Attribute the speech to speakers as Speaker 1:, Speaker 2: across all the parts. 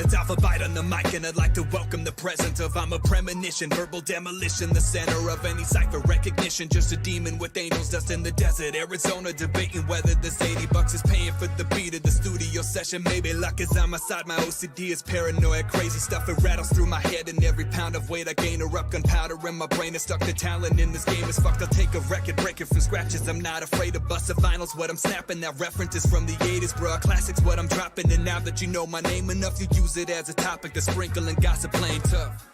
Speaker 1: It's Alphabyte on the mic, and I'd like to welcome the presence of I'm a premonition, verbal demolition, the center of any cipher recognition. Just a demon with angels dust in the desert, Arizona, debating whether this $80 is paying for the beat of the studio session. Maybe luck is on my side, my OCD is paranoid, crazy stuff, it rattles through my head, and every pound of weight I gain erupt gunpowder in my brain is stuck. The talent in this game is fucked. I'll take a record, break it from scratches. I'm not afraid to bust the vinyls. What I'm snapping, that reference is from the 80s, bro. Classics, what I'm dropping, and now that you know my name enough, you use it as a topic to sprinkle and gossip, playing tough.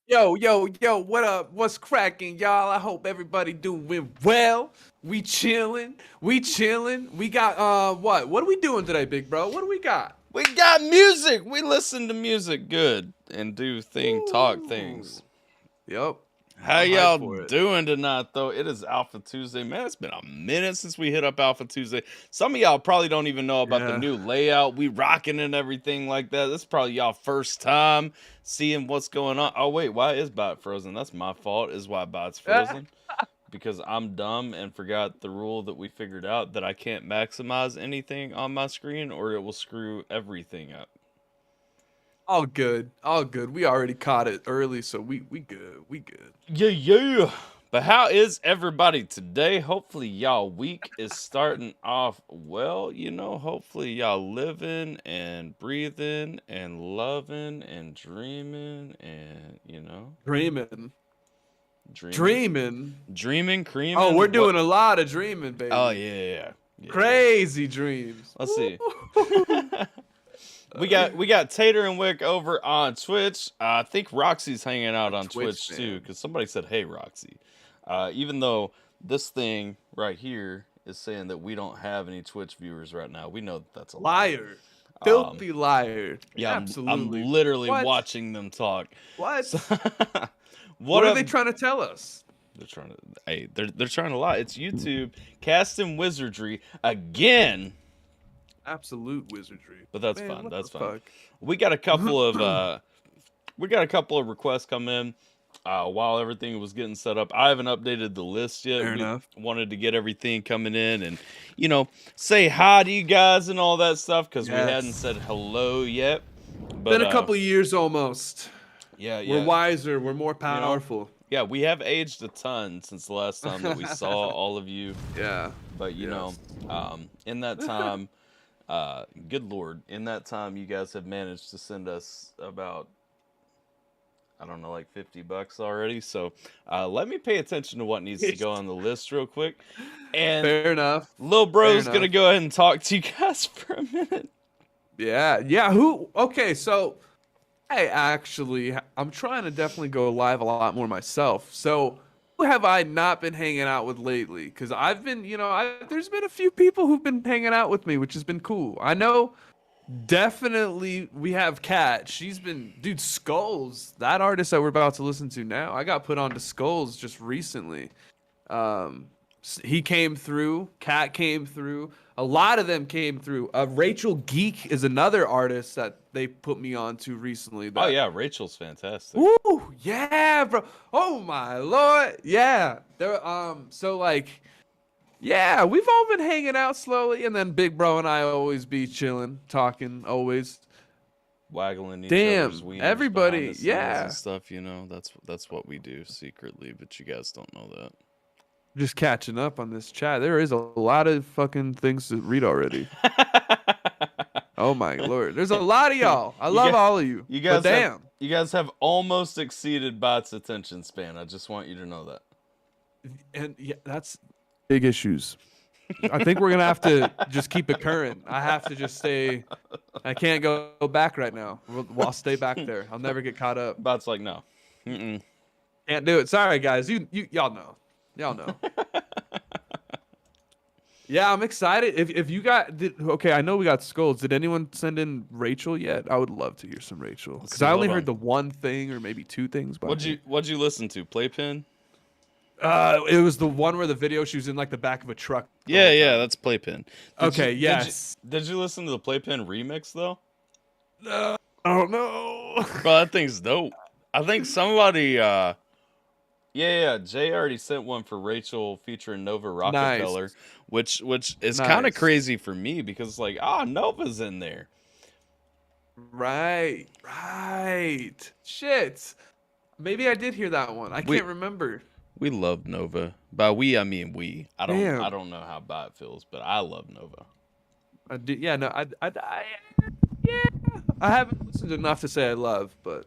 Speaker 2: Yo, what up? What's cracking, y'all? I hope everybody doing well. We chilling. We got, what are we doing today, big bro? What do we got?
Speaker 3: We got music. We listen to music good and do talk things.
Speaker 2: Yep.
Speaker 3: How y'all doing tonight, though? It is Alpha Tuesday. Man, it's been a minute since we hit up Alpha Tuesday. Some of y'all probably don't even know about the new layout. We rocking and everything like that. This is probably y'all first time seeing what's going on. Oh, wait, why is Bot frozen? That's my fault, is why Bot's frozen. Because I'm dumb and forgot the rule that we figured out that I can't maximize anything on my screen or it will screw everything up.
Speaker 2: All good. We already caught it early, so we good.
Speaker 3: Yeah. But how is everybody today? Hopefully y'all week is starting off well. Hopefully y'all living and breathing and loving and dreaming and, Dreaming, creaming.
Speaker 2: Oh, we're doing a lot of dreaming, baby.
Speaker 3: Oh, yeah.
Speaker 2: Crazy dreams.
Speaker 3: Let's see. We got Tater and Wick over on Twitch. I think Roxy's hanging out on Twitch too, because somebody said, "Hey, Roxy." Even though this thing right here is saying that we don't have any Twitch viewers right now, we know that that's a
Speaker 2: liar. Filthy liar.
Speaker 3: Yeah,
Speaker 2: absolutely.
Speaker 3: I'm literally watching them talk.
Speaker 2: What?
Speaker 3: So,
Speaker 2: what are they trying to tell us?
Speaker 3: They're trying to lie. It's YouTube casting wizardry again.
Speaker 2: Absolute wizardry.
Speaker 3: But that's fun. That's fun. We got a couple of requests come in while everything was getting set up. I haven't updated the list yet.
Speaker 2: Fair enough.
Speaker 3: Wanted to get everything coming in and say hi to you guys and all that stuff because we hadn't said hello yet. But,
Speaker 2: been a couple years almost.
Speaker 3: Yeah.
Speaker 2: We're wiser. We're more powerful.
Speaker 3: Yeah, we have aged a ton since the last time that we saw all of you.
Speaker 2: Yeah.
Speaker 3: But in that time. Good Lord, in that time you guys have managed to send us about, I don't know, like $50 already. So let me pay attention to what needs to go on the list real quick. And
Speaker 2: fair enough.
Speaker 3: Lil Bro's gonna go ahead and talk to you guys for a minute.
Speaker 2: Yeah. Okay, so I'm trying to definitely go live a lot more myself. So who have I not been hanging out with lately? Because I've been, there's been a few people who've been hanging out with me, which has been cool. I know definitely we have Kat. She's been, dude, Skulls, that artist that we're about to listen to now. I got put on to Skulls just recently. He came through. Cat came through. A lot of them came through. Rachel Geek is another artist that they put me on to recently.
Speaker 3: Oh yeah, Rachel's fantastic.
Speaker 2: Woo, yeah, bro. Oh my lord, yeah. There, so like, yeah, we've all been hanging out slowly, and then Big Bro and I always be chilling, talking, always
Speaker 3: waggling each
Speaker 2: damn
Speaker 3: other's wieners
Speaker 2: everybody,
Speaker 3: behind the scenes
Speaker 2: yeah,
Speaker 3: and stuff. You know, that's what we do secretly, but you guys don't know that.
Speaker 2: just catching up on this chat. There is a lot of fucking things to read already. Oh my lord, there's a lot of y'all. I love all of you.
Speaker 3: You guys,
Speaker 2: damn,
Speaker 3: you guys have almost exceeded Bot's attention span. I just want you to know that.
Speaker 2: and yeah, that's big issues. I think we're gonna have to just keep it current. I have to just stay. I can't go back right now. I'll stay back there. I'll never get caught up.
Speaker 3: Bot's like, no,
Speaker 2: can't do it. Sorry, guys. Y'all know. Y'all know. Yeah, I'm excited. If you okay, I know we got scolds. Did anyone send in Rachel yet? I would love to hear some Rachel because I only heard the one thing or maybe two things.
Speaker 3: What'd you listen to? Playpen?
Speaker 2: It was the one where the video she was in like the back of a truck.
Speaker 3: Yeah, that's Playpen.
Speaker 2: Yes.
Speaker 3: Did you listen to the Playpen remix though?
Speaker 2: I don't know.
Speaker 3: Bro, that thing's dope. I think somebody yeah, Jay already sent one for Rachel featuring Nova Rockefeller,
Speaker 2: nice.
Speaker 3: which is kind of crazy for me because like, Nova's in there.
Speaker 2: Right. Shit. Maybe I did hear that one. I can't remember.
Speaker 3: We love Nova. By we, I mean we. I
Speaker 2: Damn.
Speaker 3: don't know how Bot feels, but I love Nova.
Speaker 2: I do. Yeah, no, yeah. I haven't listened enough to say I love, but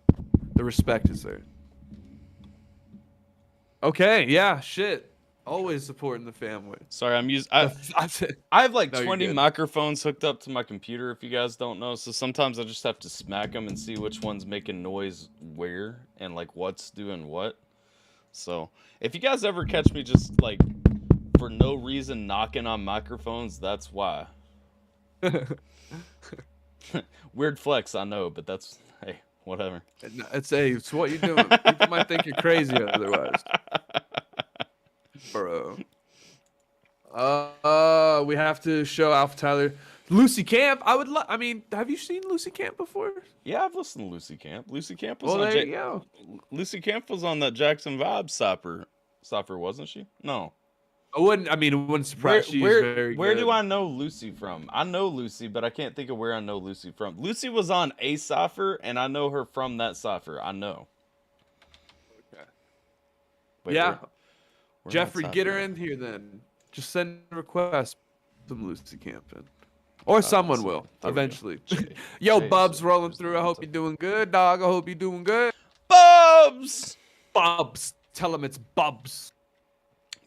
Speaker 2: the respect is there. Okay, yeah, shit. Always supporting the family.
Speaker 3: Sorry, I have like 20 microphones hooked up to my computer, if you guys don't know. So sometimes I just have to smack them and see which one's making noise where and like what's doing what. So if you guys ever catch me just like for no reason knocking on microphones, that's why. Weird flex, I know, but that's, hey, whatever.
Speaker 2: It's what you're doing. People might think you're crazy otherwise. Bro. We have to show AlphaTyler. Lucy Camp. I mean, have you seen Lucy Camp before?
Speaker 3: Yeah, I've listened to Lucy Camp. Lucy Camp was Lucy Camp was on that Jackson Vibes Sopper, wasn't she? No.
Speaker 2: It wouldn't surprise you.
Speaker 3: Where do I know Lucy from? I know Lucy, but I can't think of where I know Lucy from. Lucy was on a Sopher, and I know her from that Sopher. I know.
Speaker 2: Okay.
Speaker 3: Wait,
Speaker 2: yeah.
Speaker 3: where
Speaker 2: Jeffrey, get her in here then. Just send a request from Lucy Camp in. Or someone will, eventually. Yo, Bubs rolling through. I hope you're doing good, dog. I hope you're doing good.
Speaker 3: Bubs!
Speaker 2: Bubs. Tell him it's Bubs.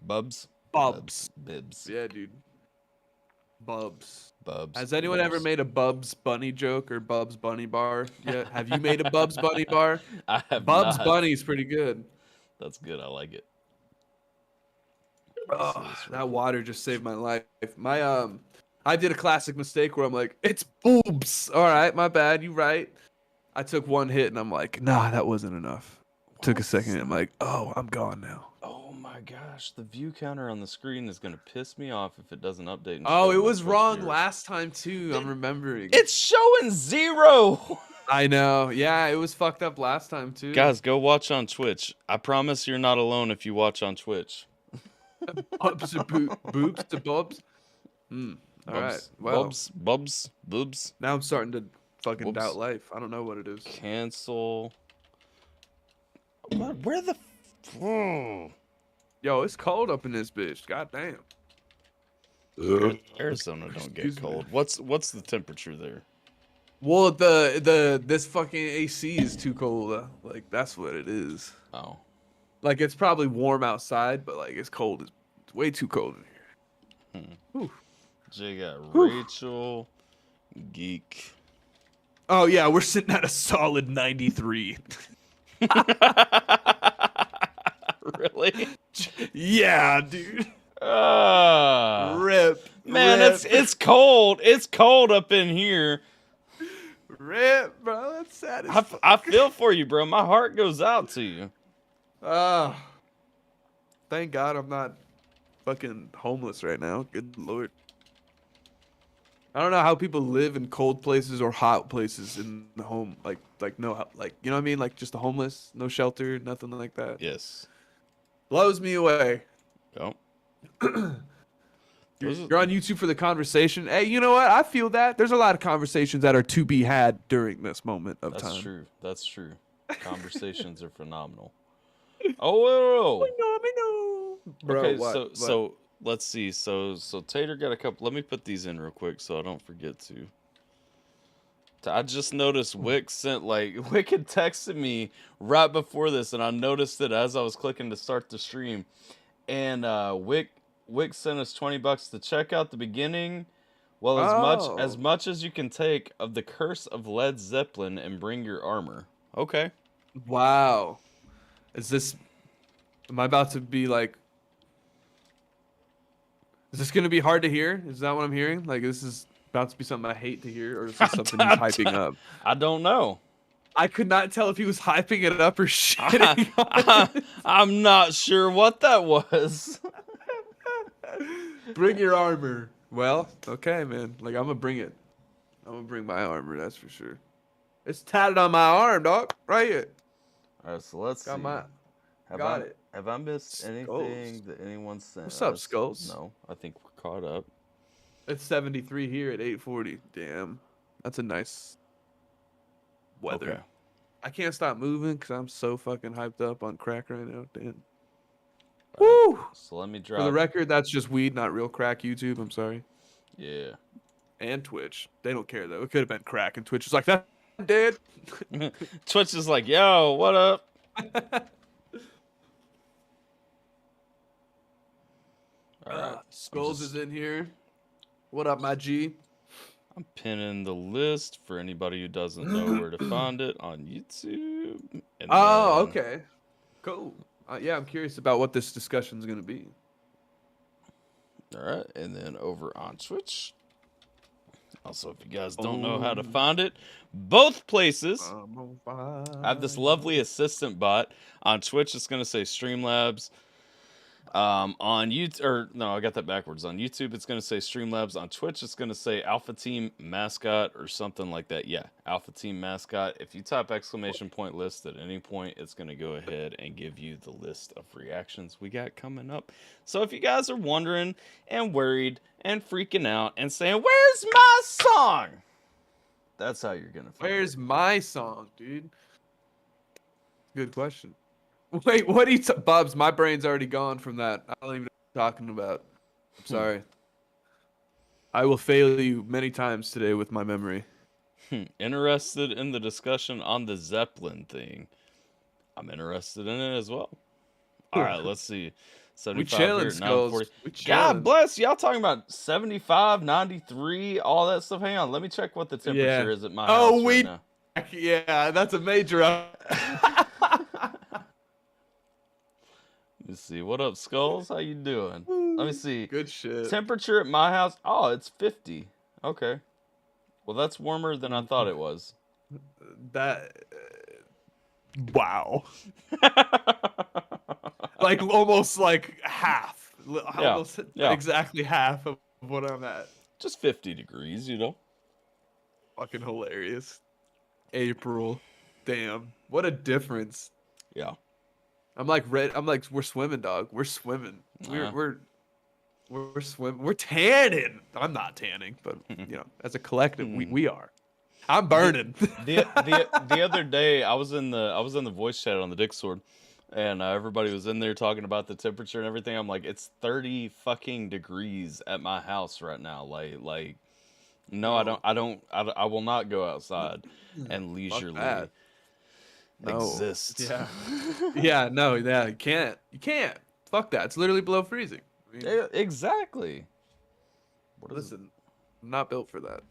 Speaker 3: Bubs?
Speaker 2: Bubs.
Speaker 3: Bibs.
Speaker 2: Yeah, dude. Bubs.
Speaker 3: Bubs.
Speaker 2: Has anyone ever made a Bubs Bunny joke or Bubs Bunny bar yet? Have you made a Bubs Bunny bar?
Speaker 3: I have
Speaker 2: Bubs
Speaker 3: not.
Speaker 2: Bunny's pretty good.
Speaker 3: That's good. I like it.
Speaker 2: Oh, that water just saved my life. I did a classic mistake where I'm like, it's boobs. All right, my bad. You right. I took one hit and I'm like, nah, that wasn't enough. Took a second and I'm like, oh, I'm gone now.
Speaker 3: Oh my gosh, the view counter on the screen is gonna piss me off if it doesn't update.
Speaker 2: Oh, it was wrong last time too. I'm remembering.
Speaker 3: It's showing 0.
Speaker 2: I know. Yeah, it was fucked up last time too.
Speaker 3: Guys, go watch on Twitch. I promise you're not alone if you watch on Twitch.
Speaker 2: Bubs to boobs to bubs. All right. Well,
Speaker 3: Bubs.
Speaker 2: now I'm starting to fucking doubt life. I don't know what it is.
Speaker 3: Cancel. What? Where the?
Speaker 2: Yo, it's cold up in this bitch. God damn.
Speaker 3: Arizona don't get cold. What's the temperature there?
Speaker 2: Well, this fucking AC is too cold. Like that's what it is.
Speaker 3: Oh.
Speaker 2: Like it's probably warm outside, but like it's cold. It's way too cold in here.
Speaker 3: Jay got Rachel, Geek.
Speaker 2: Oh yeah, we're sitting at a solid 93.
Speaker 3: Really?
Speaker 2: Yeah, dude. Rip.
Speaker 3: Man,
Speaker 2: rip.
Speaker 3: it's cold. It's cold up in here.
Speaker 2: Rip, bro. That's sad.
Speaker 3: I feel for you, bro. My heart goes out to you.
Speaker 2: Thank God I'm not fucking homeless right now. Good lord. I don't know how people live in cold places or hot places in the home. Like no, like, you know what I mean? Like just the homeless, no shelter, nothing like that.
Speaker 3: Yes.
Speaker 2: Blows me away.
Speaker 3: Yep.
Speaker 2: You're on YouTube for the conversation. Hey, you know what? I feel that. There's a lot of conversations that are to be had during this moment of time.
Speaker 3: That's true. That's true. Conversations are phenomenal. Oh,
Speaker 2: Bro,
Speaker 3: okay,
Speaker 2: what?
Speaker 3: so let's see. So Tater got a couple. Let me put these in real quick so I don't forget to. I just noticed Wick had texted me right before this, and I noticed it as I was clicking to start the stream. And Wick sent us $20 to check out the beginning. Well, as much as you can take of the Curse of Led Zeppelin and bring your armor. Okay.
Speaker 2: Wow. Am I about to be like, is this going to be hard to hear? Is that what I'm hearing? Like, this is about to be something I hate to hear, or is this something he's hyping up?
Speaker 3: I don't know.
Speaker 2: I could not tell if he was hyping it up or shitting.
Speaker 3: I'm not sure what that was.
Speaker 2: Bring your armor. Well, okay, man. Like, I'm going to bring it. I'm going to bring my armor, that's for sure. It's tatted on my arm, dog. Right here.
Speaker 3: All right, so let's see.
Speaker 2: Got it.
Speaker 3: Have I missed anything that anyone sent?
Speaker 2: What's up, Skulls?
Speaker 3: No, I think we're caught up.
Speaker 2: It's 73 here at 8:40. Damn. That's a nice weather.
Speaker 3: Okay.
Speaker 2: I can't stop moving because I'm so fucking hyped up on crack right now. Damn. Woo!
Speaker 3: So let me drop.
Speaker 2: For the record, that's just weed, not real crack. YouTube, I'm sorry.
Speaker 3: Yeah.
Speaker 2: And Twitch. They don't care, though. It could have been crack, and Twitch is like, that dead.
Speaker 3: Twitch is like, yo, what up? All right.
Speaker 2: Skulls is in here. What up, my G?
Speaker 3: I'm pinning the list for anybody who doesn't know where to find it on YouTube. And
Speaker 2: Okay. Cool. Yeah, I'm curious about what this discussion is going to be.
Speaker 3: All right. And then over on Twitch. Also, if you guys don't know how to find it, both places. I have this lovely assistant bot. On Twitch, it's going to say Streamlabs. On YouTube, or no, I got that backwards. On YouTube, it's going to say Streamlabs. On Twitch, it's going to say Alpha Team Mascot or something like that. Yeah, Alpha Team Mascot. If you type !list at any point, it's going to go ahead and give you the list of reactions we got coming up. So if you guys are wondering and worried and freaking out and saying, "Where's my song?" That's how you're going to find
Speaker 2: Where's my song, dude? Good question. Wait, what are you Bubs, my brain's already gone from that. I don't even know what you're talking about. I'm sorry. I will fail you many times today with my memory.
Speaker 3: Interested in the discussion on the Zeppelin thing? I'm interested in it as well. All right, let's see. 75
Speaker 2: We chilling,
Speaker 3: here,
Speaker 2: Skulls.
Speaker 3: 940.
Speaker 2: We chilling.
Speaker 3: God bless. Y'all talking about 75, 93, all that stuff. Hang on. Let me check what the temperature is at my house right now.
Speaker 2: Yeah, that's a major
Speaker 3: Let's see. What up, Skulls? How you doing? Let me see.
Speaker 2: Good shit.
Speaker 3: Temperature at my house. Oh, it's 50. Okay. Well, that's warmer than I thought it was.
Speaker 2: Wow. Like almost like half. Almost exactly half of what I'm at.
Speaker 3: Just 50 degrees, you know.
Speaker 2: Fucking hilarious. April. Damn. What a difference.
Speaker 3: Yeah.
Speaker 2: I'm like, we're swimming, dog. We're swimming. We're swimming. We're tanning. I'm not tanning, but you know, as a collective, we are. I'm burning.
Speaker 3: The other day, I was in the voice chat on the Discord, and everybody was in there talking about the temperature and everything. I'm like, it's 30 fucking degrees at my house right now. Like, no, I will not go outside and leisurely exist.
Speaker 2: Yeah. Yeah. No. Yeah. You can't. Fuck that. It's literally below freezing. I mean,
Speaker 3: exactly.
Speaker 2: Listen, I'm not built for that.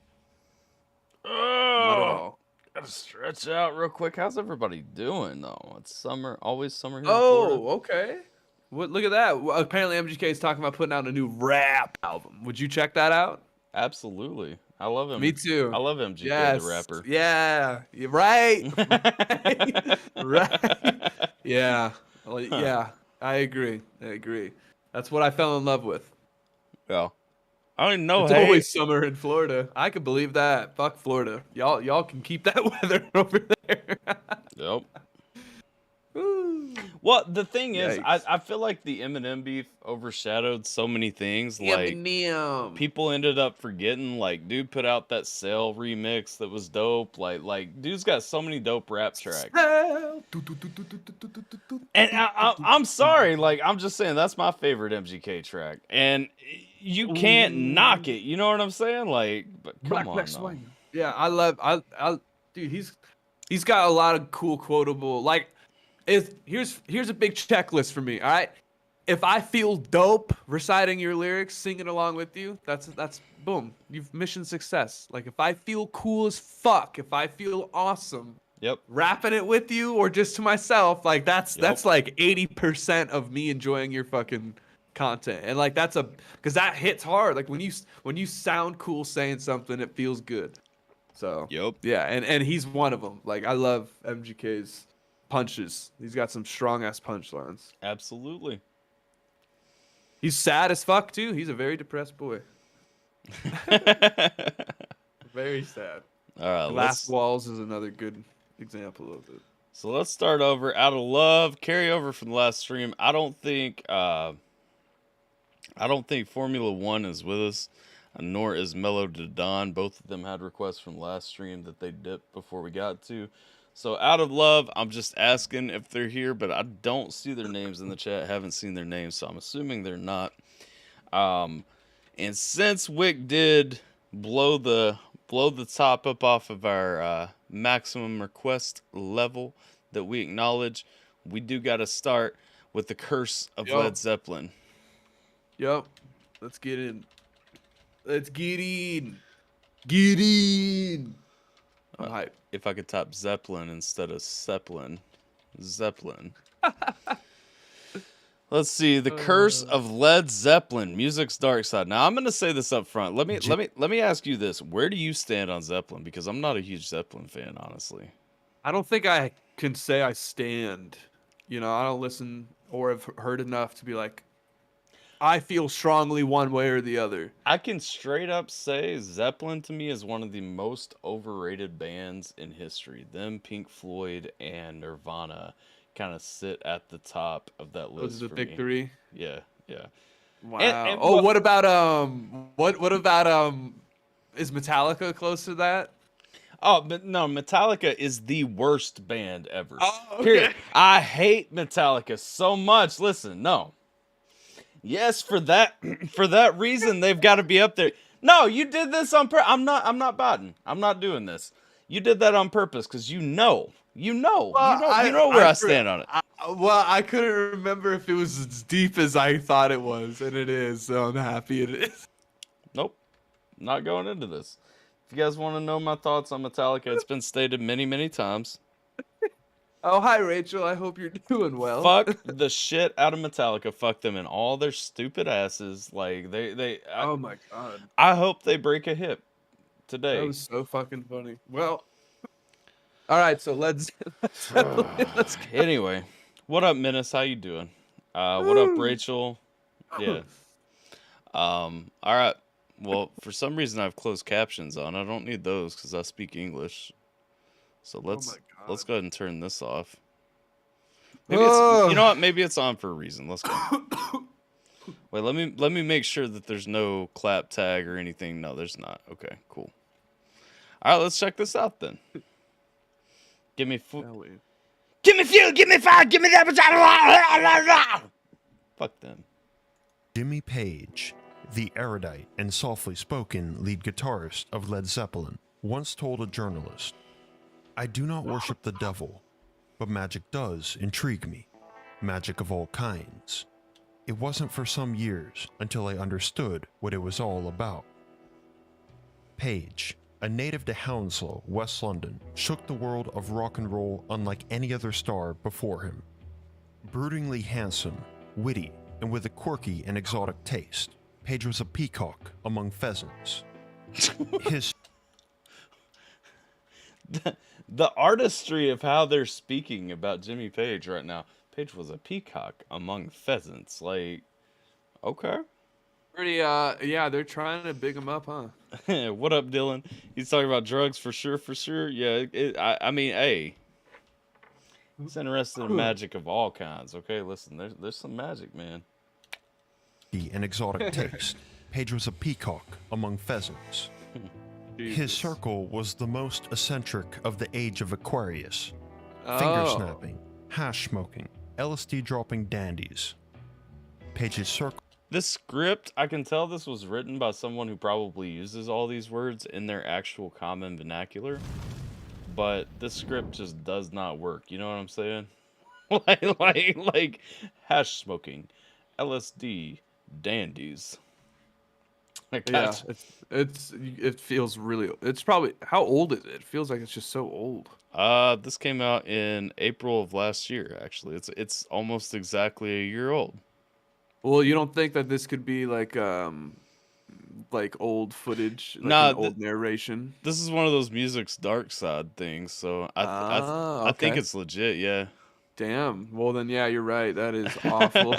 Speaker 3: Oh,
Speaker 2: not at all.
Speaker 3: Gotta stretch out real quick. How's everybody doing though? It's summer. Always summer here.
Speaker 2: Oh, okay. Look at that. Well, apparently, MGK is talking about putting out a new rap album. Would you check that out?
Speaker 3: Absolutely. I love him.
Speaker 2: Me too.
Speaker 3: I love MGK, the rapper.
Speaker 2: Yeah. You're right. Right. Yeah. Well, yeah. I agree. That's what I fell in love with.
Speaker 3: Yeah. I don't know.
Speaker 2: It's always summer in Florida. I could believe that. Fuck Florida. Y'all can keep that weather over there.
Speaker 3: Yep.
Speaker 2: Woo.
Speaker 3: Well, the thing is,
Speaker 2: Yikes.
Speaker 3: I feel like the Eminem beef overshadowed so many things. Like,
Speaker 2: Eminem.
Speaker 3: people ended up forgetting. Like, dude put out that Cell remix that was dope. Like, dude's got so many dope rap tracks. And I'm sorry, like, I'm just saying that's my favorite MGK track, and you can't knock it. You know what I'm saying? Like, but come on, no.
Speaker 2: Yeah, I dude, he's got a lot of cool quotable. Like, here's a big checklist for me. All right, if I feel dope reciting your lyrics, singing along with you, that's boom, you've mission success. Like, if I feel cool as fuck, if I feel awesome.
Speaker 3: Yep.
Speaker 2: Rapping it with you or just to myself, like that's like 80% of me enjoying your fucking content. And like because that hits hard. Like when you sound cool saying something, it feels good. So
Speaker 3: Yep.
Speaker 2: yeah, and he's one of them. Like I love MGK's punches. He's got some strong ass punchlines.
Speaker 3: Absolutely.
Speaker 2: He's sad as fuck too. He's a very depressed boy. Very sad.
Speaker 3: All right.
Speaker 2: Glass Walls is another good example of it.
Speaker 3: So let's start over. Out of love, carry over from the last stream. I don't think Formula One is with us, nor is Mellow to Dawn. Both of them had requests from last stream that they dipped before we got to. So out of love, I'm just asking if they're here, but I don't see their names in the chat. Haven't seen their names, so I'm assuming they're not. And since Wick did blow the top up off of our maximum request level that we acknowledge, we do got to start with the curse of Led Zeppelin.
Speaker 2: Yep. Let's get in. Let's get in. Get in. I'm hyped.
Speaker 3: If I could type Zeppelin instead of Zeppelin. Zeppelin. Let's see. The curse of Led Zeppelin, music's dark side. Now I'm going to say this up front. Let me ask you this. Where do you stand on Zeppelin? Because I'm not a huge Zeppelin fan, honestly.
Speaker 2: I don't think I can say I stand. You know, I don't listen or have heard enough to be like, I feel strongly one way or the other.
Speaker 3: I can straight up say Zeppelin to me is one of the most overrated bands in history. Them, Pink Floyd, and Nirvana kind of sit at the top of that list.
Speaker 2: Was the
Speaker 3: for
Speaker 2: victory?
Speaker 3: Me. Yeah.
Speaker 2: Wow.
Speaker 3: And
Speaker 2: what about what about is Metallica close to that?
Speaker 3: Oh, but no, Metallica is the worst band ever.
Speaker 2: Oh, okay.
Speaker 3: Period. I hate Metallica so much. Listen, no. Yes, for that reason they've got to be up there. No, you did this on purpose. I'm not botting. I'm not doing this. You did that on purpose because you know where I stand on it.
Speaker 2: I couldn't remember if it was as deep as I thought it was, and it is. So I'm happy it is.
Speaker 3: Nope, not going into this. If you guys want to know my thoughts on Metallica, it's been stated many, many times.
Speaker 2: Oh, hi, Rachel. I hope you're doing well.
Speaker 3: Fuck the shit out of Metallica. Fuck them and all their stupid asses. Like
Speaker 2: oh my god.
Speaker 3: I hope they break a hip today.
Speaker 2: That was so fucking funny. Well, all right. So let's go.
Speaker 3: Anyway, what up, Menace? How you doing? What up, Rachel? Yeah. All right. Well, for some reason I have closed captions on. I don't need those because I speak English. So let's go ahead and turn this off. Maybe it's, you know what? Maybe it's on for a reason. Let's go. Wait, let me make sure that there's no clap tag or anything. No, there's not. Okay, cool. All right, let's check this out then. Give me food. Give me fuel. Give me fire. Give me that. Fuck them.
Speaker 4: Jimmy Page, the erudite and softly spoken lead guitarist of Led Zeppelin, once told a journalist, "I do not worship the devil, but magic does intrigue me. Magic of all kinds. It wasn't for some years until I understood what it was all about." Page, a native to Hounslow, West London, shook the world of rock and roll unlike any other star before him. Broodingly handsome, witty, and with a quirky and exotic taste, Page was a peacock among pheasants. His
Speaker 3: the artistry of how they're speaking about Jimmy Page right now. Page was a peacock among pheasants. Like, Okay.
Speaker 2: Pretty, yeah, they're trying to big him up, huh?
Speaker 3: What up, Dylan? He's talking about drugs for sure, for sure. Yeah, I mean, hey, he's interested in magic of all kinds. Okay, listen, there's some magic, man.
Speaker 4: An exotic taste. Page was a peacock among pheasants. His circle was the most eccentric of the age of Aquarius. Finger
Speaker 2: Oh.
Speaker 4: snapping, hash smoking, LSD dropping dandies. Page's circle.
Speaker 3: This script, I can tell this was written by someone who probably uses all these words in their actual common vernacular, but this script just does not work. You know what I'm saying? like hash smoking, LSD, dandies.
Speaker 2: Yeah, it feels really. It's probably how old is it? It feels like it's just so old.
Speaker 3: This came out in April of last year. Actually, it's almost exactly a year old.
Speaker 2: Well, you don't think that this could be like old footage, like
Speaker 3: Nah,
Speaker 2: an old narration?
Speaker 3: This is one of those music's dark side things, so I think
Speaker 2: okay.
Speaker 3: it's legit. Yeah.
Speaker 2: Damn. Well, then, yeah, you're right. That is awful.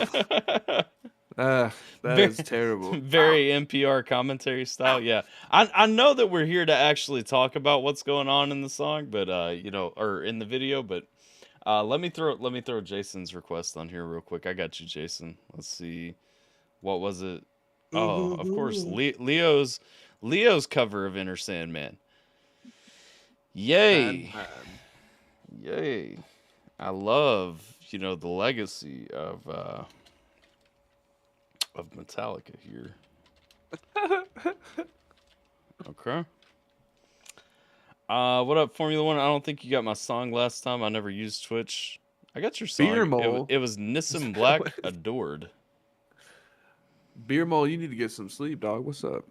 Speaker 2: That is terrible.
Speaker 3: Very NPR commentary style. Yeah, I know that we're here to actually talk about what's going on in the song, but or in the video. But let me throw Jason's request on here real quick. I got you, Jason. Let's see, what was it? Oh, of course, Leo's cover of Enter Sandman. Yay, yay! I love the legacy of Metallica here. Okay. What up, Formula One? I don't think you got my song last time. I never used Twitch. I got your song.
Speaker 2: Beer Mole.
Speaker 3: It was Nissan Black Adored.
Speaker 2: Beer Mole, you need to get some sleep, dog. What's up?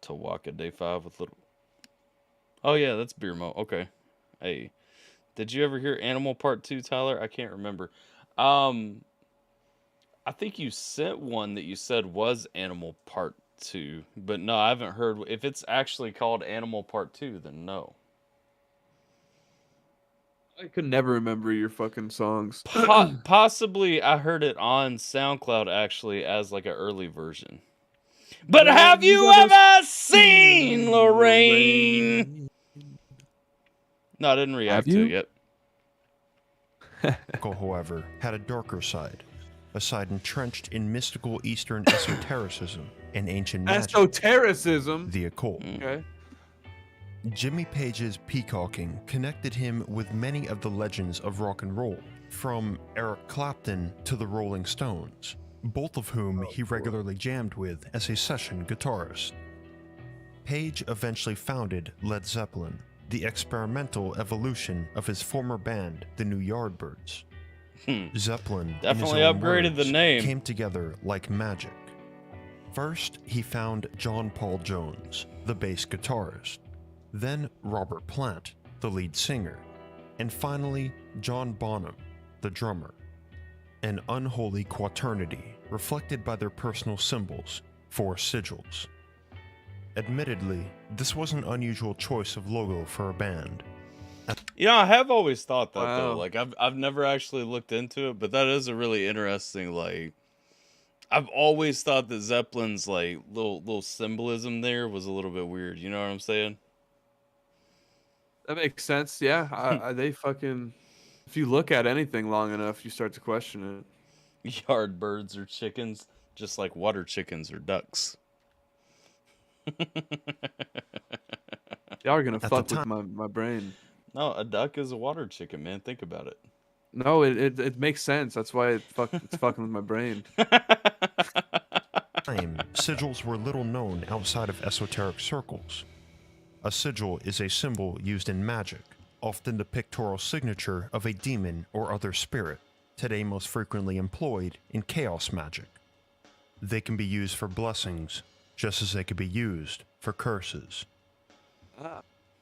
Speaker 3: To walk a day 5 with little. Oh yeah, that's Beer Mole. Okay. Hey, did you ever hear Animal Part 2, Tyler? I can't remember. I think you sent one that you said was Animal Part 2, but no, I haven't heard. If it's actually called Animal Part 2, then no.
Speaker 2: I could never remember your fucking songs.
Speaker 3: Possibly I heard it on SoundCloud actually as like an early version. But have you ever seen Lorraine? No, I didn't react to it yet.
Speaker 4: However, had a darker side. A side entrenched in mystical Eastern esotericism and ancient magic.
Speaker 2: Esotericism?
Speaker 4: The occult.
Speaker 2: Okay.
Speaker 4: Jimmy Page's peacocking connected him with many of the legends of rock and roll, from Eric Clapton to the Rolling Stones, both of whom he regularly jammed with as a session guitarist. Page eventually founded Led Zeppelin, the experimental evolution of his former band, the New Yardbirds. Zeppelin
Speaker 3: Definitely
Speaker 4: in his own
Speaker 3: upgraded the
Speaker 4: words,
Speaker 3: name.
Speaker 4: Came together like magic. First, he found John Paul Jones, the bass guitarist, then Robert Plant, the lead singer, and finally John Bonham, the drummer. An unholy quaternity reflected by their personal symbols, 4 sigils. Admittedly, this was an unusual choice of logo for a band.
Speaker 3: I have always thought that though.
Speaker 2: Wow.
Speaker 3: Like I've never actually looked into it, but that is a really interesting I've always thought that Zeppelin's little symbolism there was a little bit weird. You know what I'm saying?
Speaker 2: That makes sense. Yeah. They fucking. If you look at anything long enough, you start to question it.
Speaker 3: Yard birds or chickens, just like water chickens or ducks.
Speaker 2: Y'all are gonna
Speaker 4: At
Speaker 2: fuck
Speaker 4: the
Speaker 2: with my brain.
Speaker 3: No, a duck is a water chicken, man. Think about it.
Speaker 2: No, it makes sense. That's why it's fucking with my brain.
Speaker 4: Sigils were little known outside of esoteric circles. A sigil is a symbol used in magic, often the pictorial signature of a demon or other spirit, today most frequently employed in chaos magic. They can be used for blessings, just as they could be used for curses.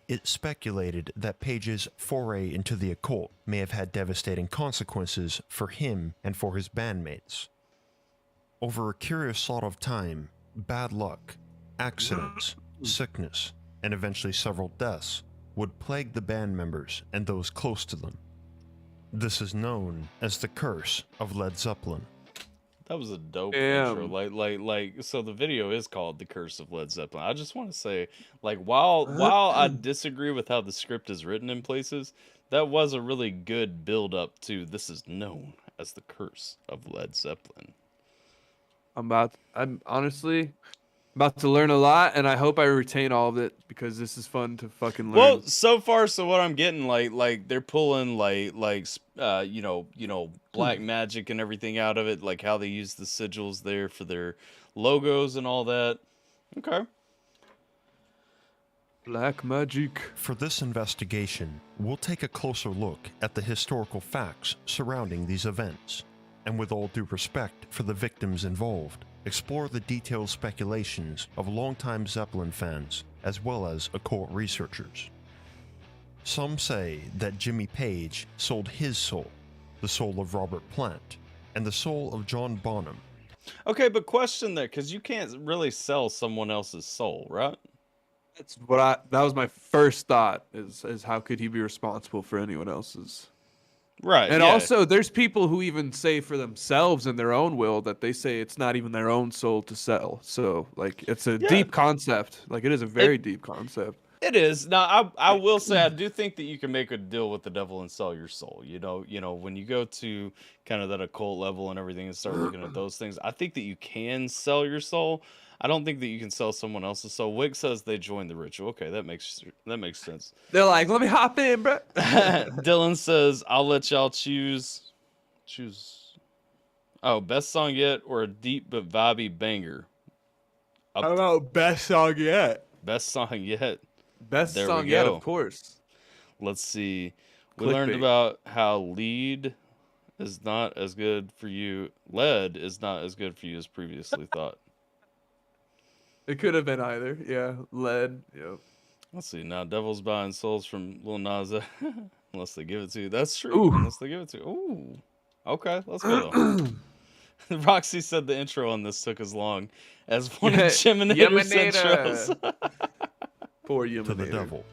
Speaker 4: It's speculated that Page's foray into the occult may have had devastating consequences for him and for his bandmates. Over a curious sort of time, bad luck, accidents, sickness, and eventually several deaths would plague the band members and those close to them. This is known as the curse of Led Zeppelin.
Speaker 3: That was a dope
Speaker 2: Damn.
Speaker 3: intro. Like. So the video is called "The Curse of Led Zeppelin." I just want to say, like, while I disagree with how the script is written in places, that was a really good build up to this is known as the Curse of Led Zeppelin.
Speaker 2: I'm honestly about to learn a lot, and I hope I retain all of it because this is fun to fucking learn.
Speaker 3: Well, so far, so what I'm getting, like they're pulling black magic and everything out of it, like how they use the sigils there for their logos and all that. Okay.
Speaker 2: Black magic.
Speaker 4: For this investigation, we'll take a closer look at the historical facts surrounding these events, and with all due respect for the victims involved, explore the detailed speculations of longtime Zeppelin fans as well as occult researchers. Some say that Jimmy Page sold his soul, the soul of Robert Plant, and the soul of John Bonham.
Speaker 3: Okay, but question there, because you can't really sell someone else's soul, right?
Speaker 2: That was my first thought is how could he be responsible for anyone else's?
Speaker 3: Right.
Speaker 2: And
Speaker 3: yeah.
Speaker 2: also, there's people who even say for themselves in their own will that they say it's not even their own soul to sell. So, like, it's a deep concept. Like, it is a very deep concept.
Speaker 3: It is. Now, I will say, I do think that you can make a deal with the devil and sell your soul. You know, when you go to kind of that occult level and everything and start looking at those things, I think that you can sell your soul. I don't think that you can sell someone else's soul. Wig says they joined the ritual. Okay, that makes sense.
Speaker 2: They're like, let me hop in, bro.
Speaker 3: Dylan says, I'll let y'all choose. Oh, best song yet or a deep but vibey banger?
Speaker 2: How about best song yet?
Speaker 3: Best song yet.
Speaker 2: Best
Speaker 3: There
Speaker 2: song
Speaker 3: we
Speaker 2: yet,
Speaker 3: go.
Speaker 2: of course.
Speaker 3: Let's see. We
Speaker 2: Clickbait.
Speaker 3: learned about how lead is not as good for you. Lead is not as good for you as previously thought.
Speaker 2: It could have been either. Yeah, lead. Yep.
Speaker 3: Let's see. Now, Devil's buying souls from Lil Nas X. Unless they give it to you. That's true.
Speaker 2: Ooh.
Speaker 3: Unless they give it to you. Ooh. Okay, let's go though. Roxy said the intro on this took as long as one of Geminator's intros.
Speaker 2: Poor
Speaker 4: To the
Speaker 2: Yemenator.
Speaker 4: devil.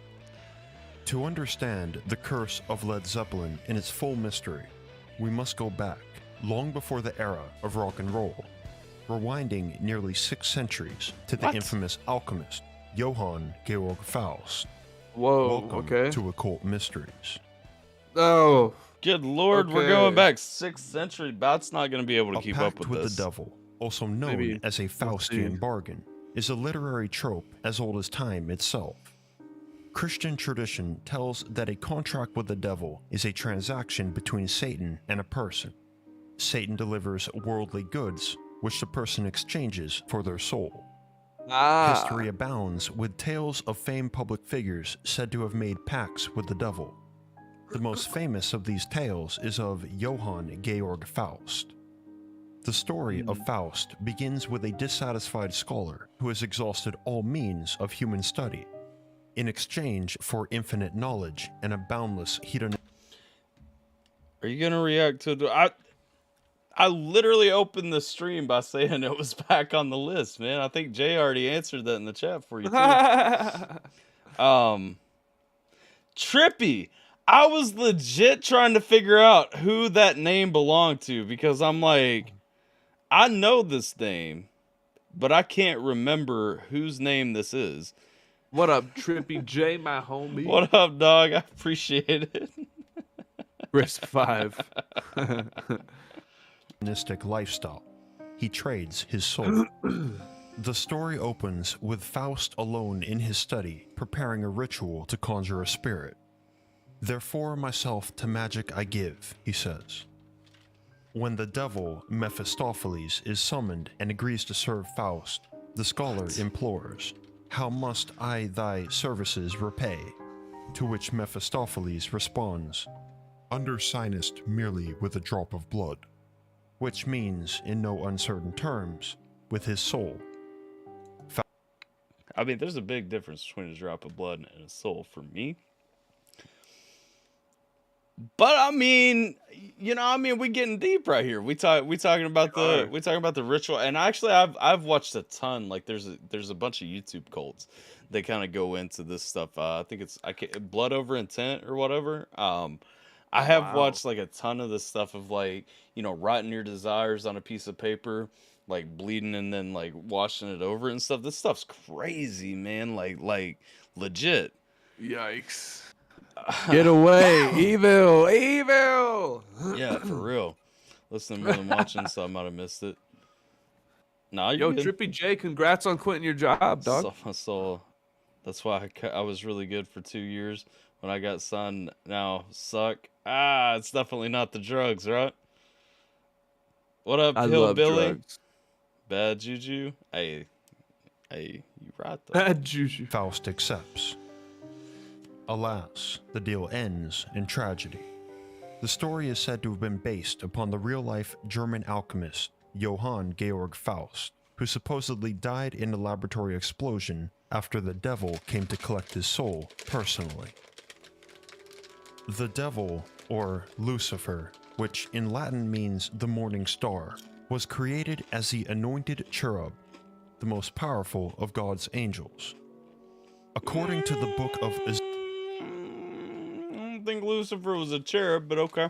Speaker 4: To understand the curse of Led Zeppelin in its full mystery, we must go back, long before the era of rock and roll, rewinding nearly 6 centuries to the infamous alchemist, Johann Georg Faust.
Speaker 2: Whoa,
Speaker 4: Welcome
Speaker 2: okay.
Speaker 4: to Occult Mysteries.
Speaker 2: Oh,
Speaker 3: Good lord, we're
Speaker 2: Okay.
Speaker 3: going back 6th century. Bat's not going to be able to
Speaker 4: A
Speaker 3: keep
Speaker 4: pact
Speaker 3: up with this.
Speaker 4: the devil, also known
Speaker 2: Maybe.
Speaker 4: as a Faustian bargain, is a literary trope as old as time itself. Christian tradition tells that a contract with the devil is a transaction between Satan and a person. Satan delivers worldly goods, which the person exchanges for their soul. History abounds with tales of famed public figures said to have made pacts with the devil. The most famous of these tales is of Johann Georg Faust. The story of Faust begins with a dissatisfied scholar who has exhausted all means of human study in exchange for infinite knowledge and a boundless hedonism.
Speaker 3: Are you going to react to I literally opened the stream by saying it was back on the list, man. I think Jay already answered that in the chat for you too. Trippy. I was legit trying to figure out who that name belonged to because I'm like, I know this name, but I can't remember whose name this is.
Speaker 2: What up, Trippy J, my homie?
Speaker 3: What up, dog? I appreciate it.
Speaker 2: Risk 5.
Speaker 4: Lifestyle. He trades his soul. The story opens with Faust alone in his study, preparing a ritual to conjure a spirit. Therefore myself to magic I give, he says. When the devil, Mephistopheles, is summoned and agrees to serve Faust, the scholar implores, "How must I thy services repay?" To which Mephistopheles responds, "Undersignest merely with a drop of blood," which means, in no uncertain terms, with his soul.
Speaker 3: I mean, there's a big difference between a drop of blood and a soul for me. But I mean, we're getting deep right here. We talking about the ritual, and actually, I've watched a ton. Like, there's a bunch of YouTube cults that kind of go into this stuff. I think it's Blood Over Intent or whatever. I have
Speaker 2: Wow.
Speaker 3: watched like a ton of this stuff of like, you know, writing your desires on a piece of paper, like bleeding and then like washing it over and stuff. This stuff's crazy, man. Like legit.
Speaker 2: Yikes. Get away. Evil. Evil.
Speaker 3: Yeah, for real. Listening more than watching, so I might have missed it. Nah,
Speaker 2: Yo,
Speaker 3: you're good.
Speaker 2: Trippy J, congrats on quitting your job, dog.
Speaker 3: So that's why I was really good for 2 years. When I got signed, now suck. It's definitely not the drugs, right? What up,
Speaker 2: I love
Speaker 3: Hillbilly?
Speaker 2: drugs.
Speaker 3: Bad juju? Hey, you right though.
Speaker 2: Bad juju.
Speaker 4: Faust accepts. Alas, the deal ends in tragedy. The story is said to have been based upon the real-life German alchemist Johann Georg Faust, who supposedly died in a laboratory explosion after the devil came to collect his soul personally. The devil, or Lucifer, which in Latin means the morning star, was created as the anointed cherub, the most powerful of God's angels. According to the book of
Speaker 3: I don't think Lucifer was a cherub, but okay.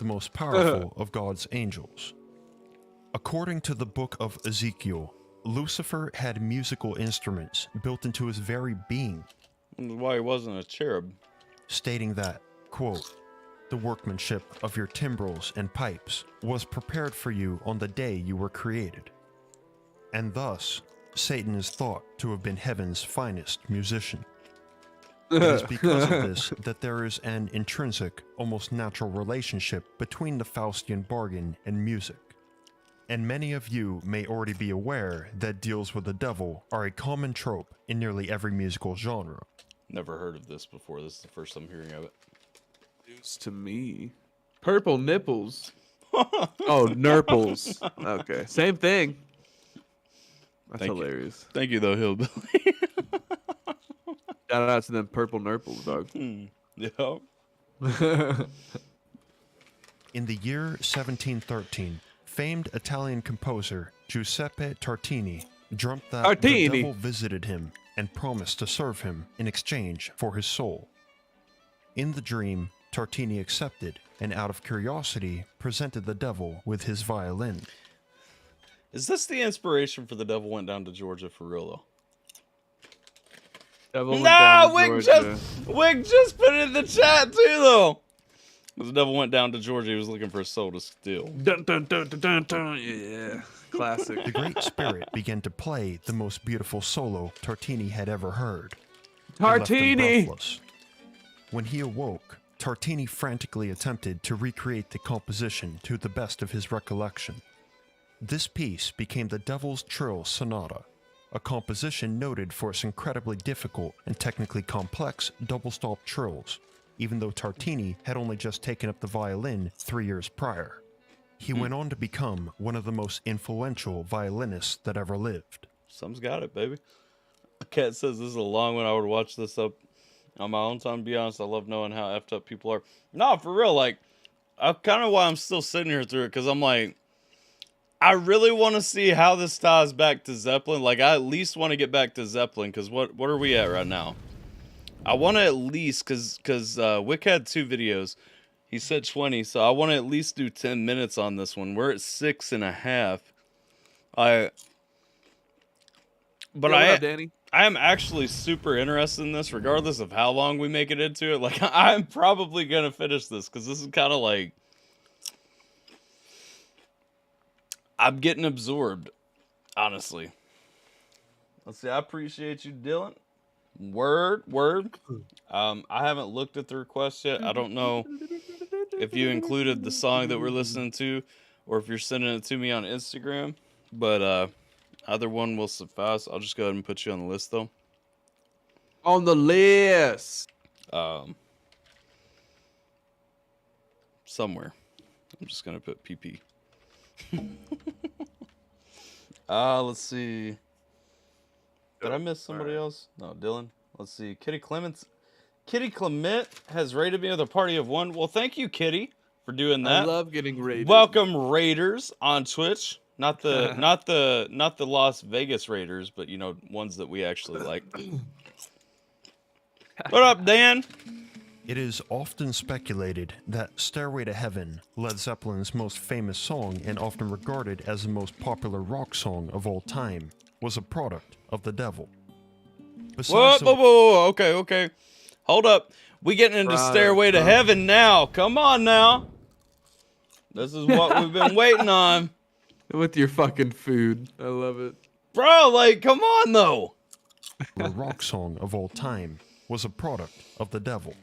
Speaker 4: the most powerful of God's angels. According to the book of Ezekiel, Lucifer had musical instruments built into his very being,
Speaker 3: Why he wasn't a cherub?
Speaker 4: stating that, quote, the workmanship of your timbrels and pipes was prepared for you on the day you were created. And thus, Satan is thought to have been heaven's finest musician. It is because of this that there is an intrinsic, almost natural relationship between the Faustian bargain and music. And many of you may already be aware that deals with the devil are a common trope in nearly every musical genre.
Speaker 3: Never heard of this before. This is the first time hearing of it.
Speaker 2: News to me. Purple nipples. Oh, nurples. Okay, same thing. That's
Speaker 3: Thank you.
Speaker 2: hilarious.
Speaker 3: Thank you, though, Hillbilly.
Speaker 2: Shout out to them purple nurples, dog.
Speaker 3: Yeah.
Speaker 4: In the year 1713, famed Italian composer Giuseppe Tartini dreamt that the
Speaker 2: Tartini.
Speaker 4: devil visited him and promised to serve him in exchange for his soul. In the dream, Tartini accepted and out of curiosity presented the devil with his violin.
Speaker 3: Is this the inspiration for The Devil Went Down to Georgia for real, though?
Speaker 2: Devil went
Speaker 3: No,
Speaker 2: down to
Speaker 3: Wick
Speaker 2: Georgia.
Speaker 3: just put it in the chat, too, though. The devil went down to Georgia. He was looking for a soul to steal.
Speaker 2: Dun, dun, dun, dun, dun, dun. Yeah, classic.
Speaker 4: The Great Spirit began to play the most beautiful solo Tartini had ever heard. It left him
Speaker 2: Tartini.
Speaker 4: breathless. When he awoke, Tartini frantically attempted to recreate the composition to the best of his recollection. This piece became the Devil's Trill Sonata, a composition noted for its incredibly difficult and technically complex double-stop trills, even though Tartini had only just taken up the violin 3 years prior. He went on to become one of the most influential violinists that ever lived.
Speaker 3: Some's got it, baby. Cat says this is a long one. I would watch this up on my own time. To be honest, I love knowing how effed up people are. No, for real. Like, I kind of why I'm still sitting here through it, because I'm like, I really want to see how this ties back to Zeppelin. Like, I at least want to get back to Zeppelin, because what are we at right now? I want to at least, because Wick had 2 videos. He said 20, so I want to at least do 10 minutes on this one. We're at 6.5.
Speaker 2: Danny.
Speaker 3: I am actually super interested in this, regardless of how long we make it into it. Like, I'm probably going to finish this, because this is kind of like, I'm getting absorbed, honestly. Let's see, I appreciate you, Dylan. Word. I haven't looked at the request yet. I don't know if you included the song that we're listening to, or if you're sending it to me on Instagram, but either one will suffice. I'll just go ahead and put you on the list, though.
Speaker 2: On the list.
Speaker 3: Somewhere. I'm just gonna put PP. Let's see. Did I miss somebody else? No, Dylan. Let's see. Kitty Clement has rated me with a party of 1. Well, thank you, Kitty, for doing that.
Speaker 2: I love getting rated.
Speaker 3: Welcome, Raiders on Twitch. Not the Las Vegas Raiders, but you know, ones that we actually like. What up, Dan?
Speaker 4: It is often speculated that Stairway to Heaven, Led Zeppelin's most famous song and often regarded as the most popular rock song of all time, was a product of the devil. Besides
Speaker 3: Whoa, okay. Hold up. We getting into Stairway to Heaven now. Come on now. This is what we've been waiting on.
Speaker 2: With your fucking food. I love it.
Speaker 3: Bro, like, come on though.
Speaker 4: The rock song of all time was a product of the devil.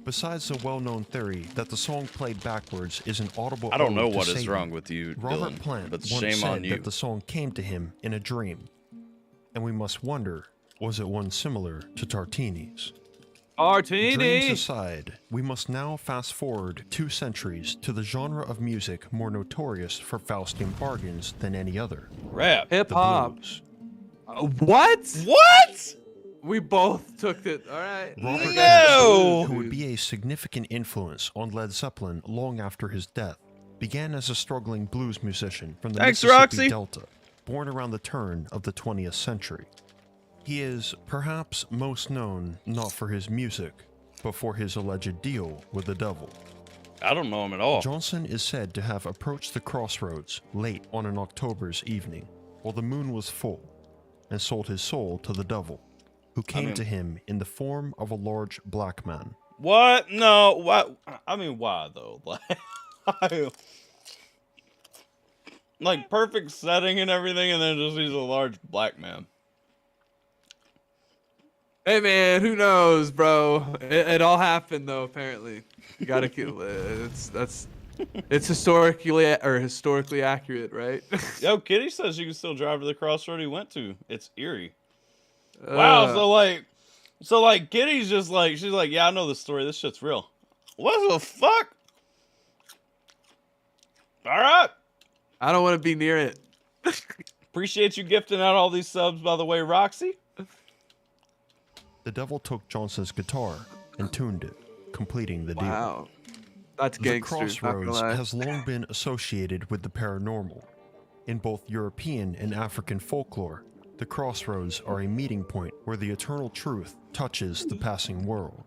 Speaker 4: Besides the well-known theory that the song played backwards is an audible
Speaker 3: I don't know
Speaker 4: ode to
Speaker 3: what is
Speaker 4: Satan,
Speaker 3: wrong with you,
Speaker 4: Robert
Speaker 3: Dylan,
Speaker 4: Plant
Speaker 3: but
Speaker 4: once
Speaker 3: shame
Speaker 4: said
Speaker 3: on you.
Speaker 4: that the song came to him in a dream. And we must wonder, was it one similar to Tartini's? Dreams
Speaker 2: Martini!
Speaker 4: aside, we must now fast forward 2 centuries to the genre of music more notorious for Faustian bargains than any other,
Speaker 3: Rap.
Speaker 2: Hip
Speaker 4: the
Speaker 2: hop.
Speaker 4: blues.
Speaker 2: What?
Speaker 3: What?
Speaker 2: We both took it. All right.
Speaker 4: Robert
Speaker 3: No!
Speaker 4: who would be a significant influence on Led Zeppelin long after his death, began as a struggling blues musician from the
Speaker 3: Thanks,
Speaker 4: Mississippi
Speaker 3: Roxy.
Speaker 4: Delta, born around the turn of the 20th century. He is perhaps most known not for his music, but for his alleged deal with the devil.
Speaker 3: I don't know him at all.
Speaker 4: Johnson is said to have approached the crossroads late on an October's evening, while the moon was full, and sold his soul to the devil, who came to him in the form of a large black man.
Speaker 3: What? No. What? I mean, why though? Like perfect setting and everything, and then just he's a large black man.
Speaker 2: Hey man, who knows, bro? It all happened though. Apparently, you gotta kill it. It's historically accurate, right?
Speaker 3: Yo, Kitty says you can still drive to the crossroad he went to. It's eerie. Wow. So like, Kitty's just like, she's like, yeah, I know the story. This shit's real. What the fuck? All right.
Speaker 2: I don't want to be near it.
Speaker 3: Appreciate you gifting out all these subs, by the way, Roxy.
Speaker 4: The devil took Johnson's guitar and tuned it, completing the deal.
Speaker 2: Wow, that's
Speaker 4: The
Speaker 2: gangster. Not gonna
Speaker 4: crossroads
Speaker 2: lie.
Speaker 4: has long been associated with the paranormal. In both European and African folklore, the crossroads are a meeting point where the eternal truth touches the passing world.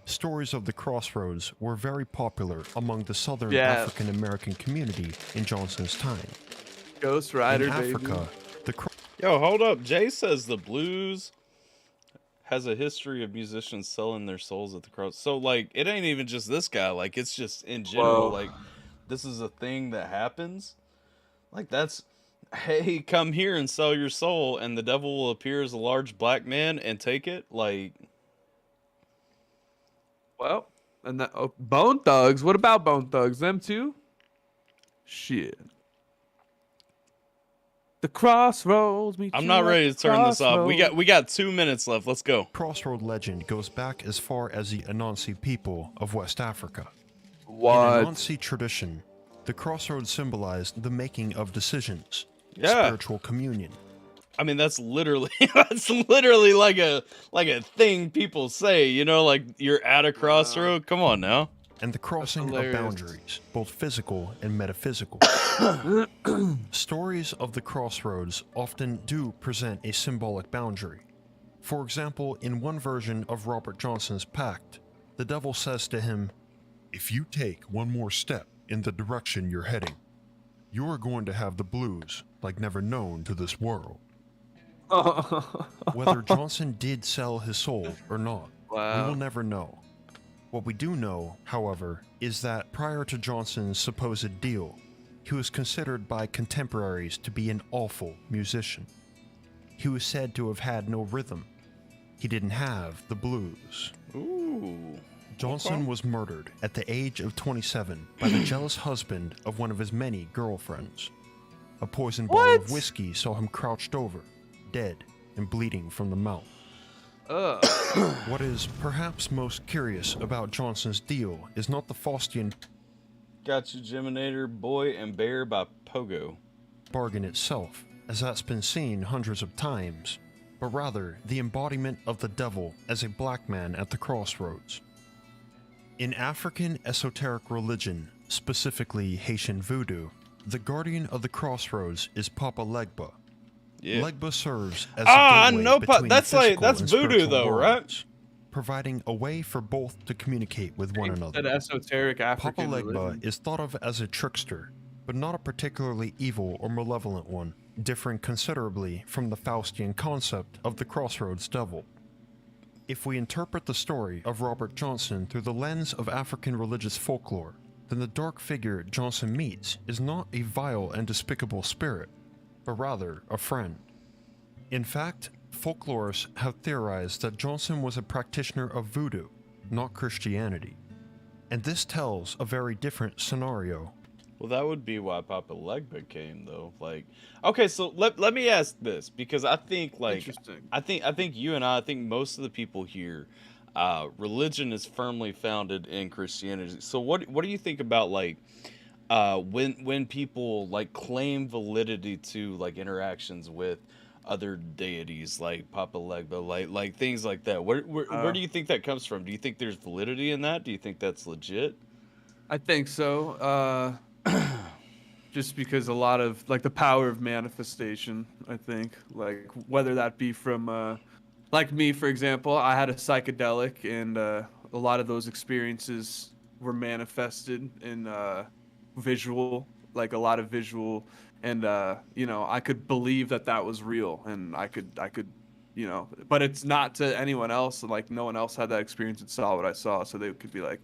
Speaker 4: Stories of the crossroads were very popular among the southern African American community in Johnson's time.
Speaker 2: Ghost Rider,
Speaker 4: In
Speaker 2: baby.
Speaker 4: Africa, the
Speaker 3: Yo, hold up. Jay says the blues has a history of musicians selling their souls at the cross. So, like, it ain't even just this guy. Like, it's just in general.
Speaker 2: Whoa.
Speaker 3: Like, this is a thing that happens. Like, that's, hey, come here and sell your soul, and the devil will appear as a large black man and take it. Like,
Speaker 2: Well, and Bone Thugs. What about Bone Thugs? Them too? Shit. The crossroads.
Speaker 3: I'm not ready to turn this off. We got 2 minutes left. Let's go.
Speaker 4: crossroad legend goes back as far as the Anansi people of West Africa. In
Speaker 2: What?
Speaker 4: Anansi tradition, the crossroads symbolized the making of decisions,
Speaker 3: Yeah.
Speaker 4: spiritual communion.
Speaker 3: I mean, that's literally like a thing people say, you know, like you're at a crossroad. Come on now.
Speaker 4: And the crossing of
Speaker 2: hilarious.
Speaker 4: boundaries, both physical and metaphysical. Stories of the crossroads often do present a symbolic boundary. For example, in one version of Robert Johnson's Pact, the devil says to him, "If you take one more step in the direction you're heading, you are going to have the blues like never known to this world." Whether Johnson did sell his soul or not, we will never know. What we do know, however, is that prior to Johnson's supposed deal, he was considered by contemporaries to be an awful musician. He was said to have had no rhythm. He didn't have the blues.
Speaker 3: Ooh.
Speaker 4: Johnson was murdered at the age of 27 by the jealous husband of one of his many girlfriends. A poisoned bottle of whiskey saw him crouched over, dead and bleeding from the mouth. What is perhaps most curious about Johnson's deal is not the Faustian
Speaker 3: Got You Geminator, Boy and Bear by Pogo.
Speaker 4: bargain itself, as that's been seen hundreds of times, but rather the embodiment of the devil as a black man at the crossroads. In African esoteric religion, specifically Haitian voodoo, the guardian of the crossroads is Papa Legba.
Speaker 3: Yeah.
Speaker 4: Legba serves as
Speaker 3: I
Speaker 4: a gateway
Speaker 3: know.
Speaker 4: between
Speaker 3: That's
Speaker 4: the
Speaker 3: like
Speaker 4: physical
Speaker 3: that's
Speaker 4: and
Speaker 3: voodoo
Speaker 4: spiritual
Speaker 3: though,
Speaker 4: worlds. providing a way for both to communicate with one
Speaker 2: An
Speaker 4: another.
Speaker 2: esoteric
Speaker 4: Papa
Speaker 2: African
Speaker 4: Legba
Speaker 2: religion.
Speaker 4: is thought of as a trickster, but not a particularly evil or malevolent one, differing considerably from the Faustian concept of the Crossroads Devil. If we interpret the story of Robert Johnson through the lens of African religious folklore, then the dark figure Johnson meets is not a vile and despicable spirit, but rather a friend. In fact, folklorists have theorized that Johnson was a practitioner of voodoo, not Christianity. And this tells a very different scenario.
Speaker 3: Well, that would be why Papa Legba came, though. Like, okay, so let me ask this, because I think, like,
Speaker 2: Interesting.
Speaker 3: I think you and I think most of the people here, religion is firmly founded in Christianity. So what do you think about, like, when people like claim validity to like interactions with other deities like Papa Legba, like things like that? Where do you think that comes from? Do you think there's validity in that? Do you think that's legit?
Speaker 2: I think so. Just because a lot of like the power of manifestation, I think, like whether that be from like me, for example, I had a psychedelic, and a lot of those experiences were manifested in visual, like a lot of visual, and you know, I could believe that that was real, and I could you know, but it's not to anyone else. Like no one else had that experience and saw what I saw, so they could be like.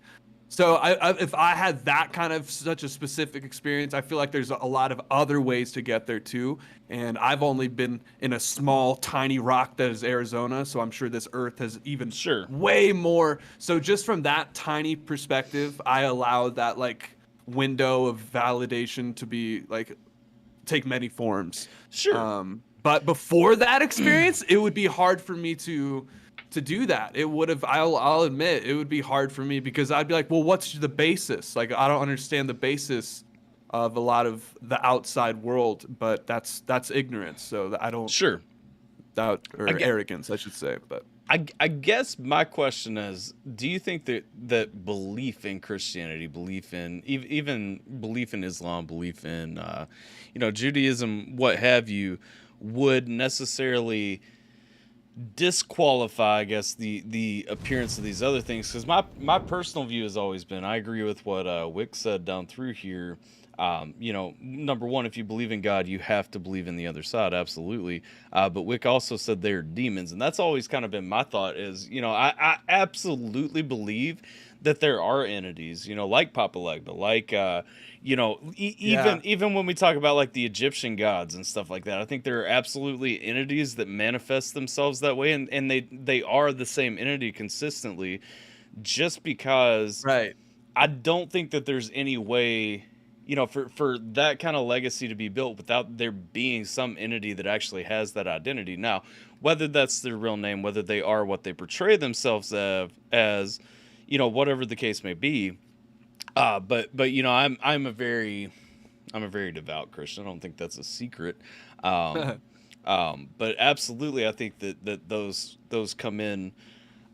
Speaker 2: So if I had that kind of such a specific experience, I feel like there's a lot of other ways to get there too. And I've only been in a small, tiny rock that is Arizona, so I'm sure this Earth has even way more. So just from that tiny perspective, I allow that like window of validation to be like take many forms.
Speaker 3: Sure.
Speaker 2: But before that experience, it would be hard for me to do that. It would have, I'll admit, it would be hard for me because I'd be like, well, what's the basis? Like, I don't understand the basis of a lot of the outside world, but that's ignorance. So I don't doubt, or arrogance, I should say. But
Speaker 3: I guess my question is, do you think that belief in Christianity, belief in even belief in Islam, belief in you know, Judaism, what have you, would necessarily disqualify, I guess, the appearance of these other things? Because my personal view has always been, I agree with what Wick said down through here. You know, number one, if you believe in God, you have to believe in the other side, absolutely. But Wick also said they're demons, and that's always kind of been my thought is, you know, I absolutely believe that there are entities, you know, like Papa Legba, like, you know, even when we talk about like the Egyptian gods and stuff like that, I think there are absolutely entities that manifest themselves that way, and they are the same entity consistently, just because I don't think that there's any way, you know, for that kind of legacy to be built without there being some entity that actually has that identity. Now, whether that's their real name, whether they are what they portray themselves as, you know, whatever the case may be. But you know, I'm a very devout Christian. I don't think that's a secret. But absolutely, I think that those come in.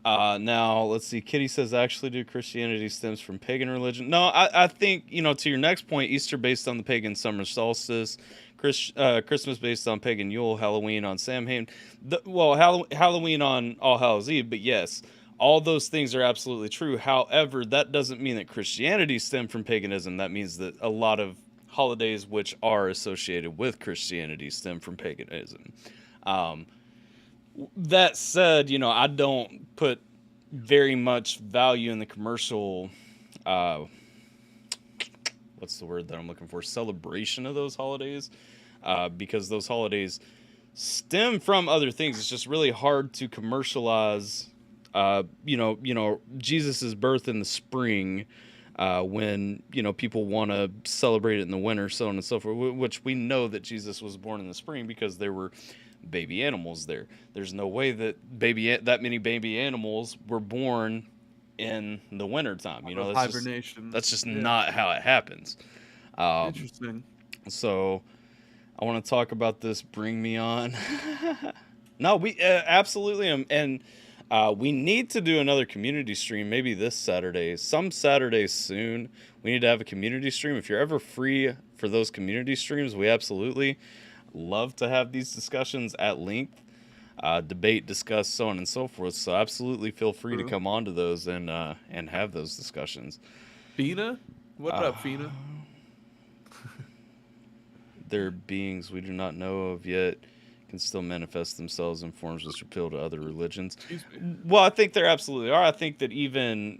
Speaker 3: Now let's see. Kitty says, actually, do Christianity stems from pagan religion? No, I think, you know, to your next point, Easter based on the pagan summer solstice, Christmas based on pagan Yule, Halloween on Samhain. Halloween on All Hallows Eve. But yes, all those things are absolutely true. However, that doesn't mean that Christianity stemmed from paganism. That means that a lot of holidays which are associated with Christianity stem from paganism. That said, you know, I don't put very much value in the commercial, what's the word that I'm looking for? Celebration of those holidays, because those holidays stem from other things. It's just really hard to commercialize, you know, Jesus's birth in the spring, when, you know, people want to celebrate it in the winter, so on and so forth, which we know that Jesus was born in the spring because there were baby animals there. There's no way that that many baby animals were born in the winter time. You know,
Speaker 2: hibernation.
Speaker 3: That's just not how it happens.
Speaker 2: Interesting.
Speaker 3: So I want to talk about this. Bring me on. No, we absolutely. And we need to do another community stream, maybe this Saturday, some Saturday soon. We need to have a community stream. If you're ever free for those community streams, we absolutely love to have these discussions at length. debate, discuss, so on and so forth. So absolutely feel free to
Speaker 2: True.
Speaker 3: come on to those and have those discussions.
Speaker 2: Fina? What up, Fina?
Speaker 3: There are beings we do not know of yet can still manifest themselves in forms which appeal to other religions.
Speaker 2: Excuse me.
Speaker 3: Well, I think there absolutely are. I think that even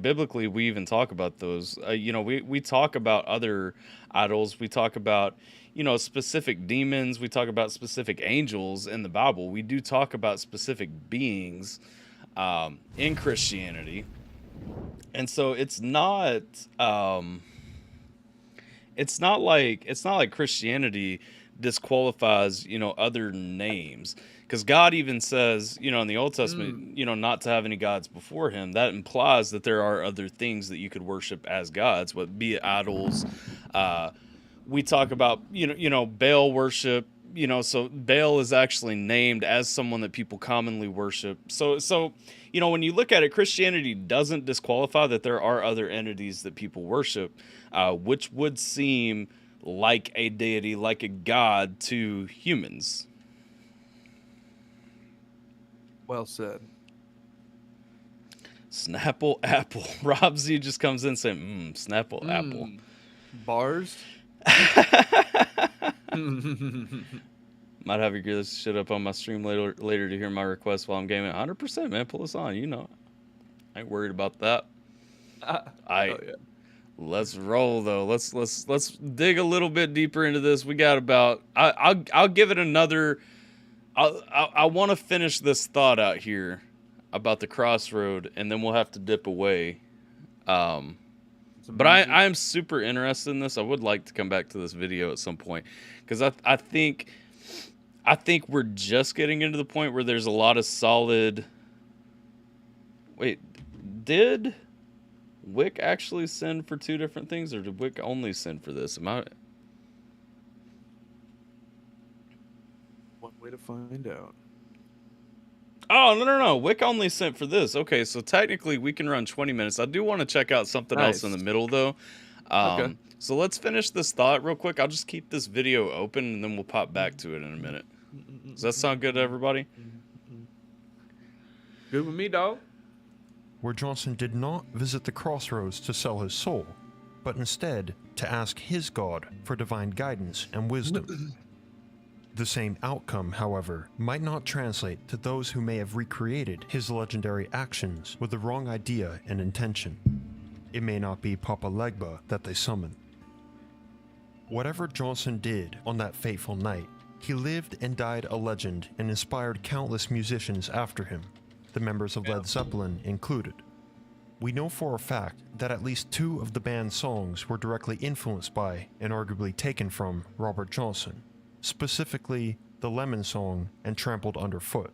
Speaker 3: biblically, we even talk about those. We talk about other idols. We talk about specific demons. We talk about specific angels in the Bible. We do talk about specific beings in Christianity, and so it's not like Christianity disqualifies other names, because God even says in the Old Testament not to have any gods before him. That implies that there are other things that you could worship as gods, what be it idols. We talk about Baal worship, so Baal is actually named as someone that people commonly worship. So when you look at it, Christianity doesn't disqualify that there are other entities that people worship, which would seem like a deity, like a god to humans.
Speaker 2: Well said.
Speaker 3: Snapple apple. Rob Z just comes in saying, Snapple apple.
Speaker 2: Bars?
Speaker 3: Might have to gear this shit up on my stream later to hear my request while I'm gaming. 100%, man. Pull us on. I ain't worried about that.
Speaker 2: Yeah.
Speaker 3: Let's roll though. Let's dig a little bit deeper into this. We got about. I'll give it another. I want to finish this thought out here about the crossroad, and then we'll have to dip away. But I am super interested in this. I would like to come back to this video at some point, because I think we're just getting into the point where there's a lot of solid. Wait, did Wick actually send for two different things, or did Wick only send for this?
Speaker 2: One way to find out.
Speaker 3: Oh, no. Wick only sent for this. Okay, so technically we can run 20 minutes. I do want to check out something else in the middle, though.
Speaker 2: Okay.
Speaker 3: So let's finish this thought real quick. I'll just keep this video open, and then we'll pop back to it in a minute. Does that sound good to everybody?
Speaker 2: Good with me, dog.
Speaker 4: Where Johnson did not visit the crossroads to sell his soul, but instead to ask his God for divine guidance and wisdom. The same outcome, however, might not translate to those who may have recreated his legendary actions with the wrong idea and intention. It may not be Papa Legba that they summon. Whatever Johnson did on that fateful night, he lived and died a legend and inspired countless musicians after him, the members of Led Zeppelin included. We know for a fact that at least 2 of the band's songs were directly influenced by and arguably taken from Robert Johnson, specifically the Lemon Song and Trampled Underfoot.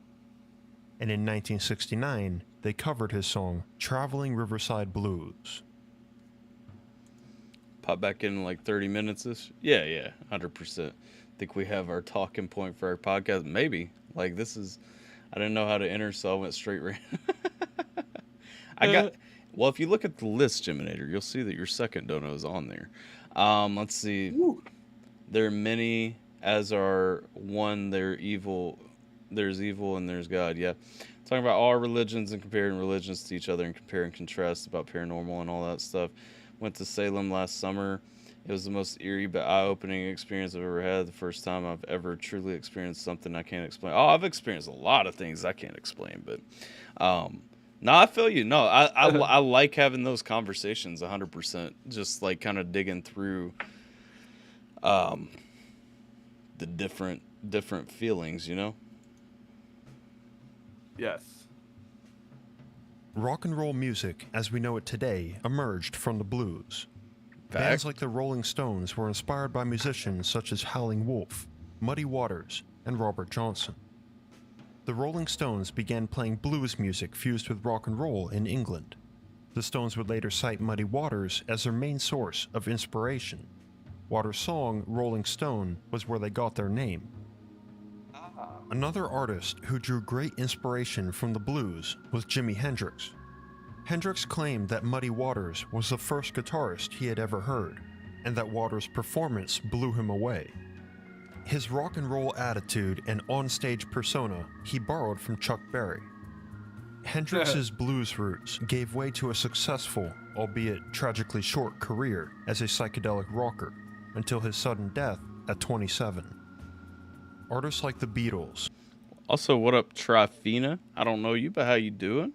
Speaker 4: And in 1969, they covered his song Traveling Riverside Blues.
Speaker 3: Pop back in like 30 minutes-ish? Yeah, 100%. Think we have our talking point for our podcast? Maybe. Like, this is... I didn't know how to enter, so I went straight right. Well, if you look at the list, Geminator, you'll see that your second dono is on there. Let's see. Woo. There are many, as are one. There's evil and there's God. Yeah. Talking about all religions and comparing religions to each other and compare and contrast about paranormal and all that stuff. Went to Salem last summer. It was the most eerie but eye-opening experience I've ever had. The first time I've ever truly experienced something I can't explain. Oh, I've experienced a lot of things I can't explain, but no, I feel you. No, I like having those conversations 100%. Just like kind of digging through the different feelings,
Speaker 2: Yes.
Speaker 4: Rock and roll music, as we know it today, emerged from the blues. Bands like the Rolling Stones were inspired by musicians such as Howling Wolf, Muddy Waters, and Robert Johnson. The Rolling Stones began playing blues music fused with rock and roll in England. The Stones would later cite Muddy Waters as their main source of inspiration. Waters' song, Rolling Stone, was where they got their name. Another artist who drew great inspiration from the blues was Jimi Hendrix. Hendrix claimed that Muddy Waters was the first guitarist he had ever heard, and that Waters' performance blew him away. His rock and roll attitude and onstage persona he borrowed from Chuck Berry. Hendrix's blues roots gave way to a successful, albeit tragically short, career as a psychedelic rocker until his sudden death at 27. Artists like the Beatles,
Speaker 3: Also, what up, Trifina? I don't know you, but how you doing?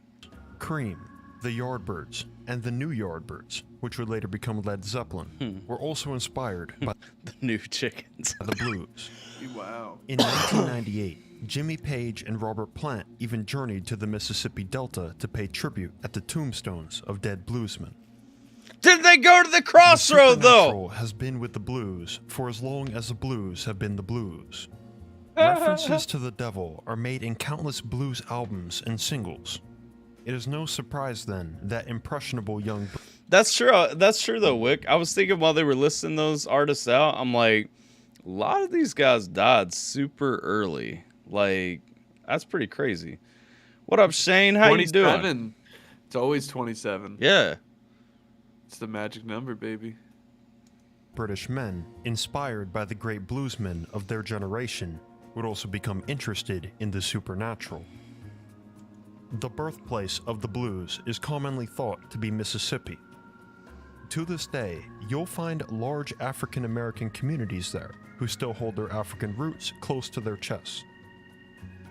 Speaker 4: Cream, the Yardbirds, and the New Yardbirds, which would later become Led Zeppelin, were also inspired by
Speaker 3: The New Chickens.
Speaker 4: the blues.
Speaker 2: Wow.
Speaker 4: In 1998, Jimmy Page and Robert Plant even journeyed to the Mississippi Delta to pay tribute at the tombstones of dead bluesmen.
Speaker 3: Did they go to the crossroad,
Speaker 4: The
Speaker 3: though?
Speaker 4: supernatural has been with the blues for as long as the blues have been the blues. References to the devil are made in countless blues albums and singles. It is no surprise then that impressionable young
Speaker 3: That's true. That's true, though, Wick. I was thinking while they were listing those artists out, I'm like, a lot of these guys died super early. Like, that's pretty crazy. What up, Shane? How you doing?
Speaker 2: 27. It's always 27.
Speaker 3: Yeah.
Speaker 2: It's the magic number, baby.
Speaker 4: British men, inspired by the great bluesmen of their generation, would also become interested in the supernatural. The birthplace of the blues is commonly thought to be Mississippi. To this day, you'll find large African American communities there who still hold their African roots close to their chests.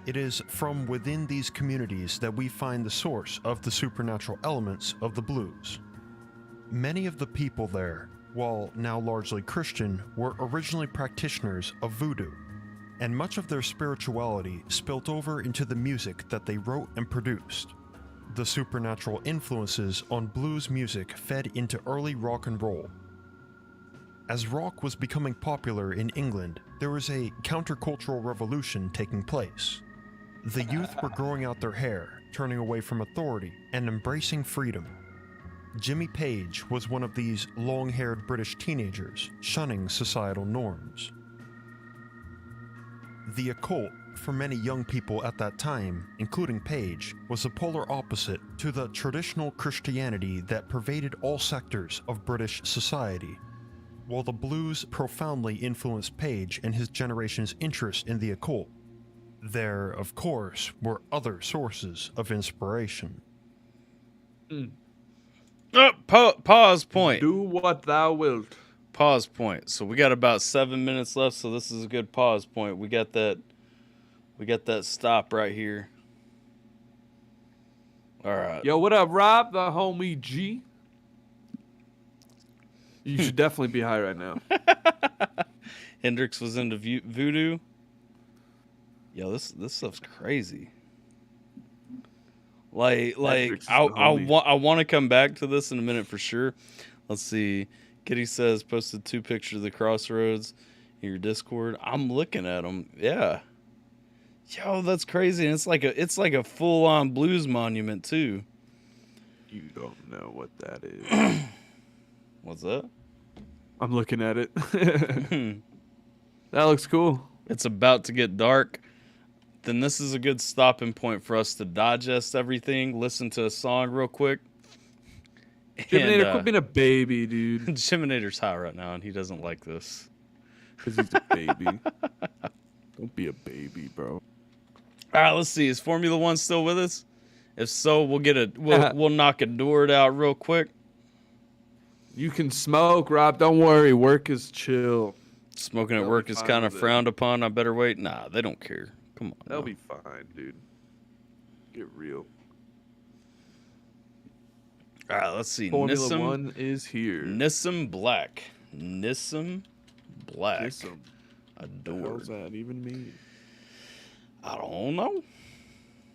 Speaker 4: It is from within these communities that we find the source of the supernatural elements of the blues. Many of the people there, while now largely Christian, were originally practitioners of voodoo, and much of their spirituality spilt over into the music that they wrote and produced. The supernatural influences on blues music fed into early rock and roll. As rock was becoming popular in England, there was a countercultural revolution taking place. The youth were growing out their hair, turning away from authority, and embracing freedom. Jimmy Page was one of these long-haired British teenagers, shunning societal norms. The occult, for many young people at that time, including Page, was the polar opposite to the traditional Christianity that pervaded all sectors of British society. While the blues profoundly influenced Page and his generation's interest in the occult, there, of course, were other sources of inspiration.
Speaker 3: Pause point.
Speaker 2: Do what thou wilt.
Speaker 3: Pause point. So we got about 7 minutes left, so this is a good pause point. We got that stop right here. All right.
Speaker 2: Yo, what up, Rob? The homie G. You should definitely be high right now.
Speaker 3: Hendrix was into voodoo. Yo, this stuff's crazy. Like
Speaker 2: Hendrix is the
Speaker 3: I
Speaker 2: homie.
Speaker 3: want to come back to this in a minute for sure. Let's see. Kitty says posted 2 pictures of the crossroads in your Discord. I'm looking at them. Yeah. Yo, that's crazy. And it's like a full-on blues monument too.
Speaker 2: You don't know what that is.
Speaker 3: What's that?
Speaker 2: I'm looking at it. That looks cool.
Speaker 3: It's about to get dark. Then this is a good stopping point for us to digest everything, listen to a song real quick.
Speaker 2: Jiminator, quit being a baby, dude.
Speaker 3: Jiminator's high right now, and he doesn't like this.
Speaker 2: Because he's a baby. Don't be a baby, bro.
Speaker 3: All right, let's see. Is Formula One still with us? If so, we'll knock a door out real quick.
Speaker 2: You can smoke, Rob. Don't worry. Work is chill.
Speaker 3: Smoking at
Speaker 2: They'll
Speaker 3: work
Speaker 2: be
Speaker 3: is
Speaker 2: fine
Speaker 3: kind of
Speaker 2: with it.
Speaker 3: frowned upon. I better wait. Nah, they don't care. Come on.
Speaker 2: They'll
Speaker 3: bro.
Speaker 2: be fine, dude. Get real.
Speaker 3: All right, let's see.
Speaker 2: Formula One is here.
Speaker 3: Nissan Black. Nissan Black.
Speaker 2: Kiss 'em. What the hell
Speaker 3: Adored.
Speaker 2: does that even mean?
Speaker 3: I don't know.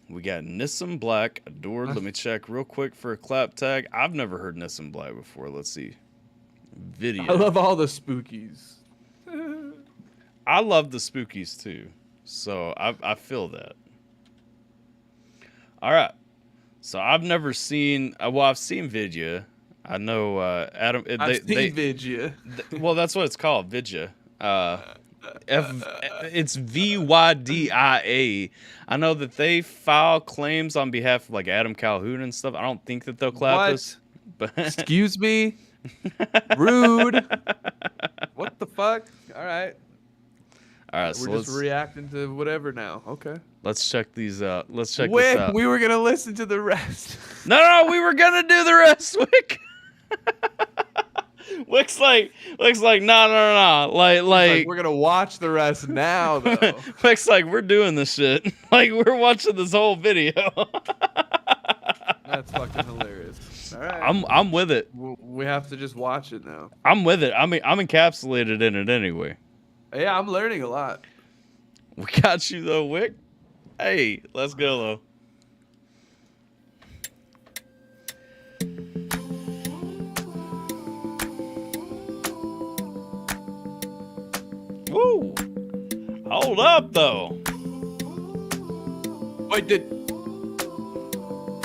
Speaker 3: We got Nissan Black, Adored. Let me check real quick for a clap tag. I've never heard Nissan Black before. Let's see. Video.
Speaker 2: I love all the spookies.
Speaker 3: I love the spookies too. So I feel that. All right. So I've never seen, well, I've seen Vidya. I know Adam.
Speaker 2: I've seen Vidya.
Speaker 3: Well, that's what it's called, Vidya. It's VYDIA. I know that they file claims on behalf of like Adam Calhoun and stuff. I don't think that they'll clap
Speaker 2: What?
Speaker 3: us. But
Speaker 2: Excuse me? Rude. What the fuck? All right.
Speaker 3: All right,
Speaker 2: We're
Speaker 3: so
Speaker 2: just reacting to whatever now. Okay.
Speaker 3: let's check these out. Let's check
Speaker 2: Wick,
Speaker 3: this out.
Speaker 2: we were gonna listen to the rest.
Speaker 3: No, we were gonna do the rest, Wick. Wick's like, no. Like,
Speaker 2: we're gonna watch the rest now, though.
Speaker 3: Wick's like, we're doing this shit. Like, we're watching this whole video.
Speaker 2: That's fucking hilarious. All right.
Speaker 3: I'm with it.
Speaker 2: We have to just watch it now.
Speaker 3: I'm with it. I mean, I'm encapsulated in it anyway.
Speaker 2: Yeah, I'm learning a lot.
Speaker 3: We got you though, Wick. Hey, let's go though. Woo! Hold up though.
Speaker 2: Wait,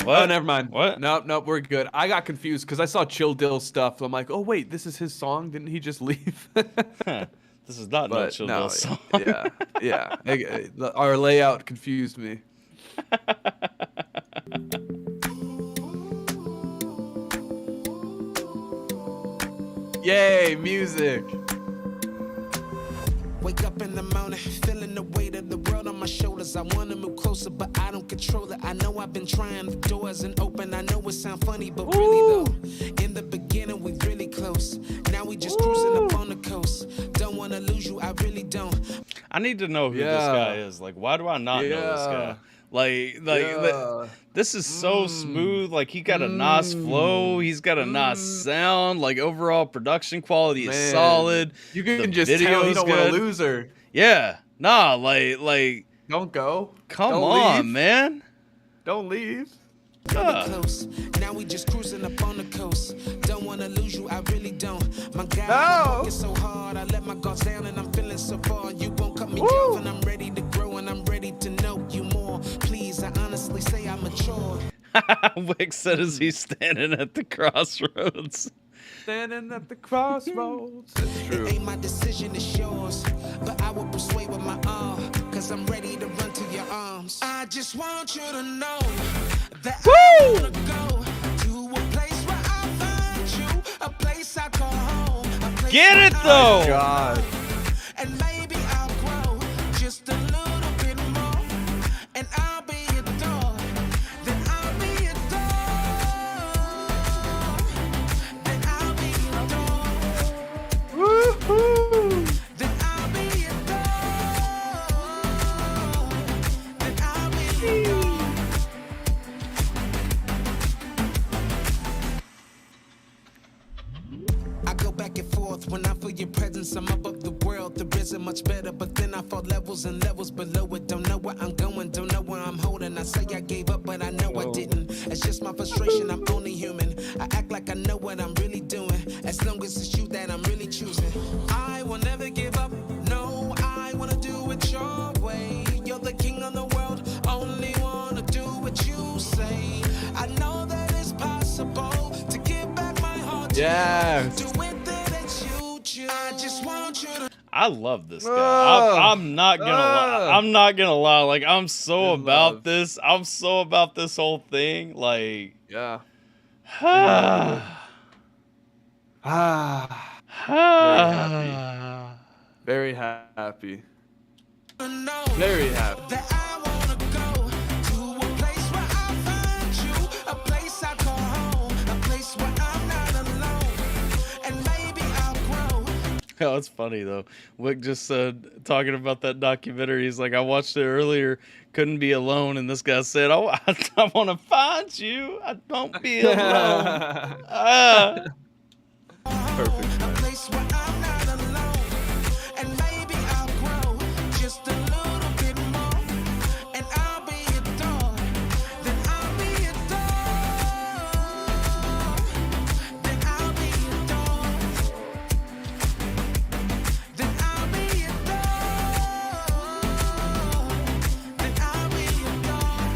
Speaker 3: What?
Speaker 2: Oh, never mind.
Speaker 3: What?
Speaker 2: Nope, we're good. I got confused because I saw Chill Dill stuff. I'm like, oh wait, this is his song. Didn't he just leave?
Speaker 3: This is not no Chill Dill song.
Speaker 2: yeah. Our layout confused me. Yay, music.
Speaker 5: Wake up in the morning, feeling the weight of the world on my shoulders. I want to move closer, but I don't control it. I know I've been trying, the door isn't open. I know it sounds funny, but really though, in the beginning we really close. Now we just cruising up on the coast. Don't want to lose you, I really don't.
Speaker 3: I need to know who this guy is. Like, why do I not know this guy? This is so smooth. Like, he got a nice flow. He's got a nice sound. Like, overall production quality is solid.
Speaker 2: You can
Speaker 3: The
Speaker 2: just tell he
Speaker 3: video's
Speaker 2: don't want to
Speaker 3: good.
Speaker 2: lose her.
Speaker 3: Yeah. Nah, like,
Speaker 2: Don't go.
Speaker 3: come
Speaker 2: Don't
Speaker 3: on,
Speaker 2: leave.
Speaker 3: man.
Speaker 2: Don't leave.
Speaker 3: Yeah.
Speaker 5: Close. Now we just cruising up on the coast. Don't want to lose you, I really don't. My God,
Speaker 2: No.
Speaker 5: I'm working so hard. I let my guards down and I'm feeling so far. You won't cut me off and I'm ready to grow and I'm ready to know you more. Please, I honestly say I'm mature.
Speaker 3: Wick said as he's standing at the crossroads.
Speaker 2: Standing at the crossroads. That's true.
Speaker 5: It ain't my decision, it's yours. But I will persuade with my arm. Cause I'm ready to run to your arms. I just want you to know that I wanna go to a place where I find you. A place I call home. A place
Speaker 3: Get
Speaker 5: where
Speaker 3: it,
Speaker 5: I
Speaker 3: though.
Speaker 2: God.
Speaker 5: And maybe I'll grow just a little bit more. And I'll be adored. Then I'll be adored. Then I'll be adored.
Speaker 2: Woohoo!
Speaker 5: Then I'll be adored. Then I'll be adored. I go back and forth when I feel your presence. I'm above the world. There isn't much better, but then I fall levels and levels below it. Don't know where I'm going, don't know where I'm holding. I say I gave up, but I know I didn't. It's just my frustration. I'm only human. I act like I know what I'm really doing. As long as it's you that I'm really choosing. I will never give up. No, I wanna do it your way. You're the king of the world. Only wanna do what you say. I know that it's possible to give back my heart.
Speaker 2: Yes.
Speaker 5: Do it that you choose. I just want you to.
Speaker 3: I love this guy.
Speaker 2: Oh.
Speaker 3: I'm not gonna lie. I'm not gonna lie. Like, I'm so
Speaker 2: Good
Speaker 3: about
Speaker 2: love.
Speaker 3: this. I'm so about this whole thing. Like,
Speaker 2: Yeah. Very happy.
Speaker 5: know
Speaker 2: Very happy.
Speaker 5: that I wanna go to a place where I find you, a place I call home, a place where I'm not alone, and maybe I'll grow.
Speaker 3: Oh, it's funny though. Wick just said, talking about that documentary, he's like, I watched it earlier, couldn't be alone, and this guy said, oh, I want to find you. I don't be alone.
Speaker 2: Perfect.
Speaker 5: A place where I'm not alone, and maybe I'll grow just a little bit more, and I'll be adored. Then I'll be adored. Then I'll be adored. Then I'll be adored. Then I'll be adored.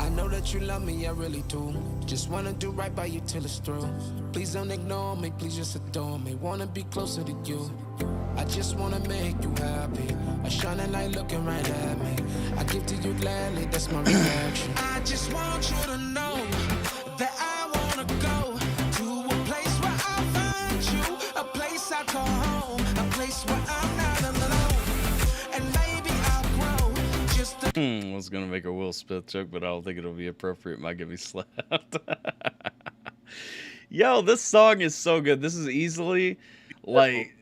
Speaker 5: I know that you love me, I really do. Just wanna do right by you till it's through. Please don't ignore me, please just adore me. Wanna be closer to you. I just wanna make you happy. A shining light looking right at me. I give to you gladly, that's my reaction. I just want you to know that I wanna go to a place where I find you. A place I call
Speaker 3: I was gonna make a Will Smith joke, but I don't think it'll be appropriate. Might get me slapped. Yo, this song is so good. This is easily like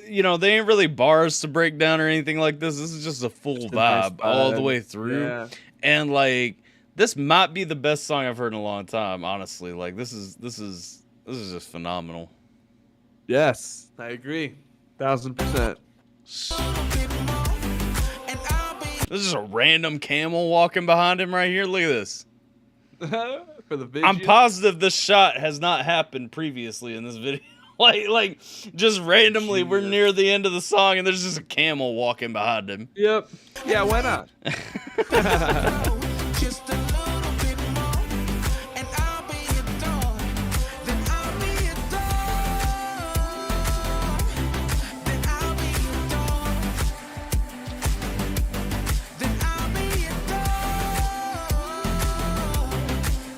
Speaker 3: you know, they ain't really bars to break down or anything like this. This is just a full
Speaker 2: Just a nice
Speaker 3: vibe all the
Speaker 2: vibe.
Speaker 3: way through.
Speaker 2: Yeah.
Speaker 3: And like this might be the best song I've heard in a long time, honestly. Like this is just phenomenal.
Speaker 2: Yes, I agree. 1000%.
Speaker 3: This is a random camel walking behind him right here. Look at this.
Speaker 2: For the video.
Speaker 3: I'm positive this shot has not happened previously in this video. like just randomly, we're near the end of the song and there's just a camel walking behind him.
Speaker 2: Yep. Yeah, why not?
Speaker 5: Just a little bit more, and I'll be adored. Then I'll be adored. Then I'll be adored. Then I'll be adored.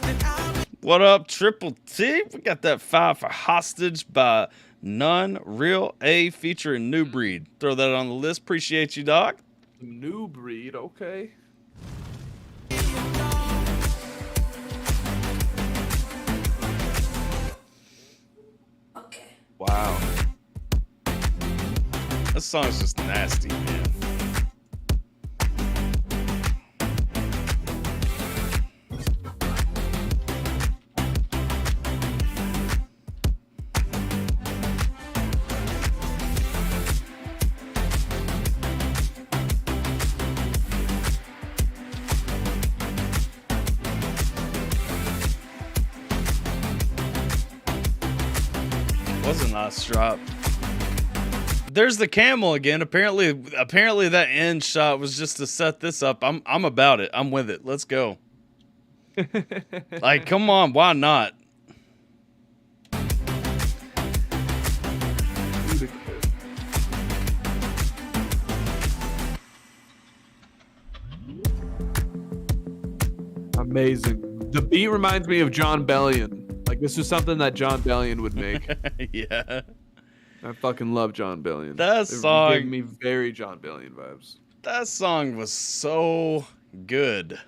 Speaker 5: Then I'll be.
Speaker 3: What up, Triple T? We got that 5 for Hostage by None Real A featuring New Breed. Throw that on the list. Appreciate you, dog.
Speaker 2: New breed, okay. Wow.
Speaker 3: This song's just nasty, man. Was a nice drop. There's the camel again. Apparently that end shot was just to set this up. I'm about it. I'm with it. Let's go. Like, come on, why not?
Speaker 2: Amazing. The beat reminds me of John Bellion. Like, this is something that John Bellion would make.
Speaker 3: Yeah.
Speaker 2: I fucking love John Bellion.
Speaker 3: That
Speaker 2: It
Speaker 3: song-
Speaker 2: gave me very John Bellion vibes.
Speaker 3: That song was so good.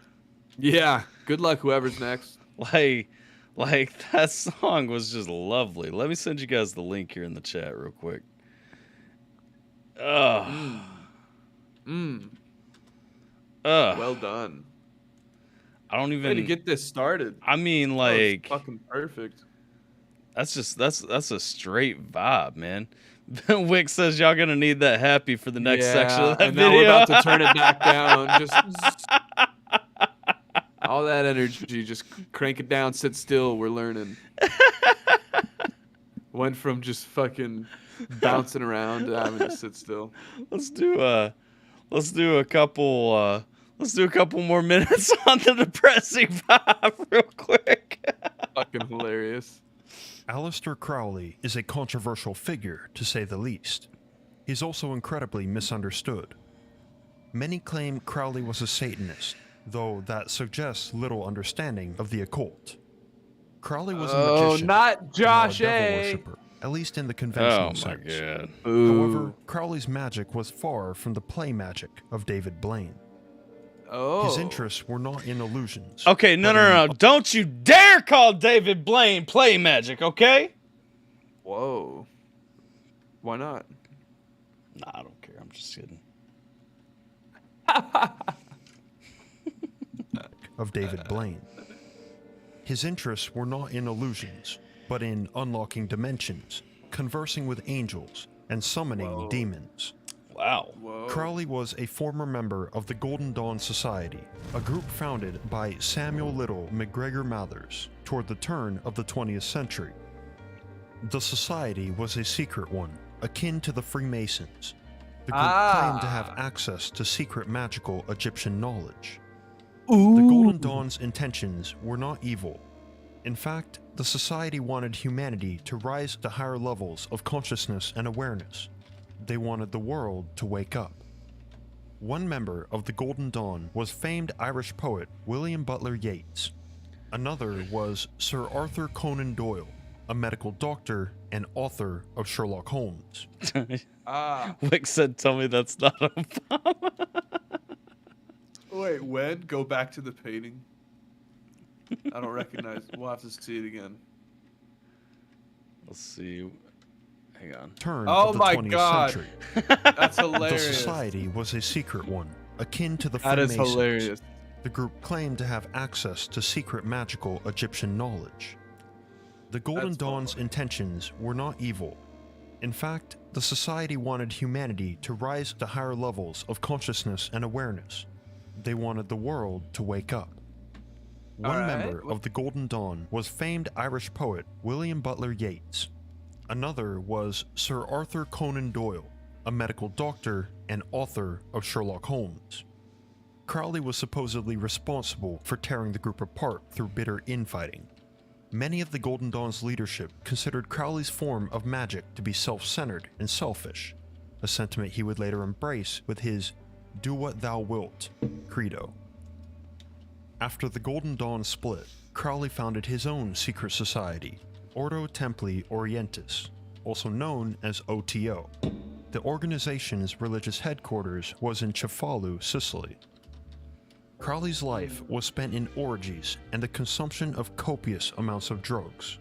Speaker 2: Yeah. Good luck, whoever's next.
Speaker 3: Like that song was just lovely. Let me send you guys the link here in the chat real quick. Ugh.
Speaker 2: Well done.
Speaker 3: I don't
Speaker 2: Way to
Speaker 3: even
Speaker 2: get this started.
Speaker 3: I mean,
Speaker 2: That was
Speaker 3: like,
Speaker 2: fucking perfect.
Speaker 3: that's a straight vibe, man. Wick says y'all gonna need that happy for the next section of that
Speaker 2: and
Speaker 3: video.
Speaker 2: now we're about to turn it back down. Just all that energy, just crank it down, sit still. We're learning. Went from just fucking bouncing around to having to sit still.
Speaker 3: Let's do a couple more minutes on the depressing vibe real quick.
Speaker 2: Fucking hilarious.
Speaker 4: Aleister Crowley is a controversial figure, to say the least. He's also incredibly misunderstood. Many claim Crowley was a Satanist, though that suggests little understanding of the occult. Crowley was a magician,
Speaker 2: not Josh
Speaker 4: not a devil
Speaker 2: A.
Speaker 4: worshipper, at least in the conventional
Speaker 3: Oh my
Speaker 4: sense.
Speaker 3: god.
Speaker 4: However, Crowley's magic was far from the play magic of David Blaine.
Speaker 2: Oh.
Speaker 4: His interests were not in illusions.
Speaker 3: Okay, no. Don't you dare call David Blaine play magic, okay?
Speaker 2: Whoa. Why not?
Speaker 3: Nah, I don't care. I'm just kidding.
Speaker 4: Of David Blaine. His interests were not in illusions, but in unlocking dimensions, conversing with angels, and summoning demons.
Speaker 3: Wow.
Speaker 2: Whoa.
Speaker 4: Crowley was a former member of the Golden Dawn Society, a group founded by Samuel Little McGregor Mathers toward the turn of the 20th century. The society was a secret one, akin to the Freemasons. The group claimed to have access to secret magical Egyptian knowledge. The Golden Dawn's intentions were not evil. In fact, the society wanted humanity to rise to higher levels of consciousness and awareness. They wanted the world to wake up. One member of the Golden Dawn was famed Irish poet William Butler Yeats. Another was Sir Arthur Conan Doyle, a medical doctor and author of Sherlock Holmes.
Speaker 3: Wick said, tell me that's not Obama.
Speaker 2: Wait, when? Go back to the painting. I don't recognize. We'll have to see it again.
Speaker 3: Let's see. Hang on.
Speaker 4: Turn
Speaker 2: Oh
Speaker 4: of the
Speaker 2: my
Speaker 4: 20th
Speaker 2: God.
Speaker 4: century.
Speaker 2: That's
Speaker 4: The
Speaker 2: hilarious.
Speaker 4: society was a secret one, akin to the
Speaker 2: That is
Speaker 4: Freemasons.
Speaker 2: hilarious.
Speaker 4: The group claimed to have access to secret magical Egyptian knowledge. The Golden
Speaker 2: That's
Speaker 4: Dawn's
Speaker 2: funny.
Speaker 4: intentions were not evil. In fact, the society wanted humanity to rise to higher levels of consciousness and awareness. They wanted the world to wake up. One
Speaker 2: Alright.
Speaker 4: member of the Golden Dawn was famed Irish poet William Butler Yeats. Another was Sir Arthur Conan Doyle, a medical doctor and author of Sherlock Holmes. Crowley was supposedly responsible for tearing the group apart through bitter infighting. Many of the Golden Dawn's leadership considered Crowley's form of magic to be self-centered and selfish, a sentiment he would later embrace with his "do what thou wilt" credo. After the Golden Dawn split, Crowley founded his own secret society, Ordo Templi Orientis, also known as OTO. The organization's religious headquarters was in Cefalu, Sicily. Crowley's life was spent in orgies and the consumption of copious amounts of drugs.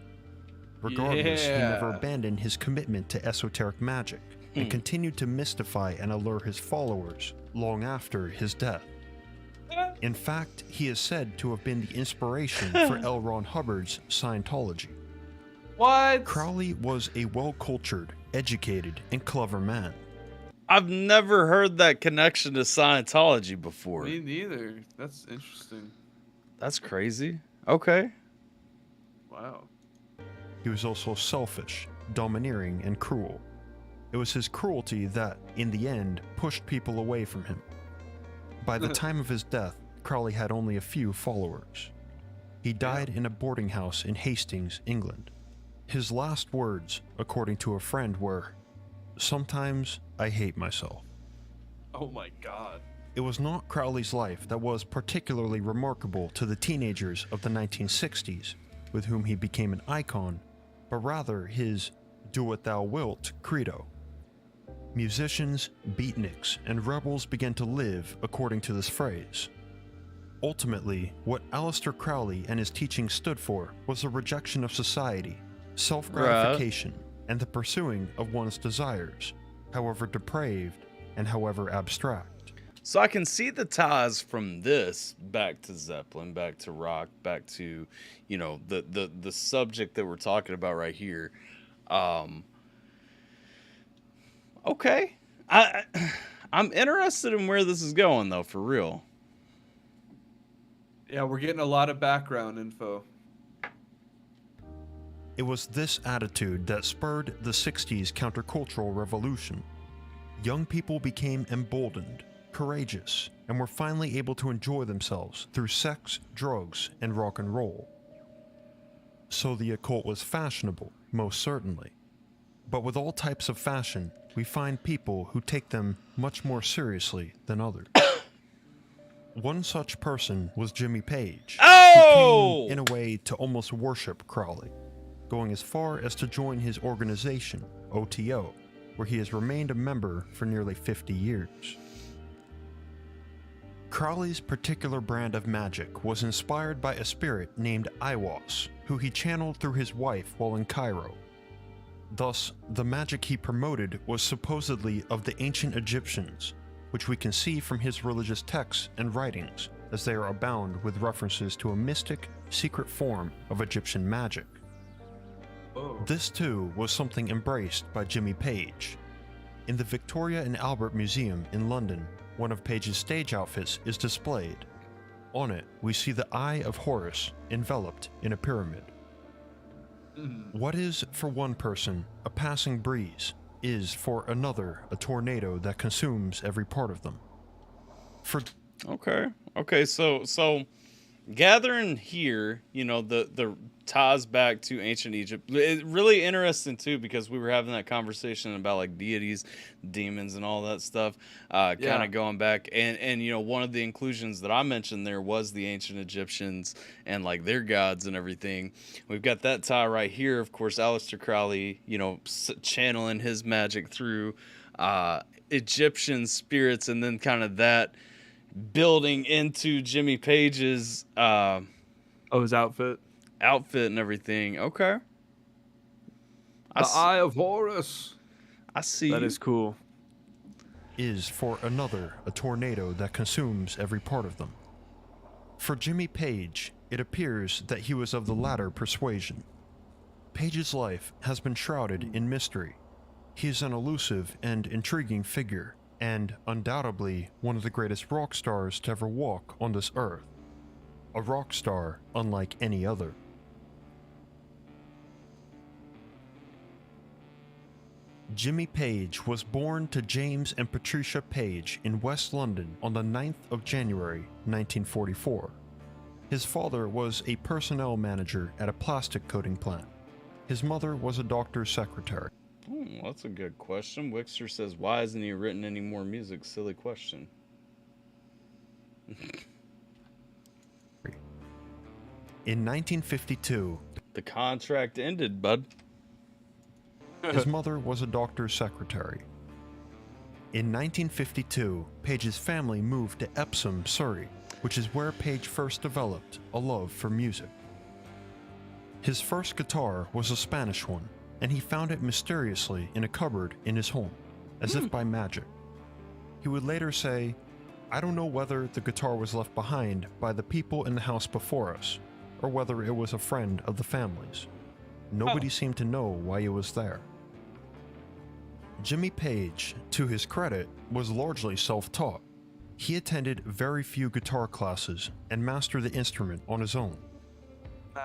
Speaker 4: Regardless, he never
Speaker 2: Yeah.
Speaker 4: abandoned his commitment to esoteric magic and continued to mystify and allure his followers long after his death. In fact, he is said to have been the inspiration for L. Ron Hubbard's Scientology.
Speaker 2: What?
Speaker 4: Crowley was a well-cultured, educated, and clever man.
Speaker 3: I've never heard that connection to Scientology before.
Speaker 2: Me neither. That's interesting.
Speaker 3: That's crazy. Okay.
Speaker 2: Wow.
Speaker 4: He was also selfish, domineering, and cruel. It was his cruelty that, in the end, pushed people away from him. By the time of his death, Crowley had only a few followers. He died in a boarding house in Hastings, England. His last words, according to a friend, were, "Sometimes I hate myself."
Speaker 2: Oh my God.
Speaker 4: It was not Crowley's life that was particularly remarkable to the teenagers of the 1960s, with whom he became an icon, but rather his "do what thou wilt" credo. Musicians, beatniks, and rebels began to live according to this phrase. Ultimately, what Aleister Crowley and his teaching stood for was a rejection of society, self-gratification, and the pursuing of one's desires, however depraved and however abstract.
Speaker 3: So I can see the ties from this back to Zeppelin, back to rock, back to, you know, the subject that we're talking about right here. Okay. I'm interested in where this is going, though, for real.
Speaker 2: Yeah, we're getting a lot of background info.
Speaker 4: It was this attitude that spurred the 60s countercultural revolution. Young people became emboldened, courageous, and were finally able to enjoy themselves through sex, drugs, and rock and roll. So the occult was fashionable, most certainly. But with all types of fashion, we find people who take them much more seriously than others. One such person was Jimmy Page,
Speaker 3: Oh!
Speaker 4: who came in a way to almost worship Crowley, going as far as to join his organization, OTO, where he has remained a member for nearly 50 years. Crowley's particular brand of magic was inspired by a spirit named Aiwass, who he channeled through his wife while in Cairo. Thus, the magic he promoted was supposedly of the ancient Egyptians, which we can see from his religious texts and writings, as they are abound with references to a mystic, secret form of Egyptian magic. This too was something embraced by Jimmy Page. In the Victoria and Albert Museum in London, one of Page's stage outfits is displayed. On it, we see the Eye of Horus enveloped in a pyramid. What is for one person a passing breeze is for another a tornado that consumes every part of them. For
Speaker 3: Okay. So gathering here, you know, the ties back to ancient Egypt. It's really interesting too, because we were having that conversation about like deities, demons, and all that stuff. Kind of going back, and you know, one of the inclusions that I mentioned there was the ancient Egyptians and like their gods and everything. We've got that tie right here. Of course, Aleister Crowley, you know, channeling his magic through Egyptian spirits, and then kind of that building into Jimmy Page's
Speaker 2: his outfit.
Speaker 3: outfit and everything. Okay.
Speaker 2: The Eye of Horus.
Speaker 3: I see.
Speaker 2: That is cool.
Speaker 4: Is for another a tornado that consumes every part of them. For Jimmy Page, it appears that he was of the latter persuasion. Page's life has been shrouded in mystery. He is an elusive and intriguing figure, and undoubtedly one of the greatest rock stars to ever walk on this earth. A rock star unlike any other. Jimmy Page was born to James and Patricia Page in West London on the 9th of January, 1944. His father was a personnel manager at a plastic coating plant. His mother was a doctor's secretary.
Speaker 3: That's a good question. Wixter says, why hasn't he written any more music? Silly question.
Speaker 4: In 1952,
Speaker 3: The contract ended, bud.
Speaker 4: his mother was a doctor's secretary. In 1952, Page's family moved to Epsom, Surrey, which is where Page first developed a love for music. His first guitar was a Spanish one, and he found it mysteriously in a cupboard in his home, as if by magic. He would later say, "I don't know whether the guitar was left behind by the people in the house before us, or whether it was a friend of the family's. Nobody seemed to know why it was there." Jimmy Page, to his credit, was largely self-taught. He attended very few guitar classes and mastered the instrument on his own.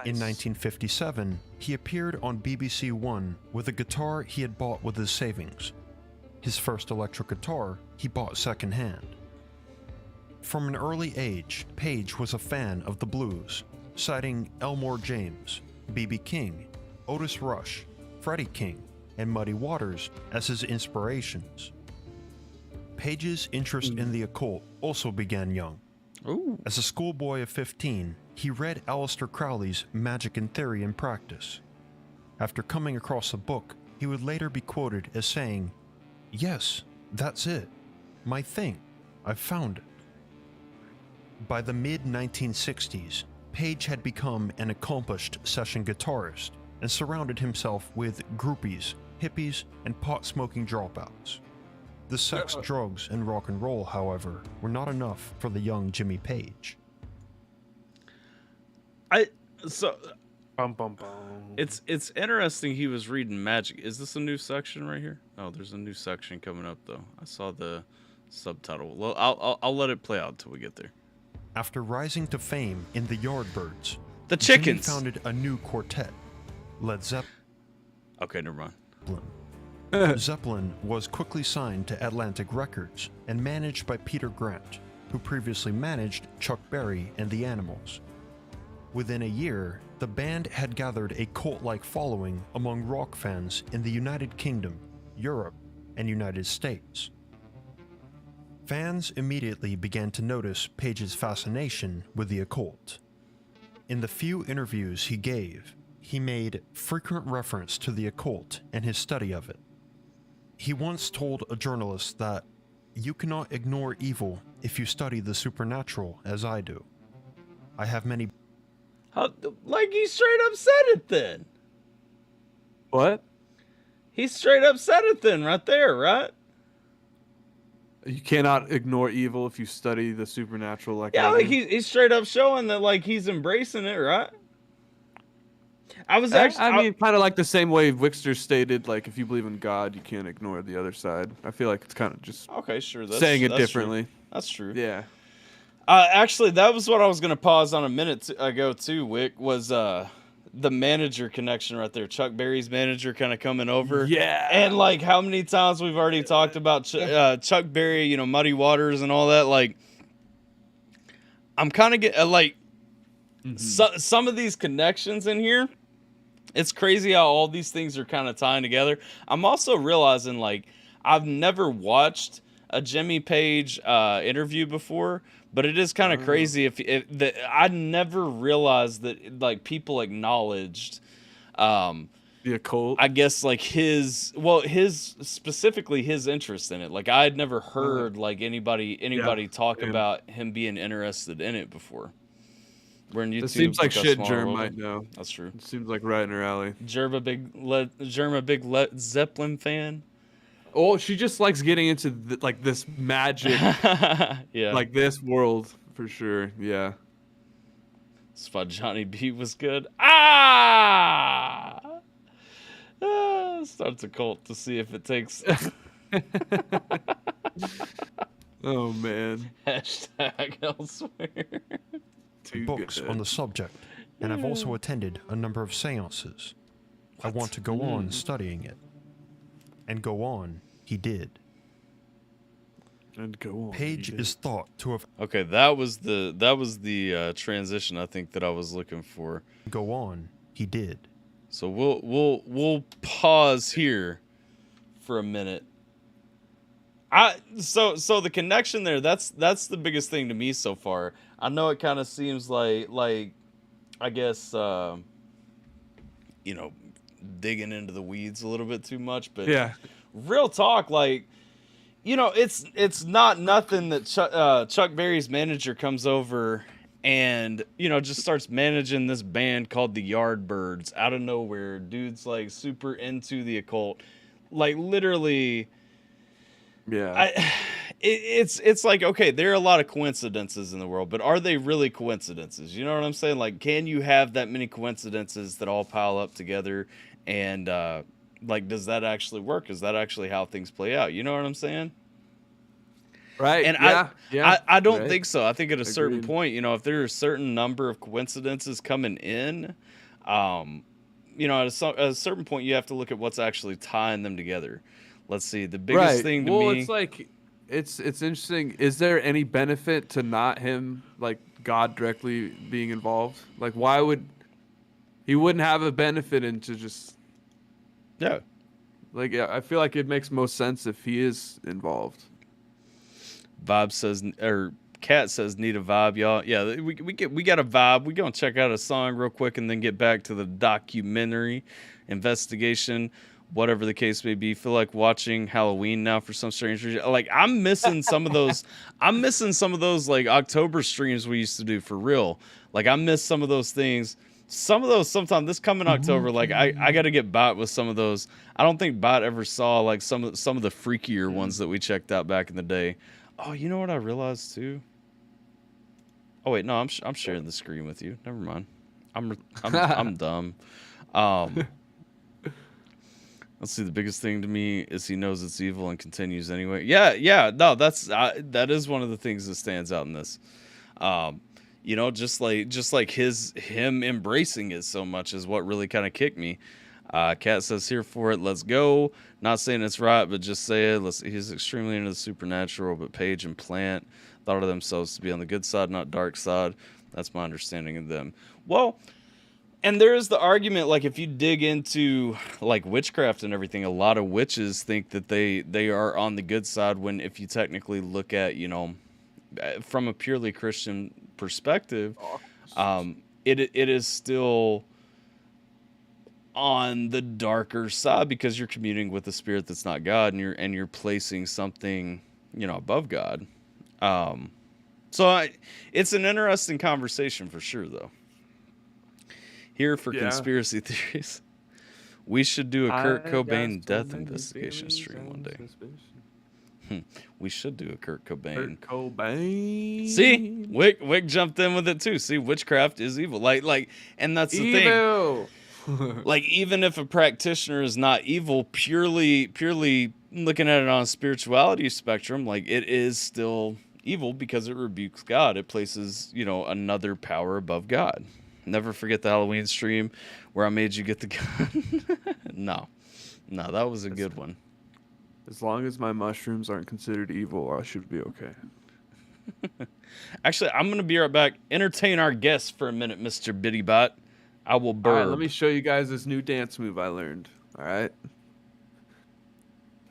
Speaker 4: In 1957, he appeared on BBC One with a guitar he had bought with his savings. His first electric guitar he bought secondhand. From an early age, Page was a fan of the blues, citing Elmore James, B.B. King, Otis Rush, Freddie King, and Muddy Waters as his inspirations. Page's interest in the occult also began young.
Speaker 3: Ooh.
Speaker 4: As a schoolboy of 15, he read Aleister Crowley's Magic in Theory and Practice. After coming across the book, he would later be quoted as saying, "Yes, that's it. My thing. I've found it." By the mid-1960s, Page had become an accomplished session guitarist and surrounded himself with groupies, hippies, and pot-smoking dropouts. The sex, drugs, and rock and roll, however, were not enough for the young Jimmy Page.
Speaker 2: Bum, bum, bum.
Speaker 3: It's interesting he was reading Magic. Is this a new section right here? Oh, there's a new section coming up though. I saw the subtitle. Well, I'll let it play out until we get there.
Speaker 4: After rising to fame in the Yardbirds,
Speaker 3: The
Speaker 4: Jimmy
Speaker 3: Chickens.
Speaker 4: founded a new quartet, Led Zeppelin.
Speaker 3: Okay, never mind.
Speaker 4: Zeppelin was quickly signed to Atlantic Records and managed by Peter Grant, who previously managed Chuck Berry and the Animals. Within a year, the band had gathered a cult-like following among rock fans in the United Kingdom, Europe, and United States. Fans immediately began to notice Page's fascination with the occult. In the few interviews he gave, he made frequent reference to the occult and his study of it. He once told a journalist that, "You cannot ignore evil if you study the supernatural as I do. I have many..."
Speaker 3: Like he straight up said it then.
Speaker 2: What?
Speaker 3: He straight up said it then right there, right?
Speaker 2: You cannot ignore evil if you study the supernatural.
Speaker 3: Yeah,
Speaker 2: I
Speaker 3: like
Speaker 2: do.
Speaker 3: he's straight up showing that like he's embracing it, right? I was
Speaker 2: I
Speaker 3: actually,
Speaker 2: mean, kind of like the same way Wixter stated, like, if you believe in God, you can't ignore the other side. I feel like it's kind of just
Speaker 3: okay, sure, that's,
Speaker 2: saying it
Speaker 3: that's
Speaker 2: differently.
Speaker 3: True. That's true.
Speaker 2: Yeah.
Speaker 3: Actually, that was what I was gonna pause on a minute ago too. Wick was the manager connection right there. Chuck Berry's manager kind of coming over.
Speaker 2: Yeah.
Speaker 3: And like how many times we've already talked about Chuck Berry, you know, Muddy Waters and all that. Like, I'm kind of getting like some of these connections in here. It's crazy how all these things are kind of tying together. I'm also realizing like I've never watched a Jimmy Page interview before, but it is kind of crazy if that I never realized that like people acknowledged
Speaker 2: the The occult.
Speaker 3: I guess like his specifically his interest in it. Like I had never heard like anybody talk
Speaker 2: same.
Speaker 3: about him being interested in it before. We're in YouTube.
Speaker 2: It seems like
Speaker 3: look up
Speaker 2: shit
Speaker 3: Small
Speaker 2: Germ
Speaker 3: World.
Speaker 2: might know.
Speaker 3: That's true.
Speaker 2: It seems like right in her alley.
Speaker 3: Germa big Led Zeppelin fan.
Speaker 2: Oh, she just likes getting into like this magic,
Speaker 3: Yeah.
Speaker 2: like this world for sure. Yeah.
Speaker 3: Spot Johnny B was good. Ah! Starts a cult to see if it takes.
Speaker 2: Oh man.
Speaker 3: Hashtag elsewhere.
Speaker 2: Too
Speaker 4: books
Speaker 2: good.
Speaker 4: on the subject, and I've also attended a number of seances. I want to go on studying it. And go on, he did.
Speaker 2: And go on.
Speaker 4: Page is thought to have
Speaker 3: Okay, that was the transition I think that I was looking for.
Speaker 4: go on, he did.
Speaker 3: So we'll pause here for a minute. So the connection there, that's the biggest thing to me so far. I know it kind of seems like I guess digging into the weeds a little bit too much, but
Speaker 2: Yeah.
Speaker 3: real talk, like it's not nothing that Chuck Berry's manager comes over and just starts managing this band called the Yardbirds out of nowhere. Dude's like super into the occult, like literally.
Speaker 2: Yeah.
Speaker 3: It's like, okay, there are a lot of coincidences in the world, but are they really coincidences? You know what I'm saying? Like, can you have that many coincidences that all pile up together? And like, does that actually work? Is that actually how things play out? You know what I'm saying?
Speaker 2: Right.
Speaker 3: And
Speaker 2: yeah.
Speaker 3: I don't
Speaker 2: right.
Speaker 3: think so. I think at a certain
Speaker 2: Agreed.
Speaker 3: point, if there are a certain number of coincidences coming in, at a certain point, you have to look at what's actually tying them together. Let's see. The biggest thing to me.
Speaker 2: It's like, it's interesting. Is there any benefit to not him, like God directly being involved? Like, why would he wouldn't have a benefit into just
Speaker 3: Yeah.
Speaker 2: like? Yeah, I feel like it makes most sense if he is involved.
Speaker 3: Vibe says, or Cat says, need a vibe, y'all. Yeah, we got a vibe. We gonna check out a song real quick and then get back to the documentary investigation. Whatever the case may be, feel like watching Halloween now for some strange reason. Like I'm missing some of those. I'm missing some of those like October streams we used to do for real. Like I miss some of those things. Some of those sometime this coming October. Like I got to get Bot with some of those. I don't think Bot ever saw like some of the freakier ones that we checked out back in the day. Oh, you know what I realized too? Oh wait, no, I'm sharing the screen with you. Never mind. I'm dumb. Let's see. The biggest thing to me is he knows it's evil and continues anyway. Yeah. No, that is one of the things that stands out in this. Just like him embracing it so much is what really kind of kicked me. Kat says, here for it, let's go. Not saying it's right, but just say it. He's extremely into the supernatural, but Paige and Plant thought of themselves to be on the good side, not dark side. That's my understanding of them. Well, and there is the argument, like if you dig into like witchcraft and everything, a lot of witches think that they are on the good side when if you technically look at, from a purely Christian perspective, it is still on the darker side because you're communing with a spirit that's not God and you're placing something, above God. So it's an interesting conversation for sure though. Here for conspiracy theories. We should do a Kurt Cobain death investigation stream one day. We should do a Kurt Cobain. See, Wick jumped in with it too. See, witchcraft is evil. Like, and that's the thing. Like, even if a practitioner is not evil, purely looking at it on a spirituality spectrum, like it is still evil because it rebukes God. It places, another power above God. Never forget the Halloween stream where I made you get the gun. No, that was a good one.
Speaker 2: As long as my mushrooms aren't considered evil, I should be okay.
Speaker 3: Actually, I'm going to be right back. Entertain our guests for a minute, Mr. Bittybot. I will burp.
Speaker 2: All right, let me show you guys this new dance move I learned. All right.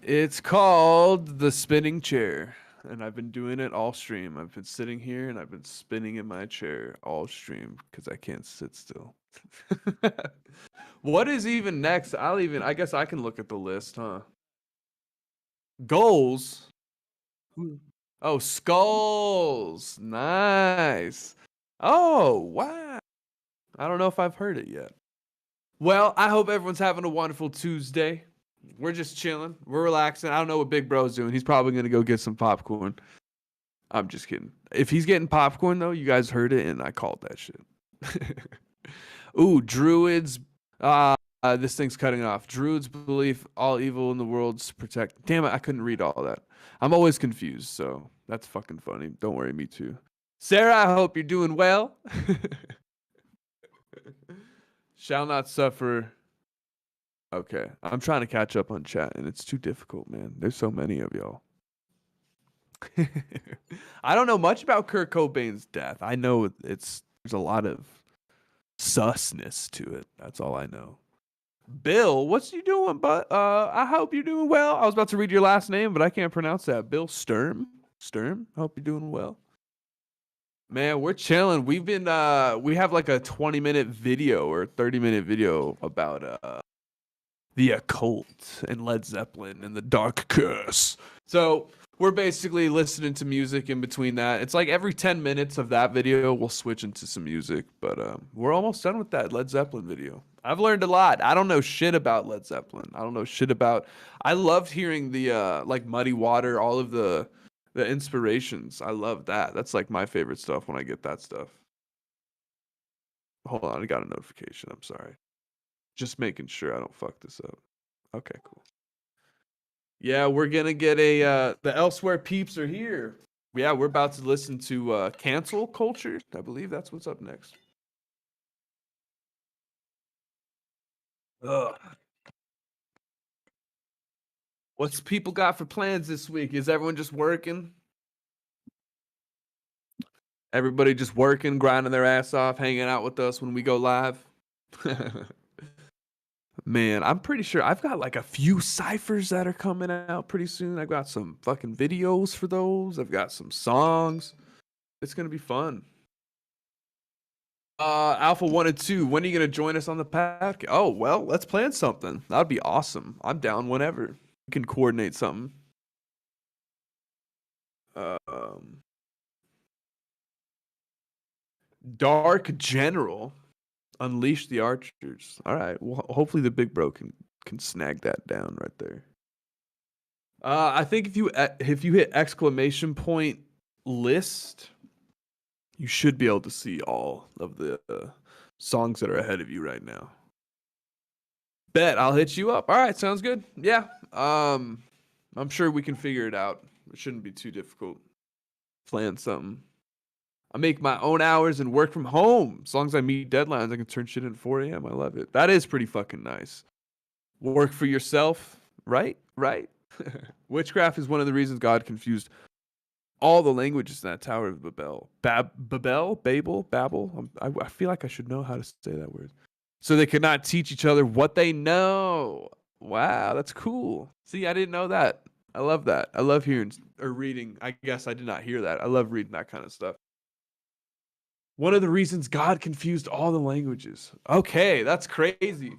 Speaker 2: It's called the spinning chair. And I've been doing it all stream. I've been sitting here and I've been spinning in my chair all stream because I can't sit still. What is even next? I guess I can look at the list, huh? Goals. Oh, skulls. Nice. Oh, wow. I don't know if I've heard it yet. Well, I hope everyone's having a wonderful Tuesday. We're just chilling. We're relaxing. I don't know what Big Bro's doing. He's probably going to go get some popcorn. I'm just kidding. If he's getting popcorn, though, you guys heard it, and I called that shit. Ooh, Druids. This thing's cutting off. Druids believe all evil in the world's protect. Damn it, I couldn't read all that. I'm always confused, so that's fucking funny. Don't worry, me too. Sarah, I hope you're doing well. Shall not suffer. Okay, I'm trying to catch up on chat, and it's too difficult, man. There's so many of y'all. I don't know much about Kurt Cobain's death. I know there's a lot of susness to it. That's all I know. Bill, what's you doing? But I hope you're doing well. I was about to read your last name, but I can't pronounce that. Bill Sturm. Sturm. Hope you're doing well. Man, we're chilling. We have like a 20-minute video or 30-minute video about the occult and Led Zeppelin and the Dark Curse. So we're basically listening to music in between that. It's like every 10 minutes of that video, we'll switch into some music. But we're almost done with that Led Zeppelin video. I've learned a lot. I don't know shit about Led Zeppelin. I don't know shit about... I loved hearing the like Muddy Water, all of the inspirations. I love that. That's like my favorite stuff when I get that stuff. Hold on, I got a notification. I'm sorry. Just making sure I don't fuck this up. Okay, cool. Yeah, we're gonna get the Elsewhere peeps are here. Yeah, we're about to listen to Cancel Culture. I believe that's what's up next. Ugh. What's people got for plans this week? Is everyone just working? Everybody just working, grinding their ass off, hanging out with us when we go live? Man, I'm pretty sure I've got like a few ciphers that are coming out pretty soon. I've got some fucking videos for those. I've got some songs. It's gonna be fun. Alpha 1 and 2, when are you gonna join us on the pack? Oh, well, let's plan something. That'd be awesome. I'm down whenever. We can coordinate something. Dark General. Unleash the Archers. All right. Well, hopefully the big bro can snag that down right there. I think if you hit exclamation point list, you should be able to see all of the songs that are ahead of you right now. Bet I'll hit you up. All right, sounds good. Yeah. I'm sure we can figure it out. It shouldn't be too difficult. Plan something. I make my own hours and work from home. As long as I meet deadlines, I can turn shit in at 4 a.m. I love it. That is pretty fucking nice. Work for yourself, right? Right? Witchcraft is one of the reasons God confused all the languages in that Tower of Babel. Babel? I feel like I should know how to say that word. So they could not teach each other what they know. Wow, that's cool. See, I didn't know that. I love that. I love hearing or reading. I guess I did not hear that. I love reading that kind of stuff. One of the reasons God confused all the languages. Okay, that's crazy.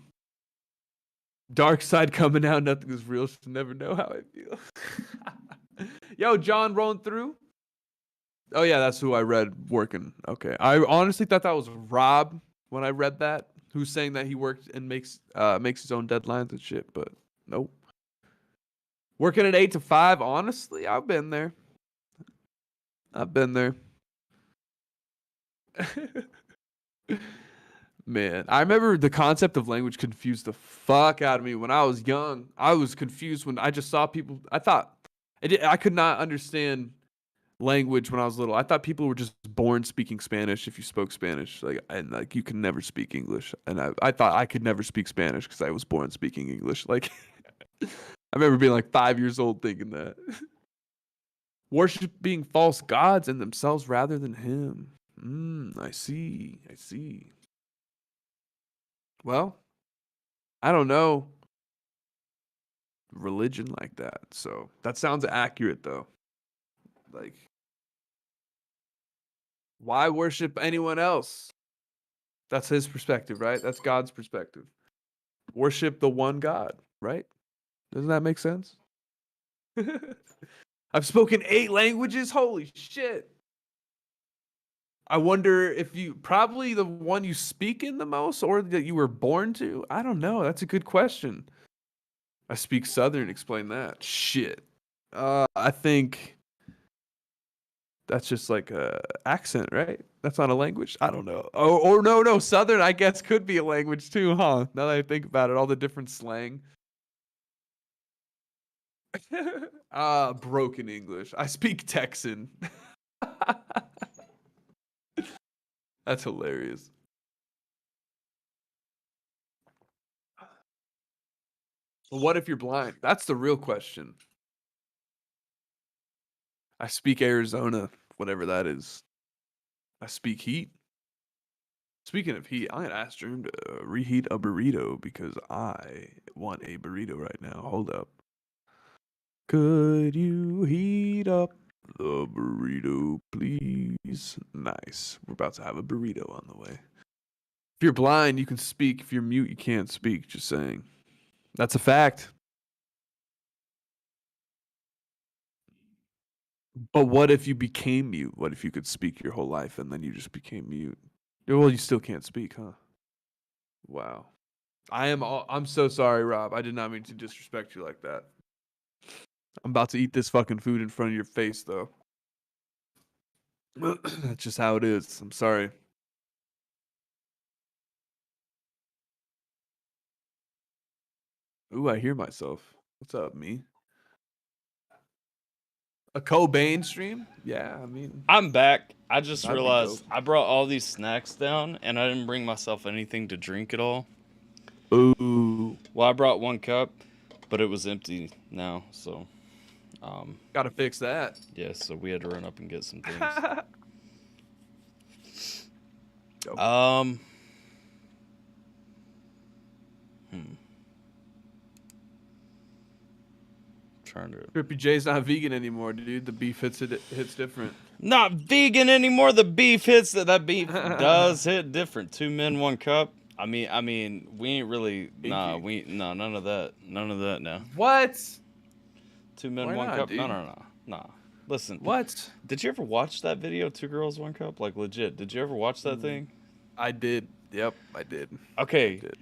Speaker 2: Dark side coming out. Nothing is real. Should never know how I feel. Yo, John rolling through. Oh yeah, that's who I read working. Okay, I honestly thought that was Rob when I read that. Who's saying that he worked and makes his own deadlines and shit, but nope. Working at 8 to 5. Honestly, I've been there. Man, I remember the concept of language confused the fuck out of me when I was young. I was confused when I just saw people. I could not understand language when I was little. I thought people were just born speaking Spanish if you spoke Spanish, and you can never speak English. And I thought I could never speak Spanish because I was born speaking English. Like, I remember being like 5 years old thinking that. Worshiping false gods and themselves rather than him. I see. Well, I don't know religion like that. So that sounds accurate though. Like, why worship anyone else? That's his perspective, right? That's God's perspective. worship the one God, right? Doesn't that make sense? I've spoken 8 languages. Holy shit. I wonder if you probably the one you speak in the most or that you were born to. I don't know. That's a good question. I speak Southern. Explain that. Shit. I think that's just like a accent, right? That's not a language. I don't know. Oh, or no. Southern, I guess, could be a language too, huh? Now that I think about it, all the different slang. Broken English. I speak Texan. That's hilarious. Well, what if you're blind? That's the real question. I speak Arizona, whatever that is. I speak heat. Speaking of heat, I'm gonna ask Dream to reheat a burrito because I want a burrito right now. Hold up. Could you heat up the burrito, please? Nice. We're about to have a burrito on the way. If you're blind, you can speak. If you're mute, you can't speak. Just saying. That's a fact. But what if you became mute? What if you could speak your whole life and then you just became mute? Well, you still can't speak, huh? Wow. I'm so sorry, Rob. I did not mean to disrespect you like that. I'm about to eat this fucking food in front of your face, though. That's just how it is. I'm sorry. Ooh, I hear myself. What's up, me? A Cobain stream? Yeah, I mean,
Speaker 3: I'm back. I just
Speaker 2: that'd be
Speaker 3: realized
Speaker 2: dope.
Speaker 3: I brought all these snacks down, and I didn't bring myself anything to drink at all.
Speaker 2: Ooh,
Speaker 3: Well, I brought 1 cup, but it was empty now, so
Speaker 2: gotta fix that.
Speaker 3: yeah, so we had to run up and get some things.
Speaker 2: Dope.
Speaker 3: Trying to
Speaker 2: Trippy J's not vegan anymore, dude. The beef hits different.
Speaker 3: not vegan anymore. The beef hits that beef does hit different. 2 men, 1 cup. I mean, we ain't really none of that. None of that now.
Speaker 2: What?
Speaker 3: 2 men,
Speaker 2: Why
Speaker 3: 1
Speaker 2: not,
Speaker 3: cup.
Speaker 2: dude?
Speaker 3: No. Listen.
Speaker 2: What?
Speaker 3: Did you ever watch that video, 2 girls, 1 cup? Like legit. Did you ever watch that thing?
Speaker 2: I did. Yep, I did.
Speaker 3: Okay.
Speaker 2: Did.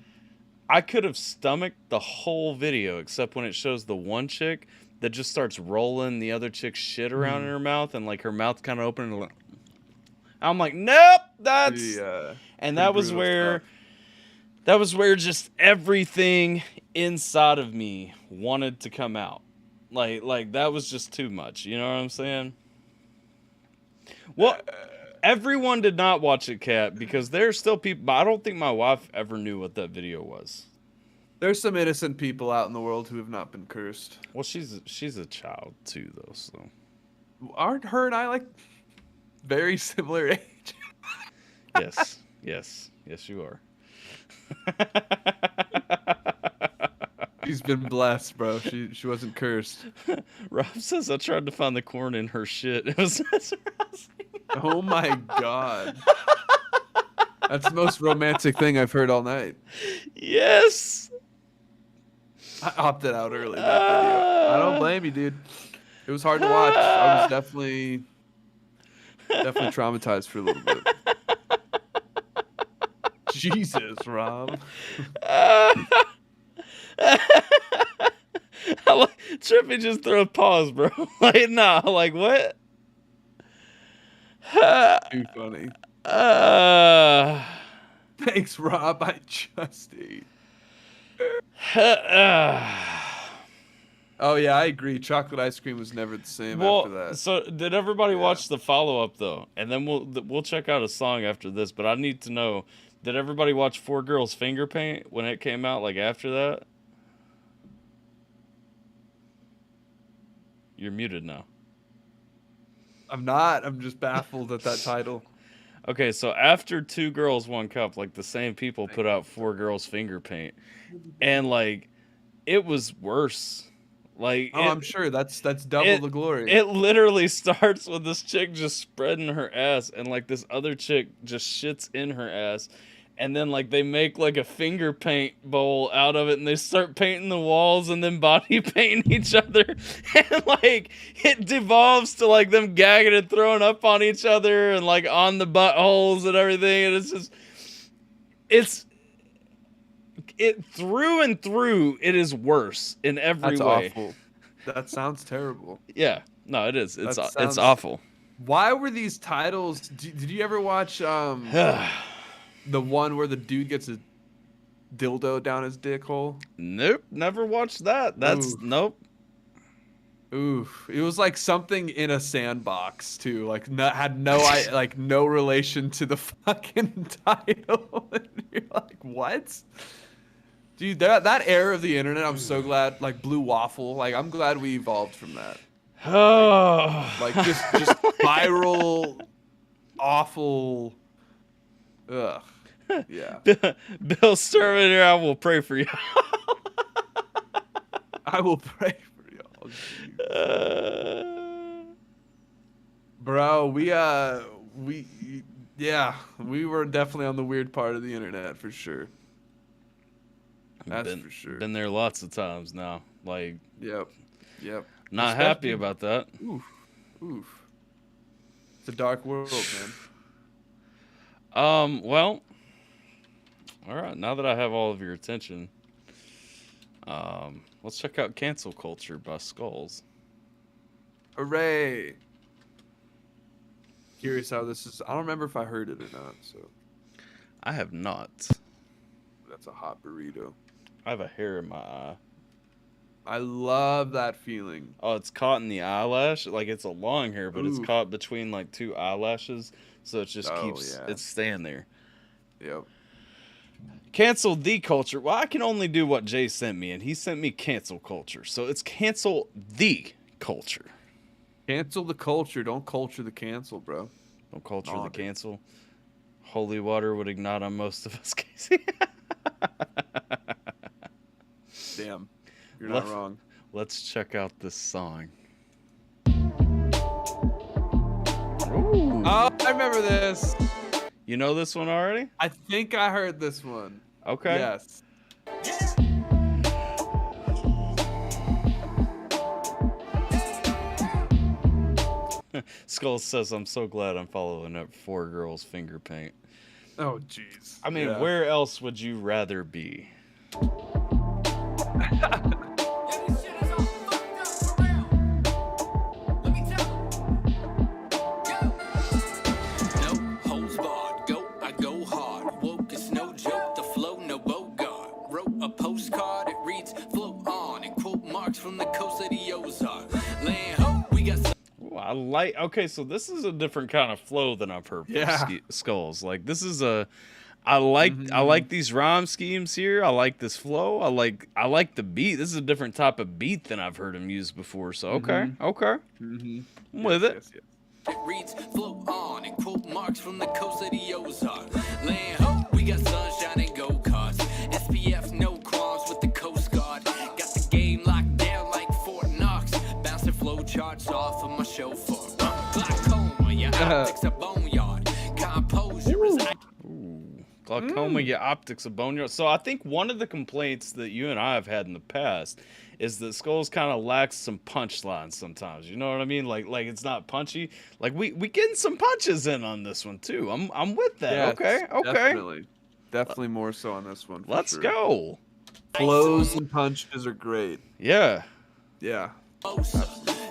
Speaker 3: I could have stomached the whole video except when it shows the one chick that just starts rolling the other chick's shit around in her mouth and like her mouth kind of open and like, I'm like, nope, that's and that was where
Speaker 2: stuff.
Speaker 3: that was where just everything inside of me wanted to come out. Like that was just too much, you know what I'm saying? Well, everyone did not watch it, Kat, because there's still people, but I don't think my wife ever knew what that video was.
Speaker 2: There's some innocent people out in the world who have not been cursed.
Speaker 3: Well, she's a child too, though. So
Speaker 2: Aren't her and I like very similar age?
Speaker 3: yes, you are.
Speaker 2: She's been blessed, bro. She wasn't cursed.
Speaker 3: Rob says I tried to find the corn in her shit. It was
Speaker 2: Oh my god. That's the most romantic thing I've heard all night.
Speaker 3: Yes.
Speaker 2: I opted out early in that video. I don't blame you, dude. It was hard to watch. I was definitely traumatized for a little bit. Jesus, Rob.
Speaker 3: Trippy just throw a pause, bro. Like, nah, like what?
Speaker 2: Too funny. Thanks, Rob. I just ate. Oh yeah, I agree. Chocolate ice cream was never the same after that.
Speaker 3: So did everybody watch the follow-up though? And then we'll check out a song after this. But I need to know, did everybody watch 4 Girls Finger Paint when it came out? Like after that? You're muted now.
Speaker 2: I'm not. I'm just baffled at that title.
Speaker 3: Okay, so after 2 Girls, 1 Cup, like the same people put out 4 Girls Finger Paint, and like it was worse. Like,
Speaker 2: I'm sure that's double the glory.
Speaker 3: It literally starts with this chick just spreading her ass, and like this other chick just shits in her ass, and then like they make like a finger paint bowl out of it, and they start painting the walls and then body painting each other, and like it devolves to like them gagging and throwing up on each other and like on the buttholes and everything, and it through and through, it is worse in every way.
Speaker 2: Awful. That sounds terrible.
Speaker 3: Yeah, no, it is. It's awful.
Speaker 2: Why were these titles? Did you ever watch the one where the dude gets a dildo down his dick hole?
Speaker 3: Nope, never watched that. That's nope.
Speaker 2: Oof. It was like something in a sandbox too. Like had no like no relation to the fucking title. And you're like, what? Dude, that era of the internet, I'm so glad. Like Blue Waffle, like I'm glad we evolved from that.
Speaker 3: Oh,
Speaker 2: Like just viral, awful. Ugh. Yeah.
Speaker 3: Bill Sturman, I will pray for you.
Speaker 2: I will pray for y'all. Bro, we were definitely on the weird part of the internet for sure. That's for sure.
Speaker 3: Been there lots of times now. Like,
Speaker 2: Yep.
Speaker 3: Not happy about that.
Speaker 2: Oof. It's a dark world, man.
Speaker 3: Well, all right. Now that I have all of your attention, let's check out Cancel Culture by Skulls.
Speaker 2: Hooray! Curious how this is. I don't remember if I heard it or not. So
Speaker 3: I have not.
Speaker 2: that's a hot burrito.
Speaker 3: I have a hair in my eye.
Speaker 2: I love that feeling.
Speaker 3: Oh, it's caught in the eyelash. Like it's a long hair, but it's caught between like two eyelashes, so it just keeps it's staying there.
Speaker 2: Yep.
Speaker 3: Cancel the culture. Well, I can only do what Jay sent me, and he sent me cancel culture. So it's cancel the culture.
Speaker 2: Cancel the culture. Don't culture the cancel, bro.
Speaker 3: Don't culture the cancel. Holy water would ignite on most of us, Casey.
Speaker 2: Damn. You're not wrong.
Speaker 3: Let's check out this song.
Speaker 2: Oh, I remember this.
Speaker 3: You know this one already?
Speaker 2: I think I heard this one.
Speaker 3: Okay.
Speaker 2: Yes.
Speaker 3: Skull says, I'm so glad I'm following up 4 girls finger paint.
Speaker 2: Oh, jeez.
Speaker 3: I mean, where else would you rather be?
Speaker 5: Postcard, it reads float on and quote marks from the coast of the Ozarks. Land ho, we got
Speaker 3: Ooh, I like. Okay, so this is a different kind of flow than I've heard from Skulls. Like this is a. I like these rhyme schemes here. I like this flow. I like the beat. This is a different type of beat than I've heard him use before. So okay. I'm with it.
Speaker 5: It reads float on and quote marks from the coast of the Ozarks. Land ho, we got sunshine and go karts. SPF no qualms with the Coast Guard. Got the game locked down like Fort Knox. Bouncing flow charts off of my chauffeur. Glaucoma, your optics a boneyard. Composure is
Speaker 3: Glaucoma, your optics a boneyard. So I think one of the complaints that you and I have had in the past is that Skulls kind of lacks some punchlines sometimes. You know what I mean? Like it's not punchy. Like we getting some punches in on this one too. I'm with that.
Speaker 2: Yeah,
Speaker 3: Okay.
Speaker 2: Definitely more so on this one.
Speaker 3: Let's go.
Speaker 2: Flows and punches are great.
Speaker 3: Yeah.
Speaker 2: Yeah.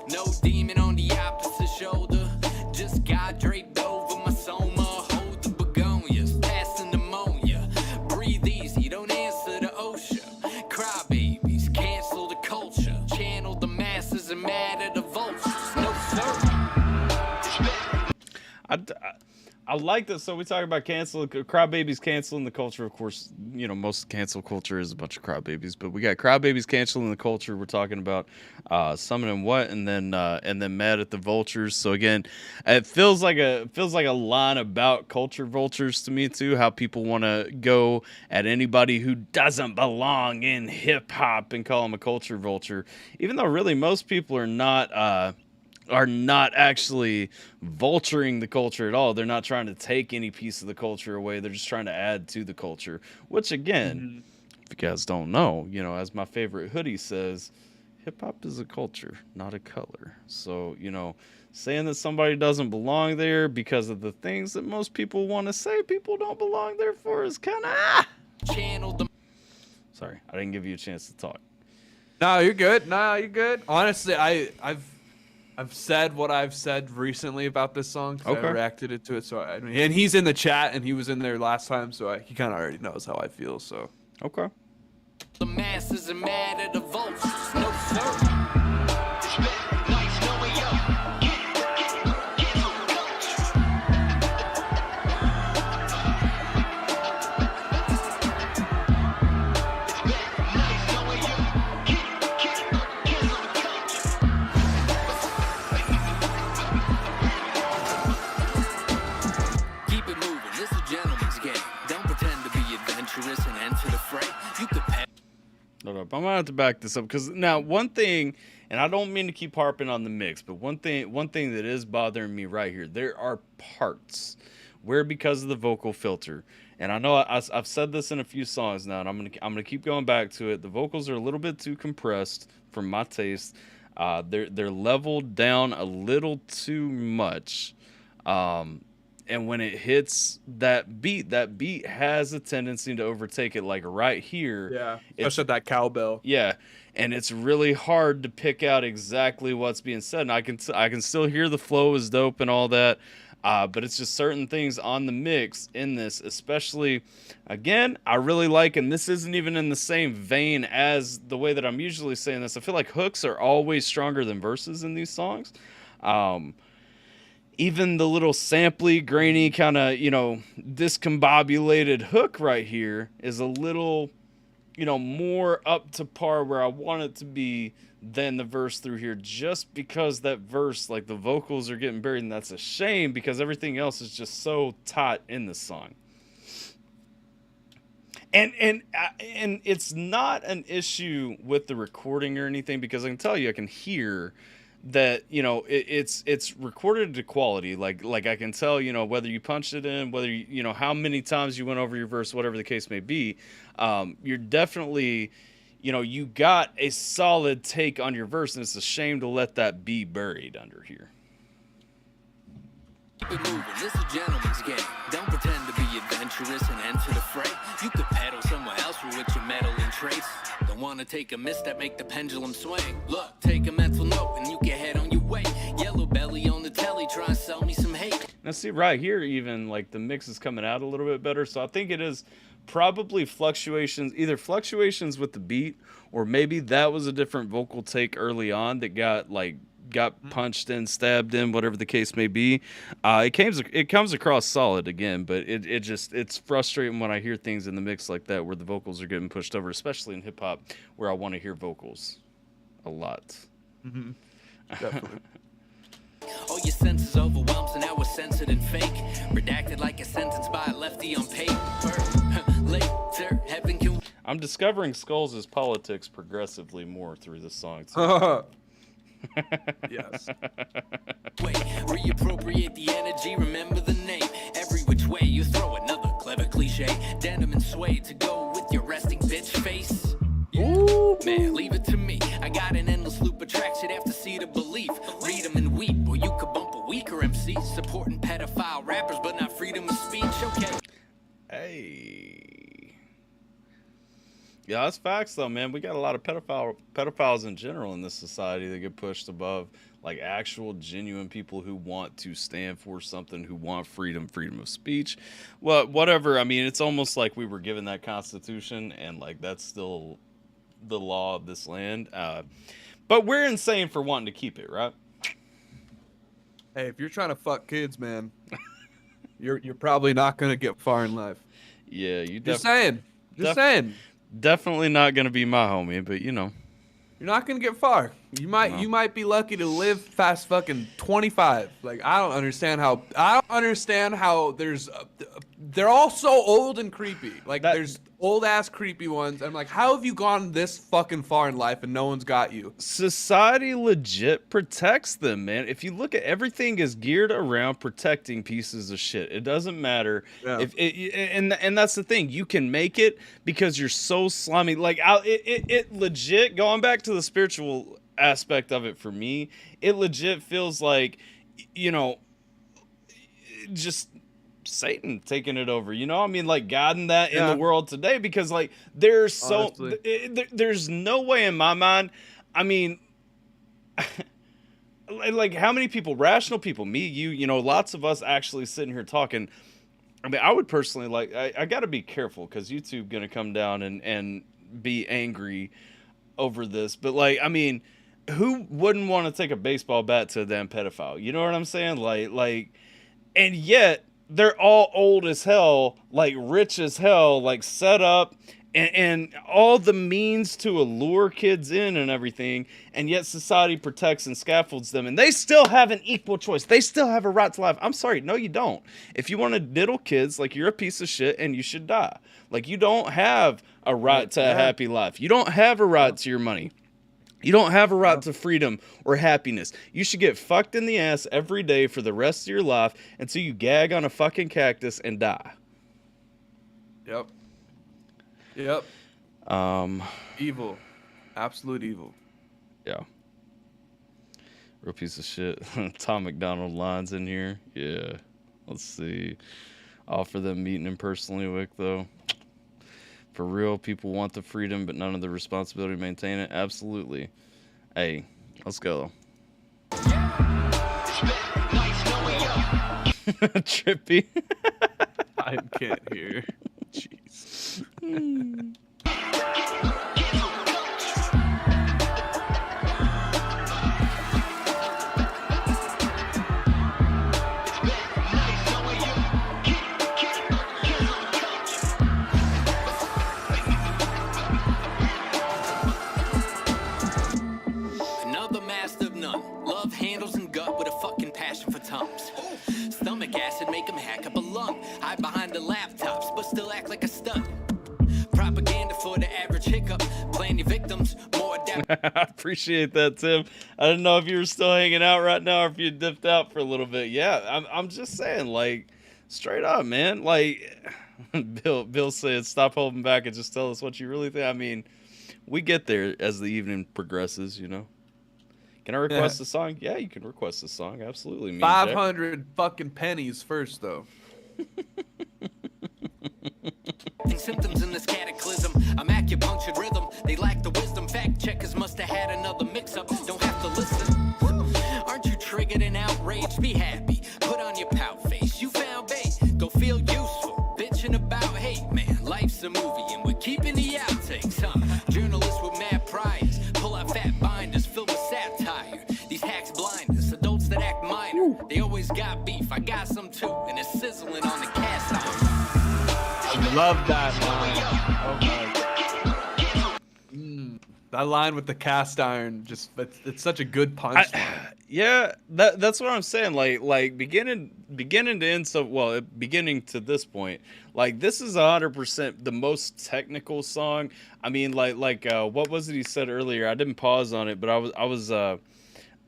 Speaker 5: no demon on the opposite shoulder. Just got draped over my soma. Hold the begonias, passing pneumonia. Breathe easy, don't answer the OSHA. Crybabies, cancel the culture. Channel the masses and mad at the vultures. No sir.
Speaker 3: I like this. So we talk about crybabies canceling the culture. Of course, you know, most cancel culture is a bunch of crybabies, but we got crybabies canceling the culture. We're talking about summoning what, and then mad at the vultures. So again, it feels like a line about culture vultures to me too. How people want to go at anybody who doesn't belong in hip hop and call them a culture vulture, even though really most people are not are not actually vulturing the culture at all. They're not trying to take any piece of the culture away. They're just trying to add to the culture, which again, if you guys don't know, you know, as my favorite hoodie says, hip hop is a culture, not a color. So, you know, saying that somebody doesn't belong there because of the things that most people want to say people don't belong there for is kind of Sorry, I didn't give you a chance to talk.
Speaker 2: No, you're good. No, you're good. Honestly, I've said what I've said recently about this song.
Speaker 3: Okay.
Speaker 2: I reacted to it. So and he's in the chat, and he was in there last time, so he kind of already knows how I feel. So
Speaker 3: Okay.
Speaker 5: The masses are mad at the vultures. No, sir. Keep it moving. This is a gentleman's game. Don't pretend to be adventurous and enter the fray. You could pay.
Speaker 3: Hold up. I'm gonna have to back this up because now one thing, and I don't mean to keep harping on the mix, but one thing that is bothering me right here, there are parts where because of the vocal filter, and I know I've said this in a few songs now, and I'm gonna keep going back to it. The vocals are a little bit too compressed for my taste. They're leveled down a little too much. And when it hits that beat has a tendency to overtake it, like right here.
Speaker 2: yeah,
Speaker 3: It's-
Speaker 2: especially that cowbell.
Speaker 3: Yeah, and it's really hard to pick out exactly what's being said. And I can still hear the flow is dope and all that, but it's just certain things on the mix in this, especially, again, I really like, and this isn't even in the same vein as the way that I'm usually saying this. I feel like hooks are always stronger than verses in these songs. Even the little sampley, grainy, kind of, you know, discombobulated hook right here is a little, you know, more up to par where I want it to be than the verse through here, just because that verse, like the vocals are getting buried, and that's a shame because everything else is just so taut in the song. And it's not an issue with the recording or anything, because I can tell you, I can hear that, you know, it's recorded to quality. Like I can tell, you know, whether you punched it in, whether you know how many times you went over your verse, whatever the case may be, you're definitely, you know, you got a solid take on your verse, and it's a shame to let that be buried under here.
Speaker 5: Keep it moving. This is a gentleman's game. Don't pretend to be adventurous and enter the fray. You could pedal somewhere else with your meddling traits. Don't want to take a misstep, make the pendulum swing. Look, take a mental note and you can head on your way. Yellow belly on the telly, try and sell me some hate.
Speaker 3: Now see right here, even like the mix is coming out a little bit better. So I think it is probably fluctuations, either fluctuations with the beat, or maybe that was a different vocal take early on that got punched in, stabbed in, whatever the case may be. It comes across solid again, but it's frustrating when I hear things in the mix like that where the vocals are getting pushed over, especially in hip hop where I want to hear vocals a lot.
Speaker 2: Mm-hmm. Definitely.
Speaker 5: All your senses overwhelmed, so now we're censored and fake. Redacted like a sentence by a lefty on paper. Later, heaven can.
Speaker 3: I'm discovering Skulls' politics progressively more through this song too.
Speaker 2: Yes.
Speaker 5: Wait, reappropriate the energy, remember the name. Every which way you throw another clever cliche. Denim and suede to go with your resting bitch face. Ooh. Man, leave it to me. I got an endless loop of tracks you'd have to see to believe. Read them and weep, or you could bump a weaker MC. Supporting pedophile rappers, but not freedom of speech, okay?
Speaker 3: Hey. Yeah, that's facts though, man. We got a lot of pedophiles in general in this society that get pushed above like actual genuine people who want to stand for something, who want freedom of speech. Well, whatever. I mean, it's almost like we were given that constitution and like that's still the law of this land. But we're insane for wanting to keep it, right?
Speaker 2: Hey, if you're trying to fuck kids, man, you're probably not gonna get far in life.
Speaker 3: Yeah, you
Speaker 2: Just saying.
Speaker 3: Definitely not gonna be my homie, but you know,
Speaker 2: you're not gonna get far. You might be lucky to live past fucking 25. Like I don't understand how there's they're all so old and creepy. Like there's old ass creepy ones. I'm like, how have you gone this fucking far in life and no one's got you?
Speaker 3: Society legit protects them, man. If you look at everything is geared around protecting pieces of shit. It doesn't matter if and that's the thing. You can make it because you're so slimy. Like it legit, going back to the spiritual aspect of it for me, it legit feels like, you know, just Satan taking it over, you know? I mean, like, guiding that in the world today, because like there's there's no way in my mind. I mean, like, how many people, rational people, me, you know, lots of us actually sitting here talking. I mean, I would personally, like, I got to be careful because YouTube gonna come down and be angry over this, but like, I mean, who wouldn't want to take a baseball bat to a damn pedophile? You know what I'm saying? Like, and yet they're all old as hell, like rich as hell, like set up, and all the means to allure kids in and everything, and yet society protects and scaffolds them, and they still have an equal choice. They still have a right to life. I'm sorry, no, you don't. If you want to diddle kids, like, you're a piece of shit and you should die. Like, you don't have a right to a happy life. You don't have a right to your money. You don't have a right to freedom or happiness. You should get fucked in the ass every day for the rest of your life until you gag on a fucking cactus and die.
Speaker 2: Yep. Evil. Absolute evil.
Speaker 3: Yeah. Real piece of shit. Tom McDonald lines in here. Yeah. Let's see. Offer them meeting him personally, Wick, though. For real, people want the freedom, but none of the responsibility to maintain it. Absolutely. Hey, let's go. Trippy.
Speaker 2: I can't hear. Jeez.
Speaker 5: Stomach acid make them hack up a lung. Hide behind the laptops, but still act like a stunt. Propaganda for the average hiccup. Plan your victims more
Speaker 3: I appreciate that, Tim. I didn't know if you were still hanging out right now or if you dipped out for a little bit. Yeah, I'm just saying, like, straight up, man. Like, Bill said, stop holding back and just tell us what you really think. I mean, we get there as the evening progresses, you know. Can I request a song? Yeah, you can request a song. Absolutely. Me
Speaker 2: 500 fucking pennies first, though.
Speaker 5: Symptoms in this cataclysm. I'm acupunctured rhythm. They lack the wisdom. Fact checkers must have had another mix-up. Don't have to listen. Aren't you triggered and outraged? Be happy. Put on your pout face. You found bait. Go feel useful. Bitching about hate, man. Life's a movie and we're keeping the outtakes, huh? Journalists with mad priors. Pull out fat binders filled with satire. These hacks blind us. Adults that act minor. They always got beef. I got some too. And it's sizzling on the cast iron.
Speaker 2: I love that line. Oh my. That line with the cast iron, just it's such a good punch.
Speaker 3: Yeah, that's what I'm saying. Like beginning to end. So well, beginning to this point, like this is 100% the most technical song. I mean, like what was it he said earlier? I didn't pause on it, but I was.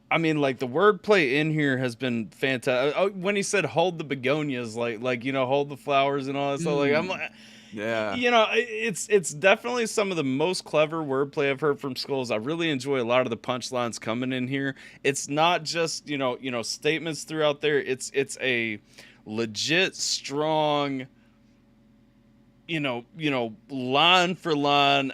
Speaker 3: I mean, like the wordplay in here has been fantastic. When he said "hold the begonias," like you know, hold the flowers and all that stuff. Like I'm like.
Speaker 2: Yeah,
Speaker 3: you know, it's definitely some of the most clever wordplay I've heard from Skulls. I really enjoy a lot of the punchlines coming in here. It's not just you know statements throughout there. It's a legit strong, you know line for line,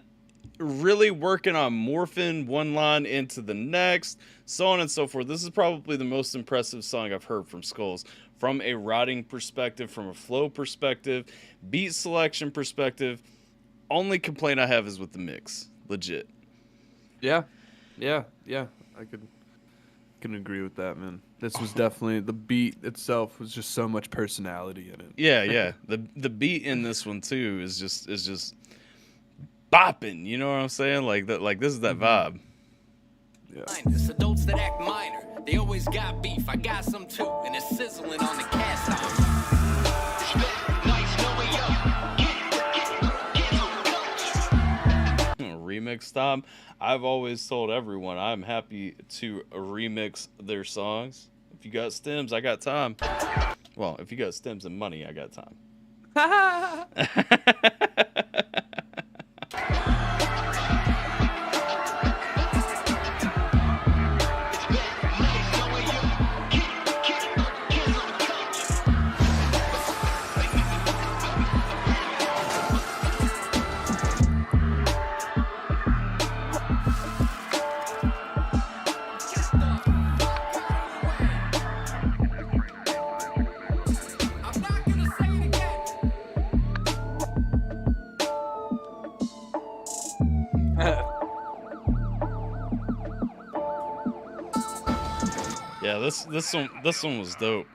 Speaker 3: really working on morphing one line into the next, so on and so forth. This is probably the most impressive song I've heard from Skulls. From a writing perspective, from a flow perspective, beat selection perspective, only complaint I have is with the mix. Legit.
Speaker 2: Yeah. I can agree with that, man. This was definitely, the beat itself was just so much personality in it.
Speaker 3: Yeah. The beat in this one too is just bopping. You know what I'm saying? Like this is that vibe.
Speaker 2: Yeah.
Speaker 5: Adults that act minor. They always got beef. I got some too, and it's sizzling on the cast iron.
Speaker 3: remix time. I've always told everyone I'm happy to remix their songs. If you got stems, I got time. Well, if you got stems and money, I got time. Yeah, this one was dope.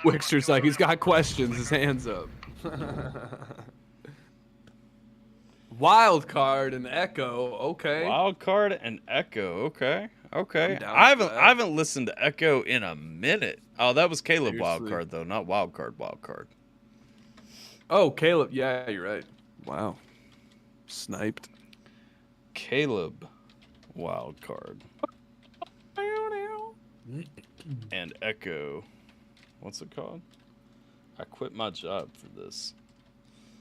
Speaker 2: Wixter's like, he's got questions, his hands up. Wild card and Echo, okay.
Speaker 3: Wild card and Echo, okay.
Speaker 2: I'm down
Speaker 3: I
Speaker 2: for that.
Speaker 3: haven't listened to Echo in a minute. Oh, that was Caleb
Speaker 2: Seriously.
Speaker 3: wild card though, not wild card.
Speaker 2: Oh, Caleb, yeah, you're right. Wow. Sniped.
Speaker 3: Caleb wild card. And Echo. What's it called? I quit my job for this.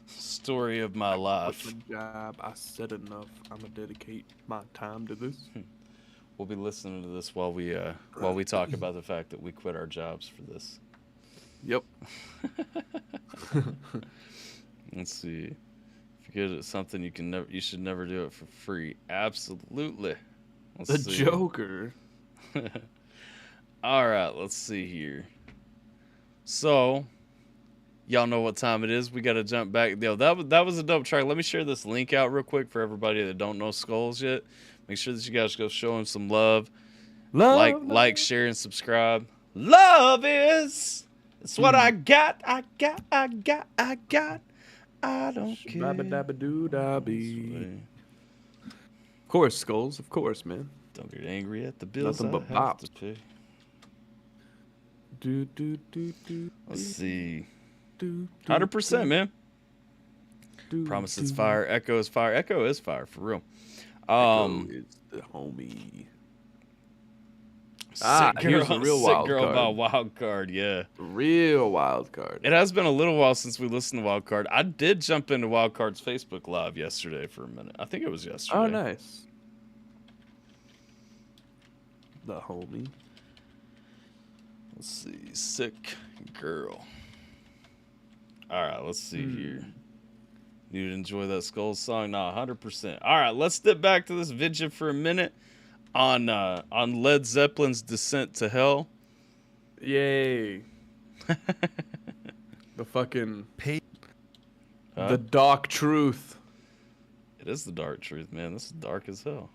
Speaker 3: Story of my life.
Speaker 2: With my job, I said enough. I'm gonna dedicate my time to this.
Speaker 3: We'll be listening to this while we talk about the fact that we quit our jobs for this.
Speaker 2: Yep.
Speaker 3: Let's see. If you're good at something, you should never do it for free. Absolutely. Let's
Speaker 2: The
Speaker 3: see.
Speaker 2: Joker.
Speaker 3: All right, let's see here. So, y'all know what time it is. We got to jump back. Yo, that was a dope track. Let me share this link out real quick for everybody that don't know Skulls yet. Make sure that you guys go show him some love. Like, share, and subscribe. Love is. It's what I got. I don't care.
Speaker 2: Dabba-dabba-doo-dabby. Of course, Skulls. Of course, man.
Speaker 3: Don't get angry at the bills.
Speaker 2: Nothing but
Speaker 3: I have
Speaker 2: bops.
Speaker 3: to pay.
Speaker 2: Do.
Speaker 3: Let's see.
Speaker 2: 100%,
Speaker 3: 100%, man. Promise it's fire. Echo is fire. Echo is fire for real.
Speaker 2: Echo is the homie.
Speaker 3: Sick
Speaker 2: Here's a real wild
Speaker 3: girl
Speaker 2: card.
Speaker 3: about wild card. Yeah.
Speaker 2: Real wild card.
Speaker 3: It has been a little while since we listened to Wild Card. I did jump into Wild Card's Facebook Live yesterday for a minute. I think it was yesterday.
Speaker 2: Oh, nice. The homie.
Speaker 3: Let's see. Sick girl. All right, let's see here. You enjoy that Skulls song? Nah, 100%. All right, let's step back to this video for a minute on Led Zeppelin's Descent to Hell.
Speaker 2: Yay. The fucking...
Speaker 3: Huh?
Speaker 2: The dark truth.
Speaker 3: It is the dark truth, man. This is dark as hell.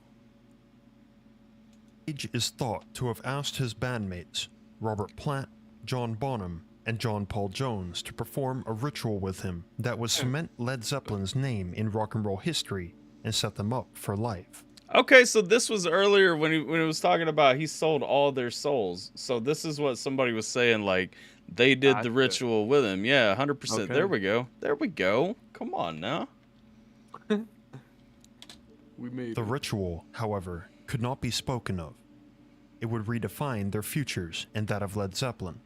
Speaker 4: Page is thought to have asked his bandmates, Robert Plant, John Bonham, and John Paul Jones, to perform a ritual with him that would cement Led Zeppelin's name in rock and roll history and set them up for life.
Speaker 3: Okay, so this was earlier when he was talking about he sold all their souls. So this is what somebody was saying, like they did the ritual with him. Yeah, 100%.
Speaker 2: Okay.
Speaker 3: There we go. There we go. Come on now.
Speaker 2: We made
Speaker 4: The
Speaker 2: it.
Speaker 4: ritual, however, could not be spoken of. It would redefine their futures and that of Led Zeppelin.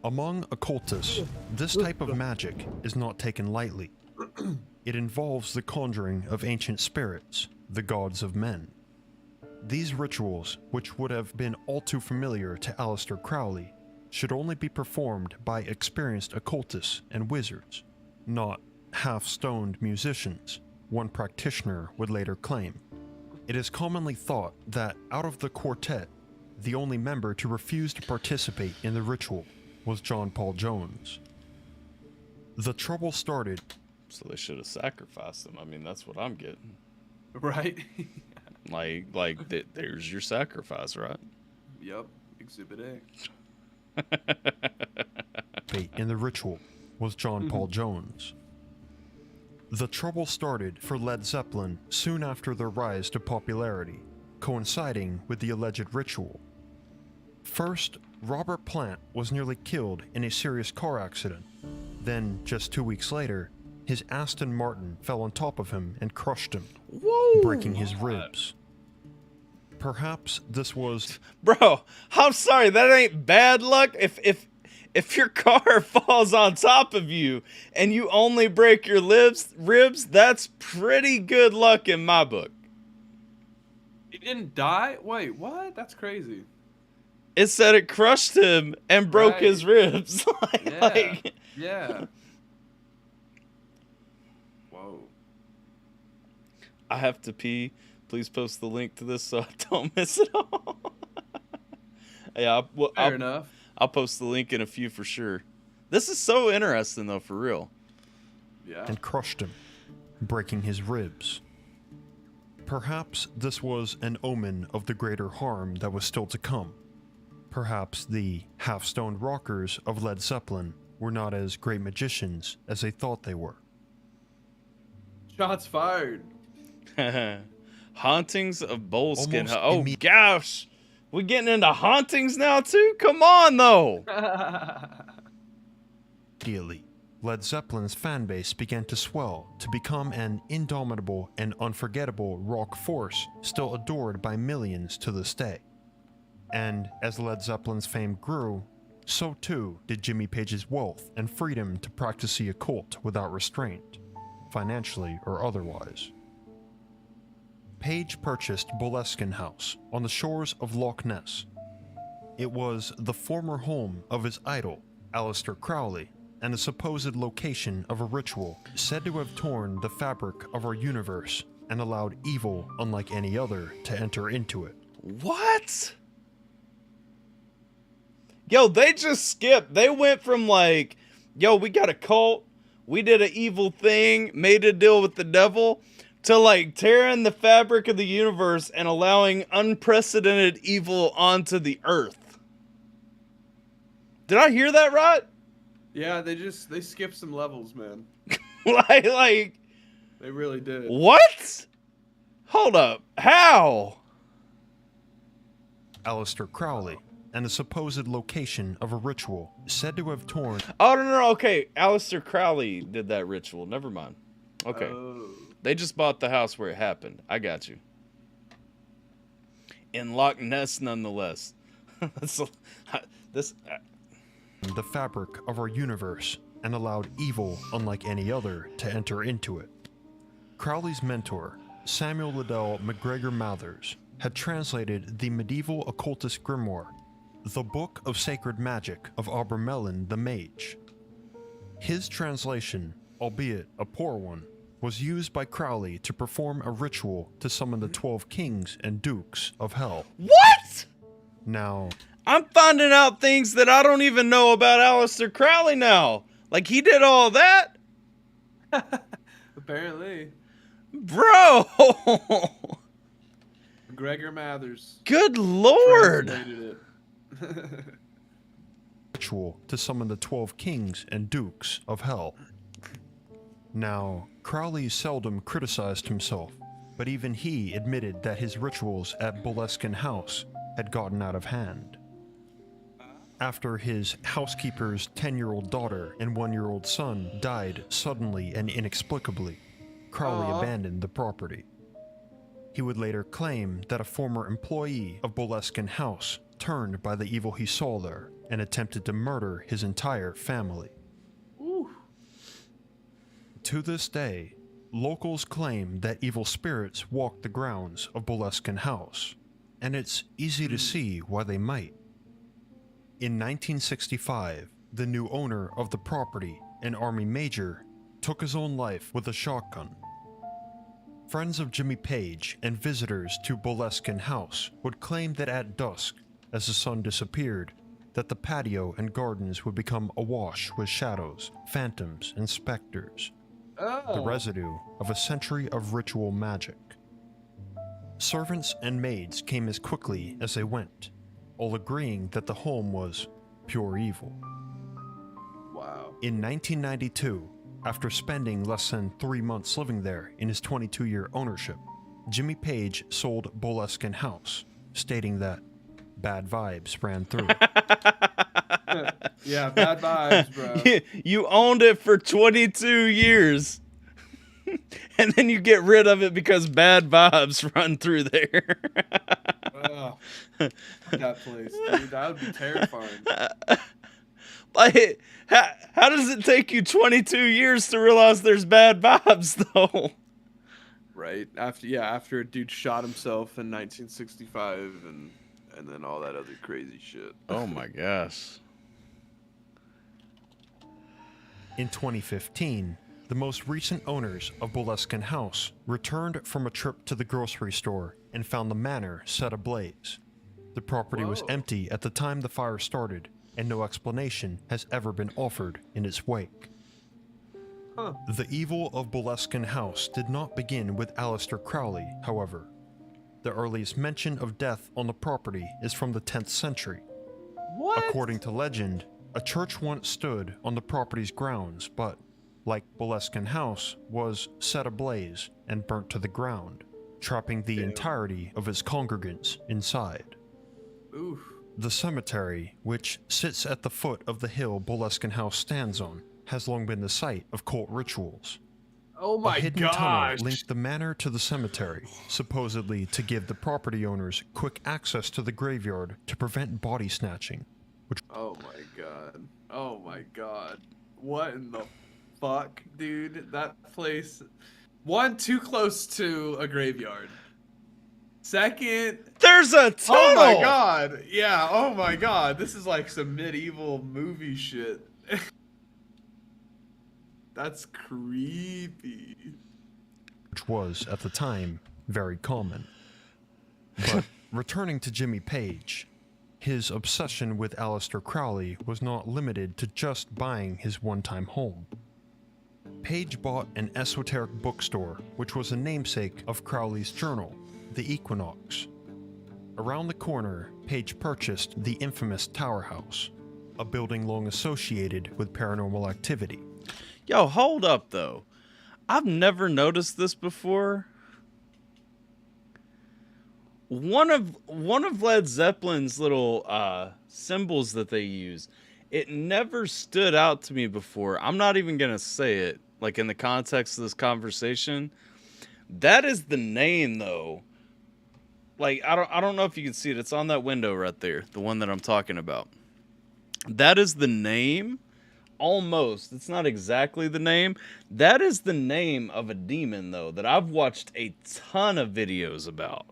Speaker 4: Among occultists, this type of magic is not taken lightly. It involves the conjuring of ancient spirits, the gods of men. These rituals, which would have been all too familiar to Aleister Crowley, should only be performed by experienced occultists and wizards, not half-stoned musicians, one practitioner would later claim. It is commonly thought that out of the quartet, the only member to refuse to participate in the ritual was John Paul Jones. The trouble started.
Speaker 3: So they should have sacrificed him. I mean, that's what I'm getting.
Speaker 2: Right?
Speaker 3: There's your sacrifice, right?
Speaker 2: Yep. Exhibit A.
Speaker 4: In the ritual was John Paul Jones. The trouble started for Led Zeppelin soon after their rise to popularity, coinciding with the alleged ritual. First, Robert Plant was nearly killed in a serious car accident. Then, just 2 weeks later, His Aston Martin fell on top of him and crushed him,
Speaker 3: Whoa.
Speaker 4: breaking his ribs. Perhaps this was...
Speaker 3: Bro, I'm sorry, that ain't bad luck. If your car falls on top of you and you only break your ribs, that's pretty good luck in my book.
Speaker 2: He didn't die? Wait, what? That's crazy.
Speaker 3: It said it crushed him and broke
Speaker 2: Right.
Speaker 3: his ribs.
Speaker 2: Yeah. Yeah. Whoa.
Speaker 3: I have to pee. Please post the link to this so I don't miss it all. Yeah,
Speaker 2: Fair enough.
Speaker 3: I'll post the link in a few for sure. This is so interesting, though, for real.
Speaker 2: Yeah.
Speaker 4: and crushed him, breaking his ribs. Perhaps this was an omen of the greater harm that was still to come. Perhaps the half-stoned rockers of Led Zeppelin were not as great magicians as they thought they were.
Speaker 2: Shots fired.
Speaker 3: Hauntings of Boleskine.
Speaker 4: Almost
Speaker 3: Oh, gosh. We getting into hauntings now, too? Come on, though.
Speaker 4: Immediately, Led Zeppelin's fanbase began to swell to become an indomitable and unforgettable rock force still adored by millions to this day. And as Led Zeppelin's fame grew, so too did Jimmy Page's wealth and freedom to practice the occult without restraint, financially or otherwise. Page purchased Boleskine House on the shores of Loch Ness. It was the former home of his idol, Aleister Crowley, and a supposed location of a ritual said to have torn the fabric of our universe and allowed evil unlike any other to enter into it.
Speaker 3: What? Yo, they just skipped. They went from like, yo, we got a cult, we did an evil thing, made a deal with the devil, to like tearing the fabric of the universe and allowing unprecedented evil onto the earth. Did I hear that right?
Speaker 2: Yeah, they skipped some levels, man.
Speaker 3: like
Speaker 2: They really did.
Speaker 3: what? Hold up. How?
Speaker 4: Aleister Crowley, and a supposed location of a ritual said to have torn...
Speaker 3: Oh, no. Okay. Aleister Crowley did that ritual. Never mind. Okay.
Speaker 2: Oh.
Speaker 3: They just bought the house where it happened. I got you. In Loch Ness, nonetheless.
Speaker 4: the fabric of our universe and allowed evil unlike any other to enter into it. Crowley's mentor, Samuel Liddell MacGregor Mathers, had translated the medieval occultist grimoire, The Book of Sacred Magic of Aubermelin the Mage. His translation, albeit a poor one, was used by Crowley to perform a ritual to summon the 12 kings and dukes of hell.
Speaker 3: What?
Speaker 4: Now,
Speaker 3: I'm finding out things that I don't even know about Aleister Crowley now. Like, he did all that?
Speaker 2: Apparently.
Speaker 3: Bro!
Speaker 2: Gregor Mathers
Speaker 3: Good Lord!
Speaker 2: translated it.
Speaker 4: ritual to summon the 12 kings and dukes of hell. Now, Crowley seldom criticized himself, but even he admitted that his rituals at Boleskine House had gotten out of hand. After his housekeeper's 10-year-old daughter and 1-year-old son died suddenly and inexplicably, Crowley abandoned the property. He would later claim that a former employee of Boleskine House turned by the evil he saw there and attempted to murder his entire family.
Speaker 2: Ooh.
Speaker 4: To this day, locals claim that evil spirits walk the grounds of Boleskine House, and it's easy to see why they might. In 1965, the new owner of the property, an Army major, took his own life with a shotgun. Friends of Jimmy Page and visitors to Boleskine House would claim that at dusk, as the sun disappeared, that the patio and gardens would become awash with shadows, phantoms, and specters, the residue of a century of ritual magic. Servants and maids came as quickly as they went, all agreeing that the home was pure evil.
Speaker 2: Wow.
Speaker 4: In 1992, after spending less than 3 months living there in his 22-year ownership, Jimmy Page sold Boleskine House, stating that bad vibes ran through it.
Speaker 2: Yeah, bad vibes, bro.
Speaker 3: You owned it for 22 years. And then you get rid of it because bad vibes run through there.
Speaker 2: Oh, that place, dude. That would be terrifying.
Speaker 3: Like, how does it take you 22 years to realize there's bad vibes, though?
Speaker 2: Right. After a dude shot himself in 1965 and then all that other crazy shit.
Speaker 3: Oh my gosh.
Speaker 4: In 2015, the most recent owners of Boleskine House returned from a trip to the grocery store and found the manor set ablaze. The property was empty at the time the fire started, and no explanation has ever been offered in its wake.
Speaker 2: Huh.
Speaker 4: The evil of Boleskine House did not begin with Aleister Crowley, however. The earliest mention of death on the property is from the 10th century.
Speaker 2: What?
Speaker 4: According to legend, a church once stood on the property's grounds, but, like Boleskine House, was set ablaze and burnt to the ground, trapping the entirety of its congregants inside.
Speaker 2: Oof.
Speaker 4: The cemetery, which sits at the foot of the hill Boleskine House stands on, has long been the site of cult rituals.
Speaker 2: Oh my
Speaker 4: A hidden
Speaker 2: gosh.
Speaker 4: tunnel linked the manor to the cemetery, supposedly to give the property owners quick access to the graveyard to prevent body snatching.
Speaker 2: Oh my god. Oh my god. What in the fuck, dude? That place. One, too close to a graveyard. Second,
Speaker 3: There's a tunnel!
Speaker 2: oh my god. Yeah, oh my god. This is like some medieval movie shit. That's creepy.
Speaker 4: Which was, at the time, very common. But returning to Jimmy Page, his obsession with Aleister Crowley was not limited to just buying his one-time home. Page bought an esoteric bookstore, which was a namesake of Crowley's journal, The Equinox. Around the corner, Page purchased the infamous Tower House, a building long associated with paranormal activity.
Speaker 3: Yo, hold up, though. I've never noticed this before. One of Led Zeppelin's little symbols that they use, it never stood out to me before. I'm not even gonna say it, like in the context of this conversation. That is the name, though. Like, I don't know if you can see it. It's on that window right there, the one that I'm talking about. That is the name. Almost. It's not exactly the name. That is the name of a demon, though, that I've watched a ton of videos about.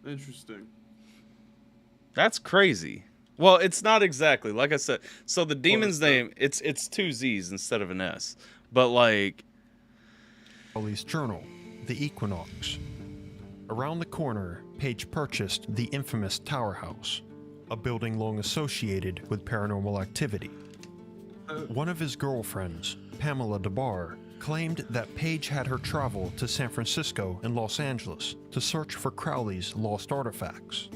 Speaker 2: Interesting.
Speaker 3: That's crazy. Well, it's not exactly. Like I said, so the demon's name, it's two Z's instead of an S. But like...
Speaker 4: Crowley's journal, The Equinox. Around the corner, Page purchased the infamous Tower House, a building long associated with paranormal activity. One of his girlfriends, Pamela DeBar, claimed that Page had her travel to San Francisco and Los Angeles to search for Crowley's lost artifacts.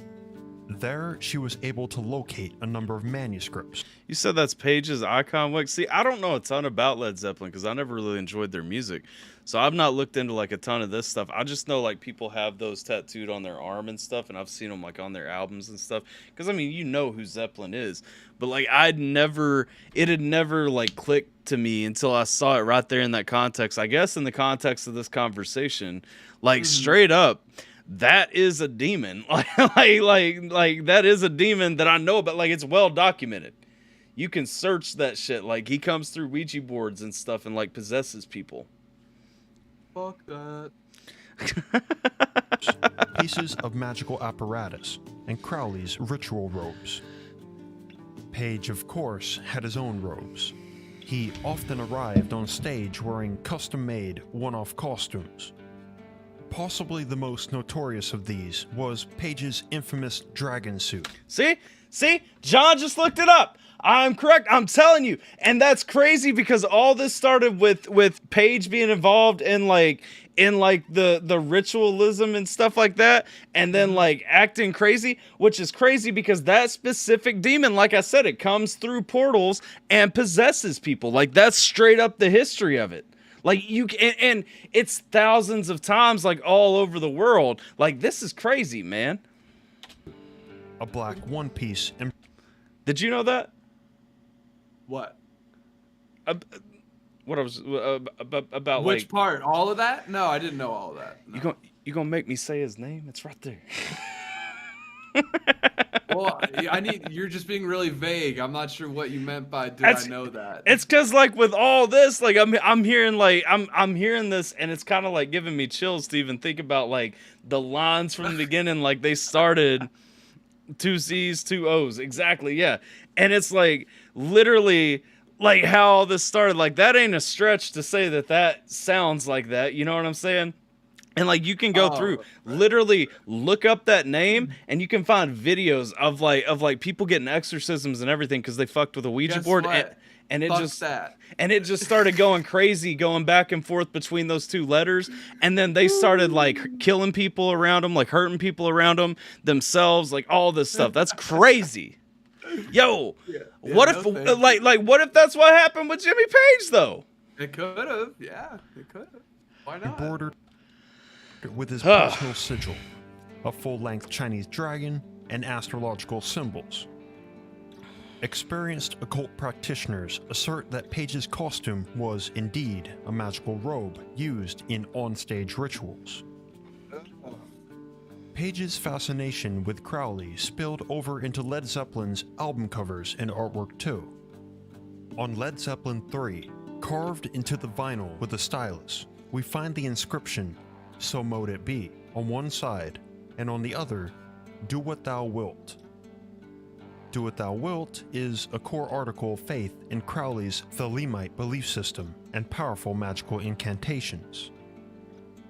Speaker 4: There, she was able to locate a number of manuscripts.
Speaker 3: You said that's Page's icon wig. See, I don't know a ton about Led Zeppelin because I never really enjoyed their music. So I've not looked into like a ton of this stuff. I just know like people have those tattooed on their arm and stuff, and I've seen them like on their albums and stuff. Because I mean, you know who Zeppelin is, but like it had never like clicked to me until I saw it right there in that context. I guess in the context of this conversation, like straight up. That is a demon. like that is a demon that I know about. Like, it's well documented. You can search that shit. Like, he comes through Ouija boards and stuff and like possesses people.
Speaker 2: Fuck that.
Speaker 4: Pieces of magical apparatus, and Crowley's ritual robes. Page, of course, had his own robes. He often arrived on stage wearing custom-made, one-off costumes. Possibly the most notorious of these was Page's infamous dragon suit.
Speaker 3: See, John just looked it up. I'm correct. I'm telling you. And that's crazy because all this started with Page being involved in the ritualism and stuff like that, and then like acting crazy, which is crazy because that specific demon, like I said, it comes through portals and possesses people. Like, that's straight up the history of it. Like, and it's thousands of times, like, all over the world. Like, this is crazy, man.
Speaker 4: a black one-piece and
Speaker 3: Did you know that?
Speaker 2: What?
Speaker 3: What I was about
Speaker 2: Which
Speaker 3: like
Speaker 2: part? All of that? No, I didn't know all of that. No.
Speaker 3: you gonna make me say his name? It's right there.
Speaker 2: Well, you're just being really vague. I'm not sure what you meant by I know that?
Speaker 3: It's cause like with all this, like I'm hearing like I'm hearing this, and it's kind of like giving me chills to even think about like the lines from the beginning. Like they started 2 C's, 2 O's, exactly, yeah. And it's like literally like how all this started. Like that ain't a stretch to say that sounds like that. You know what I'm saying? And like you can go through, literally look up that name, and you can find videos of like people getting exorcisms and everything because they fucked with a Ouija board, and it just started going crazy, going back and forth between those 2 letters, and then they started like killing people around them, like hurting people around them themselves, like all this stuff. That's crazy. Yo, what if what if that's what happened with Jimmy Page though?
Speaker 2: It could have, yeah, it could have. Why not?
Speaker 4: Bordered with his personal sigil, a full-length Chinese dragon, and astrological symbols. Experienced occult practitioners assert that Page's costume was indeed a magical robe used in onstage rituals. Page's fascination with Crowley spilled over into Led Zeppelin's album covers and artwork too. On Led Zeppelin 3, carved into the vinyl with a stylus, we find the inscription, "So mote it be," on one side, and on the other, "Do what thou wilt." Do what thou wilt is a core article of faith in Crowley's Thelemite belief system and powerful magical incantations.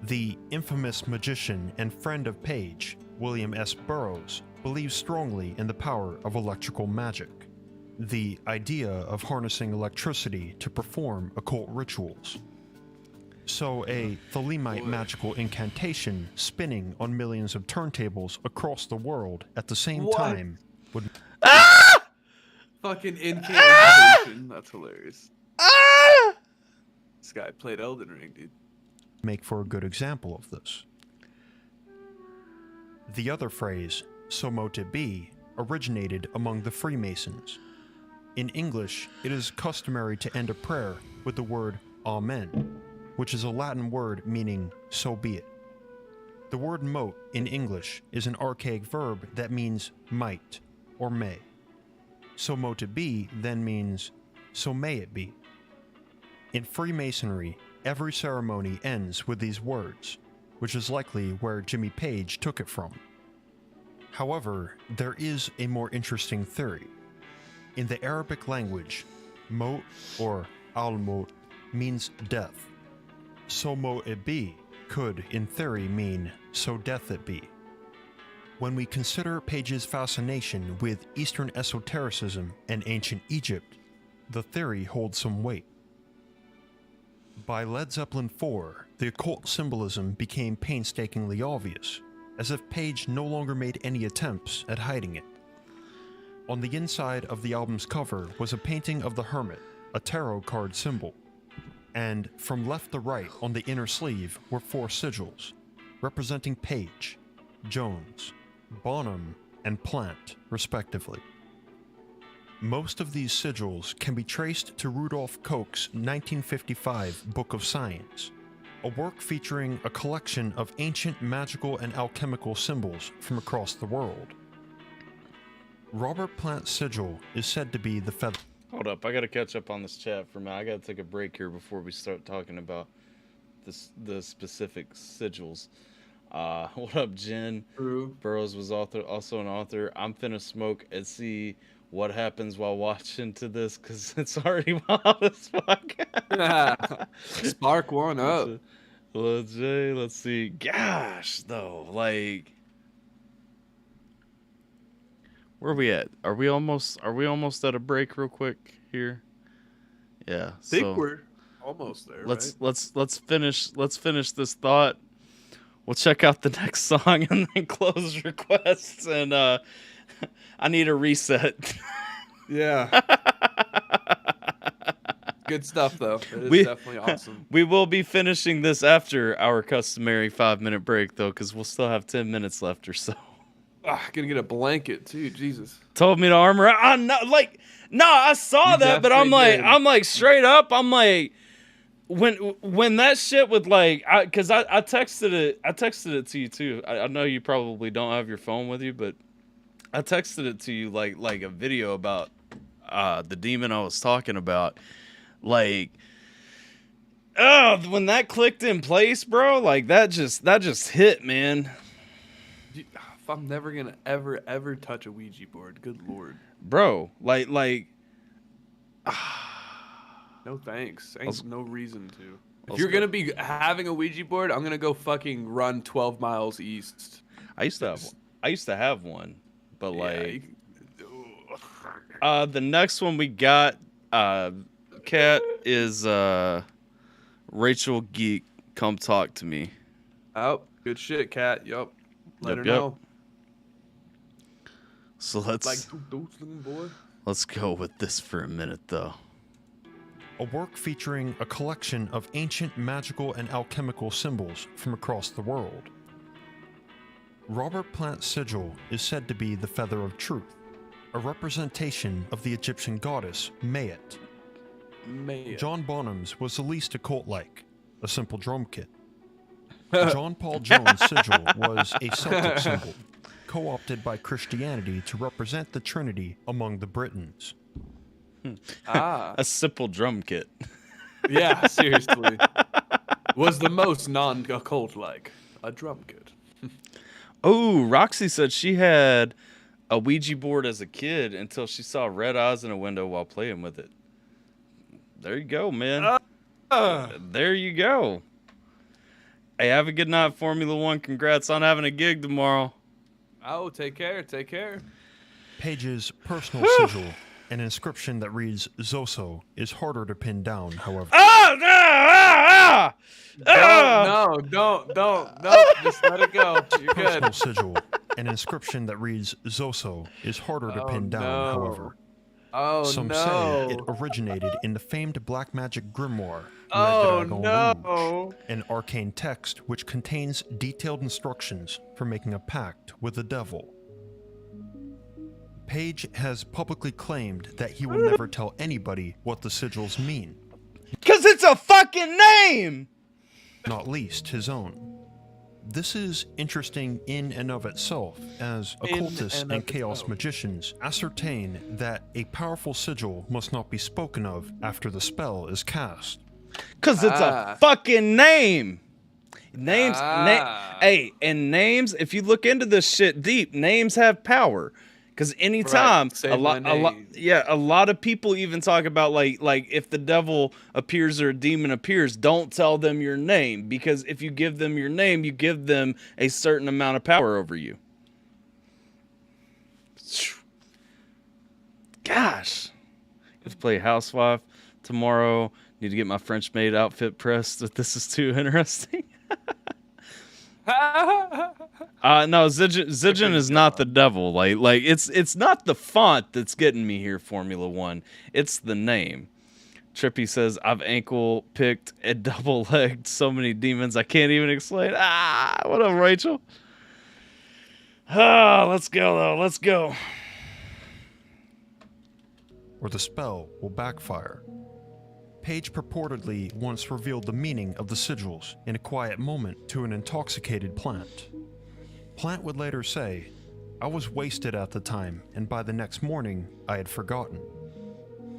Speaker 4: The infamous magician and friend of Page, William S. Burroughs, believes strongly in the power of electrical magic, the idea of harnessing electricity to perform occult rituals. So a Thelemite magical incantation spinning on millions of turntables across the world at the same time would...
Speaker 2: Fucking incantation. That's hilarious. This guy played Elden Ring, dude.
Speaker 4: make for a good example of this. The other phrase, "so mote it be," originated among the Freemasons. In English, it is customary to end a prayer with the word Amen, which is a Latin word meaning "so be it." The word mote in English is an archaic verb that means might or may. So mote it be then means so may it be. In Freemasonry, every ceremony ends with these words, which is likely where Jimmy Page took it from. However, there is a more interesting theory. In the Arabic language, mote or al-mote means death. So mote it be could, in theory, mean so death it be. When we consider Page's fascination with Eastern esotericism and ancient Egypt, the theory holds some weight. By Led Zeppelin 4, the occult symbolism became painstakingly obvious, as if Page no longer made any attempts at hiding it. On the inside of the album's cover was a painting of the Hermit, a tarot card symbol, and from left to right on the inner sleeve were 4 sigils, representing Page, Jones, Bonham, and Plant, respectively. Most of these sigils can be traced to Rudolf Koch's 1955 Book of Science, a work featuring a collection of ancient magical and alchemical symbols from across the world. Robert Plant's sigil is said to be the feather.
Speaker 3: Hold up, I gotta catch up on this chat for a minute. I gotta take a break here before we start talking about the specific sigils. What up, Jen?
Speaker 2: True.
Speaker 3: Burroughs was also an author. I'm finna smoke and see what happens while watching to this, because it's already wild as fuck.
Speaker 2: Spark one up.
Speaker 3: Let's see. Gosh, though, like, where are we at? Are we almost at a break real quick here? Yeah.
Speaker 2: I think we're almost there.
Speaker 3: Let's finish this thought. We'll check out the next song and then close requests, and I need a reset.
Speaker 2: Yeah. Good stuff, though. It is definitely awesome.
Speaker 3: We will be finishing this after our customary 5-minute break, though, because we'll still have 10 minutes left or so.
Speaker 2: Gonna get a blanket too. Jesus.
Speaker 3: Told me to armor up. I saw that, but I'm like straight up. I'm like, when that shit would cause I texted it to you too. I know you probably don't have your phone with you, but I texted it to you like a video about the demon I was talking about. Like, when that clicked in place, bro, like that just hit, man.
Speaker 2: I'm never gonna ever touch a Ouija board. Good Lord,
Speaker 3: bro. Like.
Speaker 2: No thanks. Ain't no reason to. If you're gonna be having a Ouija board, I'm gonna go fucking run 12 miles east.
Speaker 3: I used to have one, but the next one we got, Cat, is Rachel Geek. Come talk to me.
Speaker 2: Oh, good shit, Cat. Yup. Let her
Speaker 3: Yep.
Speaker 2: know.
Speaker 3: So let's go with this for a minute, though.
Speaker 4: A work featuring a collection of ancient magical and alchemical symbols from across the world. Robert Plant's sigil is said to be the Feather of Truth, a representation of the Egyptian goddess Mayat. John Bonham's was the least occult-like, a simple drum kit. John Paul Jones' sigil was a Celtic symbol, co-opted by Christianity to represent the Trinity among the Britons.
Speaker 3: A simple drum kit.
Speaker 2: Yeah, seriously. Was the most non-occult like a drum kit.
Speaker 3: Oh, Roxy said she had a Ouija board as a kid until she saw red eyes in a window while playing with it. There you go, man. There you go. Hey, have a good night, Formula One. Congrats on having a gig tomorrow.
Speaker 2: Oh, take care. Take care.
Speaker 4: Page's personal sigil, an inscription that reads Zoso, is harder to pin down, however.
Speaker 2: Don't. Just let it go. You're good.
Speaker 4: Personal sigil, an inscription that reads Zoso, is harder to pin down, however. Some say it originated in the famed black magic grimoire, Le Dragon Rouge, an arcane text which contains detailed instructions for making a pact with the devil. Page has publicly claimed that he will never tell anybody what the sigils mean.
Speaker 3: 'Cause it's a fucking name!
Speaker 4: Not least his own. This is interesting in and of itself, as occultists and chaos magicians ascertain that a powerful sigil must not be spoken of after the spell is cast.
Speaker 3: 'Cause it's a fucking name! Names, hey, and names, if you look into this shit deep, names have power. Because anytime, a lot of people even talk about like if the devil appears or a demon appears, don't tell them your name, because if you give them your name, you give them a certain amount of power over you. Gosh, let's play Housewife tomorrow. Need to get my French maid outfit pressed, but this is too interesting. No, Zijin is not the devil. Like it's not the font that's getting me here, Formula One. It's the name. Trippy says, I've ankle picked and double legged so many demons I can't even explain. What up, Rachel? Let's go though. Let's go.
Speaker 4: Or the spell will backfire. Page purportedly once revealed the meaning of the sigils in a quiet moment to an intoxicated Plant. Plant would later say, I was wasted at the time, and by the next morning, I had forgotten.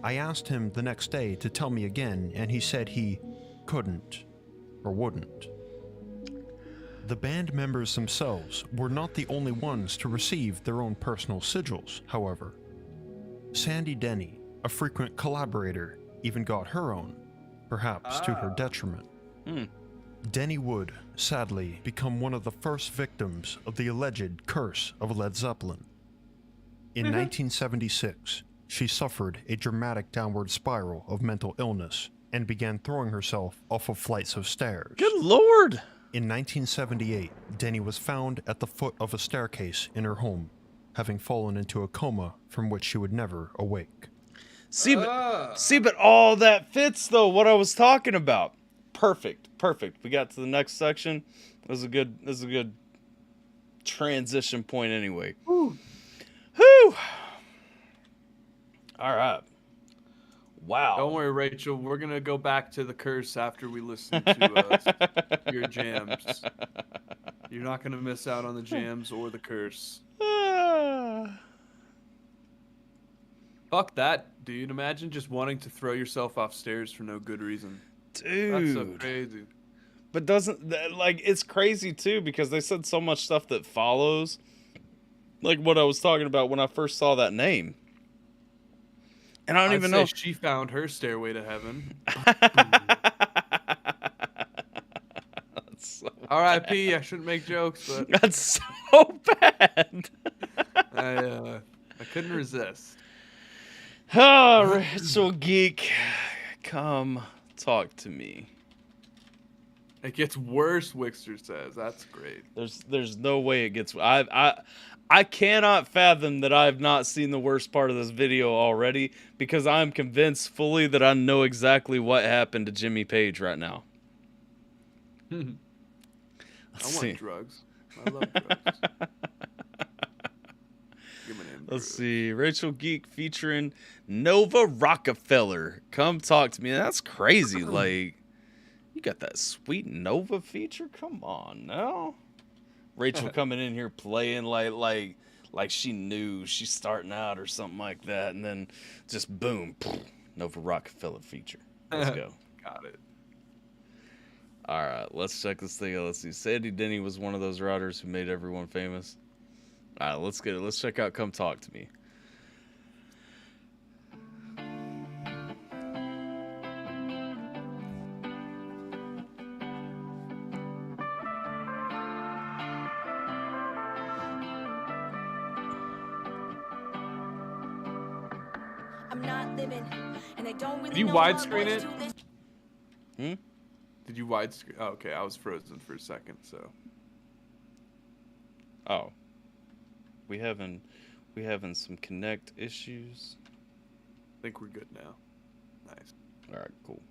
Speaker 4: I asked him the next day to tell me again, and he said he couldn't, or wouldn't. The band members themselves were not the only ones to receive their own personal sigils, however. Sandy Denny, a frequent collaborator, even got her own, perhaps to her detriment. Denny would, sadly, become one of the first victims of the alleged curse of Led Zeppelin. In 1976, she suffered a dramatic downward spiral of mental illness and began throwing herself off of flights of stairs.
Speaker 3: Good Lord!
Speaker 4: In 1978, Denny was found at the foot of a staircase in her home, having fallen into a coma from which she would never awake.
Speaker 3: See, but all that fits though what I was talking about. Perfect. We got to the next section. This is a good transition point anyway.
Speaker 2: Whew.
Speaker 3: Whew. All right. Wow.
Speaker 2: Don't worry, Rachel. We're gonna go back to the curse after we listen to your jams. You're not gonna miss out on the jams or the curse. Fuck that, dude. Imagine just wanting to throw yourself off stairs for no good reason.
Speaker 3: Dude.
Speaker 2: That's so crazy.
Speaker 3: But it's crazy too, because they said so much stuff that follows. Like what I was talking about when I first saw that name. And I don't even know.
Speaker 2: She found her stairway to heaven. R.I.P. I shouldn't make jokes, but
Speaker 3: that's so bad.
Speaker 2: I couldn't resist.
Speaker 3: Oh, Rachel Geek, come talk to me.
Speaker 2: It gets worse, Wixter says. That's great.
Speaker 3: There's no way it gets. I cannot fathom that I've not seen the worst part of this video already, because I'm convinced fully that I know exactly what happened to Jimmy Page right now.
Speaker 2: I want drugs. I love drugs. Give me them
Speaker 3: Let's
Speaker 2: drugs.
Speaker 3: see. Rachel Geek featuring Nova Rockefeller. Come talk to me. That's crazy. Like, you got that sweet Nova feature? Come on now. Rachel coming in here playing like she knew she's starting out or something like that, and then just boom, Nova Rockefeller feature. Let's go.
Speaker 2: Got it.
Speaker 3: All right, let's check this thing out. Let's see. Sandy Denny was one of those routers who made everyone famous. All right, let's get it. Let's check out Come Talk to Me.
Speaker 6: I'm not living, and I don't really
Speaker 2: Did you
Speaker 6: know what
Speaker 2: widescreen
Speaker 6: voice
Speaker 2: it?
Speaker 6: to listen-
Speaker 2: Did you widescreen? Oh, okay, I was frozen for a second, so.
Speaker 3: Oh, we having some connect issues.
Speaker 2: I think we're good now. Nice.
Speaker 3: All right, cool.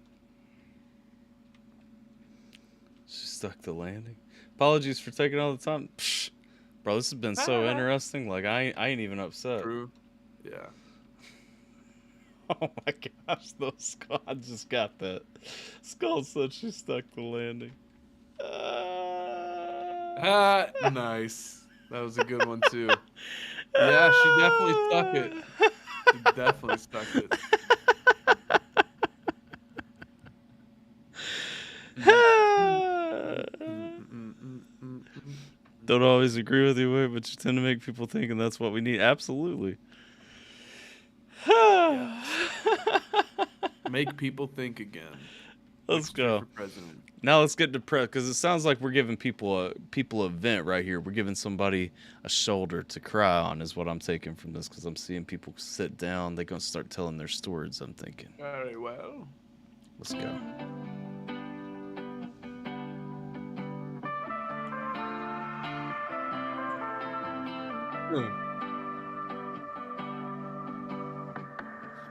Speaker 3: She stuck the landing. Apologies for taking all the time. Psh, bro, this has been so interesting. Like I ain't even upset.
Speaker 2: True. Yeah.
Speaker 3: Oh my gosh, I just got that. Skull said she stuck the landing.
Speaker 2: Nice. That was a good one too. Yeah, she definitely stuck it. She definitely stuck it.
Speaker 3: Don't always agree with you, but you tend to make people think, and that's what we need. Absolutely.
Speaker 2: Make people think again.
Speaker 3: Let's go.
Speaker 2: For president.
Speaker 3: Now let's get to press, because it sounds like we're giving people a vent right here. We're giving somebody a shoulder to cry on, is what I'm taking from this, because I'm seeing people sit down. They're gonna start telling their stories. I'm thinking.
Speaker 2: Very well.
Speaker 3: Let's go.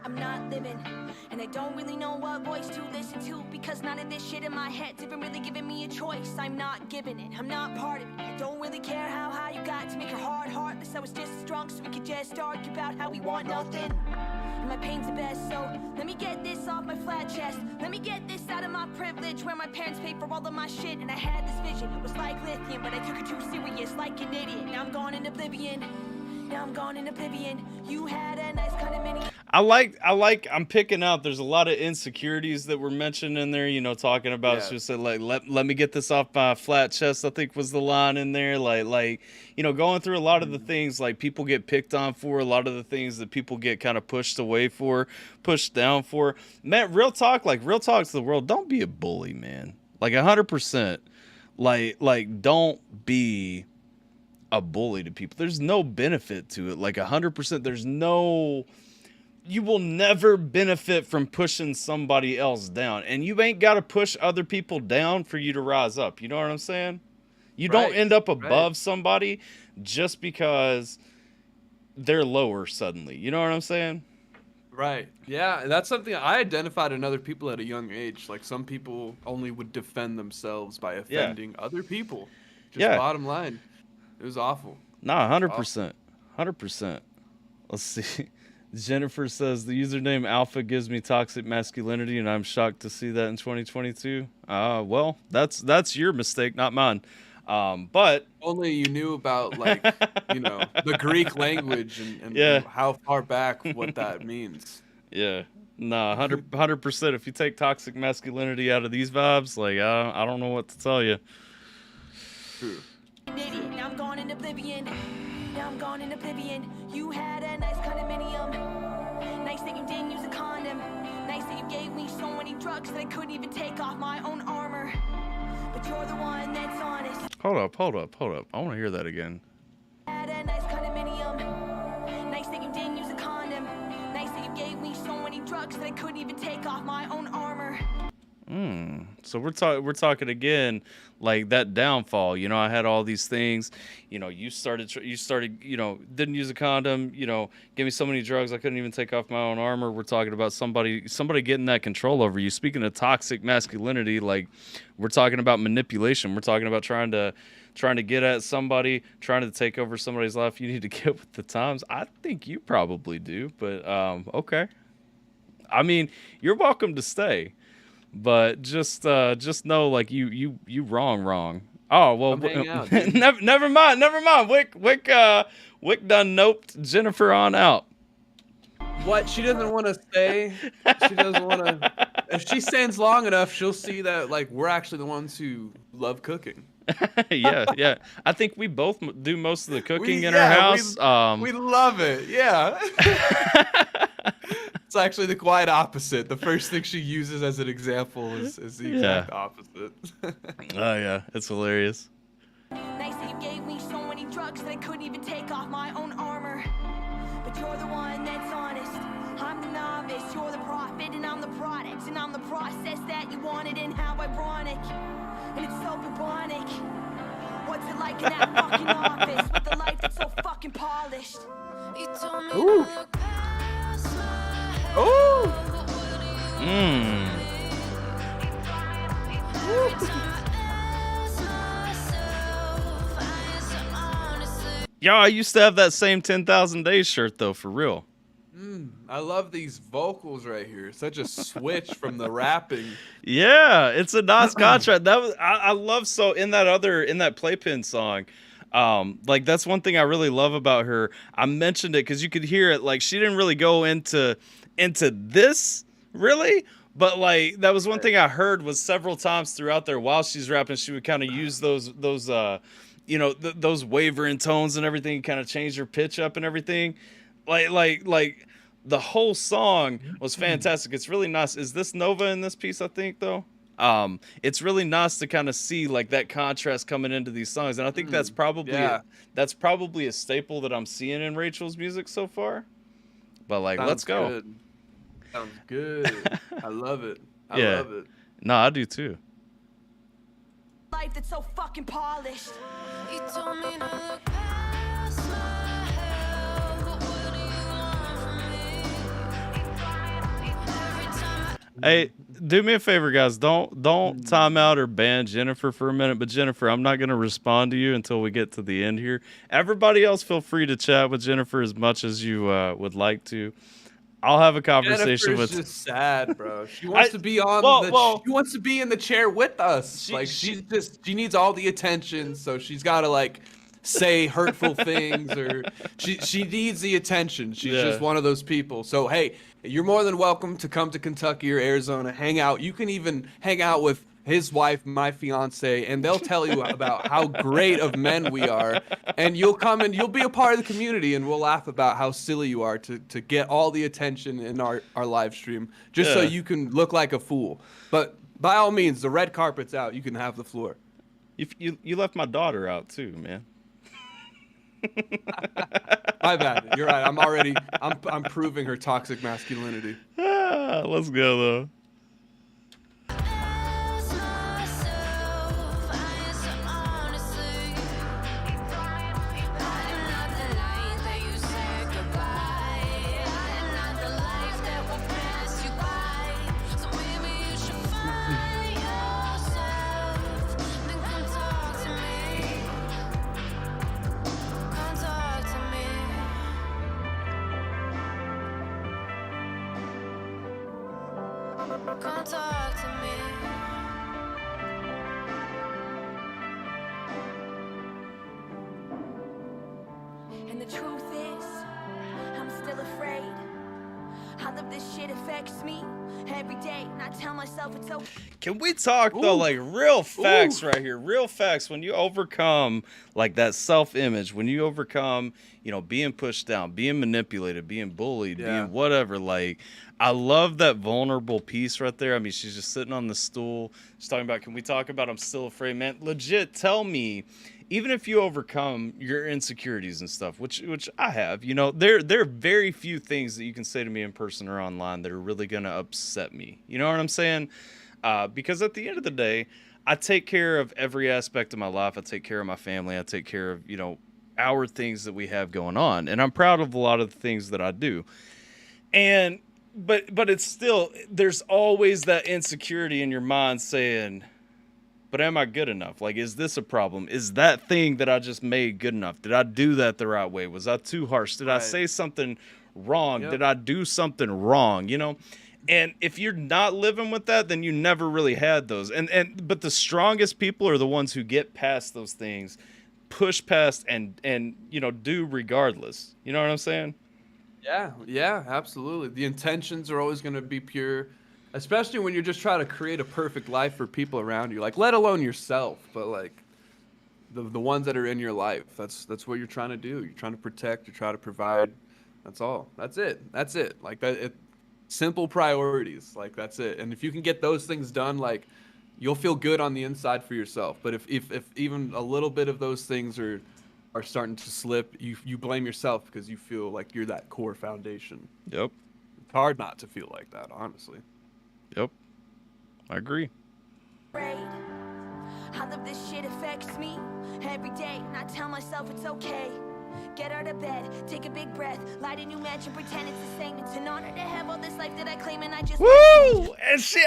Speaker 6: I'm not living, and I don't really know what voice to listen to, because none of this shit in my head's even really giving me a choice. I'm not giving it, I'm not part of it. I don't really care how high you got to make your heart heartless. I was just as drunk so we could just argue about how we want nothing. And my pain's the best, so let me get this off my flat chest. Let me get this out of my privilege, where my parents paid for all of my shit. And I had this vision, it was like lithium, but I took it too serious, like an idiot. Now I'm gone in oblivion. You had a nice kind of mini.
Speaker 3: I'm picking out, there's a lot of insecurities that were mentioned in there, talking about,
Speaker 2: Yeah.
Speaker 3: just like, let me get this off my flat chest, I think was the line in there. Like, going through a lot of the things like people get picked on for, a lot of the things that people get kind of pushed away for, pushed down for. Man, real talk to the world. Don't be a bully, man. Like 100%. Like don't be a bully to people. There's no benefit to it. Like 100%, you will never benefit from pushing somebody else down, and you ain't got to push other people down for you to rise up. You know what I'm saying? You don't end up above somebody just because they're lower suddenly. You know what I'm saying?
Speaker 2: Right. Yeah, that's something I identified in other people at a young age. Like some people only would defend themselves by offending other people. Just bottom line. It was awful.
Speaker 3: Nah, 100%. 100%. Let's see. Jennifer says the username Alpha gives me toxic masculinity, and I'm shocked to see that in 2022. Well, that's your mistake, not mine. But
Speaker 2: only you knew about like the Greek language and
Speaker 3: Yeah.
Speaker 2: how far back what that means.
Speaker 3: yeah, nah, 100%. If you take toxic masculinity out of these vibes, like I don't know what to tell you.
Speaker 2: True.
Speaker 6: Idiot, now I'm gone in oblivion. Now I'm gone in oblivion. You had a nice condominium. Nice that you didn't use a condom. Nice that you gave me so many drugs that I couldn't even take off my own armor. But you're the one that's honest.
Speaker 3: Hold up. I want to hear that again.
Speaker 6: Had a nice condominium. Nice that you didn't use a condom. Nice that you gave me so many drugs that I couldn't even take off my own armor.
Speaker 3: So we're talking again, like that downfall. I had all these things. You started, didn't use a condom. Gave me so many drugs I couldn't even take off my own armor. We're talking about somebody getting that control over you. Speaking of toxic masculinity, like we're talking about manipulation. We're talking about trying to get at somebody, trying to take over somebody's life. You need to get with the times. I think you probably do, but okay. I mean, you're welcome to stay. But just know, like you wrong. Oh well,
Speaker 2: Out,
Speaker 3: never mind. Wick done noped Jennifer on out.
Speaker 2: What? She doesn't want to stay. She doesn't want to. If she stands long enough, she'll see that like we're actually the ones who love cooking.
Speaker 3: yeah. I think we both do most of the cooking in our house.
Speaker 2: We love it. Yeah. It's actually the quite opposite. The first thing she uses as an example is the exact opposite.
Speaker 3: Oh yeah, it's hilarious.
Speaker 6: Nice that you gave me so many drugs that I couldn't even take off my own armor. But you're the one that's honest. I'm the novice, you're the prophet, and I'm the product. And I'm the process that you wanted, and how ironic. And it's so bubonic. What's it like in that fucking office with a life that's so fucking polished? You told me to look past my head.
Speaker 2: Ooh.
Speaker 3: Yo, I used to have that same 10,000 Days shirt though, for real.
Speaker 2: I love these vocals right here. Such a switch from the rapping.
Speaker 3: Yeah, it's a nice contrast. That was I love so in that Playpen song. Like that's one thing I really love about her. I mentioned it because you could hear it. Like she didn't really go into this really, but like that was one thing I heard was several times throughout there while she's rapping, she would kind of use those those wavering tones and everything, kind of change her pitch up and everything. Like the whole song was fantastic. It's really nice. Is this Nova in this piece, I think, though? It's really nice to kind of see like that contrast coming into these songs. And I think that's probably a staple that I'm seeing in Rachel's music so far. But like, let's go.
Speaker 2: Good. Sounds good. I love it. I love it.
Speaker 3: No, I do too.
Speaker 6: Life that's so fucking polished. You told me to look past my head, but what do you want from me? Every time
Speaker 3: Hey, do me a favor, guys. Don't time out or ban Jennifer for a minute. But Jennifer, I'm not going to respond to you until we get to the end here. Everybody else, feel free to chat with Jennifer as much as you would like to. I'll have a conversation
Speaker 2: Jennifer's
Speaker 3: with.
Speaker 2: just sad, bro. She wants to be on she wants to be in the chair with us. She needs all the attention, so she's got to like say hurtful things or she needs the attention. She's just one of those people. So hey, you're more than welcome to come to Kentucky or Arizona, hang out. You can even hang out with his wife, my fiance, and they'll tell you about how great of men we are. And you'll come and you'll be a part of the community, and we'll laugh about how silly you are to get all the attention in our live stream, just so you can look like a fool. But by all means, the red carpet's out. You can have the floor.
Speaker 3: You left my daughter out too, man.
Speaker 2: My bad. You're right. I'm proving her toxic masculinity.
Speaker 3: Let's go though.
Speaker 7: Come talk to me.
Speaker 6: And the truth is, I'm still afraid. How that this shit affects me every day, and I tell myself it's okay.
Speaker 3: Can we talk though, like real facts right here? Real facts. When you overcome like that self-image, when you overcome, you know, being pushed down, being manipulated, being bullied, being whatever, like I love that vulnerable piece right there. I mean, she's just sitting on the stool. She's talking about, can we talk about I'm still afraid, man? Legit, tell me, even if you overcome your insecurities and stuff, which I have, you know, there are very few things that you can say to me in person or online that are really going to upset me. You know what I'm saying? Because at the end of the day, I take care of every aspect of my life. I take care of my family. I take care of, you know, our things that we have going on. And I'm proud of a lot of the things that I do. And, but it's still, there's always that insecurity in your mind saying, but am I good enough? Like, is this a problem? Is that thing that I just made good enough? Did I do that the right way? Was I too harsh? Did I say something wrong? Did I do something wrong? You know? And if you're not living with that, then you never really had those. But the strongest people are the ones who get past those things, push past and you know, do regardless. You know what I'm saying?
Speaker 2: Yeah, absolutely. The intentions are always going to be pure, especially when you're just trying to create a perfect life for people around you, like let alone yourself, but like the ones that are in your life. That's what you're trying to do. You're trying to protect, you're trying to provide. That's all. That's it. Like that. Simple priorities. Like that's it. And if you can get those things done, like you'll feel good on the inside for yourself. But if even a little bit of those things are starting to slip, you blame yourself because you feel like you're that core foundation.
Speaker 3: Yep.
Speaker 2: It's hard not to feel like that, honestly.
Speaker 3: Yep. I agree.
Speaker 6: How that this shit affects me every day, and I tell myself it's okay. Get out of bed, take a big breath, light a new match and pretend it's the same. It's an honor to have all this life that I claim, and I just
Speaker 3: woo! And she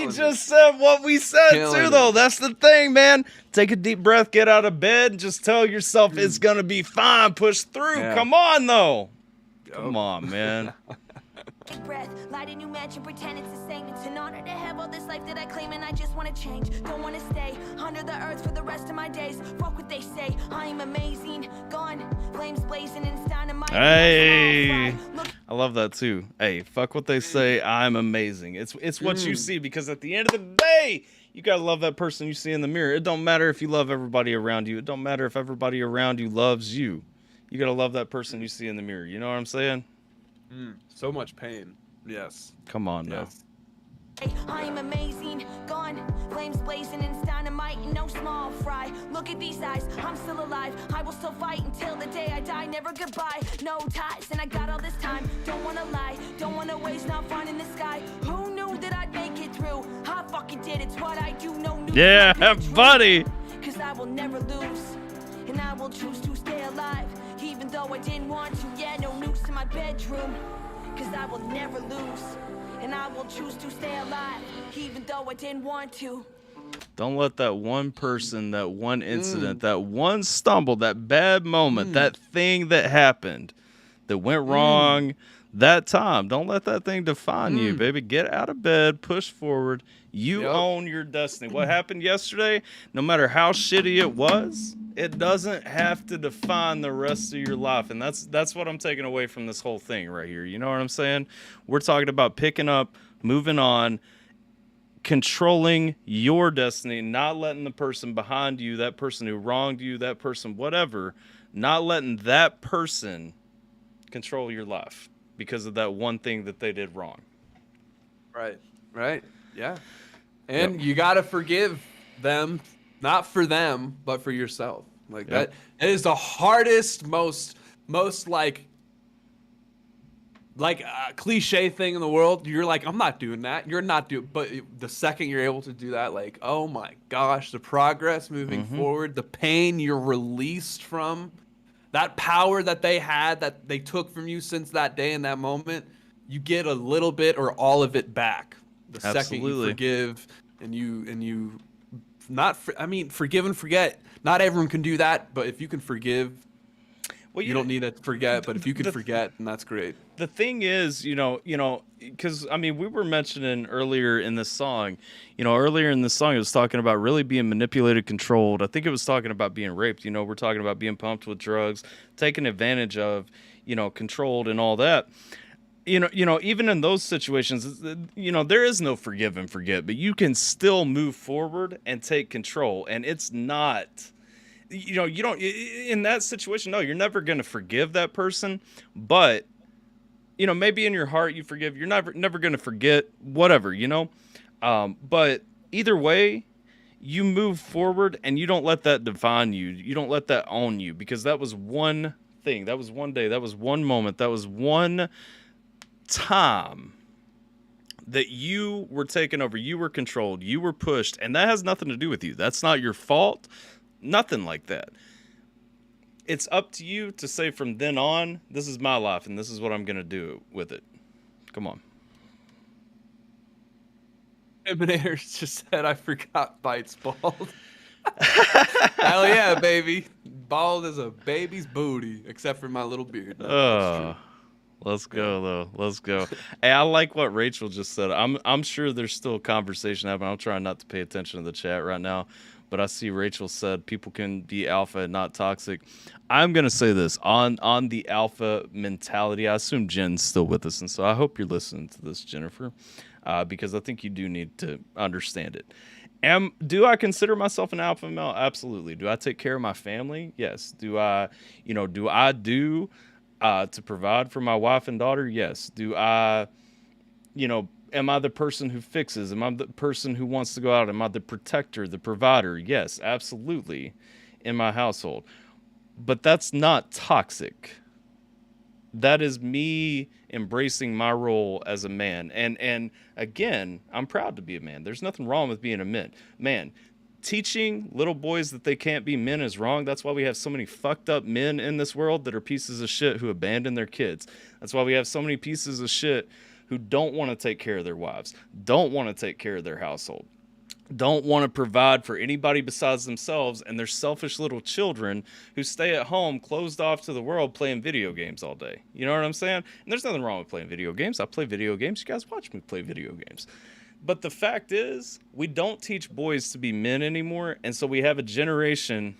Speaker 3: just said what we said too, though. That's the thing, man. Take a deep breath, get out of bed, and just tell yourself it's gonna be fine. Push through. Yeah. Come on, though. Come on, man.
Speaker 6: Breath, light a new match and pretend it's the same. It's an honor to have all this life that I claim, and I just want to change. Don't want to stay under the earth for the rest of my days. Fuck what they say, I am amazing. Gone, flames blazing and it's dynamite.
Speaker 3: Hey, I love that too. Hey, fuck what they say, I'm amazing. It's what you see, because at the end of the day, you gotta love that person you see in the mirror. It don't matter if you love everybody around you. It don't matter if everybody around you loves you. You gotta love that person you see in the mirror. You know what I'm saying?
Speaker 2: So much pain. Yes.
Speaker 3: Come on now.
Speaker 6: I am amazing, gone, flames blazing and it's dynamite, and no small fry. Look at these eyes, I'm still alive. I will still fight until the day I die. Never goodbye, no ties, and I got all this time. Don't wanna lie, don't wanna waste, not fun in the sky. Who knew that I'd make it through? I fucking did, it's what I do. No news.
Speaker 3: Yeah, buddy.
Speaker 6: Cause I will never lose, and I will choose to stay alive, even though I didn't want to. Yeah, no news in my bedroom, cause I will never lose, and I will choose to stay alive, even though I didn't want to.
Speaker 3: Don't let that one person, that one incident, that one stumble, that bad moment, that thing that happened, that went wrong that time, don't let that thing define you, baby. Get out of bed, push forward. You own your destiny. What happened yesterday, no matter how shitty it was, it doesn't have to define the rest of your life. And that's what I'm taking away from this whole thing right here. You know what I'm saying? We're talking about picking up, moving on, controlling your destiny, not letting the person behind you, that person who wronged you, that person, whatever, not letting that person control your life because of that one thing that they did wrong.
Speaker 2: Right. Yeah. And you got to forgive them, not for them, but for yourself. Like that is the hardest, most like cliche thing in the world. You're like, I'm not doing that. You're not doing, but the second you're able to do that, like, oh my gosh, the progress moving forward, the pain you're released from, that power that they had, that they took from you since that day and that moment, you get a little bit or all of it back. The second you forgive and you forgive and forget. Not everyone can do that, but if you can forgive,
Speaker 3: Well,
Speaker 2: you don't need to forget, but if you can forget, then that's great.
Speaker 3: The thing is, because I mean, we were mentioning earlier in this song, it was talking about really being manipulated, controlled. I think it was talking about being raped. We're talking about being pumped with drugs, taken advantage of, controlled and all that. Even in those situations, there is no forgive and forget, but you can still move forward and take control. And it's not, you don't, in that situation, no, you're never going to forgive that person, but maybe in your heart you forgive. You're never going to forget, whatever, but either way, you move forward and you don't let that define you. You don't let that own you, because that was one thing. That was one day. That was one moment. That was one time that you were taken over. You were controlled. You were pushed. And that has nothing to do with you. That's not your fault. Nothing like that. It's up to you to say from then on, this is my life and this is what I'm going to do with it. Come on.
Speaker 2: Eminator just said, I forgot Byte's bald. Hell yeah, baby. Bald as a baby's booty, except for my little beard. No,
Speaker 3: let's go, though. Let's go. Hey, I like what Rachel just said. I'm sure there's still a conversation happening. I'm trying not to pay attention to the chat right now. But I see Rachel said people can be alpha and not toxic. I'm going to say this on the alpha mentality. I assume Jen's still with us. And so I hope you're listening to this, Jennifer, because I think you do need to understand it. Do I consider myself an alpha male? Absolutely. Do I take care of my family? Yes. Do I to provide for my wife and daughter? Yes. Do I, am I the person who fixes? Am I the person who wants to go out? Am I the protector, the provider? Yes, absolutely, in my household. But that's not toxic. That is me embracing my role as a man. And again, I'm proud to be a man. There's nothing wrong with being a man. Teaching little boys that they can't be men is wrong. That's why we have so many fucked up men in this world that are pieces of shit who abandon their kids. That's why we have so many pieces of shit who don't want to take care of their wives, don't want to take care of their household, don't want to provide for anybody besides themselves, and they're selfish little children who stay at home closed off to the world playing video games all day. You know what I'm saying? And there's nothing wrong with playing video games. I play video games. You guys watch me play video games. But the fact is, we don't teach boys to be men anymore, and so we have a generation,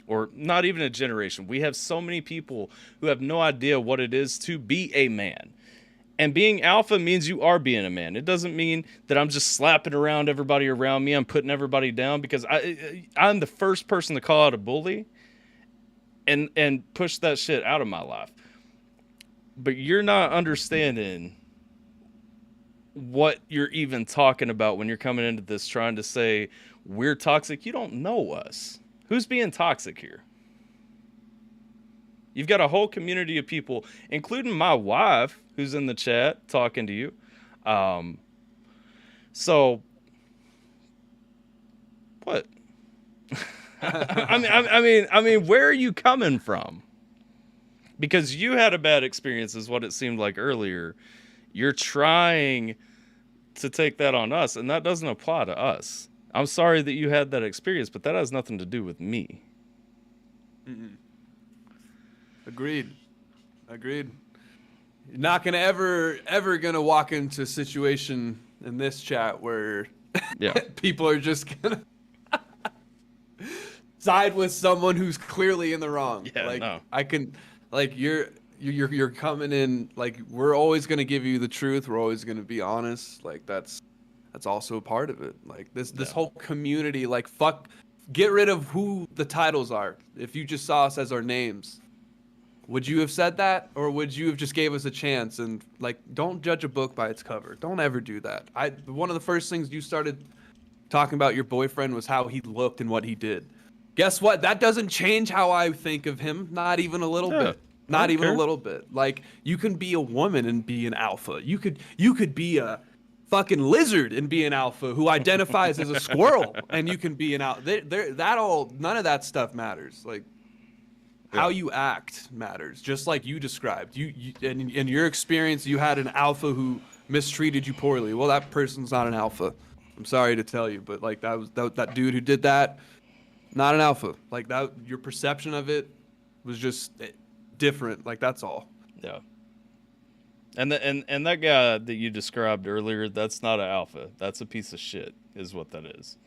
Speaker 3: or not even a generation, we have so many people who have no idea what it is to be a man. And being alpha means you are being a man. It doesn't mean that I'm just slapping around everybody around me. I'm putting everybody down, because I'm the first person to call out a bully and push that shit out of my life. But you're not understanding what you're even talking about when you're coming into this trying to say we're toxic. You don't know us. Who's being toxic here? You've got a whole community of people, including my wife, who's in the chat talking to you. So what? I mean, where are you coming from? Because you had a bad experience, is what it seemed like earlier. You're trying to take that on us, and that doesn't apply to us. I'm sorry that you had that experience, but that has nothing to do with me.
Speaker 2: Mm-mm. Agreed. You're not gonna ever gonna walk into a situation in this chat where people are just gonna side with someone who's clearly in the wrong.
Speaker 3: Yeah,
Speaker 2: like
Speaker 3: no.
Speaker 2: I can, like you're coming in, like we're always gonna give you the truth. We're always gonna be honest. Like that's also a part of it. Like this whole community, like get rid of who the titles are. If you just saw us as our names, would you have said that, or would you have just gave us a chance? And like, don't judge a book by its cover. Don't ever do that. One of the first things you started talking about your boyfriend was how he looked and what he did. Guess what? That doesn't change how I think of him. Not even a little bit. Not even a little bit. Like, you can be a woman and be an alpha. You could be a fucking lizard and be an alpha who identifies as a squirrel, and you can be an alpha. None of that stuff matters. Like, how you act matters, just like you described. You in your experience, you had an alpha who mistreated you poorly. Well, that person's not an alpha. I'm sorry to tell you, but like that dude who did that, not an alpha. Like that, your perception of it was just different. Like, that's all.
Speaker 3: Yeah. And that guy that you described earlier, that's not an alpha. That's a piece of shit, is what that is.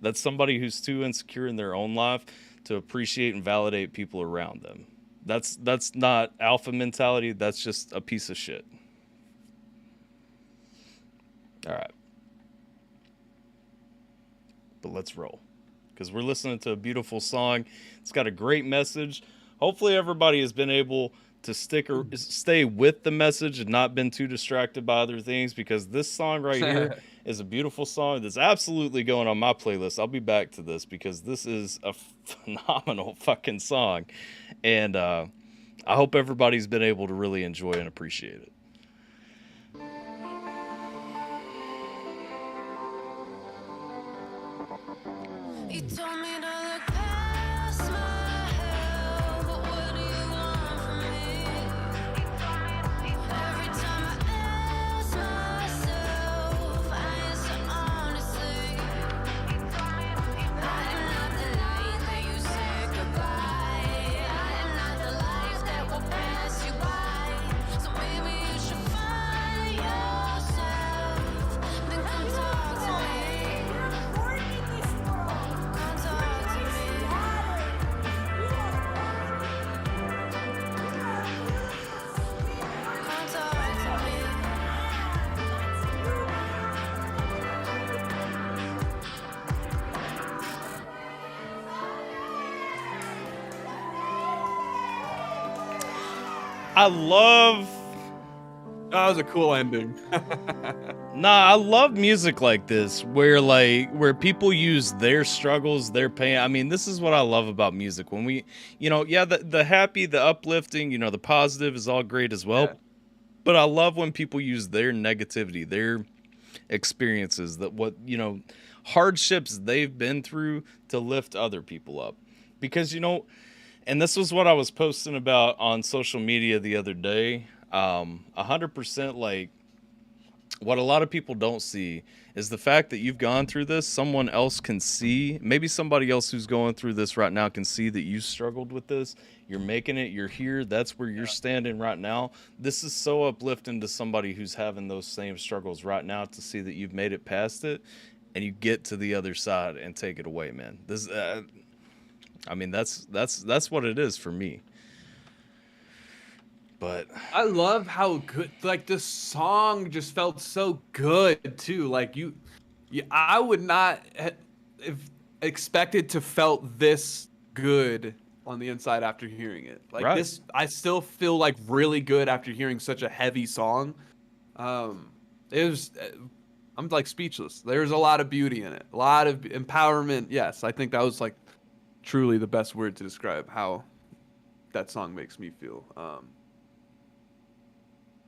Speaker 3: That's somebody who's too insecure in their own life to appreciate and validate people around them. That's not alpha mentality. That's just a piece of shit. All right. But let's roll, because we're listening to a beautiful song. It's got a great message. Hopefully everybody has been able to stay with the message and not been too distracted by other things, because this song right here is a beautiful song that's absolutely going on my playlist. I'll be back to this because this is a phenomenal fucking song, and I hope everybody's been able to really enjoy and appreciate it.
Speaker 7: You told me to look past my hell, but what do you want from me? Every time I ask myself, I answer honestly. I am not the night that you said goodbye. I am not the life that will pass you by. So maybe you should find yourself, then come talk to me.
Speaker 3: I love...
Speaker 2: That was a cool ending.
Speaker 3: I love music like this, where people use their struggles, their pain. I mean, this is what I love about music. When we, the happy, the uplifting, the positive is all great as well. Yeah. But I love when people use their negativity, their experiences, hardships they've been through to lift other people up. Because, and this was what I was posting about on social media the other day. 100%, like, what a lot of people don't see is the fact that you've gone through this. Someone else can see, maybe somebody else who's going through this right now can see that you struggled with this. You're making it, you're here. That's where you're standing right now. This is so uplifting to somebody who's having those same struggles right now, to see that you've made it past it and you get to the other side and take it away, man. This, I mean, that's what it is for me. But
Speaker 2: I love how good, like, this song just felt so good too. Like, I would not have expected to felt this good on the inside after hearing it. Like, right. This, I still feel like really good after hearing such a heavy song. I'm like speechless. There's a lot of beauty in it, a lot of empowerment. Yes, I think that was like truly the best word to describe how that song makes me feel.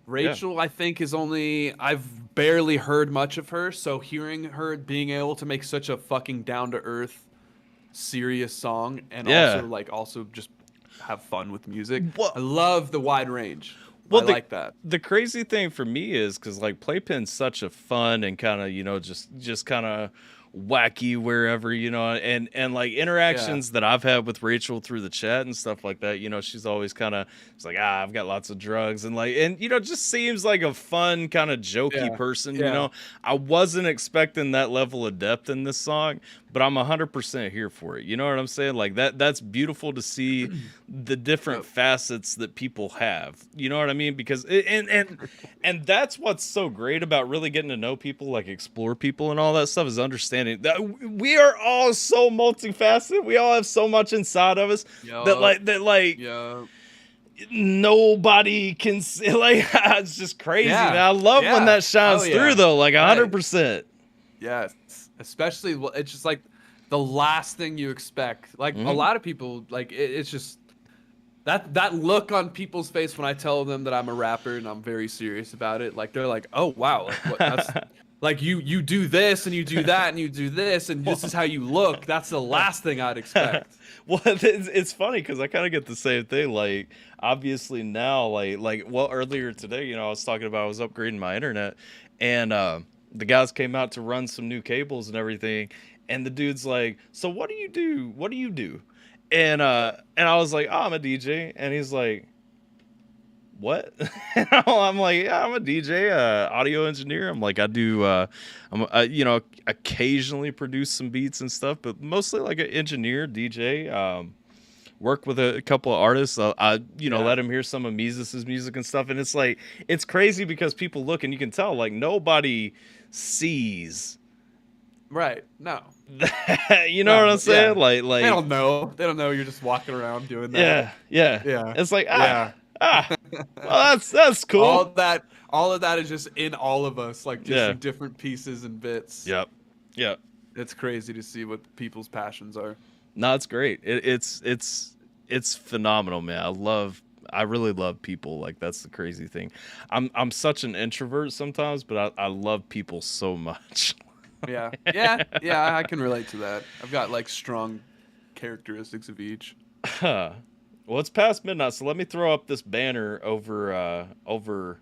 Speaker 2: Rachel, I think, I've barely heard much of her, so hearing her being able to make such a fucking down-to-earth, serious song, and also just have fun with music. I love the wide range. I like that.
Speaker 3: The crazy thing for me is, because, like, Playpen's such a fun and kind of, just kind of wacky wherever, and like interactions that I've had with Rachel through the chat and stuff like that, she's always kind of, it's like, I've got lots of drugs, and just seems like a fun kind of jokey person. I wasn't expecting that level of depth in this song, but I'm 100% here for it. You know what I'm saying? Like, that's beautiful to see the different facets that people have. You know what I mean? Because and that's what's so great about really getting to know people, like explore people and all that stuff, is understanding that we are all so multifaceted. We all have so much inside of us that nobody can see. Like, it's just crazy. Man. I love when that shines through, though, like 100%.
Speaker 2: Yes, especially, it's just like the last thing you expect. Like, a lot of people, like, it's just that look on people's face when I tell them that I'm a rapper and I'm very serious about it. Like, they're like, oh wow, like, what, that's like, you do this and you do that and you do this and this is how you look. That's the last thing I'd expect.
Speaker 3: Well, it's funny because I kind of get the same thing. Like, obviously now, earlier today, I was talking about I was upgrading my internet, and the guys came out to run some new cables and everything, and the dude's like, so what do you do? What do you do? And I was like, oh, I'm a DJ. And he's like, what? And I'm like, yeah, I'm a DJ, audio engineer. I'm like, I do, you know, occasionally produce some beats and stuff, but mostly like an engineer, DJ. Work with a couple of artists. I you know, let him hear some of Mises' music and stuff. And it's like, it's crazy because people look and you can tell like nobody sees.
Speaker 2: Right. No.
Speaker 3: You know what I'm saying?
Speaker 2: Yeah.
Speaker 3: Like
Speaker 2: they don't know. They don't know you're just walking around doing that.
Speaker 3: Yeah. It's like, well, that's cool.
Speaker 2: All of that is just in all of us, like just in different pieces and bits.
Speaker 3: Yep.
Speaker 2: It's crazy to see what people's passions are.
Speaker 3: No, it's great. It's phenomenal, man. I really love people. Like, that's the crazy thing. I'm such an introvert sometimes, but I love people so much.
Speaker 2: Yeah, I can relate to that. I've got like strong characteristics of each.
Speaker 3: Well, it's past midnight, so let me throw up this banner over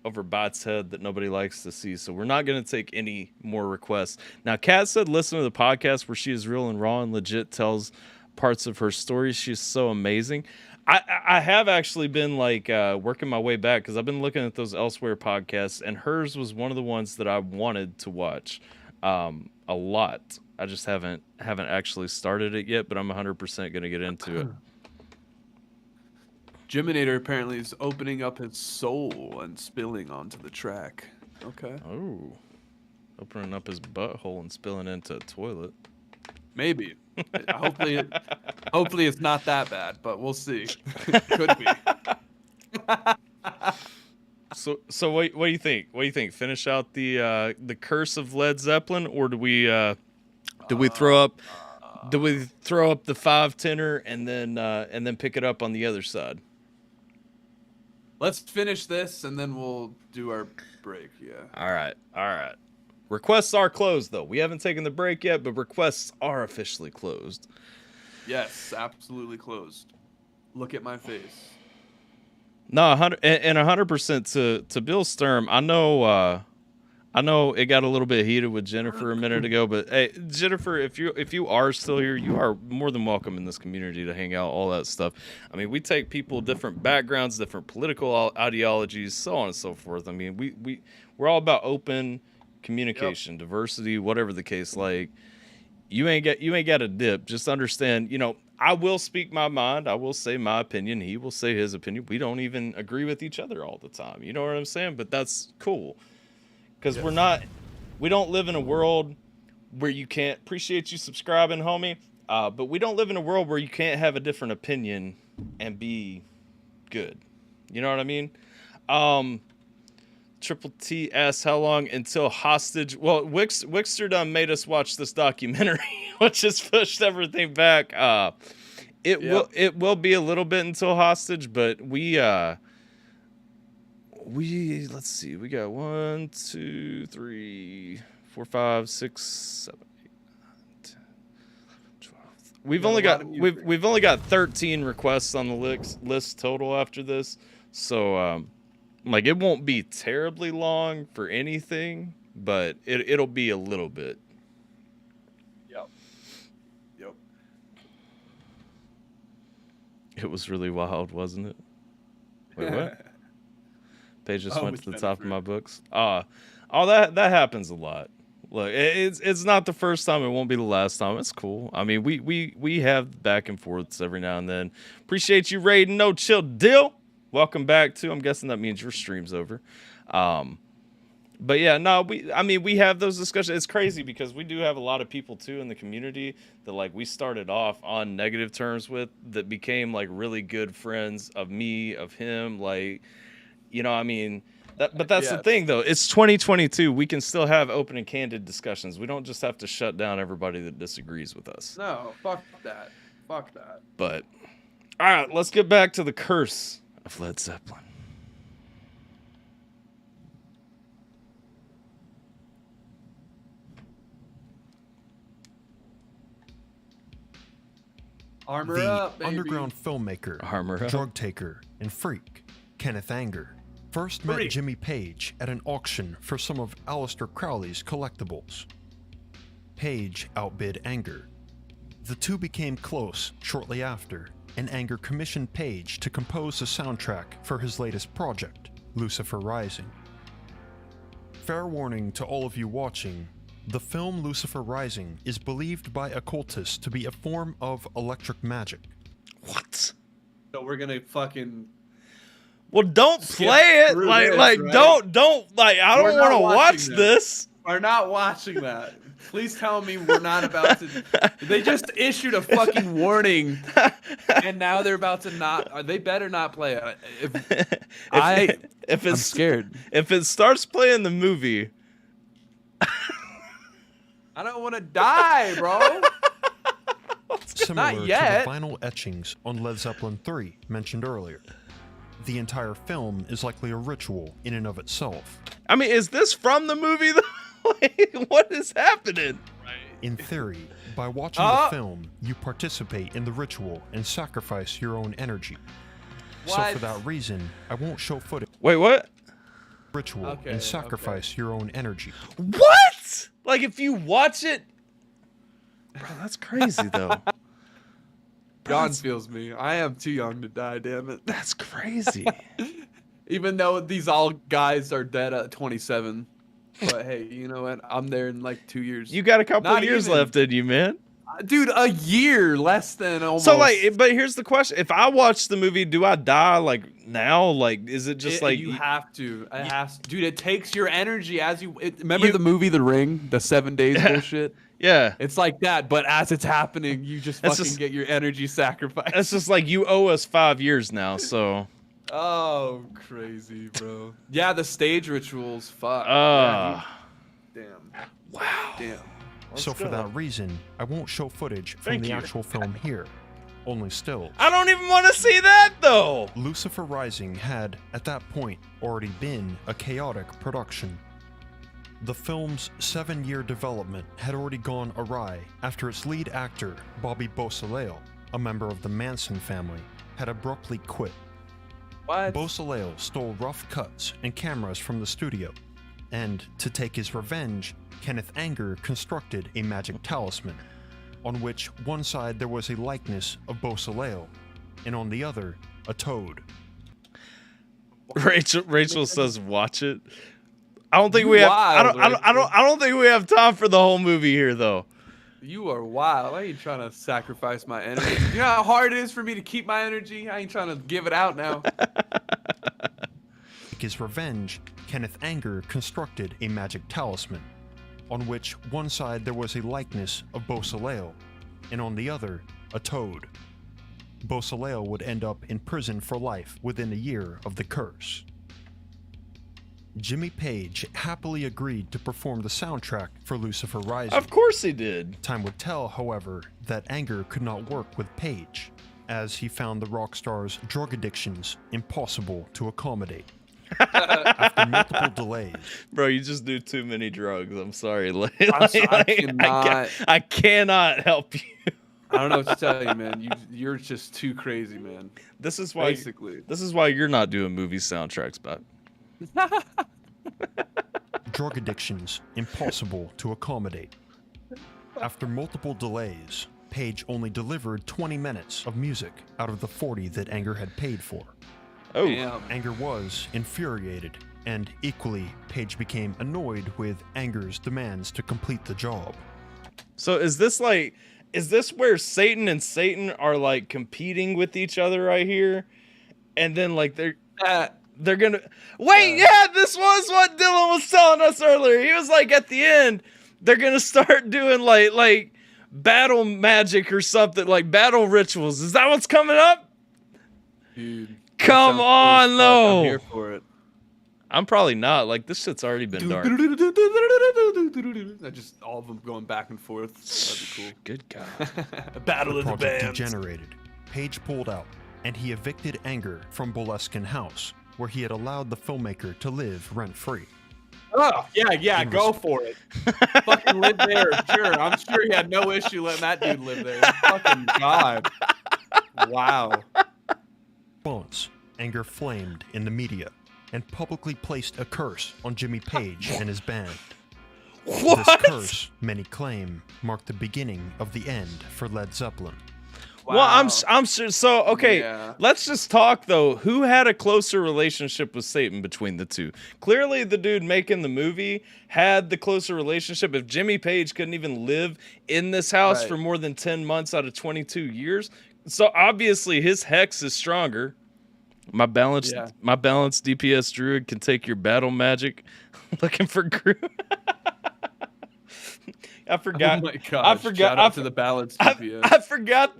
Speaker 3: Bot's head that nobody likes to see. So we're not going to take any more requests. Now, Kat said, listen to the podcast where she is real and raw and legit tells parts of her story. She's so amazing. I have actually been like working my way back because I've been looking at those Elsewhere podcasts, and hers was one of the ones that I wanted to watch a lot. I just haven't actually started it yet, but I'm 100% going to get into it.
Speaker 2: Jiminator apparently is opening up his soul and spilling onto the track. Okay.
Speaker 3: Oh. Opening up his butthole and spilling into a toilet.
Speaker 2: Maybe. Hopefully it's not that bad, but we'll see. Could be.
Speaker 3: So what do you think? What do you think? Finish out the curse of Led Zeppelin, or do we throw up the 5-tenor and then pick it up on the other side?
Speaker 2: Let's finish this and then we'll do our break. Yeah.
Speaker 3: All right. Requests are closed though. We haven't taken the break yet, but requests are officially closed.
Speaker 2: Yes, absolutely closed. Look at my face.
Speaker 3: No, 100% to Bill Sturm. I know it got a little bit heated with Jennifer a minute ago, but hey, Jennifer, if you are still here, you are more than welcome in this community to hang out, all that stuff. I mean, we take people different backgrounds, different political ideologies, so on and so forth. I mean, we're all about open communication, diversity, whatever the case. Like, you ain't got a dip. Just understand, I will speak my mind. I will say my opinion. He will say his opinion. We don't even agree with each other all the time. You know what I'm saying? But that's cool. Because we don't live in a world where you can't appreciate you subscribing, homie. But we don't live in a world where you can't have a different opinion and be good. You know what I mean? Triple T asks how long until hostage. Well, Wixter done made us watch this documentary, which has pushed everything back. It will be a little bit until hostage, but let's see. We got 1, 2, 3, 4, 5, 6, 7, 8, 9, 10, 12. We've only got 13 requests on the list total after this. So it won't be terribly long for anything, but it'll be a little bit.
Speaker 2: Yep.
Speaker 3: It was really wild, wasn't it? Wait, what? Page just went to the top of my books. That happens a lot. Look, it's not the first time. It won't be the last time. It's cool. I mean, we have back and forths every now and then. Appreciate you raiding. No chill deal. Welcome back to. I'm guessing that means your stream's over. But yeah, no, we have those discussions. It's crazy because we do have a lot of people too in the community that we started off on negative terms with that became really good friends of me, of him, but that's the thing though. It's 2022. We can still have open and candid discussions. We don't just have to shut down everybody that disagrees with us.
Speaker 2: No, fuck that.
Speaker 3: But all right, let's get back to the curse of Led Zeppelin.
Speaker 2: Armor up, baby.
Speaker 4: Underground filmmaker, drug taker, and freak, Kenneth Anger, first met Jimmy Page at an auction for some of Aleister Crowley's collectibles. Page outbid Anger. The two became close shortly after, and Anger commissioned Page to compose the soundtrack for his latest project, Lucifer Rising. Fair warning to all of you watching, the film Lucifer Rising is believed by occultists to be a form of electric magic.
Speaker 3: What?
Speaker 2: So we're gonna fucking.
Speaker 3: Well, don't play it.
Speaker 2: through
Speaker 3: Like,
Speaker 2: this,
Speaker 3: like,
Speaker 2: right?
Speaker 3: don't. Like, I
Speaker 2: We're
Speaker 3: don't
Speaker 2: not
Speaker 3: want to watch
Speaker 2: watching
Speaker 3: this.
Speaker 2: We're not watching that. Please tell me we're not about to. They just issued a fucking warning, and now they're about to not. They better not play it. I'm scared.
Speaker 3: If it starts playing the movie,
Speaker 2: I don't want to die, bro.
Speaker 4: Similar
Speaker 2: Not
Speaker 4: to
Speaker 2: yet.
Speaker 4: the vinyl etchings on Led Zeppelin 3 mentioned earlier. The entire film is likely a ritual in and of itself.
Speaker 3: I mean, is this from the movie though? Like, what is happening?
Speaker 4: In theory, by watching the film, you participate in the ritual and sacrifice your own energy. So
Speaker 2: What?
Speaker 4: for that reason, I won't show footage
Speaker 3: Wait, what?
Speaker 4: ritual
Speaker 2: Okay,
Speaker 4: and sacrifice your own energy.
Speaker 3: What? Like, if you watch it, bro, that's crazy though.
Speaker 2: John feels me. I am too young to die. Damn it.
Speaker 3: That's crazy.
Speaker 2: Even though these all guys are dead at 27. But hey, you know what? I'm there in like 2 years.
Speaker 3: You got a couple
Speaker 2: Not
Speaker 3: of years
Speaker 2: even.
Speaker 3: left in you, man.
Speaker 2: Dude, a year less than almost.
Speaker 3: So like, but here's the question: if I watch the movie, do I die like now? Like, is it just like
Speaker 2: you have to? It has to. Dude, it takes your energy as you. Remember the movie The Ring, the 7 days bullshit.
Speaker 3: Yeah,
Speaker 2: It's like that, but as it's happening, you just
Speaker 3: It's
Speaker 2: fucking
Speaker 3: just-
Speaker 2: get your energy sacrificed.
Speaker 3: it's just like you owe us 5 years now. So,
Speaker 2: Oh, crazy, bro. Yeah, the stage rituals. Fuck. Damn.
Speaker 3: wow.
Speaker 2: Damn.
Speaker 4: So for that reason, I won't show footage from
Speaker 3: Thank
Speaker 4: the
Speaker 3: you.
Speaker 4: actual film here. Only still.
Speaker 3: I don't even want to see that though.
Speaker 4: Lucifer Rising had, at that point, already been a chaotic production. The film's 7-year development had already gone awry after its lead actor, Bobby Beausoleil, a member of the Manson family, had abruptly quit.
Speaker 2: What?
Speaker 4: Beausoleil stole rough cuts and cameras from the studio, and to take his revenge, Kenneth Anger constructed a magic talisman, on which one side there was a likeness of Beausoleil, and on the other, a toad.
Speaker 3: Rachel says, "Watch it." I don't think we have.
Speaker 2: Wild,
Speaker 3: I don't think we have time for the whole movie here, though.
Speaker 2: You are wild. I ain't trying to sacrifice my energy. You know how hard it is for me to keep my energy? I ain't trying to give it out now.
Speaker 4: To take his revenge, Kenneth Anger constructed a magic talisman, on which one side there was a likeness of Beausoleil, and on the other, a toad. Beausoleil would end up in prison for life within a year of the curse. Jimmy Page happily agreed to perform the soundtrack for Lucifer Rising.
Speaker 3: Of course he did.
Speaker 4: Time would tell, however, that Anger could not work with Page, as he found the rock star's drug addictions impossible to accommodate. After multiple delays,
Speaker 3: Bro, you just do too many drugs. I'm sorry.
Speaker 2: I
Speaker 3: cannot help you.
Speaker 2: I don't know what to tell you, man. You're just too crazy, man.
Speaker 3: This is why.
Speaker 2: Basically.
Speaker 3: This is why you're not doing movie soundtracks, but
Speaker 4: drug addictions impossible to accommodate. After multiple delays, Page only delivered 20 minutes of music out of the 40 that Anger had paid for.
Speaker 3: oh,
Speaker 2: Damn.
Speaker 4: Anger was infuriated, and equally, Page became annoyed with Anger's demands to complete the job.
Speaker 3: so is this where Satan and Satan are like competing with each other right here, and then like they're gonna wait? Yeah, this was what Dylan was telling us earlier. He was like, at the end, they're gonna start doing like battle magic or something, like battle rituals. Is that what's coming up?
Speaker 2: Dude.
Speaker 3: Come
Speaker 2: That sounds cool
Speaker 3: on,
Speaker 2: as fuck.
Speaker 3: though.
Speaker 2: I'm here for it.
Speaker 3: I'm probably not. Like, this shit's already been dark.
Speaker 2: Just all of them going back and forth. That'd be cool.
Speaker 3: Good God.
Speaker 2: A battle
Speaker 4: The
Speaker 2: of the
Speaker 4: project
Speaker 2: bands.
Speaker 4: degenerated. Page pulled out, and he evicted Anger from Boleskine House, where he had allowed the filmmaker to live rent-free.
Speaker 2: Oh, yeah, go for it. Fucking live there, sure. I'm sure he had no issue letting that dude live there. Fucking God. Wow.
Speaker 4: Response, Anger flamed in the media and publicly placed a curse on Jimmy Page and his band.
Speaker 3: What?
Speaker 4: This curse, many claim, marked the beginning of the end for Led Zeppelin.
Speaker 3: Well, I'm sure. So, okay,
Speaker 2: Yeah.
Speaker 3: let's just talk though. Who had a closer relationship with Satan between the two? Clearly, the dude making the movie had the closer relationship. If Jimmy Page couldn't even live in this house
Speaker 2: Right.
Speaker 3: for more than 10 months out of 22 years, so obviously his hex is stronger. My balanced DPS druid can take your battle magic. Looking for Groot. I forgot.
Speaker 2: Oh my god!
Speaker 3: I forgot.
Speaker 2: Shout out to the balanced DPS.
Speaker 3: I forgot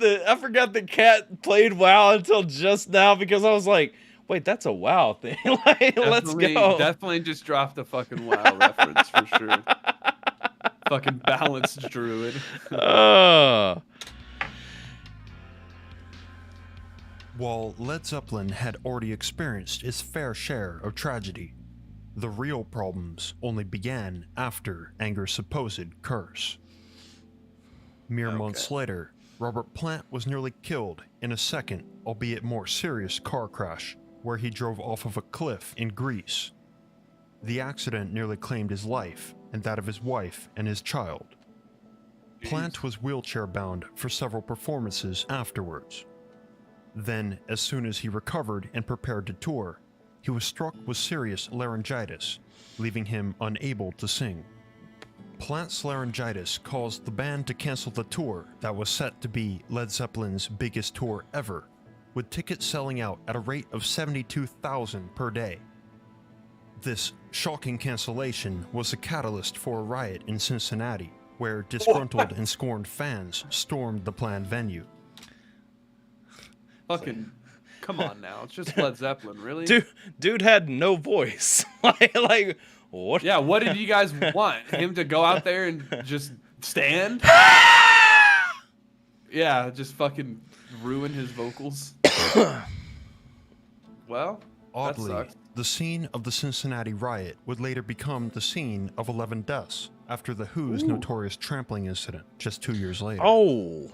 Speaker 3: the cat played WoW until just now because I was like, wait, that's a WoW thing. Like, let's go.
Speaker 2: Definitely just dropped a fucking WoW reference for sure. Fucking balanced druid.
Speaker 4: While Led Zeppelin had already experienced its fair share of tragedy, the real problems only began after Anger's supposed curse. Mere months later, Robert Plant was nearly killed in a second, albeit more serious car crash, where he drove off of a cliff in Greece. The accident nearly claimed his life and that of his wife and his child. Plant was wheelchair-bound for several performances afterwards. Then, as soon as he recovered and prepared to tour, he was struck with serious laryngitis, leaving him unable to sing. Plant's laryngitis caused the band to cancel the tour that was set to be Led Zeppelin's biggest tour ever, with tickets selling out at a rate of 72,000 per day. This shocking cancellation was a catalyst for a riot in Cincinnati, where disgruntled and scorned fans stormed the planned venue.
Speaker 2: Fucking, come on now. It's just Led Zeppelin, really?
Speaker 3: Dude had no voice. like what?
Speaker 2: Yeah, what did you guys want? Him to go out there and just stand? Yeah, just fucking ruin his vocals. Well,
Speaker 4: Oddly,
Speaker 2: that sucks.
Speaker 4: the scene of the Cincinnati riot would later become the scene of 11 deaths after the Who's notorious trampling incident just 2 years later.
Speaker 3: Oh.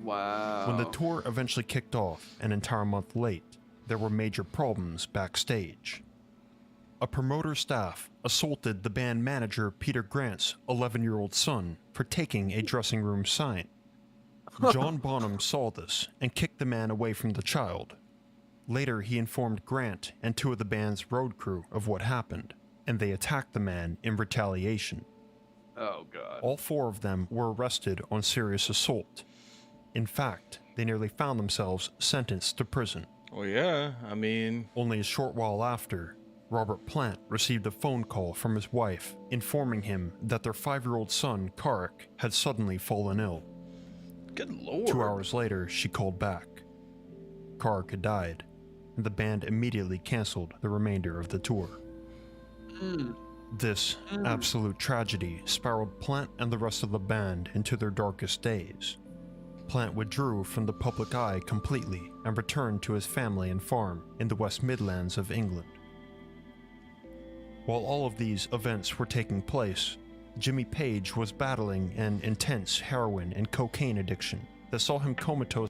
Speaker 2: Wow.
Speaker 4: When the tour eventually kicked off an entire month late, there were major problems backstage. A promoter staff assaulted the band manager Peter Grant's 11-year-old son for taking a dressing room sign. John Bonham saw this and kicked the man away from the child. Later, he informed Grant and two of the band's road crew of what happened, and they attacked the man in retaliation.
Speaker 2: Oh, God.
Speaker 4: All four of them were arrested on serious assault. In fact, they nearly found themselves sentenced to prison.
Speaker 3: Well, yeah, I mean...
Speaker 4: Only a short while after, Robert Plant received a phone call from his wife informing him that their 5-year-old son, Karik, had suddenly fallen ill.
Speaker 3: Good lord.
Speaker 4: 2 hours later, she called back. Karik had died, and the band immediately canceled the remainder of the tour. This absolute tragedy spiraled Plant and the rest of the band into their darkest days. Plant withdrew from the public eye completely and returned to his family and farm in the West Midlands of England. While all of these events were taking place, Jimmy Page was battling an intense heroin and cocaine addiction that saw him comatose.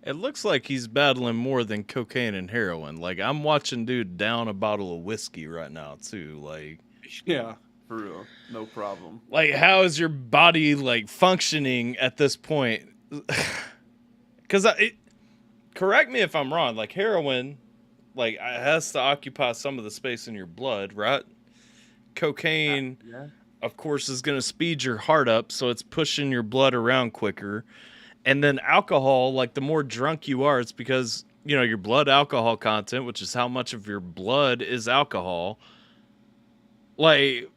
Speaker 3: It looks like he's battling more than cocaine and heroin. Like, I'm watching dude down a bottle of whiskey right now, too. Like,
Speaker 2: Yeah, for real. No problem.
Speaker 3: like how is your body, like, functioning at this point? Because correct me if I'm wrong. Like, heroin, like, it has to occupy some of the space in your blood, right? Cocaine,
Speaker 2: Yeah.
Speaker 3: of course, is going to speed your heart up, so it's pushing your blood around quicker. And then alcohol, like, the more drunk you are, it's because, you know, your blood alcohol content, which is how much of your blood is alcohol. Like,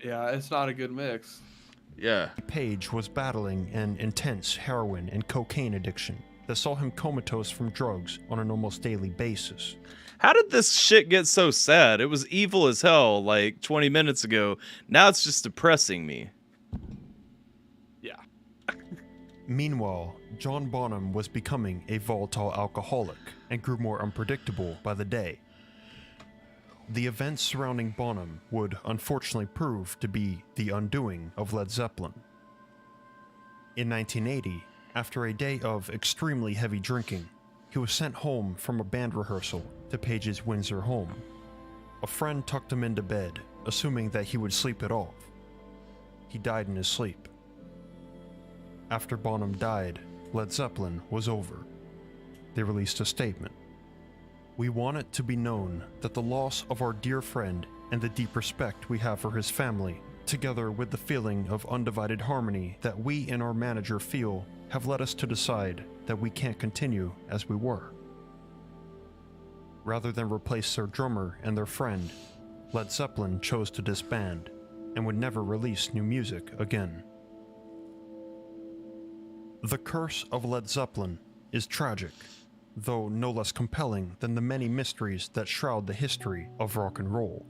Speaker 2: Yeah, it's not a good mix.
Speaker 3: yeah.
Speaker 4: Page was battling an intense heroin and cocaine addiction that saw him comatose from drugs on an almost daily basis.
Speaker 3: How did this shit get so sad? It was evil as hell like 20 minutes ago. Now it's just depressing me.
Speaker 2: Yeah.
Speaker 4: Meanwhile, John Bonham was becoming a volatile alcoholic and grew more unpredictable by the day. The events surrounding Bonham would unfortunately prove to be the undoing of Led Zeppelin. In 1980, after a day of extremely heavy drinking, he was sent home from a band rehearsal to Page's Windsor home. A friend tucked him into bed assuming that he would sleep it off. He died in his sleep. After Bonham died, Led Zeppelin was over. They released a statement. We want it to be known that the loss of our dear friend and the deep respect we have for his family, together with the feeling of undivided harmony that we and our manager feel, have led us to decide that we can't continue as we were. Rather than replace their drummer and their friend, Led Zeppelin chose to disband and would never release new music again. The curse of Led Zeppelin is tragic, though no less compelling than the many mysteries that shroud the history of rock and roll.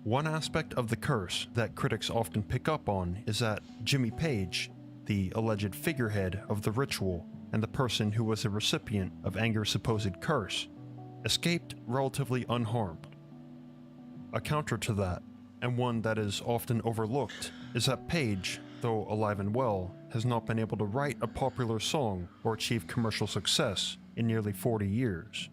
Speaker 4: One aspect of the curse that critics often pick up on is that Jimmy Page, the alleged figurehead of the ritual and the person who was the recipient of Anger's supposed curse, escaped relatively unharmed. A counter to that, and one that is often overlooked, is that Page, though alive and well, has not been able to write a popular song or achieve commercial success in nearly 40 years.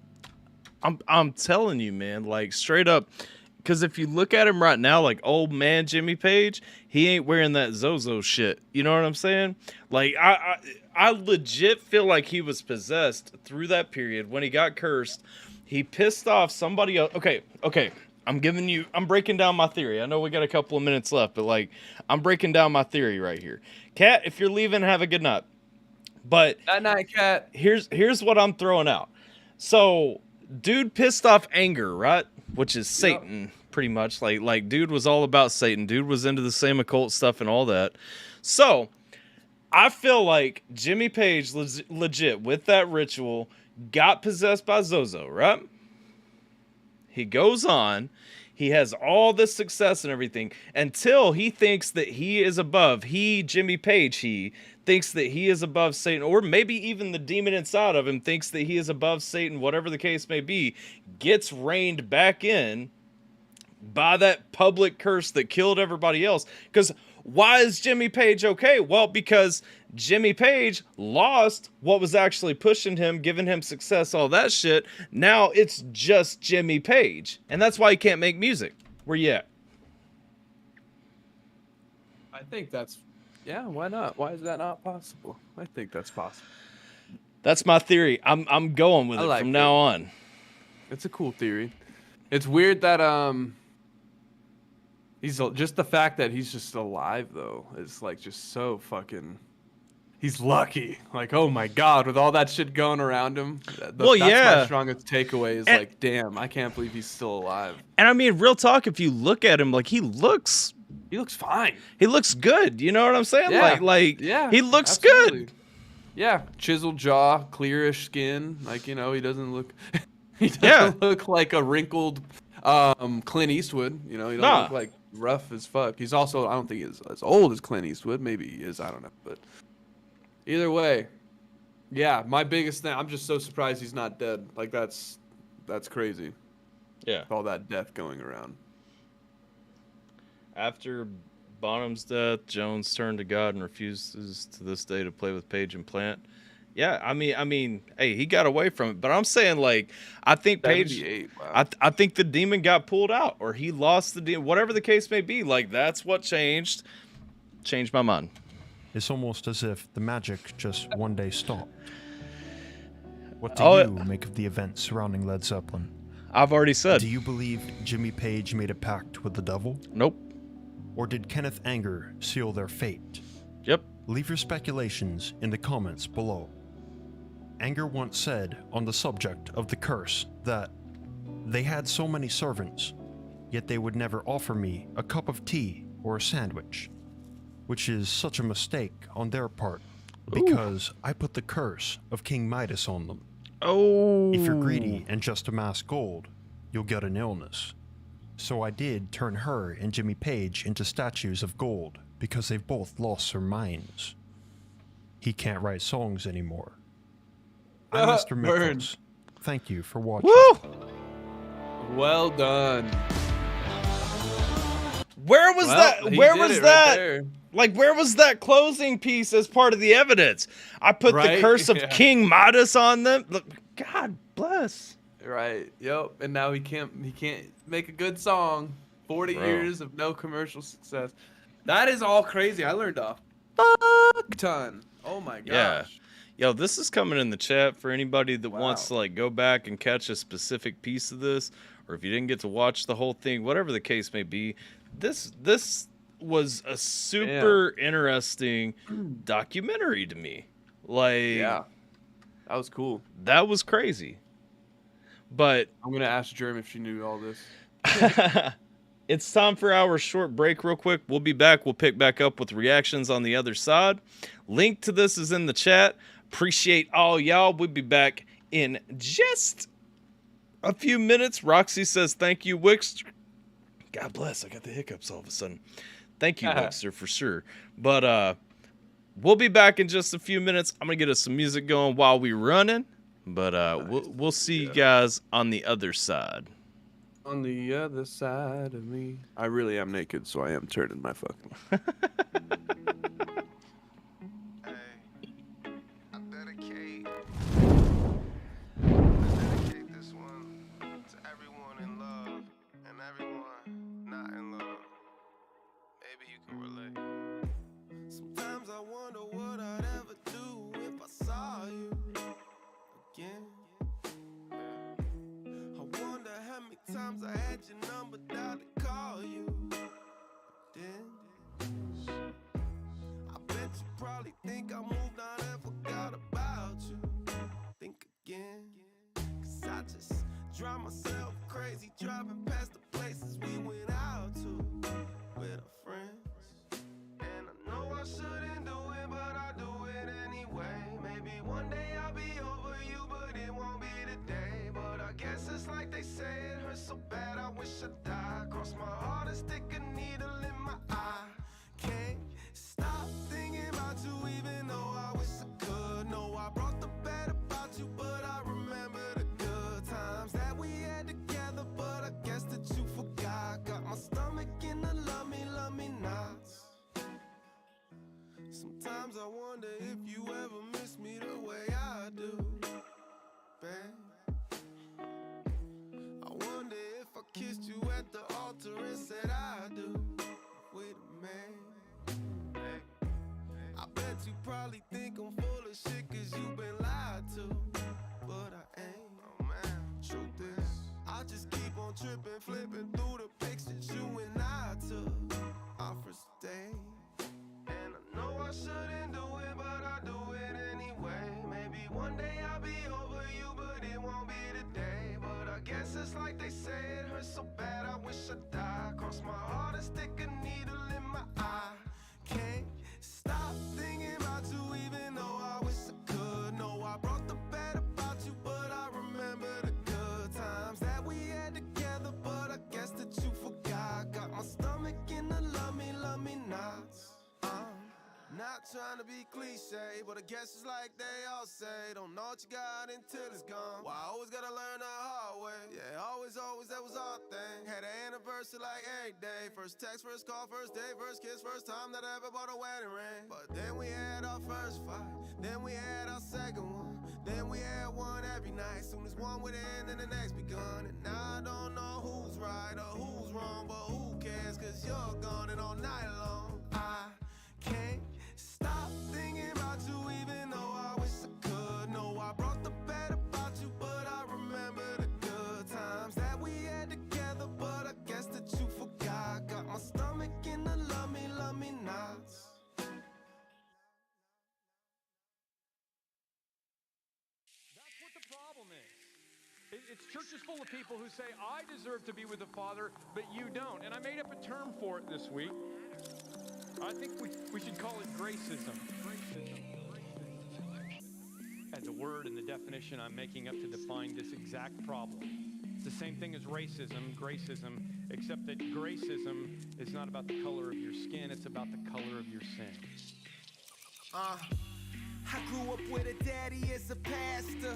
Speaker 3: I'm telling you, man, like straight up, because if you look at him right now, like old man Jimmy Page, he ain't wearing that Zozo shit. You know what I'm saying? Like I legit feel like he was possessed through that period when he got cursed. He pissed off somebody else. Okay. I'm breaking down my theory. I know we got a couple of minutes left, but like, I'm breaking down my theory right here. Kat, if you're leaving, have a good night. But
Speaker 2: That night, Cat.
Speaker 3: here's what I'm throwing out. So, dude pissed off Anger, right? Which is Satan, pretty much. Like, dude was all about Satan. Dude was into the same occult stuff and all that. So, I feel like Jimmy Page legit with that ritual got possessed by Zozo, right? He goes on, he has all this success and everything until he thinks that he is above, Jimmy Page, he thinks that he is above Satan, or maybe even the demon inside of him thinks that he is above Satan, whatever the case may be, gets reined back in by that public curse that killed everybody else. Because why is Jimmy Page okay? Well, because Jimmy Page lost what was actually pushing him, giving him success, all that shit. Now it's just Jimmy Page. And that's why he can't make music. Where you at?
Speaker 2: I think that's, yeah, why not? Why is that not possible? I think that's possible.
Speaker 3: That's my theory. I'm going with it from now on.
Speaker 2: It's a cool theory. It's weird that he's just the fact that he's just alive though is like just so fucking. He's lucky. Like, oh my god, with all that shit going around him. That's my strongest takeaway is like, damn, I can't believe he's still alive.
Speaker 3: And I mean, real talk, if you look at him, like he looks
Speaker 2: fine.
Speaker 3: He looks good. You know what I'm saying?
Speaker 2: Yeah,
Speaker 3: he looks
Speaker 2: absolutely.
Speaker 3: good.
Speaker 2: Yeah, chiseled jaw, clearish skin. Like, you know, he doesn't look. He doesn't look like a wrinkled Clint Eastwood. You know, he don't look like rough as fuck. He's also, I don't think he's as old as Clint Eastwood. Maybe he is. I don't know, but. Either way, yeah, my biggest thing, I'm just so surprised he's not dead. Like, that's crazy.
Speaker 3: Yeah.
Speaker 2: With all that death going around.
Speaker 3: After Bonham's death, Jones turned to God and refuses to this day to play with Page and Plant. Yeah, I mean, hey, he got away from it. But I'm saying, like, I think Page, wow. I think the demon got pulled out, or he lost the demon, whatever the case may be. Like, that's what changed my mind.
Speaker 4: It's almost as if the magic just one day stopped. What do you make of the events surrounding Led Zeppelin?
Speaker 3: I've already said.
Speaker 4: Do you believe Jimmy Page made a pact with the devil?
Speaker 3: Nope.
Speaker 4: Or did Kenneth Anger seal their fate?
Speaker 3: Yep.
Speaker 4: Leave your speculations in the comments below. Anger once said on the subject of the curse that they had so many servants, yet they would never offer me a cup of tea or a sandwich. Which is such a mistake on their part, because I put the curse of King Midas on them.
Speaker 3: Oh.
Speaker 4: If you're greedy and just amass gold, you'll get an illness. So I did turn her and Jimmy Page into statues of gold, because they've both lost their minds. He can't write songs anymore. I'm Mr. Mickles. Thank you for watching.
Speaker 3: Woo!
Speaker 2: Well done.
Speaker 3: Where was that? Where was that? Right, like, where was that closing piece as part of the evidence? I put the curse of King Midas on them. Look, God bless.
Speaker 2: Right. Yep. And now he can't make a good song. 40
Speaker 3: Bro.
Speaker 2: years of no commercial success. That is all crazy. I learned a fuck ton. Oh my gosh.
Speaker 3: Yeah. Yo, this is coming in the chat for anybody that wants to
Speaker 2: Wow.
Speaker 3: like go back and catch a specific piece of this, or if you didn't get to watch the whole thing, whatever the case may be. This was a super interesting documentary to me. Like,
Speaker 2: Yeah. That was cool.
Speaker 3: that was crazy. But
Speaker 2: I'm going to ask Jerm if she knew all this.
Speaker 3: it's time for our short break real quick. We'll be back. We'll pick back up with reactions on the other side. Link to this is in the chat. Appreciate all y'all. We'll be back in just a few minutes. Roxy says, thank you, Wix. God bless. I got the hiccups all of a sudden. Thank you, Wixter, for sure. But we'll be back in just a few minutes. I'm going to get us some music going while we're running. But we'll see you guys on the other side.
Speaker 2: On the other side of me. I really am naked, so I am turning my fucking.
Speaker 8: I dedicate this one to everyone in love and everyone not in love. Maybe you can relate. Sometimes I wonder what I'd ever do if I saw you again. I wonder how many times I had your number dialed to call you. Then I bet you probably think I moved on and forgot about you. Think again, 'cause I just drive myself crazy driving past the places we went out to with our friends. And I know I shouldn't do it, but I do it anyway. Maybe one day I'll be over you, but it won't be today. But I guess it's like they say, it hurts so bad I wish I died. Cross my heart and stick a needle in my eye. Can't stop thinking about you, even though I wish I could. No, I brought the bad about you, but I remember the good times that we had together. But I guess that you forgot. Got my stomach in the love me knots. Sometimes I wonder if you ever miss me the way I do, babe. I wonder if I kissed you at the altar and said I do. Wait a minute. I bet you probably think I'm full of shit 'cause you've been lied to. But I ain't. Oh man, truth is, I just keep on tripping, flipping through the pictures you and I took our first date. And I know I shouldn't do it, but I do it anyway. Maybe one day I'll be over you, but it won't be today. But I guess it's like they say, it hurts so bad I wish I died. Cross my heart and stick a needle in my eye. Can't stop thinking about you, even though I wish I could. No, I brought the bad about you, but I remember the good times that we had together. But I guess that you forgot. Got my stomach in the love me knots. Not trying to be cliche, but I guess it's like they all say, don't know what you got until it's gone. Well, I always gotta learn the hard way. Yeah, always, that was our thing. Had an anniversary like every day. First text, first call, first day, first kiss, first time that I ever bought a wedding ring. But then we had our first fight, then we had our second one, then we had one every night. Soon as one would end, then the next begun. And now I don't know who's right or who's wrong, but who cares, 'cause you're gone and all night long. I can't stop thinking about you, even though I wish I could. No, I brought the bad about you, but I remember the good times that we had together. But I guess that you forgot. Got my stomach in the love me knots.
Speaker 9: That's what the problem is. It's churches full of people who say, I deserve to be with the Father, but you don't. And I made up a term for it this week. I think we should call it gracism. As a word and the definition I'm making up to define this exact problem. It's the same thing as gracism, except that gracism is not about the color of your skin, it's about the color of your sin.
Speaker 5: I grew up with a daddy as a pastor.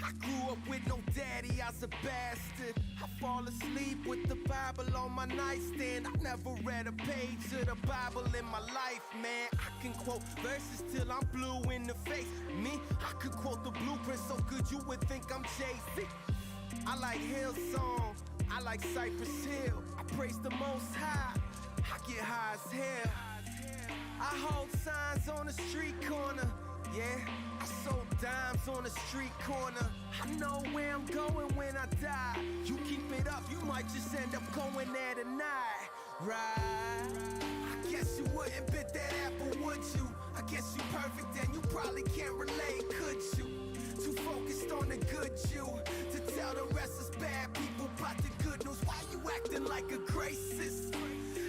Speaker 5: I grew up with no daddy, I was a bastard. I fall asleep with the Bible on my nightstand. I never read a page of the Bible in my life, man. I can quote verses till I'm blue in the face. Me, I could quote the blueprint so good you would think I'm Jay-Z. I like Hillsong, I like Cypress Hill.
Speaker 8: I praise the Most High. I get high as hell. I hold signs on the street corner. Yeah, I sold dimes on the street corner. I know where I'm going when I die. You keep it up, you might just end up going there tonight. Right? I guess you wouldn't bit that apple, would you? I guess you perfect and you probably can't relate, could you? Too focused on the good you to tell the rest is bad people about the good news. Why you acting like a racist?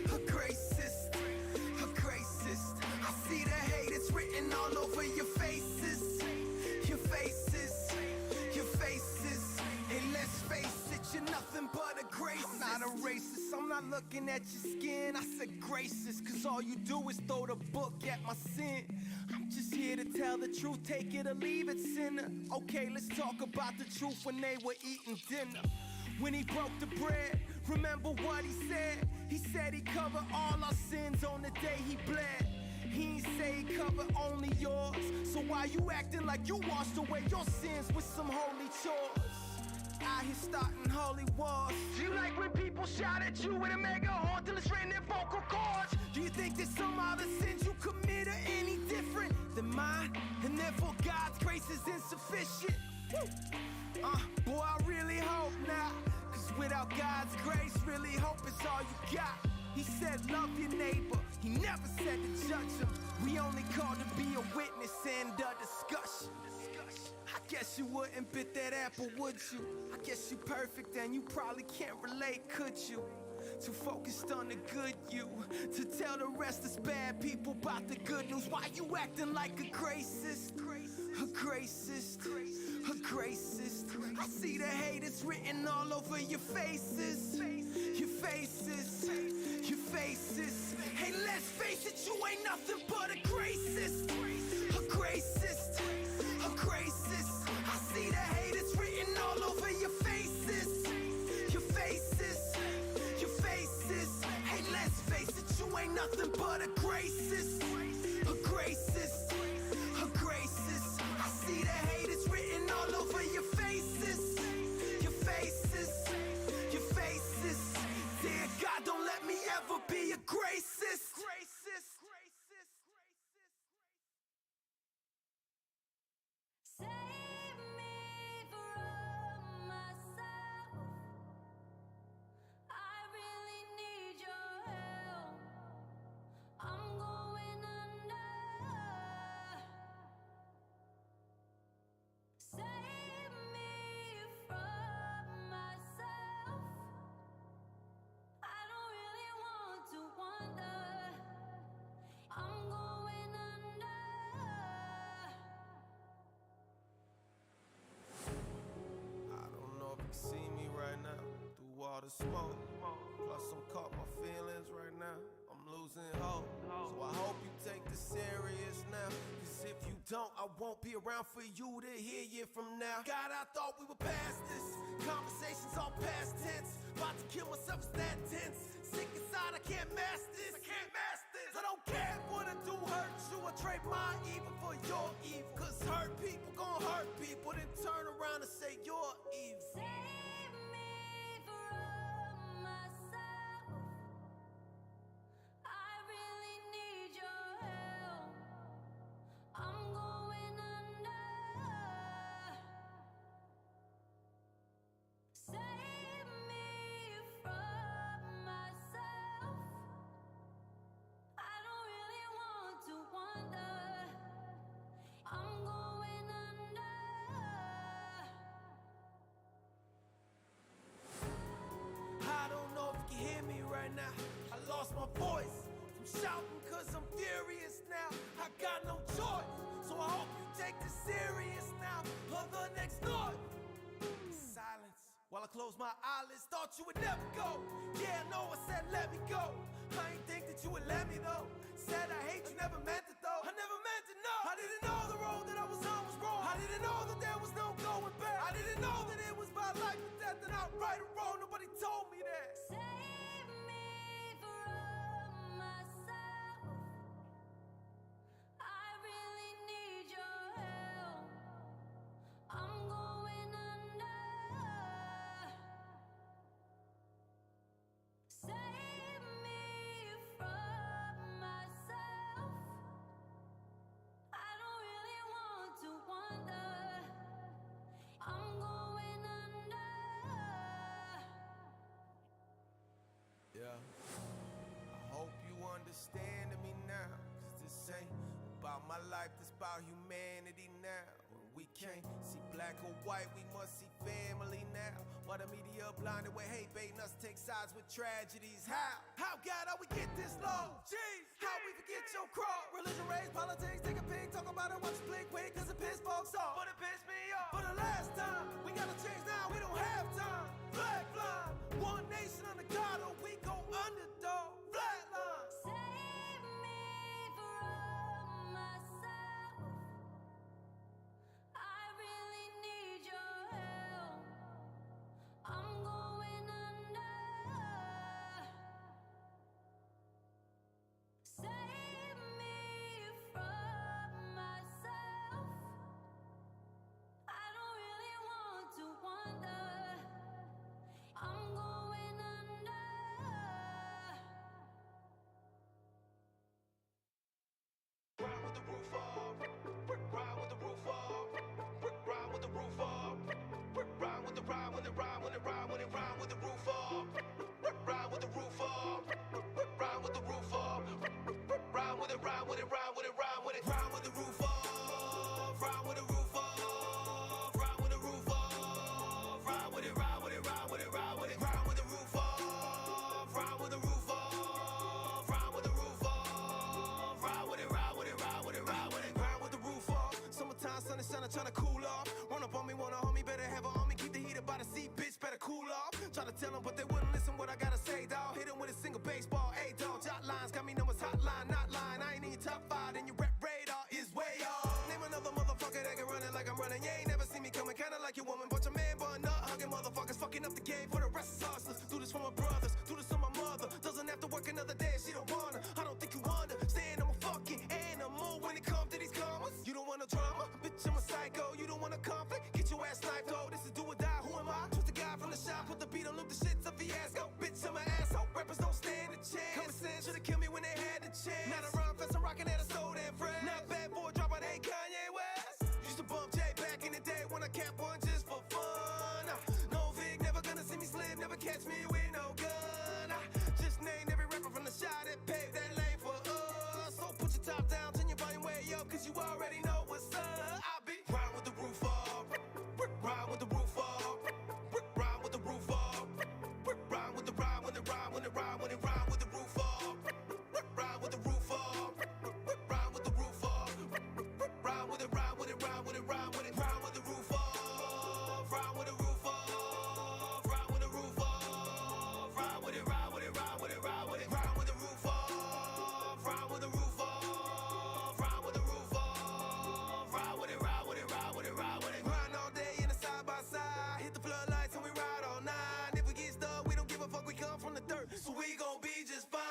Speaker 8: A racist, a racist. I see the hate, it's written all over your faces. Your faces, your faces. Hey, let's face it, you're nothing but a racist. I'm not a racist, I'm not looking at your skin. I said racist, cause all you do is throw the book at my sin. I'm just here to tell the truth, take it or leave it, sinner. Okay, let's talk about the truth when they were eating dinner. When he broke the bread, remember what he said? He said he covered all our sins on the day he bled. He ain't say he covered only yours. So why you acting like you washed away your sins with some holy chores? Out here starting holy wars. Do you like when people shout at you with a mega horn till it's raining their vocal cords? Do you think that some other sins you commit are any different than mine? And therefore God's grace is insufficient? Boy, I really hope not. Cause without God's grace, really hope is all you got. He said love your neighbor, he never said to judge him. We only called to be a witness and a discussion. I guess you wouldn't bit that apple, would you? I guess you perfect and you probably can't relate, could you? Too focused on the good you to tell the rest is bad people about the good news. Why you acting like a racist? A racist, a racist. I see the hate, it's written all over your faces. Your faces, your faces. Hey, let's face it, you ain't nothing but a racist. A racist, a racist. I see the hate, it's written all over your faces. Your faces, your faces. Hey, let's face it, you ain't nothing but a racist. A racist, a racist. I see the hate, it's written all over your faces. Your faces, your faces. Dear God, don't let me ever be a racist.
Speaker 7: Save me from myself. I really need your help. I'm going under. Save me from myself. I don't really want to wander. I'm going under.
Speaker 8: I don't know if you can see me right now through all the smoke. Plus I'm caught my feelings right now. I'm losing hope. So I hope you take this serious now. Cause if you don't, I won't be around for you to hear you from now. God, I thought we were past this. Conversations all past tense. About to kill myself, it's that tense. Sick inside, I can't mask this. I can't mask this. I don't care what I do hurt you. I trade my evil for your evil. Cause hurt people gon' hurt people. Then turn around and say you're evil.
Speaker 7: Save me from myself. I really need your help. I'm going under. Save me from myself. I don't really want to wander. I'm going under.
Speaker 8: I don't know if you can hear me right now. I lost my voice from shouting cause I'm furious now. I got no choice, so I hope you take this serious now. On the next note, silence. While I close my eyelids, thought you would never go. Yeah, I know I said let me go. I ain't think that you would let me though. Said I hate you, never meant it though. I never meant to know. I didn't know the road that I was on was wrong. I didn't know that there was no going back. I didn't know that it was my life and death and not right or wrong. Nobody told me that.
Speaker 7: Save me from myself. I really need your help. I'm going under. Save
Speaker 8: about humanity now. When we can't see black or white, we must see family now. Why the media blinded with hate, baiting us to take sides with tragedies? How God, how we get this low? Jeez, how we forget your cross? Religion, race, politics, take a pig, talk about it, watch it blink, wait, cause it piss folks off. But it pissed me off. For the last time, we gotta change now, we don't have time. Flag fly, one nation under God, or we go underdog. Flatline.
Speaker 7: Save me from myself. I really need your help. I'm going under. Save me from myself. I don't really want to wonder. I'm going under.
Speaker 8: Ride with the roof off. Ride with the roof off. Ride with the roof off. Ride with the ride with the ride with the ride with the ride with the roof off. Ride with the roof off. Ride with the roof off. Ride with it, ride with it, ride with it, ride with it. Ride with the roof off. Ride with the roof off. Ride with the roof off. Ride with it, ride with it, ride with it, ride with it. Ride with the roof off. Ride with the roof off. Ride with the roof off. Ride with it, ride with it, ride with it, ride with it. Ride with the roof off. Summertime, sun is shining, trying to cool off. Run up on me, wanna hold me, better have an army. Keep the heater by the seat, bitch, better cool off. Try to tell them, but they wouldn't listen what I gotta say, dawg. Hit them with a single baseball, hey, dawg. Jot lines, got me numbers, hotline, not line. I ain't in your top 5, and your rap radar is way off. Name another motherfucker that can run it like I'm running. You ain't never seen me coming, kinda like your woman. Bunch of man bun up, hugging motherfuckers, fucking up the game for the rest of us. Do this for my brothers, do this for my mother. Doesn't have to work another day, she don't wanna. I don't think you understand, I'm a fucking animal when it comes to these commas. You don't want no drama, bitch, I'm a psycho. You don't want a conflict, get your ass sniped, oh. This is do or die, who am I? Twist the guy from the shop, put the beat on, loop the shit's a fiasco. Bitch, I'm an asshole, rappers don't stand a chance. Common sense, should've killed me when they had the chance. Not a rhyme fest, I'm rocking at a so damn fresh. Not bad boy, drop out, hey, Kanye West. Used to bump Jay back in the day when I kept one just for fun. No Vic, never gonna see me slip, never catch me with no gun. Just named every rapper from the shot that paved that lane for us. So put your top down, turn your volume way up, cause you already know what's up. I'll be ride with the roof off. Ride with the roof off. Ride with the roof off. Ride with the ride with the ride with the ride with the ride with the roof off. Ride with the roof off. Ride with the roof off. Ride with it, ride with it, ride with it, ride with it. Ride with the roof off. Ride with the roof off. Ride with the roof off. Ride with it, ride with it, ride with it, ride with it. Ride with the roof off. Ride with the roof off. Ride with the roof off. Ride with it, ride with it, ride with it, ride with it. Riding all day in a side by side. Hit the floodlights and we ride all night. If we get stuck, we don't give a fuck. We come from the dirt, so we gon' be just fine.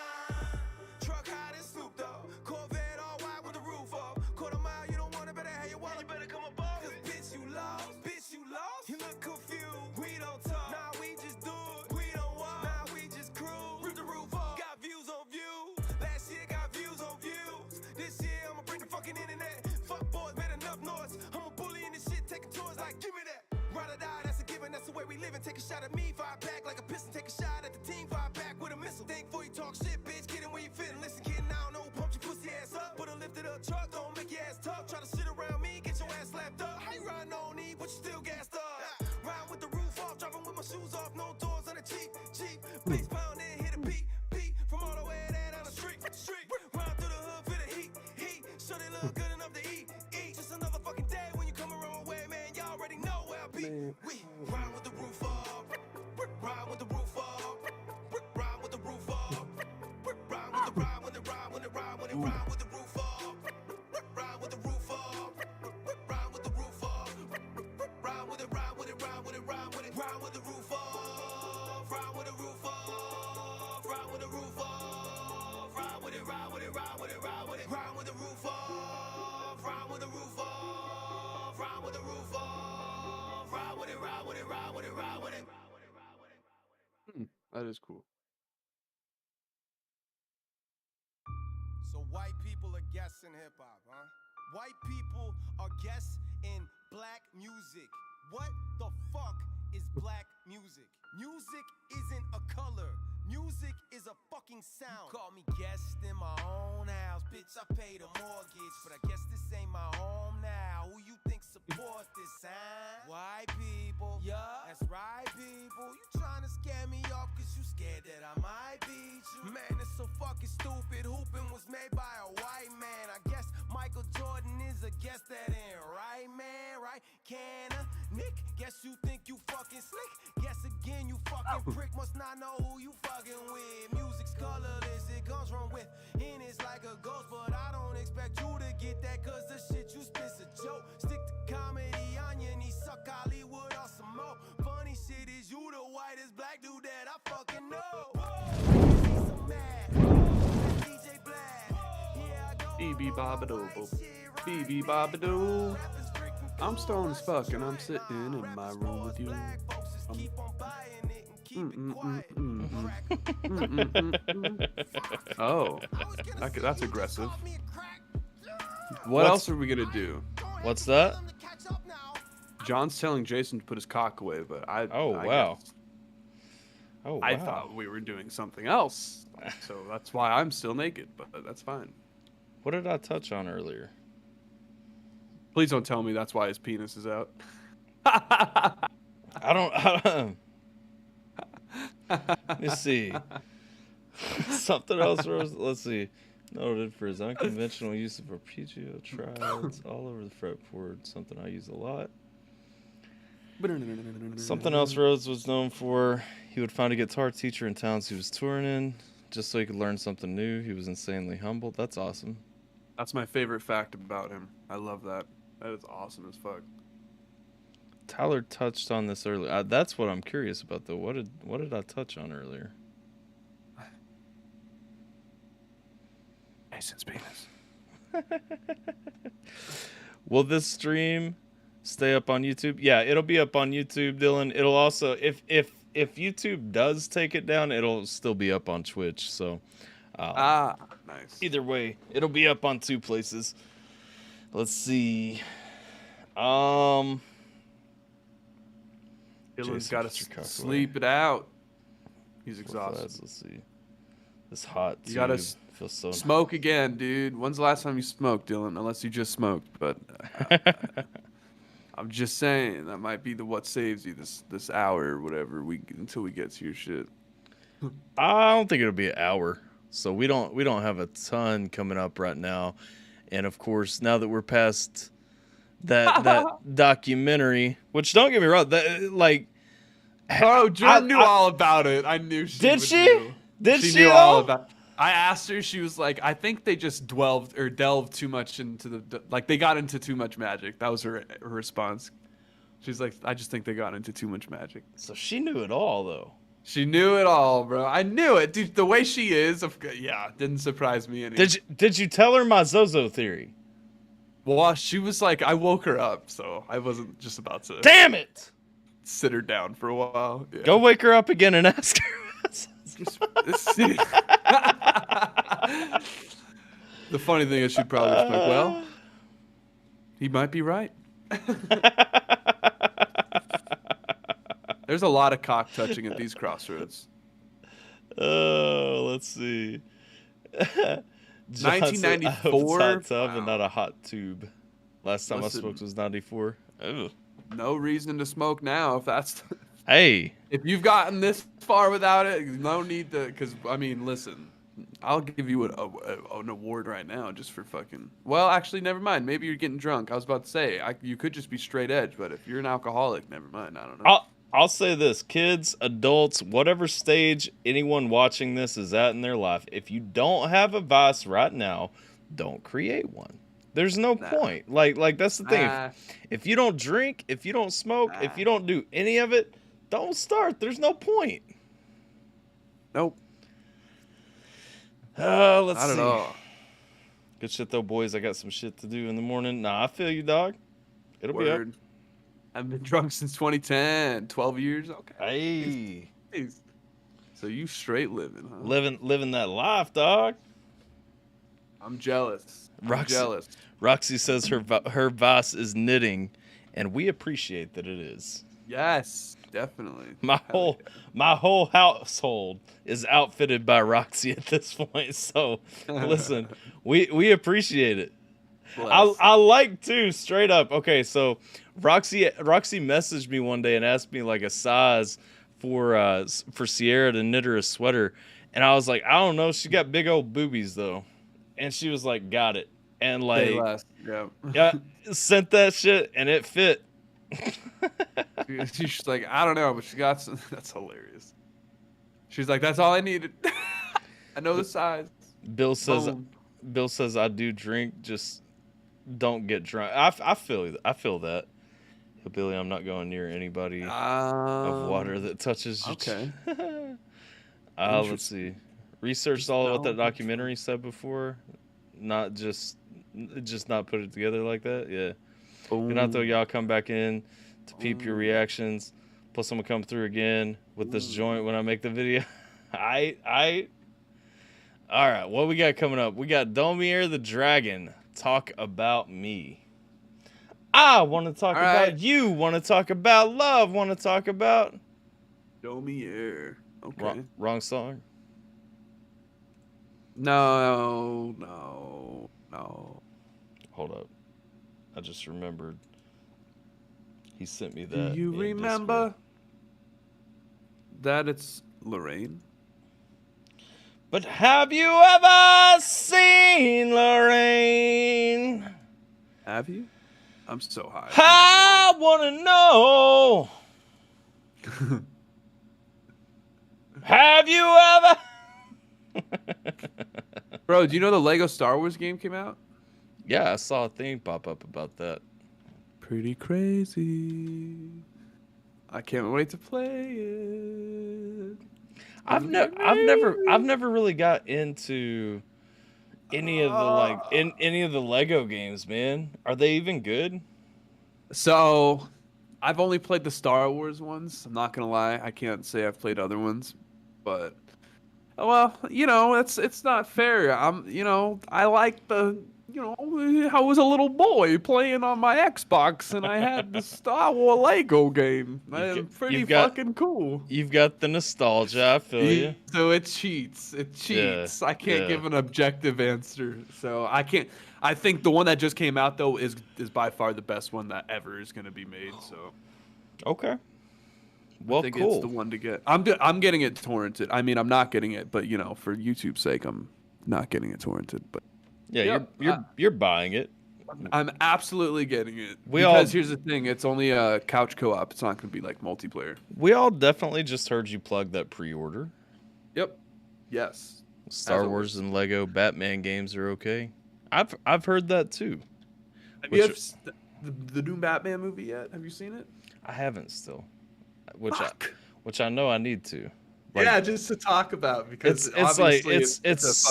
Speaker 8: Truck hot and Snoop Dogg. Corvette all white with the roof off. Quarter mile, you don't want it, better have your wallet. You better come above it. Cause bitch, you lost. Bitch, you lost. You look confused. We don't talk. Nah, we just do it. We don't walk. Nah, we just cruise. Rip the roof off. Got views on views. Last year got views on views. This year I'ma bring the fucking internet. Fuck boys, made enough noise. I'm a bully in this shit, taking tours like, give me that. Ride or die, that's a given, that's the way we living. Take a shot at me, fire back like a piston. Take a shot at the team, fire back with a missile. Think before you talk shit, bitch, get in where you fitting. Listen, kid, I don't know, pump your pussy ass up. Put a lifted up truck, don't make your ass tough. Try to sit around me, get your ass slapped up. How you riding on E, but you still gassed up? Ride with the roof off, driving with my shoes off, no doors on the cheap. Bass pounding, hit a beat, from all the way down the street. Ride through the hood for the heat. Sure they look good enough to eat. Just another fucking day when you come the wrong way, man. Y'all already know where I be. We ride with the roof off. Ride with the roof off. Ride with the roof off. Ride with the ride with the ride with the ride with the ride with the roof off. Ride with the roof off. Ride with the roof off. Ride with it, ride with it, ride with it, ride with it. Ride with the roof off. Ride with the roof off. Ride with the roof off. Ride with it, ride with it, ride with it, ride with it. Ride with the roof off. Ride with the roof off. Ride with the roof off. Ride with it, ride with it, ride with it, ride with it.
Speaker 2: That is cool.
Speaker 8: So white people are guests in hip hop, huh? White people are guests in black music. What the fuck is black music? Music isn't a color. Music is a fucking sound. You call me guest in my own house. Bitch, I pay the mortgage, but I guess this ain't my home now. Who you think support this, huh? White people. Yeah, that's right, people. You trying to scare me off cause you scared that I might beat you. Man, it's so fucking stupid. Hooping was made by a white man. I guess Michael Jordan is a guess that ain't right, man, right? Can a Nick, guess you think you fucking slick. Guess again, you fucking prick. Must not know who you fucking with. Music's colorless, it comes from within. It's like a ghost, but I don't expect you to get that, cause the shit you spit's a joke. Stick to comedy on your knee, suck Hollywood or some more. Funny shit is you the whitest black dude that I fucking know. So mad. DJ Black. Yeah, I go
Speaker 2: Beebe Bobadoo. Beebe Bobadoo. I'm stoned as fuck and I'm sitting in my room with you. Oh, that's aggressive. What else are we gonna do?
Speaker 3: What's that?
Speaker 2: John's telling Jason to put his cock away, but I
Speaker 3: wow.
Speaker 2: guess
Speaker 3: Oh, wow.
Speaker 2: I thought we were doing something else, so that's why I'm still naked. But that's fine.
Speaker 3: What did I touch on earlier?
Speaker 2: Please don't tell me that's why his penis is out.
Speaker 3: I don't. Let me see. Something else, Rose. Let's see. Noted for his unconventional use of arpeggio triads all over the fretboard. Something I use a lot. Something else Rhodes was known for. He would find a guitar teacher in towns he was touring in, just so he could learn something new. He was insanely humble. That's awesome.
Speaker 2: That's my favorite fact about him. I love that. That is awesome as fuck.
Speaker 3: Tyler touched on this earlier. That's what I'm curious about, though. What did I touch on earlier?
Speaker 2: Jason's penis.
Speaker 3: Will this stream stay up on YouTube? Yeah, it'll be up on YouTube, Dylan. It'll also, if YouTube does take it down, it'll still be up on Twitch. So,
Speaker 2: nice.
Speaker 3: Either way, it'll be up on two places. Let's see.
Speaker 2: Dylan's got
Speaker 3: Jason,
Speaker 2: to sleep it out. He's
Speaker 3: Four
Speaker 2: exhausted.
Speaker 3: flats, let's see. This hot
Speaker 2: You gotta
Speaker 3: feels so
Speaker 2: smoke again, dude. When's the last time you smoked, Dylan? Unless you just smoked, but I'm just saying that might be what saves you this hour or whatever until we get to your shit.
Speaker 3: I don't think it'll be an hour. So we don't have a ton coming up right now. And of course, now that we're past that documentary, which don't get me wrong,
Speaker 2: Jordan knew all about it. I knew she
Speaker 3: Did
Speaker 2: would
Speaker 3: she?
Speaker 2: know.
Speaker 3: Did
Speaker 2: she
Speaker 3: she
Speaker 2: knew
Speaker 3: though?
Speaker 2: all about. I asked her. She was like, I think they just delved too much into they got into too much magic. That was her response. She's like, I just think they got into too much magic.
Speaker 3: So she knew it all, though.
Speaker 2: She knew it all, bro. I knew it, dude. The way she is, didn't surprise me any.
Speaker 3: Did you tell her my Zozo theory?
Speaker 2: Well, she was like, I woke her up, so I wasn't just about to.
Speaker 3: Damn it!
Speaker 2: Sit her down for a while. Yeah.
Speaker 3: Go wake her up again and ask her.
Speaker 2: The funny thing is, she'd probably just be like, well, he might be right. There's a lot of cock touching at these crossroads.
Speaker 3: Oh, let's see.
Speaker 2: 1994.
Speaker 3: Hot tub and not a hot tube. Last time I smoked was 94. Oh.
Speaker 2: No reason to smoke now if that's.
Speaker 3: Hey.
Speaker 2: If you've gotten this far without it, no need to. Because I mean, listen, I'll give you an award right now just for fucking. Well, actually, never mind. Maybe you're getting drunk. I was about to say you could just be straight edge, but if you're an alcoholic, never mind. I don't know.
Speaker 3: I'll say this, kids, adults, whatever stage anyone watching this is at in their life, if you don't have a vice right now, don't create one. There's no point. Like that's the thing. If you don't drink, if you don't smoke, if you don't do any of it, don't start. There's no point.
Speaker 2: Nope.
Speaker 3: Let's
Speaker 2: Not
Speaker 3: see.
Speaker 2: at all.
Speaker 3: Good shit though, boys. I got some shit to do in the morning. Nah, I feel you, dog. It'll be up.
Speaker 2: I've been drunk since 2010. 12 years. Okay.
Speaker 3: Hey.
Speaker 2: So you straight living, huh?
Speaker 3: Living that life, dog.
Speaker 2: I'm jealous.
Speaker 3: Roxy says her vice is knitting, and we appreciate that it is.
Speaker 2: Yes, definitely.
Speaker 3: My whole household is outfitted by Roxy at this point. So listen, we appreciate it. I like too, straight up. Okay, so Roxy messaged me one day and asked me like a size for Sierra to knit her a sweater, and I was like, I don't know. She got big old boobies though, and she was like, got it, and like, yeah, sent that shit, and it fit.
Speaker 2: She's like, I don't know, but she got some. That's hilarious. She's like, that's all I needed. I know the size.
Speaker 3: Bill says I do drink, just don't get drunk. I feel that. Billy, I'm not going near anybody of water that touches your
Speaker 2: okay.
Speaker 3: Let's see. Researched all of what that documentary said before. Not just not put it together like that. Yeah. Good night, though. Y'all come back in to peep your reactions. Plus, I'm gonna come through again with this joint when I make the video. I. All right, what we got coming up? We got Domir the Dragon. Talk about me. I want to talk about you. Want to talk about love. Want to talk about
Speaker 2: Domir. Okay.
Speaker 3: Wrong song.
Speaker 2: No.
Speaker 3: Hold up. I just remembered. He sent me that.
Speaker 2: Do you remember
Speaker 3: Discord.
Speaker 2: that it's Lorraine?
Speaker 3: But have you ever seen Lorraine?
Speaker 2: Have you? I'm so high.
Speaker 3: I want to know. Have you ever?
Speaker 2: Bro, do you know the Lego Star Wars game came out?
Speaker 3: Yeah, I saw a thing pop up about that.
Speaker 2: Pretty crazy. I can't wait to play it.
Speaker 3: I've never really got into any of the any of the Lego games, man. Are they even good?
Speaker 2: So, I've only played the Star Wars ones. I'm not gonna lie. I can't say I've played other ones, but well, it's not fair. I like the. I was a little boy playing on my Xbox, and I had the Star Wars Lego game. Pretty fucking cool.
Speaker 3: You've got the nostalgia, I feel you.
Speaker 2: So it cheats. It cheats.
Speaker 3: Yeah,
Speaker 2: I can't give an objective answer. So I can't. I think the one that just came out though is by far the best one that ever is going to be made. So.
Speaker 3: Okay. Well,
Speaker 2: I think
Speaker 3: cool.
Speaker 2: it's the one to get. I'm getting it torrented. I mean, I'm not getting it, but for YouTube's sake, I'm not getting it torrented. But.
Speaker 3: Yeah, you're buying it.
Speaker 2: I'm absolutely getting it. Here's the thing: it's only a couch co-op. It's not going to be like multiplayer.
Speaker 3: We all definitely just heard you plug that pre-order.
Speaker 2: Yep. Yes.
Speaker 3: Star Wars and Lego Batman games are okay. I've heard that too.
Speaker 2: Have you the new Batman movie yet? Have you seen it?
Speaker 3: I haven't still. Which I know I need to.
Speaker 2: Yeah, just to talk about because
Speaker 3: it's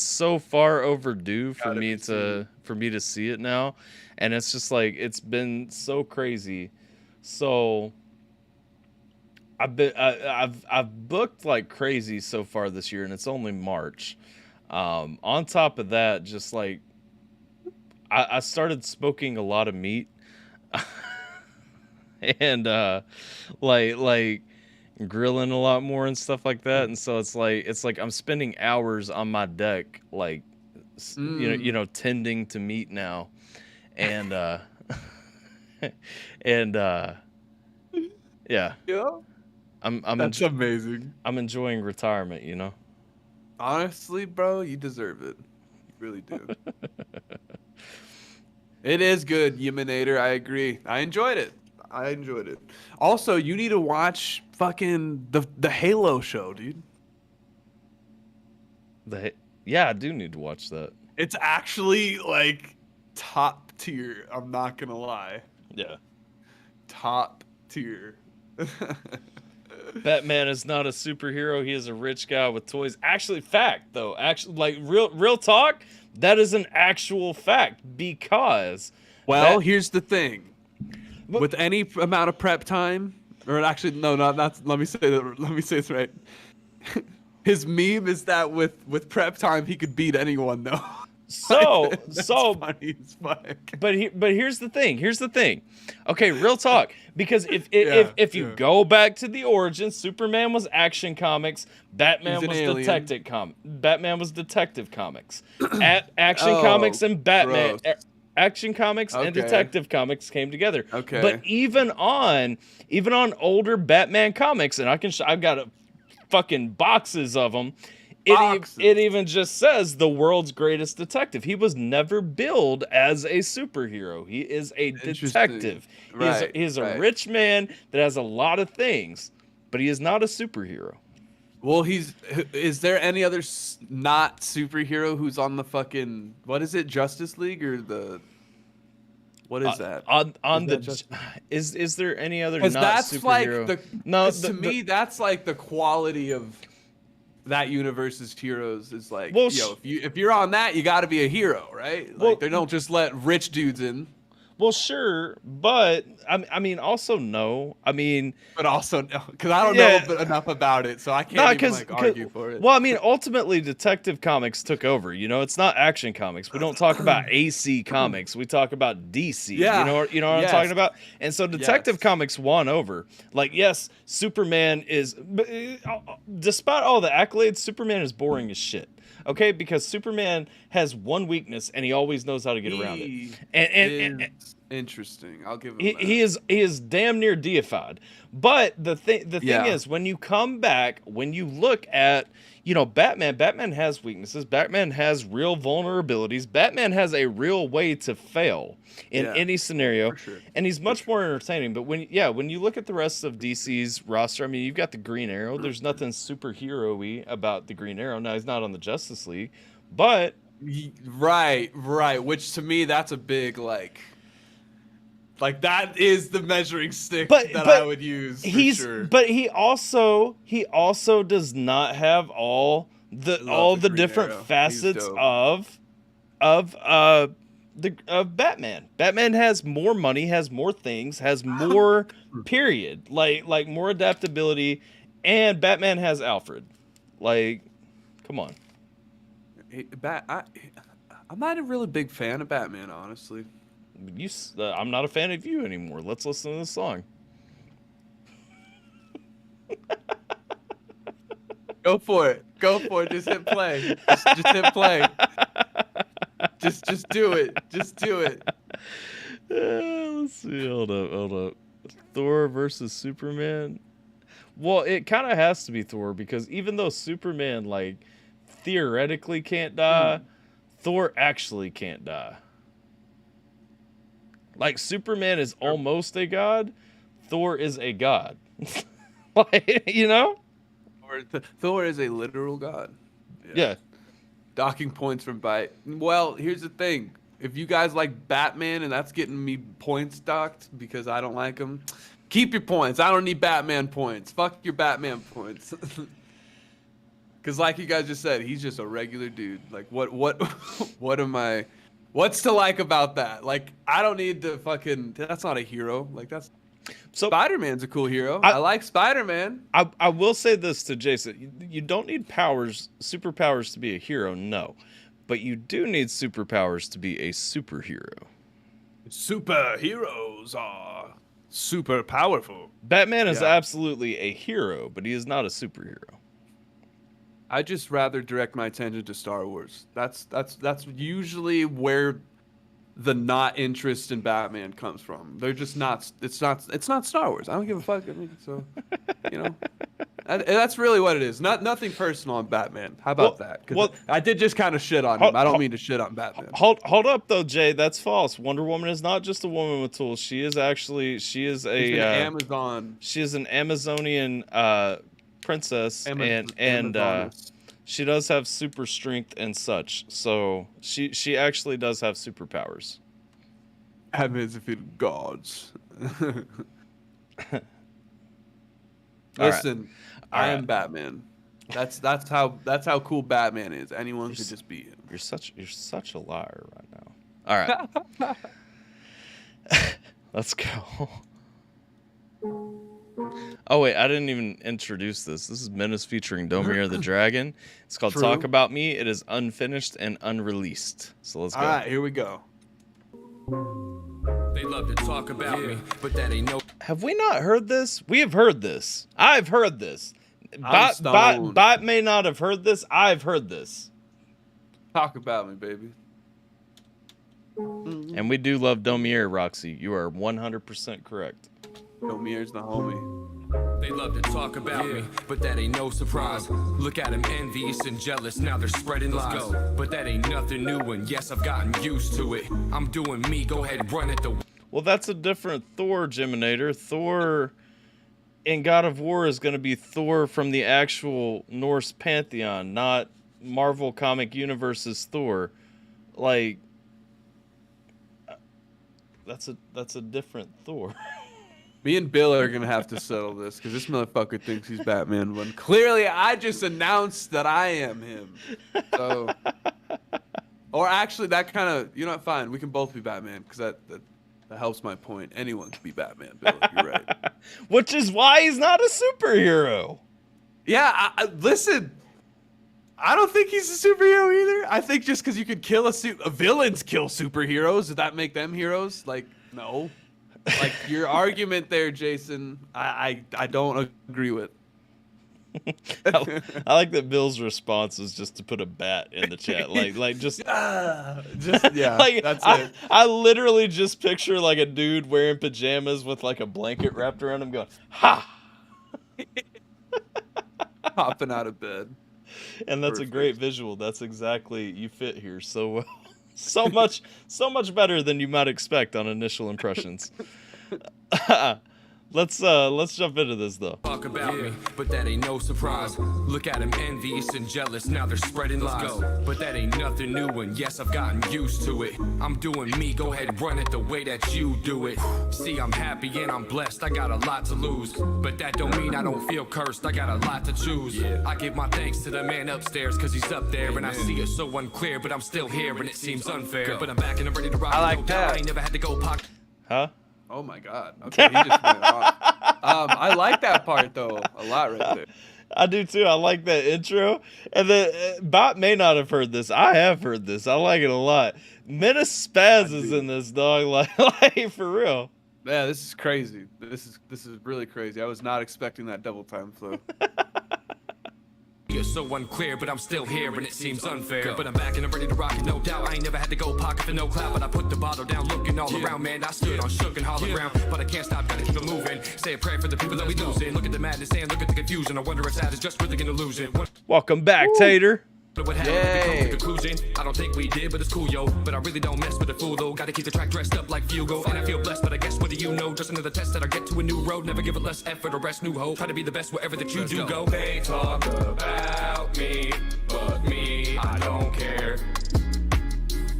Speaker 3: so far overdue for me to see it now, and it's just like it's been so crazy. So I've booked like crazy so far this year, and it's only March. On top of that, just like I started smoking a lot of meat, and like grilling a lot more and stuff like that, and so it's like I'm spending hours on my deck, like tending to meat now, and yeah.
Speaker 2: That's amazing.
Speaker 3: I'm enjoying retirement,
Speaker 2: Honestly, bro, you deserve it. You really do. It is good, Yeminator. I agree. I enjoyed it. Also, you need to watch fucking the Halo show, dude.
Speaker 3: Yeah, I do need to watch that.
Speaker 2: It's actually like top tier. I'm not gonna lie.
Speaker 3: Yeah.
Speaker 2: Top tier.
Speaker 3: Batman is not a superhero. He is a rich guy with toys. Actually, fact though. Actually, like real talk. That is an actual fact because.
Speaker 2: Well, here's the thing. With any amount of prep time, or actually, no, not. Let me say this right. His meme is that with prep time, he could beat anyone, though. That's
Speaker 3: so
Speaker 2: funny as fuck.
Speaker 3: but here's the thing. Okay, real talk. Because if you
Speaker 2: Yeah.
Speaker 3: go back to the origins, Superman was Action Comics, Batman
Speaker 2: He's an
Speaker 3: was
Speaker 2: alien.
Speaker 3: Batman was Detective Comics. Action
Speaker 2: Oh,
Speaker 3: Comics and Batman,
Speaker 2: gross.
Speaker 3: Action Comics and
Speaker 2: Okay.
Speaker 3: Detective Comics came together.
Speaker 2: Okay.
Speaker 3: But even on older Batman comics, and I've got fucking boxes of them. It even just says the world's greatest detective. He was never billed as a superhero. He is a detective.
Speaker 2: Right,
Speaker 3: He's a
Speaker 2: right.
Speaker 3: rich man that has a lot of things, but he is not a superhero.
Speaker 2: Well, is there any other not superhero who's on the fucking, what is it, Justice League or what is that?
Speaker 3: Is there any other
Speaker 2: Because
Speaker 3: not
Speaker 2: that's
Speaker 3: superhero?
Speaker 2: like to me that's like the quality of that universe's heroes is like,
Speaker 3: Well,
Speaker 2: if you're on that, you got to be a hero, right? Like
Speaker 3: Well-
Speaker 2: they don't just let rich dudes in.
Speaker 3: Well, sure, but I mean, also no. I mean,
Speaker 2: But also, because I don't
Speaker 3: Yeah.
Speaker 2: know enough about it, so I can't even argue for it.
Speaker 3: Well, I mean, ultimately, Detective Comics took over. You know, it's not Action Comics. We don't talk about AC Comics. We talk about DC.
Speaker 2: Yeah.
Speaker 3: You know what
Speaker 2: Yes.
Speaker 3: I'm talking about. And so, Detective
Speaker 2: Yes.
Speaker 3: Comics won over. Like, yes, Superman is, despite all the accolades, Superman is boring as shit. Okay, because Superman has one weakness, and he always knows how to get around it. And
Speaker 2: It's interesting. I'll give him
Speaker 3: he,
Speaker 2: that.
Speaker 3: he is damn near deified. But the thing
Speaker 2: Yeah.
Speaker 3: is, when you come back, when you look at, Batman has weaknesses. Batman has real vulnerabilities. Batman has a real way to fail in
Speaker 2: Yeah,
Speaker 3: any scenario,
Speaker 2: for sure.
Speaker 3: and he's much more entertaining. But when you look at the rest of DC's roster, I mean, you've got the Green Arrow. There's nothing superhero-y about the Green Arrow. Now, he's not on the Justice League, but
Speaker 2: Right. Which to me, that's a big like that is the measuring stick
Speaker 3: But
Speaker 2: I would use for sure.
Speaker 3: But he also does not have all the
Speaker 2: the Green
Speaker 3: different
Speaker 2: Arrow. He's
Speaker 3: facets
Speaker 2: dope.
Speaker 3: of Batman. Batman has more money, has more things, has more period. Like more adaptability, and Batman has Alfred. Like, come on.
Speaker 2: I'm not a really big fan of Batman, honestly.
Speaker 3: I'm not a fan of you anymore. Let's listen to this song.
Speaker 2: Go for it. Just hit play. Just hit play. Just do it. Just do it.
Speaker 3: Let's see. Hold up. Thor versus Superman. Well, it kind of has to be Thor because even though Superman theoretically can't die, Thor actually can't die. Like, Superman is almost a god, Thor is a god.
Speaker 2: Thor is a literal god.
Speaker 3: Yeah.
Speaker 2: Docking points from Byte. Well, here's the thing. If you guys like Batman and that's getting me points docked because I don't like him, keep your points. I don't need Batman points. Fuck your Batman points. Because like you guys just said, he's just a regular dude. Like, what am I... What's to like about that? Like, I don't need to fucking... That's not a hero. Like, that's...
Speaker 3: So
Speaker 2: Spider-Man's a cool hero. I like Spider-Man.
Speaker 3: I will say this to Jason. You don't need superpowers to be a hero, no. But you do need superpowers to be a superhero.
Speaker 2: Superheroes are super powerful.
Speaker 3: Batman is absolutely a hero, but he is not a superhero.
Speaker 2: I just rather direct my attention to Star Wars. That's usually where the not interest in Batman comes from. They're just not. It's not Star Wars. I don't give a fuck. I mean, so and that's really what it is. Nothing personal on Batman. How about that? 'Cause I did just kind of shit on him. I don't mean to shit on Batman.
Speaker 3: Hold up though, Jay. That's false. Wonder Woman is not just a woman with tools. She is an
Speaker 2: Amazon.
Speaker 3: She is an Amazonian princess, and she does have super strength and such. So she actually does have superpowers.
Speaker 2: Amazon gods.
Speaker 3: All
Speaker 2: Listen, I am Batman. That's how cool Batman is. Anyone could just be him.
Speaker 3: You're such a liar right now. All right. Let's go. Oh wait, I didn't even introduce this. This is Menace featuring Domir the Dragon. It's called
Speaker 2: True.
Speaker 3: Talk About Me. It is unfinished and unreleased. So let's go.
Speaker 2: All right, here we go.
Speaker 5: They love to talk about me, but that ain't no.
Speaker 3: Have we not heard this? We have heard this. I've heard this.
Speaker 2: stoned.
Speaker 3: Bot may not have heard this. I've heard this.
Speaker 2: Talk about me, baby.
Speaker 3: And we do love Domir, Roxy. You are 100% correct.
Speaker 2: Domir's the homie.
Speaker 5: They love to talk about me, but that ain't no surprise. Look at them envious and jealous, now they're spreading lies. But that ain't nothing new, and yes, I've gotten used to it. I'm doing me, go ahead, run it the.
Speaker 3: Well, that's a different Thor, Geminator. Thor in God of War is going to be Thor from the actual Norse pantheon, not Marvel Comic Universe's Thor. Like, that's a different Thor.
Speaker 2: Me and Bill are gonna have to settle this because this motherfucker thinks he's Batman when clearly I just announced that I am him. So, or actually, that kind of, you know what? Fine, we can both be Batman because that helps my point. Anyone can be Batman, Bill. You're right.
Speaker 3: Which is why he's not a superhero.
Speaker 2: Yeah, listen. I don't think he's a superhero either. I think just because you could kill villains kill superheroes, does that make them heroes? Like, no. Like, your argument there, Jason, I don't agree with.
Speaker 3: I like that Bill's response is just to put a bat in the chat. Just
Speaker 2: yeah,
Speaker 3: like,
Speaker 2: that's it.
Speaker 3: I literally just picture like a dude wearing pajamas with like a blanket wrapped around him going, ha!
Speaker 2: Hopping out of bed.
Speaker 3: And that's
Speaker 2: Perfect.
Speaker 3: a great visual. That's exactly, you fit here so well. So much better than you might expect on initial impressions. Let's jump into this though.
Speaker 5: Talk about me, but that ain't no surprise. Look at them envious and jealous, now they're spreading lies. But that ain't nothing new, and yes, I've gotten used to it. I'm doing me, go ahead, run it the way that you do it. See, I'm happy and I'm blessed, I got a lot to lose. But that don't mean I don't feel cursed, I got a lot to choose. I give my thanks to the man upstairs, cause he's up there. And I see it so unclear, but I'm still here and it seems unfair. But I'm back and I'm ready to rock.
Speaker 2: I like
Speaker 5: no doubt,
Speaker 2: that.
Speaker 5: I ain't never had to go pocket.
Speaker 3: Huh?
Speaker 2: Oh my God. Okay, he just went off. I like that part though a lot right there.
Speaker 3: I do too. I like that intro. And then Bot may not have heard this. I have heard this. I like it a lot. Menace Spaz is in this, dog. Like for real.
Speaker 2: Yeah, this is crazy. This is really crazy. I was not expecting that double time flow.
Speaker 5: You're so unclear, but I'm still here and it seems unfair. But I'm back and I'm ready to rock it, no doubt. I ain't never had to go pocket for no clout, but I put the bottle down, looking all around, man. I stood on shook and hollow ground, but I can't stop, gotta keep it moving. Say a prayer for the people that we losing. Look at the madness and look at the confusion. I wonder if that is just really an illusion.
Speaker 3: Welcome back, Tater.
Speaker 5: What happened? We come to conclusion. I don't think we did, but it's cool, yo. But I really don't mess with a fool, though. Gotta keep the track dressed up like Fugo. And I feel blessed, but I guess what do you know? Just another test that I get to a new road. Never give it less effort or rest, new hope. Try to be the best wherever that you do go. They talk about me, but me, I don't care.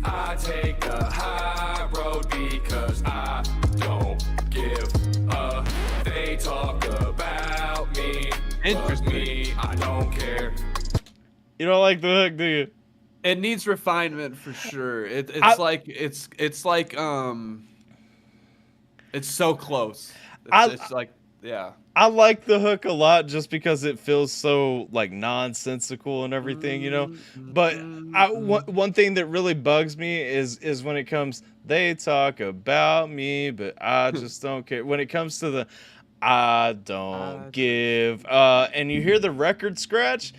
Speaker 5: I take the high road because I don't give a. They talk about me, but me, I don't care.
Speaker 3: You don't like the hook, do you?
Speaker 2: It needs refinement for sure. It's so close. It's like, yeah.
Speaker 3: I like the hook a lot just because it feels so like nonsensical and everything, you know. But one thing that really bugs me is when it comes, they talk about me, but I just don't care. When it comes to the, I don't give, and you hear the record scratch,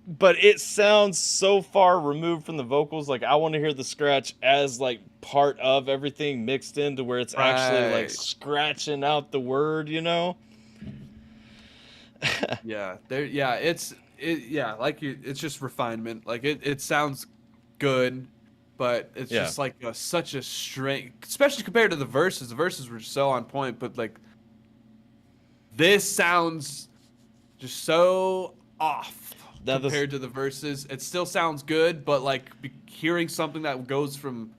Speaker 3: but it sounds so far removed from the vocals. Like I want to hear the scratch as like part of everything mixed into where it's actually like scratching out the word, you know.
Speaker 2: Yeah, it's just refinement. Like it sounds good, but it's just like such a strength, especially compared to the verses. The verses were so on point, but like this sounds just so off compared to the verses. It still sounds good, but like hearing something that goes from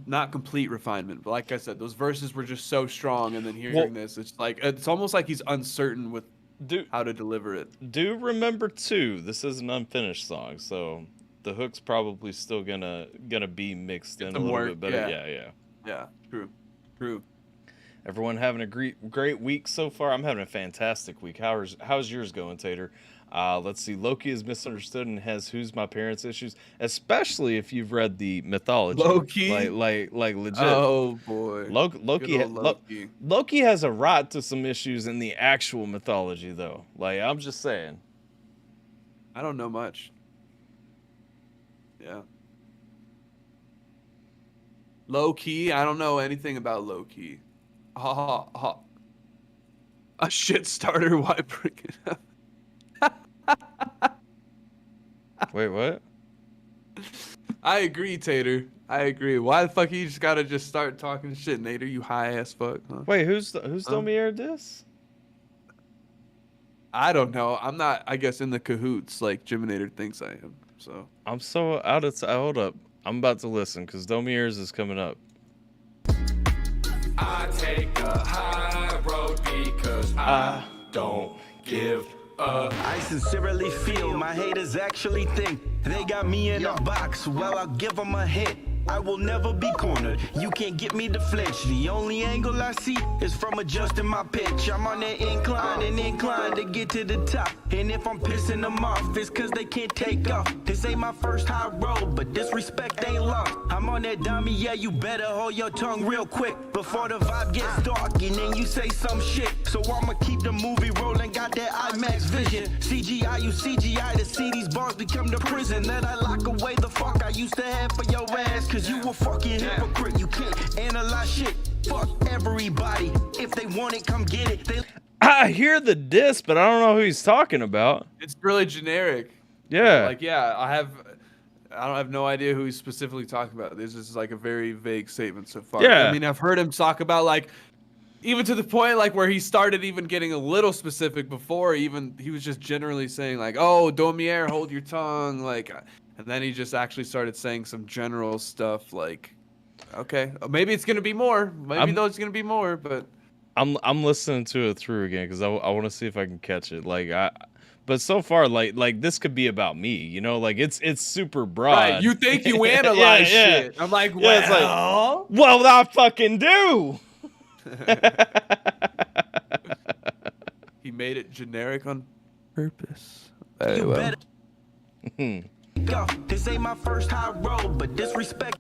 Speaker 2: not complete refinement, but like I said, those verses were just so strong, and then hearing this, it's like it's almost like he's uncertain with how to deliver it.
Speaker 3: Do remember too, this is an unfinished song, so the hook's probably still gonna be mixed in a little bit better. Yeah.
Speaker 2: True.
Speaker 3: Everyone having a great week so far? I'm having a fantastic week. How's yours going, Tater? Let's see. Loki is misunderstood and has "Who's My Parents" issues, especially if you've read the mythology.
Speaker 2: Loki?
Speaker 3: like legit.
Speaker 2: Oh boy.
Speaker 3: Loki has a rot to some issues in the actual mythology, though. Like, I'm just saying.
Speaker 2: I don't know much. Yeah. Loki, I don't know anything about Loki. Ha ha ha. A shit starter, why bring it up?
Speaker 3: Wait, what?
Speaker 2: I agree, Tater. I agree. Why the fuck you just gotta just start talking shit, Nader? You high ass fuck. Huh?
Speaker 3: Wait, who's told me aired this?
Speaker 2: I don't know. I'm not, I guess, in the cahoots like Jiminator thinks I am. So
Speaker 3: I'm so out of hold up. I'm about to listen because Domier's is coming up.
Speaker 1: I take the high road because I don't give up.
Speaker 10: I sincerely feel my haters actually think they got me in a box. Well, I'll give them a hit. I will never be cornered. You can't get me to flinch. The only angle I see is from adjusting my pitch. I'm on that incline and inclined to get to the top. And if I'm pissing them off, it's cause they can't take off. This ain't my first high road, but disrespect ain't lost. I'm on that dummy, yeah, you better hold your tongue real quick before the vibe gets dark and then you say some shit. So I'ma keep the movie rolling, got that IMAX vision. CGI, you CGI to see these bars become the prison that I lock away the fuck I used to have for your ass. Cause you a fucking hypocrite, you can't analyze shit. Fuck everybody, if they want it, come get it.
Speaker 3: I hear the diss, but I don't know who he's talking about.
Speaker 2: it's really generic.
Speaker 3: Yeah.
Speaker 2: Like, yeah, I don't have no idea who he's specifically talking about. This is like a very vague statement so far.
Speaker 3: Yeah.
Speaker 2: I mean, I've heard him talk about like, even to the point like where he started even getting a little specific before even he was just generally saying like, oh, Domier, hold your tongue. Like, and then he just actually started saying some general stuff like, okay, maybe it's going to be more. Maybe there's going to be more, but.
Speaker 3: I'm listening to it through again because I want to see if I can catch it. But so far, like this could be about me, you know, like it's super broad.
Speaker 2: Right, you think you analyze shit. I'm like, well,
Speaker 3: it's like, well, I fucking do.
Speaker 2: He made it generic on purpose. Very well.
Speaker 10: This ain't my first high road, but disrespect.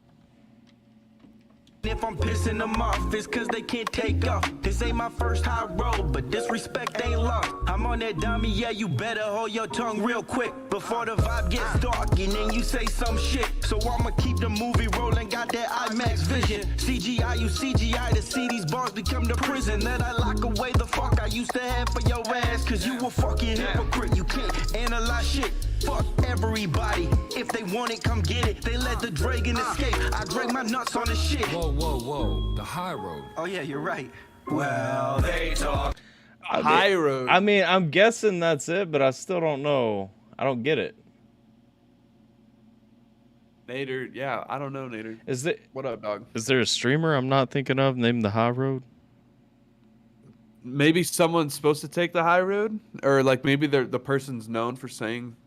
Speaker 10: If I'm pissing them off, it's cause they can't take off. This ain't my first high road, but disrespect ain't lost. I'm on that dummy, yeah, you better hold your tongue real quick before the vibe gets dark and then you say some shit. So I'ma keep the movie rolling, got that IMAX vision. CGI, you CGI to see these bars become the prison that I lock away the fuck I used to have for your ass. Cause you a fucking hypocrite, you can't analyze shit. Fuck everybody, if they want it, come get it. They let the dragon escape, I drag my nuts on the shit.
Speaker 1: Whoa, the high road.
Speaker 10: Oh yeah, you're right.
Speaker 1: Well, they talk.
Speaker 2: High road.
Speaker 3: I mean, I'm guessing that's it, but I still don't know. I don't get it.
Speaker 2: Nader, yeah, I don't know, Nader.
Speaker 3: What
Speaker 2: up, dog?
Speaker 3: Is there a streamer I'm not thinking of named the High Road?
Speaker 2: Maybe someone's supposed to take the high road, or like maybe the person's known for saying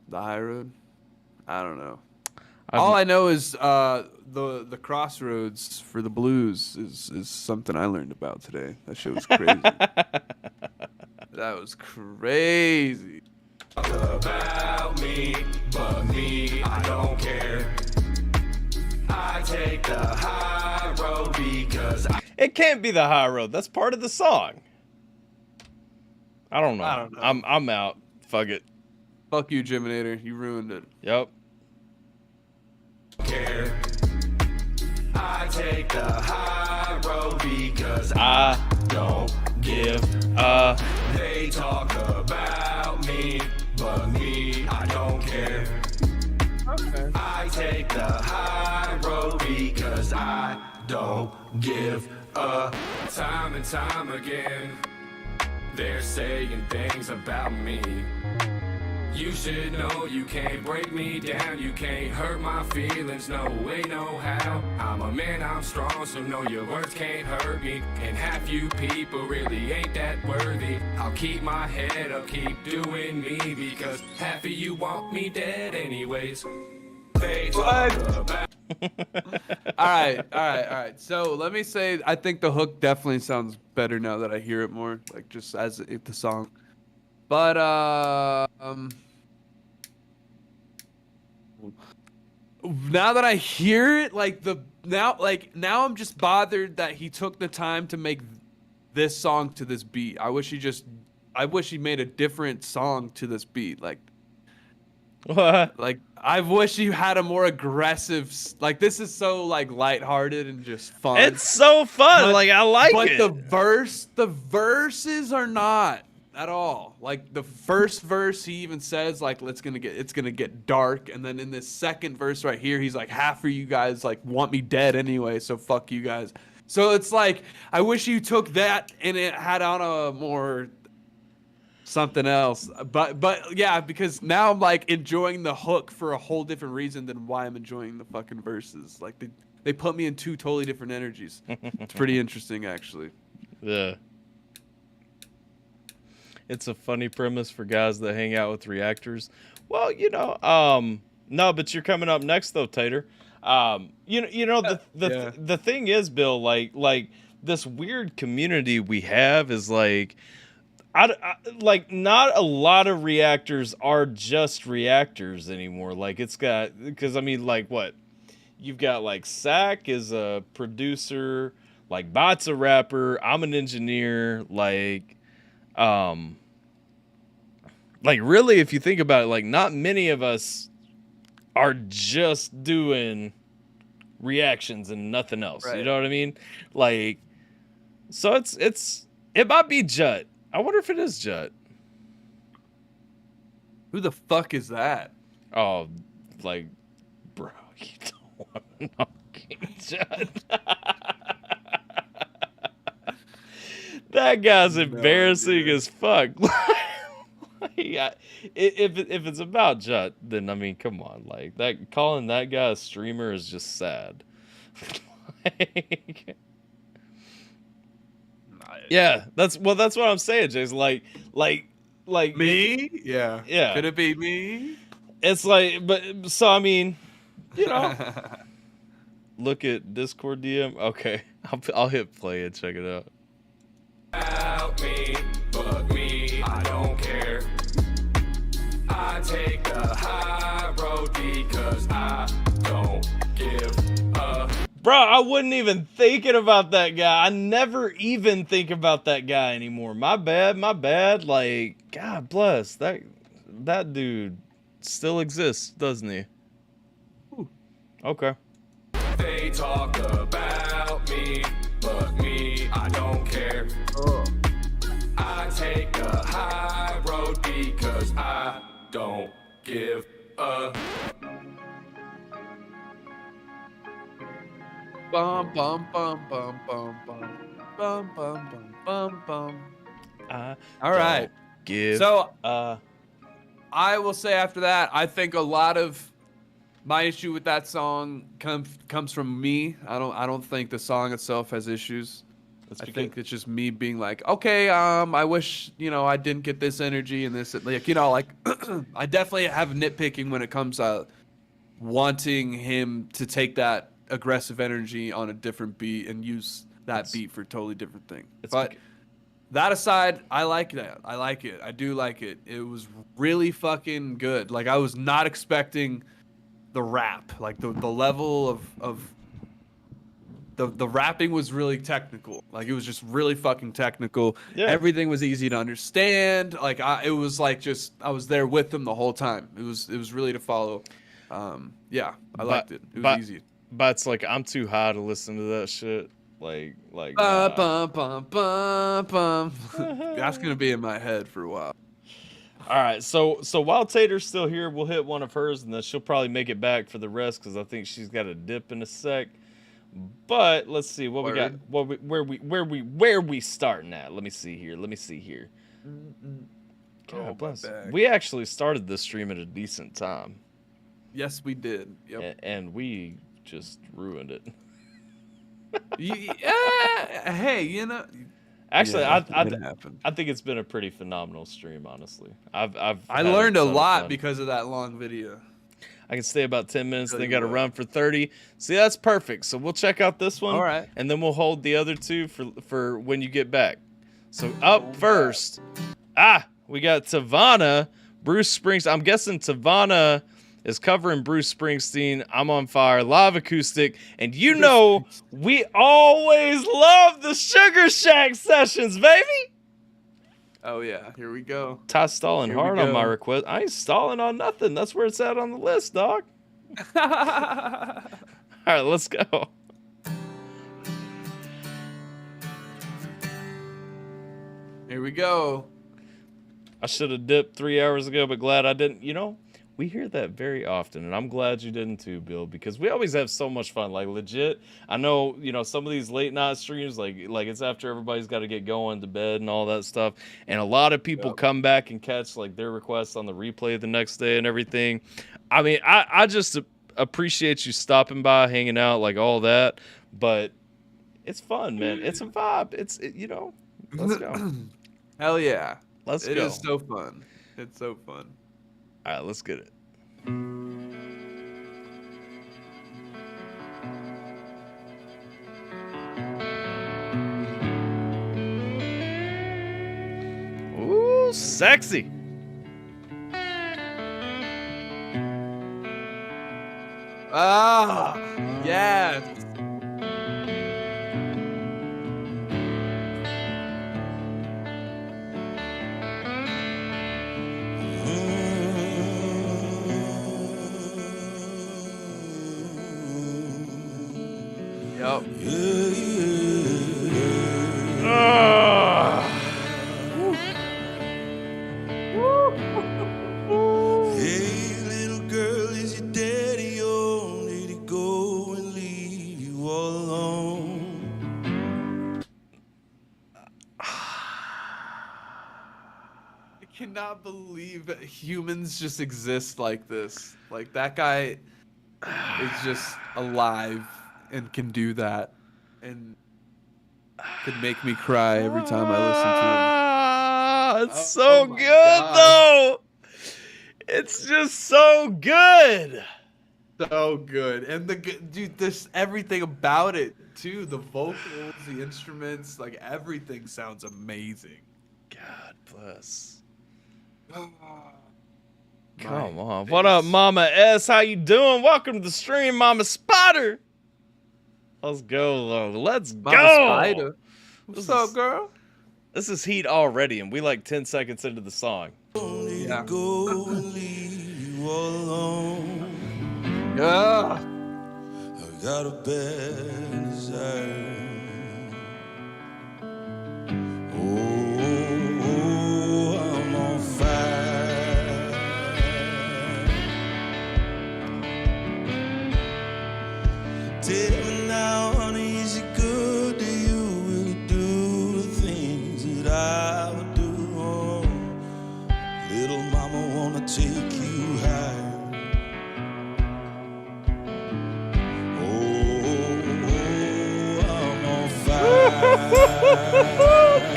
Speaker 2: the high road. I don't know. All I know is the crossroads for the blues is something I learned about today. That shit was crazy. That was crazy.
Speaker 1: About me, but me, I don't care. I take the high road because
Speaker 3: It can't be the High Road. That's part of the song. I don't know. I'm out. Fuck it.
Speaker 2: Fuck you, Jiminator. You ruined it.
Speaker 3: Yep.
Speaker 1: care. I take the high road because
Speaker 3: I don't give a.
Speaker 1: They talk about me, but me, I don't care.
Speaker 2: Okay.
Speaker 1: I take the high road because I don't give a. Time and time again, they're saying things about me. You should know you can't break me down, you can't hurt my feelings, no way, no how. I'm a man, I'm strong, so know your words can't hurt me. And half you people really ain't that worthy. I'll keep my head up, keep doing me, because half of you want me dead anyways. They talk about
Speaker 2: All right. So let me say, I think the hook definitely sounds better now that I hear it more, like just as the song. But now that I hear it, now I'm just bothered that he took the time to make this song to this beat. I wish he made a different song to this beat.
Speaker 3: What?
Speaker 2: Like, I wish you had a more aggressive. Like, this is so like lighthearted and just fun.
Speaker 3: It's so fun.
Speaker 2: But,
Speaker 3: like I like
Speaker 2: but
Speaker 3: it.
Speaker 2: the verses are not at all. Like the first verse, he even says like, it's gonna get dark, and then in this second verse right here, he's like, half of you guys like want me dead anyway, so fuck you guys. So it's like, I wish you took that and it had on a more something else, but yeah, because now I'm like enjoying the hook for a whole different reason than why I'm enjoying the fucking verses. Like they put me in two totally different energies. It's pretty interesting, actually.
Speaker 3: Yeah. It's a funny premise for guys that hang out with reactors. Well, no, but you're coming up next though, Tater. The thing is, Bill, like this weird community we have is like, like not a lot of reactors are just reactors anymore. Like because I mean, like what? You've got like Sack is a producer, like Bot's a rapper, I'm an engineer, like really if you think about it, like not many of us are just doing reactions and nothing else. Right. You know what I mean? Like, so it might be Jut. I wonder if it is Jut.
Speaker 2: Who the fuck is that?
Speaker 3: Oh, like, bro, you don't want to know King Jut. That guy's embarrassing as fuck. Yeah, if it's about Jut, then I mean, come on, like that calling that guy a streamer is just sad. Yeah, that's what I'm saying, Jason. Like
Speaker 2: me? Yeah. Could it be me?
Speaker 3: It's like, but so I mean, look at Discord DM. Okay, I'll hit play and check it out.
Speaker 1: About me, but me, I don't care. I take the high road because I don't give a.
Speaker 3: Bro, I wasn't even thinking about that guy. I never even think about that guy anymore. My bad. Like, God bless. That dude still exists, doesn't he? Ooh. Okay.
Speaker 1: They talk about me, but me, I don't care. I take the high road because I don't give a.
Speaker 2: Bum bum bum bum bum bum bum bum bum bum. All right. So I will say after that, I think a lot of my issue with that song comes from me. I don't think the song itself has issues. I think it's just me being like, okay, I wish, I didn't get this energy and this, like, I definitely have nitpicking when it comes to wanting him to take that aggressive energy on a different beat and use that beat for a totally different thing. But that aside, I like that. I like it. I do like it. It was really fucking good. Like, I was not expecting the rap, like the level of the rapping was really technical. Like, it was just really fucking technical. Yeah. Everything was easy to understand. Like, it was like just I was there with them the whole time. It was really to follow. Yeah, I liked it. It was easy.
Speaker 3: But it's like I'm too high to listen to that shit. Like
Speaker 2: bum, bum, bum, bum. That's gonna be in my head for a while.
Speaker 3: All right, so while Tater's still here, we'll hit one of hers, and then she'll probably make it back for the rest because I think she's got a dip in a sec. But let's see what we got. Where we starting at? Let me see here. God bless. We actually started this stream at a decent time.
Speaker 2: Yes, we did. Yep.
Speaker 3: And we just ruined it.
Speaker 2: Hey,
Speaker 3: Actually, I think it's been a pretty phenomenal stream, honestly. I
Speaker 2: learned a lot because of that long video.
Speaker 3: I can stay about 10 minutes,
Speaker 2: Tell
Speaker 3: then
Speaker 2: you
Speaker 3: got to
Speaker 2: what.
Speaker 3: run for 30. See, that's perfect. So we'll check out this one.
Speaker 2: All right.
Speaker 3: And then we'll hold the other two for when you get back. So up first, we got Tavana, Bruce Springsteen. I'm guessing Tavana is covering Bruce Springsteen, I'm on Fire, live acoustic. And you know, we always love the Sugar Shack sessions, baby.
Speaker 2: Oh yeah, here we go.
Speaker 3: Ty stalling
Speaker 2: Here we
Speaker 3: hard on my
Speaker 2: go.
Speaker 3: request. I ain't stalling on nothing. That's where it's at on the list, dog. All right, let's go.
Speaker 2: Here we go.
Speaker 3: I should have dipped 3 hours ago, but glad I didn't. You know, we hear that very often, and I'm glad you didn't too, Bill, because we always have so much fun. Like, legit, I know, you know, some of these late night streams, like it's after everybody's got to get going to bed and all that stuff, and a lot of people come back and catch, like, their requests on the replay the next day and everything. I mean, I just appreciate you stopping by, hanging out, like, all that, but it's fun, man. It's a vibe. You know, let's go.
Speaker 2: Hell yeah.
Speaker 3: Let's
Speaker 2: It
Speaker 3: go.
Speaker 2: is so fun. It's so fun.
Speaker 3: All right, let's get it. Ooh, sexy.
Speaker 2: Ah, yes. Yep.
Speaker 8: Hey, little girl, is your daddy home? Did he go and leave you all alone?
Speaker 2: I cannot believe that humans just exist like this. Like, that guy is just alive and can do that. And could make me cry every time I listen to him.
Speaker 3: It's so
Speaker 2: my
Speaker 3: good,
Speaker 2: God.
Speaker 3: though. It's just so good.
Speaker 2: So good. And dude, there's everything about it too. The vocals, the instruments, like everything sounds amazing.
Speaker 3: God bless.
Speaker 2: My
Speaker 3: Come on. What up, Mama S? How you doing? Welcome to the stream, Mama Spider. Let's go, though. Let's
Speaker 2: Mama
Speaker 3: go.
Speaker 2: Spider. What's up, girl?
Speaker 3: This is heat already, and we like 10 seconds into the song.
Speaker 2: Yeah.
Speaker 8: Go and leave you all alone.
Speaker 2: Yeah.
Speaker 8: I got a bad desire. Oh, I'm on fire. Tell me now, honey, is it good to you? Will it do the things that I would do? Oh, little mama wanna take you higher. I'm on fire.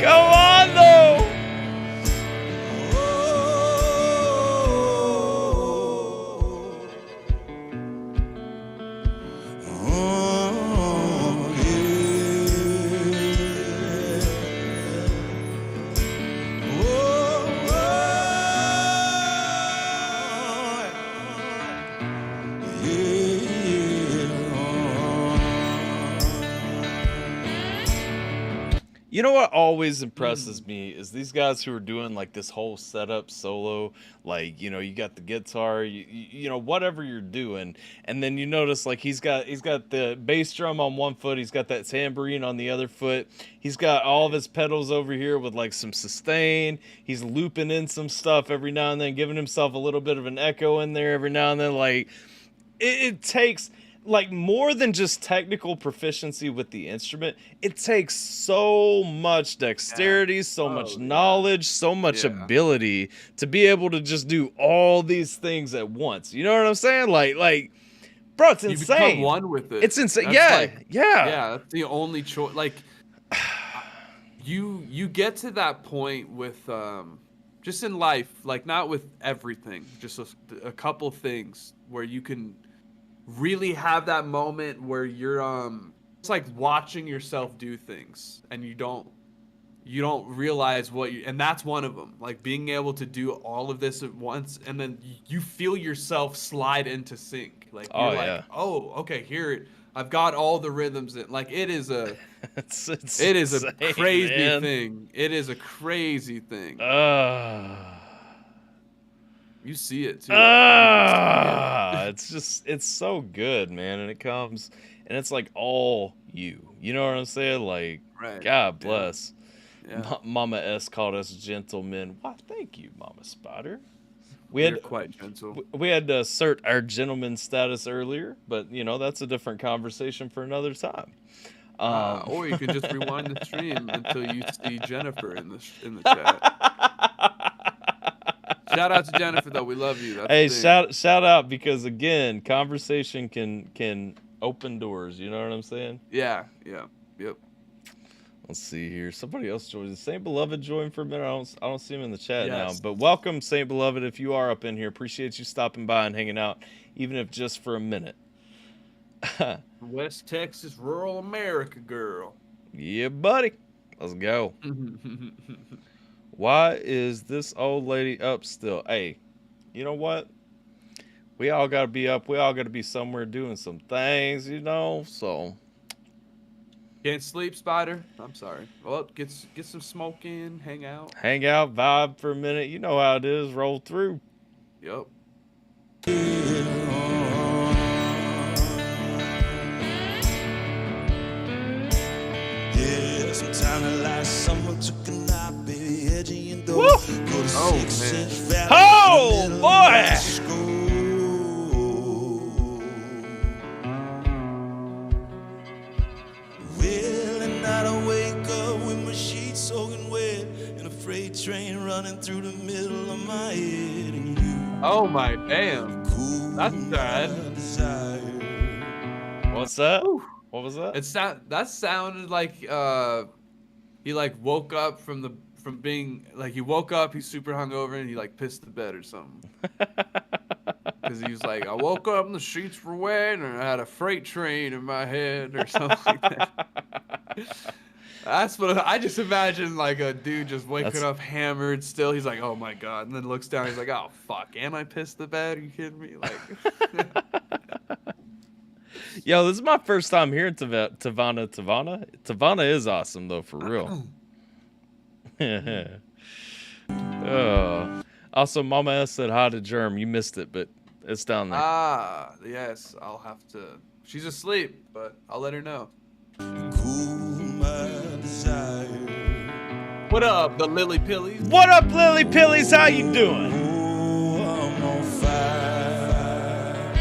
Speaker 3: Come on, though. You know what always impresses me is these guys who are doing like this whole setup solo, like, you know, you got the guitar, you know, whatever you're doing, and then you notice like he's got the bass drum on one foot, he's got that tambourine on the other foot, he's got all of his pedals over here with like some sustain, he's looping in some stuff every now and then, giving himself a little bit of an echo in there every now and then. Like it takes like more than just technical proficiency with the instrument. It takes so much dexterity, so much knowledge, so much ability to be able to just do all these things at once. You know what I'm saying? Like, bro, it's
Speaker 2: You
Speaker 3: insane.
Speaker 2: become one with it.
Speaker 3: It's insane.
Speaker 2: That's
Speaker 3: Yeah,
Speaker 2: like-
Speaker 3: yeah.
Speaker 2: Yeah, that's the only choice. Like, you get to that point with just in life, like not with everything, just a couple things where you can really have that moment where you're it's like watching yourself do things and you don't realize what you, and that's one of them, like being able to do all of this at once and then you feel yourself slide into sync, like you're like, oh, okay, here I've got all the rhythms in. Like it is a it is a crazy thing. It is a crazy thing. You see it too.
Speaker 3: It's so good, man, and it comes and it's like all you know what I'm saying? Like,
Speaker 2: right.
Speaker 3: God bless.
Speaker 2: Yeah.
Speaker 3: Mama S called us gentlemen. Why, thank you, Mama Spider.
Speaker 2: We're quite gentle.
Speaker 3: We had to assert our gentleman status earlier, but you know that's a different conversation for another time.
Speaker 2: Or you can just rewind the stream until you see Jennifer in the chat. Shout out to Jennifer though, we love you. That's
Speaker 3: hey, shout out, because again, conversation can open doors. You know what I'm saying?
Speaker 2: Yeah. Yep.
Speaker 3: Let's see here. Somebody else joined. Saint Beloved joined for a minute. I don't see him in the chat now. But welcome, Saint Beloved, if you are up in here. Appreciate you stopping by and hanging out, even if just for a minute.
Speaker 2: West Texas, rural America, girl.
Speaker 3: Yeah, buddy. Let's go. Why is this old lady up still? Hey, you know what? We all got to be up. We all got to be somewhere doing some things, you know? So...
Speaker 2: Can't sleep, Spider? I'm sorry. Well, get some smoke in, hang out.
Speaker 3: Hang out, vibe for a minute. You know how it is. Roll through.
Speaker 2: Yep.
Speaker 8: Yeah, sometime last summer took a nap, baby, edgy and dope. Go to
Speaker 3: Oh,
Speaker 8: 6-inch
Speaker 3: man.
Speaker 8: valley,
Speaker 3: Oh, boy!
Speaker 8: Well, and night I wake up with my sheets soaking wet and a freight train running through the middle of my head. And you,
Speaker 2: oh my damn, that's sad.
Speaker 3: What's that?
Speaker 2: Whew.
Speaker 3: What was that?
Speaker 2: That sounded like he like woke up from being like he woke up, he's super hungover and he like pissed the bed or something. Because he was like, I woke up and the sheets were wet and I had a freight train in my head or something like that. That's what I just imagine, like a dude just waking up hammered still. He's like, oh my God. And then looks down. He's like, oh fuck. And I pissed the bed. Are you kidding me? Like,
Speaker 3: yo, this is my first time hearing Tavana. Tavana is awesome though, for real. Also, Mama S said hi to Germ. You missed it, but it's down there.
Speaker 2: ah, yes. I'll have to. She's asleep, but I'll let her know. What up, the Lily Pillies?
Speaker 3: What up, Lily Pillies? How you doing?
Speaker 8: I'm on fire.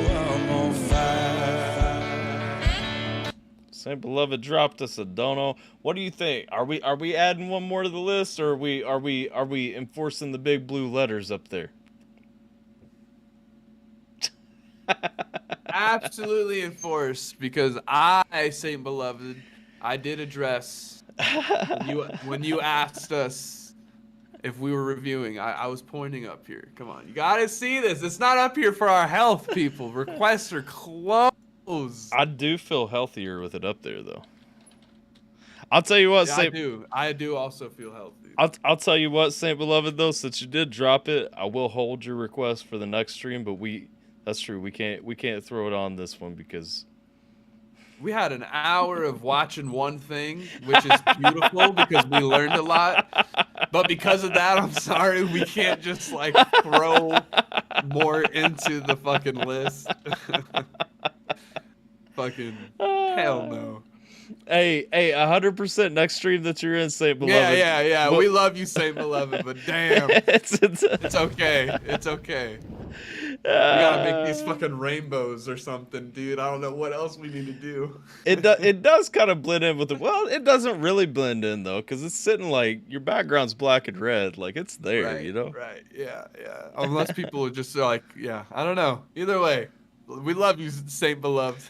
Speaker 8: I'm on fire.
Speaker 3: Saint Beloved dropped us a dono. What do you think? Are we adding one more to the list, or are we enforcing the big blue letters up there?
Speaker 2: Absolutely enforced, because I, Saint Beloved, I did address when you asked us if we were reviewing. I was pointing up here. Come on, you gotta see this. It's not up here for our health, people. Requests are closed.
Speaker 3: I do feel healthier with it up there, though. I'll tell you what,
Speaker 2: yeah, I do also feel healthy.
Speaker 3: I'll tell you what, Saint Beloved, though, since you did drop it, I will hold your request for the next stream. But that's true. We can't throw it on this one because
Speaker 2: we had an hour of watching one thing, which is beautiful because we learned a lot. But because of that, I'm sorry, we can't just like throw more into the fucking list. Fucking hell no.
Speaker 3: Hey, 100% next stream that you're in, Saint Beloved.
Speaker 2: Yeah. We love you, Saint Beloved, but damn, it's okay. It's okay. We gotta make these fucking rainbows or something, dude. I don't know what else we need to do.
Speaker 3: It does kind of blend in with the. Well, it doesn't really blend in though, because it's sitting like your background's black and red, like it's there,
Speaker 2: right,
Speaker 3: you know.
Speaker 2: Right. Yeah. Unless people are just like, yeah, I don't know. Either way, we love you, Saint Beloved.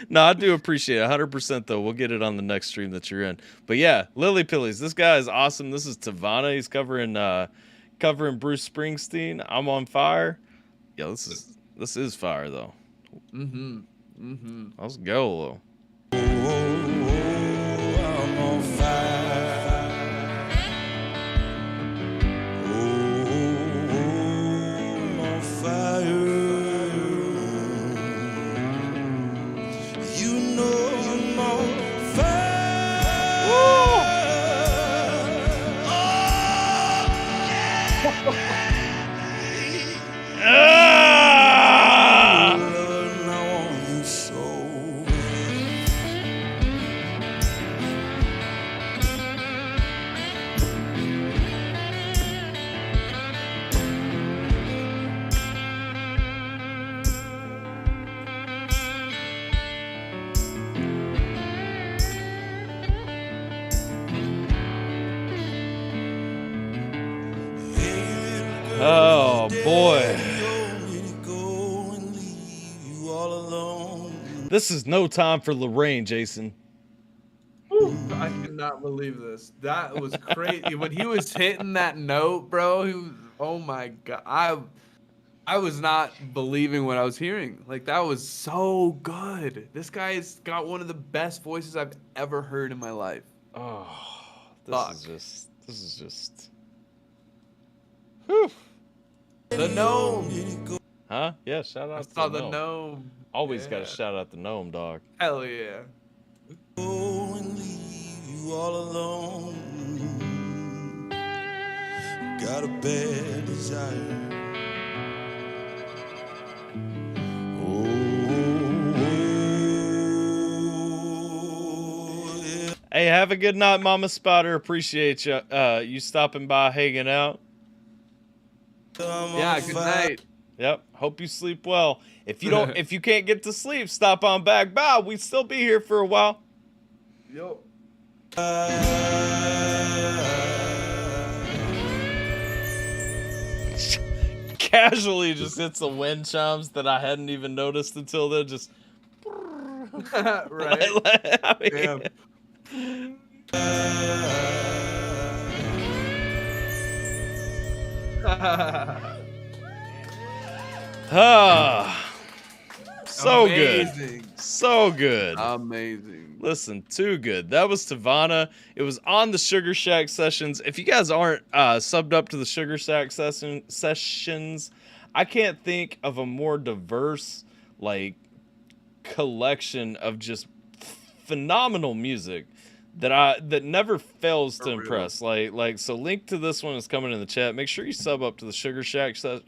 Speaker 3: No, I do appreciate it 100% though. We'll get it on the next stream that you're in. But yeah, Lily Pillies, this guy is awesome. This is Tavana. He's covering Bruce Springsteen. I'm on fire. Yeah, this is fire though. Let's go though.
Speaker 8: I'm on fire. I'm on fire. You know I'm on fire. Oh,
Speaker 3: Ah!
Speaker 8: Lord, I want you so.
Speaker 3: Oh boy. This is no time for Lorraine, Jason.
Speaker 2: Whew, I cannot believe this. That was crazy. When he was hitting that note, bro, oh my god. I was not believing what I was hearing. Like, that was so good. This guy's got one of the best voices I've ever heard in my life.
Speaker 3: Oh,
Speaker 2: Fuck.
Speaker 3: This is just. Whew.
Speaker 2: The gnome.
Speaker 3: Huh? Yeah, shout out
Speaker 2: I
Speaker 3: to
Speaker 2: saw
Speaker 3: the
Speaker 2: the
Speaker 3: gnome.
Speaker 2: gnome.
Speaker 3: Always
Speaker 2: Yeah.
Speaker 3: got to shout out the gnome, dog.
Speaker 2: Hell yeah.
Speaker 8: Go and leave you all alone. Got a bad desire. Oh, yeah.
Speaker 3: Hey, have a good night, Mama Spotter. Appreciate you you stopping by, hanging out.
Speaker 8: I'm
Speaker 2: Yeah,
Speaker 8: on
Speaker 2: good
Speaker 8: fire.
Speaker 2: night.
Speaker 3: Yep. Hope you sleep well. If you can't get to sleep, stop on back by. We still be here for a while.
Speaker 2: Yo.
Speaker 3: Casually just hits the wind chimes that I hadn't even noticed until then. Just
Speaker 2: Right.
Speaker 3: I mean,
Speaker 2: Damn.
Speaker 3: so good.
Speaker 2: Amazing.
Speaker 3: So good.
Speaker 2: Amazing.
Speaker 3: Listen, too good. That was Tavana. It was on the Sugar Shack sessions. If you guys aren't subbed up to the Sugar Shack sessions, I can't think of a more diverse collection of just phenomenal music that never fails to impress. So link to this one is coming in the chat. Make sure you sub up to the Sugar Shack Sugar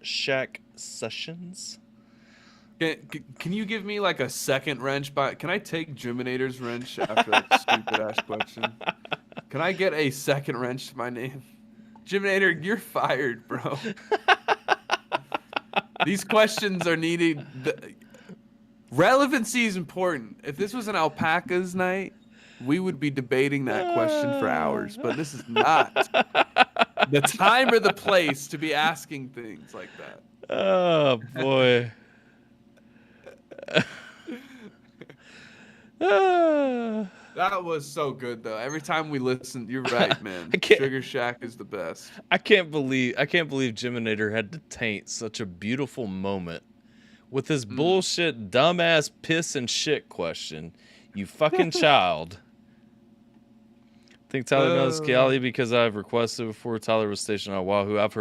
Speaker 3: Shack sessions.
Speaker 2: Can you give me like a second wrench? Can I take Germinator's wrench after that stupid ass question? Can I get a second wrench to my name? Germinator, you're fired, bro. These questions are needed. Relevancy is important. If this was an alpacas night, we would be debating that question for hours. But this is not the time or the place to be asking things like that.
Speaker 3: Oh boy.
Speaker 2: That was so good though. Every time we listen, you're right, man.
Speaker 3: I can't-
Speaker 2: Sugar Shack is the best.
Speaker 3: I can't believe Geminator had to taint such a beautiful moment with his bullshit, dumbass piss and shit question. You fucking child. I think Tyler knows Cali because I've requested before. Tyler was stationed on Wahoo. I have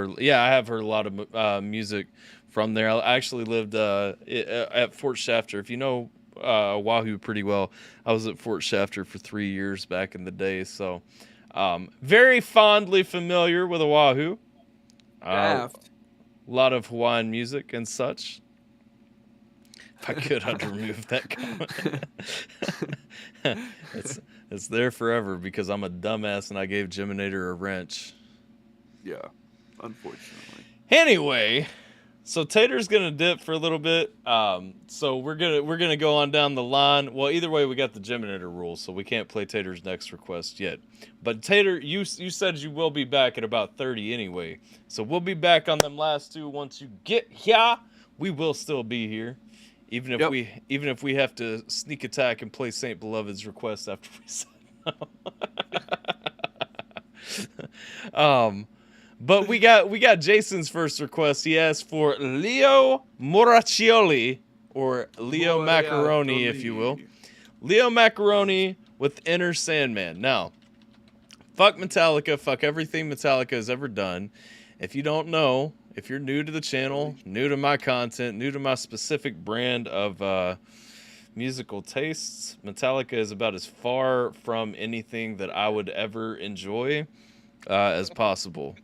Speaker 3: heard a lot of music from there. I actually lived at Fort Shafter. If you know Wahoo pretty well, I was at Fort Shafter for 3 years back in the day. So very fondly familiar with Oahu. A lot of Hawaiian music and such. If I could, I'd remove that comment. It's there forever because I'm a dumbass and I gave Geminator a wrench.
Speaker 2: Yeah, unfortunately.
Speaker 3: Anyway, So Tater's gonna dip for a little bit. So we're gonna go on down the line. Well, either way, we got the Geminator rule, so we can't play Tater's next request yet. But Tater, you said you will be back at about 30 anyway. So we'll be back on them last two. Once you get here, we will still be here, even if we have to sneak attack and play Saint Beloved's request after we sign up. But we got Jason's first request. He asked for Leo Moraccioli, or Leo Macaroni, if you will. Leo Macaroni with Inner Sandman. Now, fuck Metallica, fuck everything Metallica has ever done. If you don't know, if you're new to the channel, new to my content, new to my specific brand of musical tastes, Metallica is about as far from anything that I would ever enjoy as possible.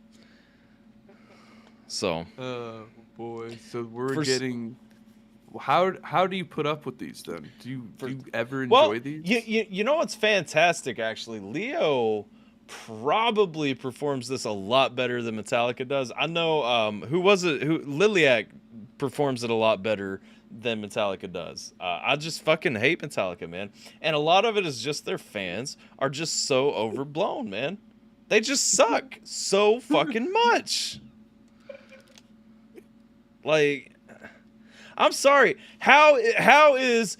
Speaker 3: So,
Speaker 2: oh boy, so we're getting. How do you put up with these then? Do you ever enjoy these?
Speaker 3: You know what's fantastic actually? Leo probably performs this a lot better than Metallica does. I know who was it? Liliac performs it a lot better than Metallica does. I just fucking hate Metallica, man. And a lot of it is just their fans are just so overblown, man. They just suck so fucking much. Like, I'm sorry. How is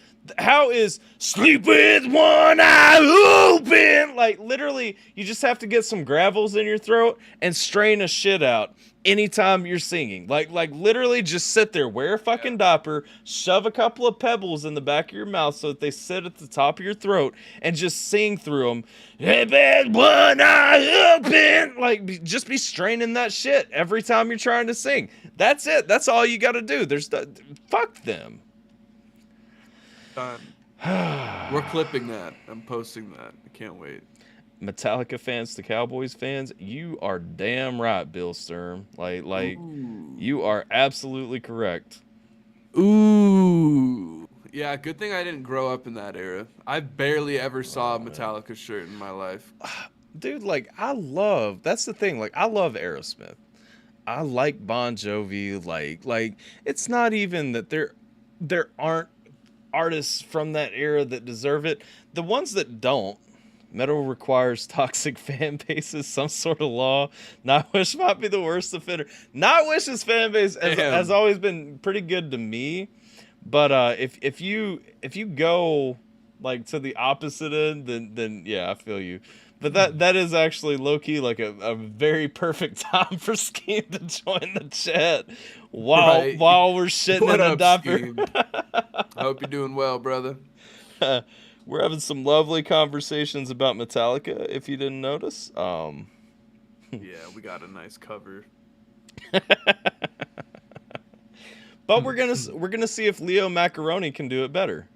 Speaker 3: sleep with one eye open? Like, literally, you just have to get some gravels in your throat and strain a shit out anytime you're singing. Like literally just sit there, wear a fucking diaper, shove a couple of pebbles in the back of your mouth so that they sit at the top of your throat, and just sing through them. One eye open. Like, just be straining that shit every time you're trying to sing. That's it. That's all you got to do. Fuck them.
Speaker 2: Done. We're clipping that. I'm posting that. I can't wait.
Speaker 3: Metallica fans to Cowboys fans, you are damn right, Bill Sturm. Like you are absolutely correct.
Speaker 2: Ooh. Yeah, good thing I didn't grow up in that era. I barely ever saw a Metallica shirt in my life.
Speaker 3: Dude, like, that's the thing. Like, I love Aerosmith. I like Bon Jovi. Like it's not even that there aren't artists from that era that deserve it. The ones that don't, metal requires toxic fan bases, some sort of law. Nightwish might be the worst offender. Nightwish's fan base has always been pretty good to me, but if you go like to the opposite end, then yeah, I feel you. But that is actually low-key like a very perfect time for Scheme to join the chat while we're shitting in a diaper.
Speaker 2: I hope you're doing well, brother.
Speaker 3: We're having some lovely conversations about Metallica, if you didn't notice.
Speaker 2: Yeah, we got a nice cover.
Speaker 3: But we're gonna see if Leo Macaroni can do it better.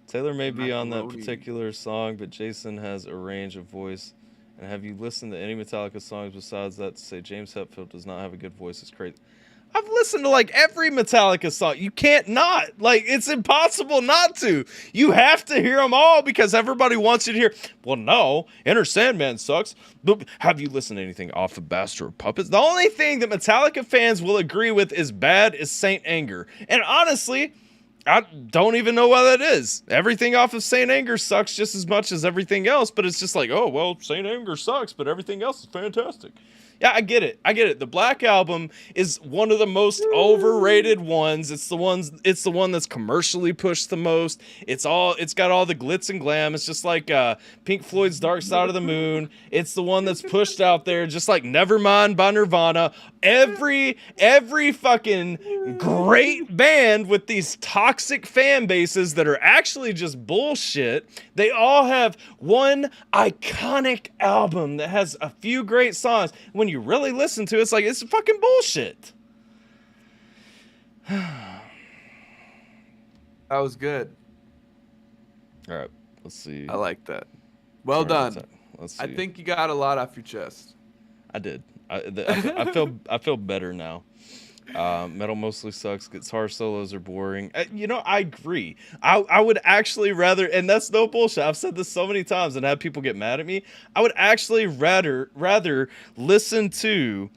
Speaker 3: Taylor may be on that particular song, but Jason has a range of voice. And have you listened to any Metallica songs besides that to say James Hetfield does not have a good voice? It's crazy. I've listened to like every Metallica song. You can't not. Like, it's impossible not to. You have to hear them all because everybody wants you to hear, well, no, Enter Sandman sucks. But have you listened to anything off of Bastard of Puppets? The only thing that Metallica fans will agree with is bad is Saint Anger. And honestly, I don't even know why that is. Everything off of Saint Anger sucks just as much as everything else, but it's just like, oh, well, Saint Anger sucks, but everything else is fantastic. Yeah, I get it. The Black Album is one of the most overrated ones. It's the one that's commercially pushed the most. It's got all the glitz and glam. It's just like Pink Floyd's Dark Side of the Moon. It's the one that's pushed out there, just like Nevermind by Nirvana. Every fucking great band with these toxic fan bases that are actually just bullshit. They all have one iconic album that has a few great songs. When you really listen to it, it's like, it's fucking bullshit.
Speaker 2: That was good.
Speaker 3: All right, let's see.
Speaker 2: I like that. Well done.
Speaker 3: Let's see.
Speaker 2: I think you got a lot off your chest.
Speaker 3: I did. I feel better now. Metal mostly sucks. Guitar solos are boring. I agree. I would actually rather, and that's no bullshit. I've said this so many times and had people get mad at me. I would actually rather listen to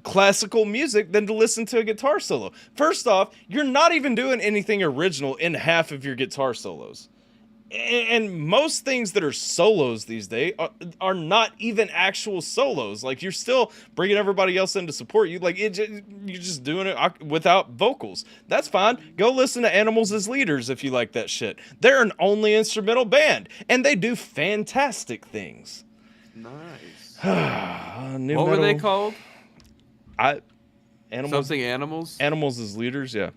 Speaker 3: classical music than to listen to a guitar solo. First off, you're not even doing anything original in half of your guitar solos. And most things that are solos these days are not even actual solos. Like, you're still bringing everybody else in to support you. Like, you're just doing it without vocals. That's fine. Go listen to Animals as Leaders if you like that shit. They're an only instrumental band, and they do fantastic things.
Speaker 2: Nice.
Speaker 3: New
Speaker 2: what
Speaker 3: metal.
Speaker 2: were they called?
Speaker 3: Animals.
Speaker 2: Something Animals?
Speaker 3: Animals as Leaders, yeah.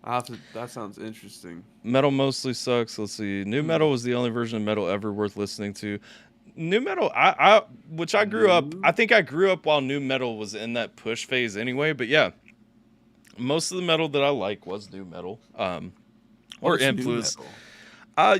Speaker 2: That sounds interesting.
Speaker 3: Metal mostly sucks. Let's see. New metal was the only version of metal ever worth listening to. New metal, which I grew up. I think I grew up while new metal was in that push phase anyway. But yeah, most of the metal that I like was new metal, or influence.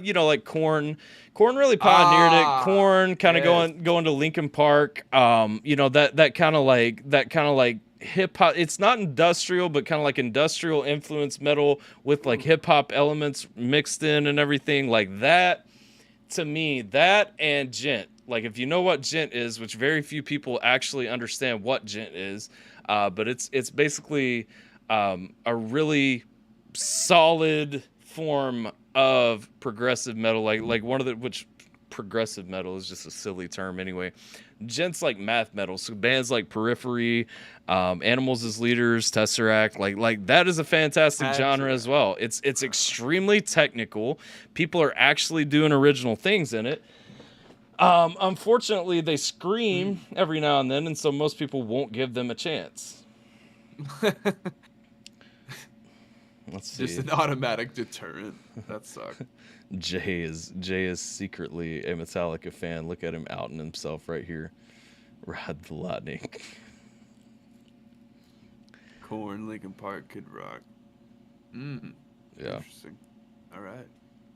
Speaker 3: You know, like Korn. Korn really pioneered it. Korn kind of going to Linkin Park. You know, that kind of like hip hop. It's not industrial, but kind of like industrial influence metal with like hip hop elements mixed in and everything like that. To me, that and gent. Like, if you know what gent is, which very few people actually understand what gent is, but it's basically a really solid form of progressive metal, like one of the, which progressive metal is just a silly term anyway. Gent's like math metal, so bands like Periphery, Animals as Leaders, Tesseract, like that is a fantastic genre as well. It's extremely technical. People are actually doing original things in it. Unfortunately, they scream every now and then, and so most people won't give them a chance. Let's see.
Speaker 2: Just an automatic deterrent. That sucks.
Speaker 3: Jay is secretly a Metallica fan. Look at him outing himself right here. Ride the lightning.
Speaker 2: Korn, Linkin Park, Kid Rock.
Speaker 3: Yeah.
Speaker 2: Interesting. All right.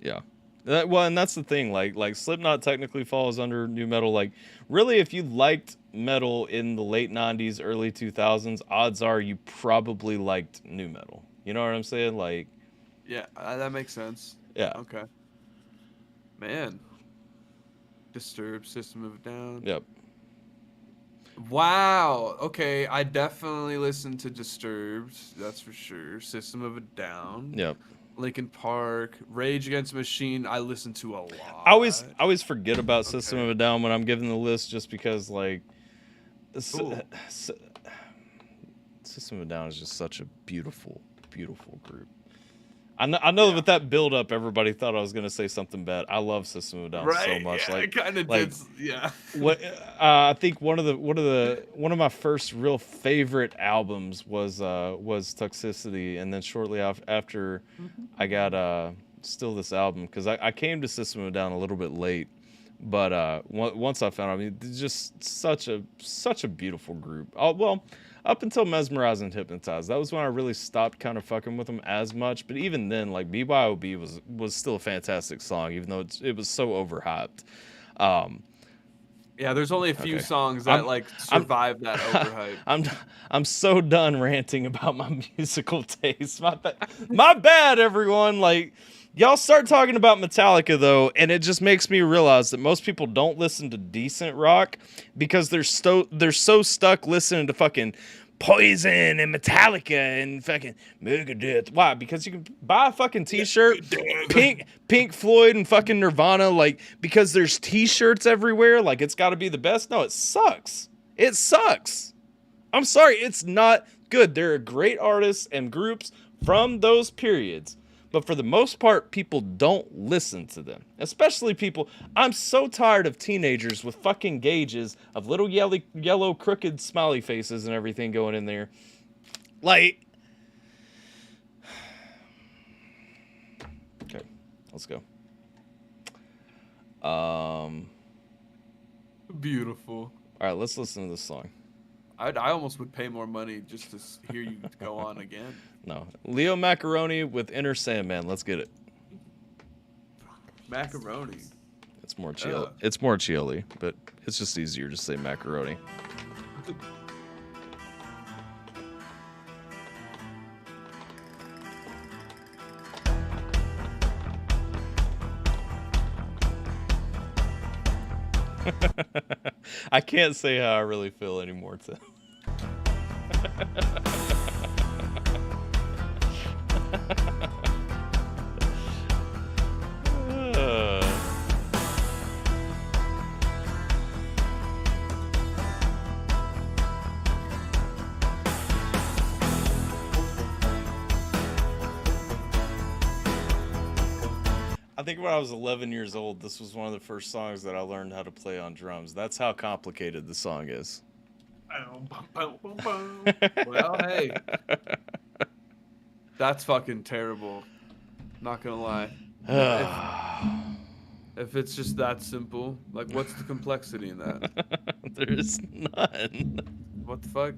Speaker 3: Yeah. Well, and that's the thing. Like Slipknot technically falls under new metal. Like, really, if you liked metal in the late 90s, early 2000s, odds are you probably liked new metal. You know what I'm saying? Like,
Speaker 2: yeah, that makes sense.
Speaker 3: Yeah.
Speaker 2: Okay. Man. Disturbed, System of a Down.
Speaker 3: Yep.
Speaker 2: Wow. Okay, I definitely listened to Disturbed. That's for sure. System of a Down.
Speaker 3: Yep.
Speaker 2: Linkin Park, Rage Against the Machine. I listened to a lot.
Speaker 3: I always forget about System of a Down when I'm giving the list, just because like System of a Down is just such a beautiful group. I know with that build up, everybody thought I was gonna say something bad. I love System of a Down so much.
Speaker 2: Yeah,
Speaker 3: like,
Speaker 2: I kind of did. Yeah.
Speaker 3: What I think one of my first real favorite albums was Toxicity, and then shortly after I got Still This Album, because I came to System of a Down a little bit late, but once I found, I mean, it's just such a beautiful group. Well, up until Mesmerize and Hypnotize, that was when I really stopped kind of fucking with them as much. But even then, like, BYOB was still a fantastic song, even though it was so overhyped.
Speaker 2: Yeah, there's only a few songs that survive that overhype.
Speaker 3: I'm so done ranting about my musical taste. My bad, everyone. Like, y'all start talking about Metallica though, and it just makes me realize that most people don't listen to decent rock because they're so stuck listening to fucking Poison and Metallica and fucking Megadeth. Why? Because you can buy a fucking t-shirt, Pink Floyd and fucking Nirvana, like, because there's t-shirts everywhere, like it's got to be the best. No, it sucks. It sucks. I'm sorry, it's not good. There are great artists and groups from those periods, but for the most part, people don't listen to them. Especially people. I'm so tired of teenagers with fucking gauges of little yellow crooked smiley faces and everything going in there. Like, okay, let's go.
Speaker 2: Beautiful.
Speaker 3: All right, let's listen to this song.
Speaker 2: I almost would pay more money just to hear you go on again.
Speaker 3: No. Leo Macaroni with Inner Sandman. Let's get it.
Speaker 2: Macaroni.
Speaker 3: It's more chill. It's more chilly, but it's just easier to say macaroni. I can't say how I really feel anymore, Tim. think when I was 11 years old, this was one of the first songs that I learned how to play on drums. That's how complicated the song is.
Speaker 2: Well, hey. That's fucking terrible. Not gonna lie. If it's just that simple, like, what's the complexity in that?
Speaker 3: There's none.
Speaker 2: What the fuck?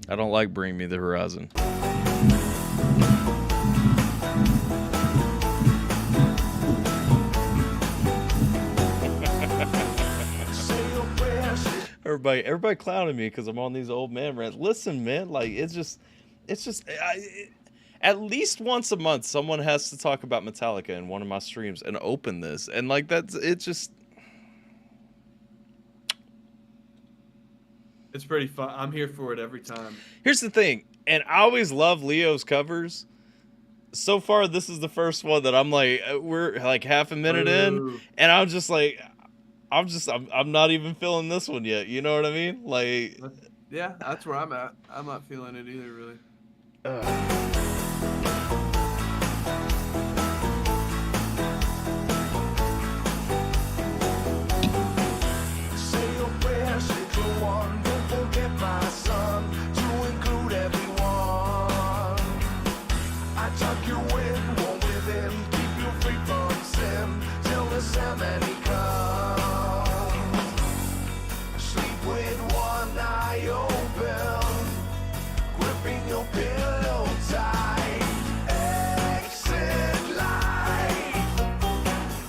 Speaker 3: I don't like Bring Me the Horizon. Everybody clowning me because I'm on these old man rants. Listen, man, like at least once a month, someone has to talk about Metallica in one of my streams and open this, and like it's
Speaker 2: pretty fun. I'm here for it every time.
Speaker 3: Here's the thing, and I always love Leo's covers. So far, this is the first one that I'm like, we're like half a minute in, and I'm just like, I'm not even feeling this one yet. You know what I mean? Like,
Speaker 2: yeah, that's where I'm at. I'm not feeling it either, really.
Speaker 8: Say your prayers, take your one. Don't forget my son, to include everyone. I tuck you in, one with him, keep you free from sin, till the salmon he comes. Sleep with one eye open, gripping your pillow tight. Exit life,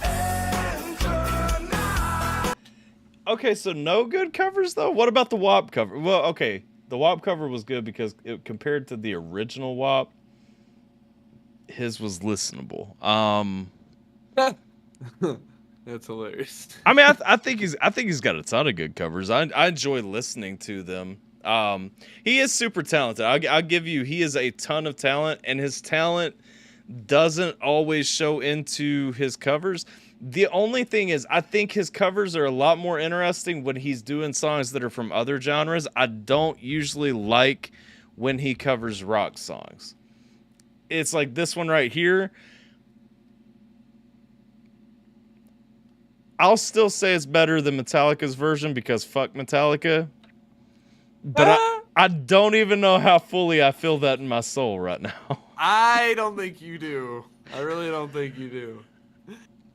Speaker 8: enter now.
Speaker 3: okay, so no good covers though. What about the WAP cover? Well, okay, the WAP cover was good because compared to the original WAP, his was listenable.
Speaker 2: That's hilarious.
Speaker 3: I mean, I think he's got a ton of good covers. I enjoy listening to them. He is super talented. I'll give you, he is a ton of talent, and his talent doesn't always show into his covers. The only thing is, I think his covers are a lot more interesting when he's doing songs that are from other genres. I don't usually like when he covers rock songs. It's like this one right here. I'll still say it's better than Metallica's version because fuck Metallica. But I don't even know how fully I feel that in my soul right now.
Speaker 2: I don't think you do. I really don't think you do.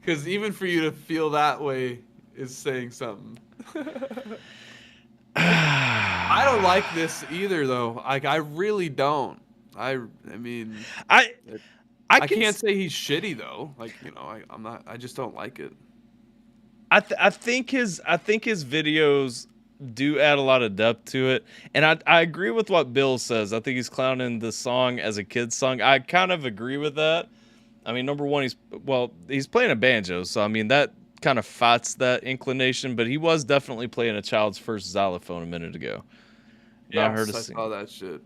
Speaker 2: Because even for you to feel that way is saying something. I don't like this either, though. Like, I really don't. I mean, I can't say he's shitty though. Like, you know, I'm not. I just don't like it.
Speaker 3: I think his videos do add a lot of depth to it, and I agree with what Bill says. I think he's clowning the song as a kid's song. I kind of agree with that. I mean, number one, he's playing a banjo, so I mean that kind of fights that inclination. But he was definitely playing a child's first xylophone a minute ago.
Speaker 2: Yeah, I saw that shit.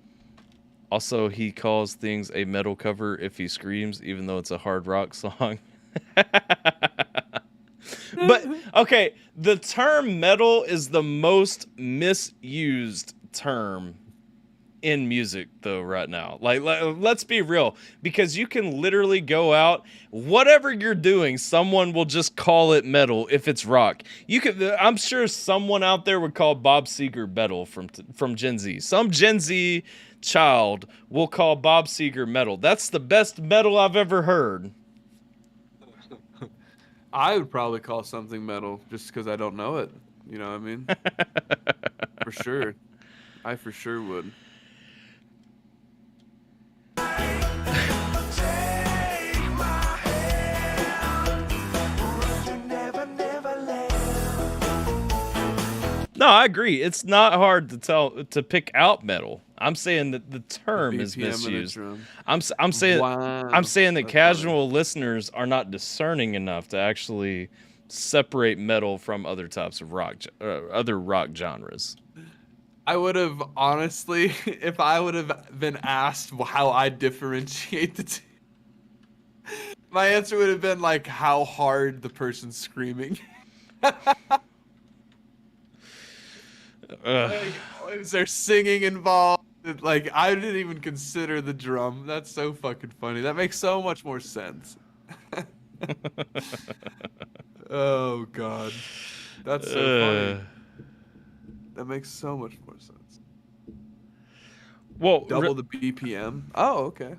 Speaker 3: Also, he calls things a metal cover if he screams, even though it's a hard rock song. But, okay, the term metal is the most misused term in music, though, right now. Like, let's be real. Because you can literally go out, whatever you're doing, someone will just call it metal if it's rock. I'm sure someone out there would call Bob Seger metal from Gen Z. Some Gen Z child will call Bob Seger metal. That's the best metal I've ever heard.
Speaker 2: I would probably call something metal just because I don't know it. You know what I mean? For sure. I for sure would.
Speaker 3: No, I agree. It's not hard to pick out metal. I'm saying that the term is misused. I'm saying that casual listeners are not discerning enough to actually separate metal from other types of other rock genres.
Speaker 2: I would have honestly, if I would have been asked how I differentiate the two, My answer would have been like how hard the person's screaming. Like, is there singing involved? Like, I didn't even consider the drum. That's so fucking funny. That makes so much more sense. Oh god, that's so funny. That makes so much more sense.
Speaker 3: Well,
Speaker 2: Double the BPM. Oh, okay.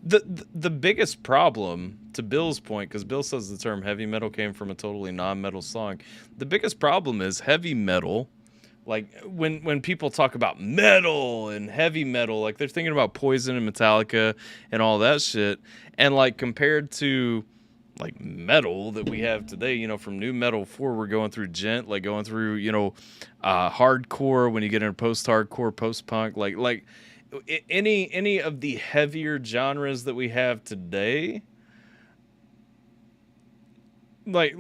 Speaker 3: The biggest problem, to Bill's point, because Bill says the term heavy metal came from a totally non-metal song. The biggest problem is heavy metal. Like when people talk about metal and heavy metal, like they're thinking about Poison and Metallica and all that shit. And like compared to like metal that we have today, you know, from new metal forward, going through gent, like going through, you know, hardcore, when you get into post-hardcore, post-punk, like any of the heavier genres that we have today, like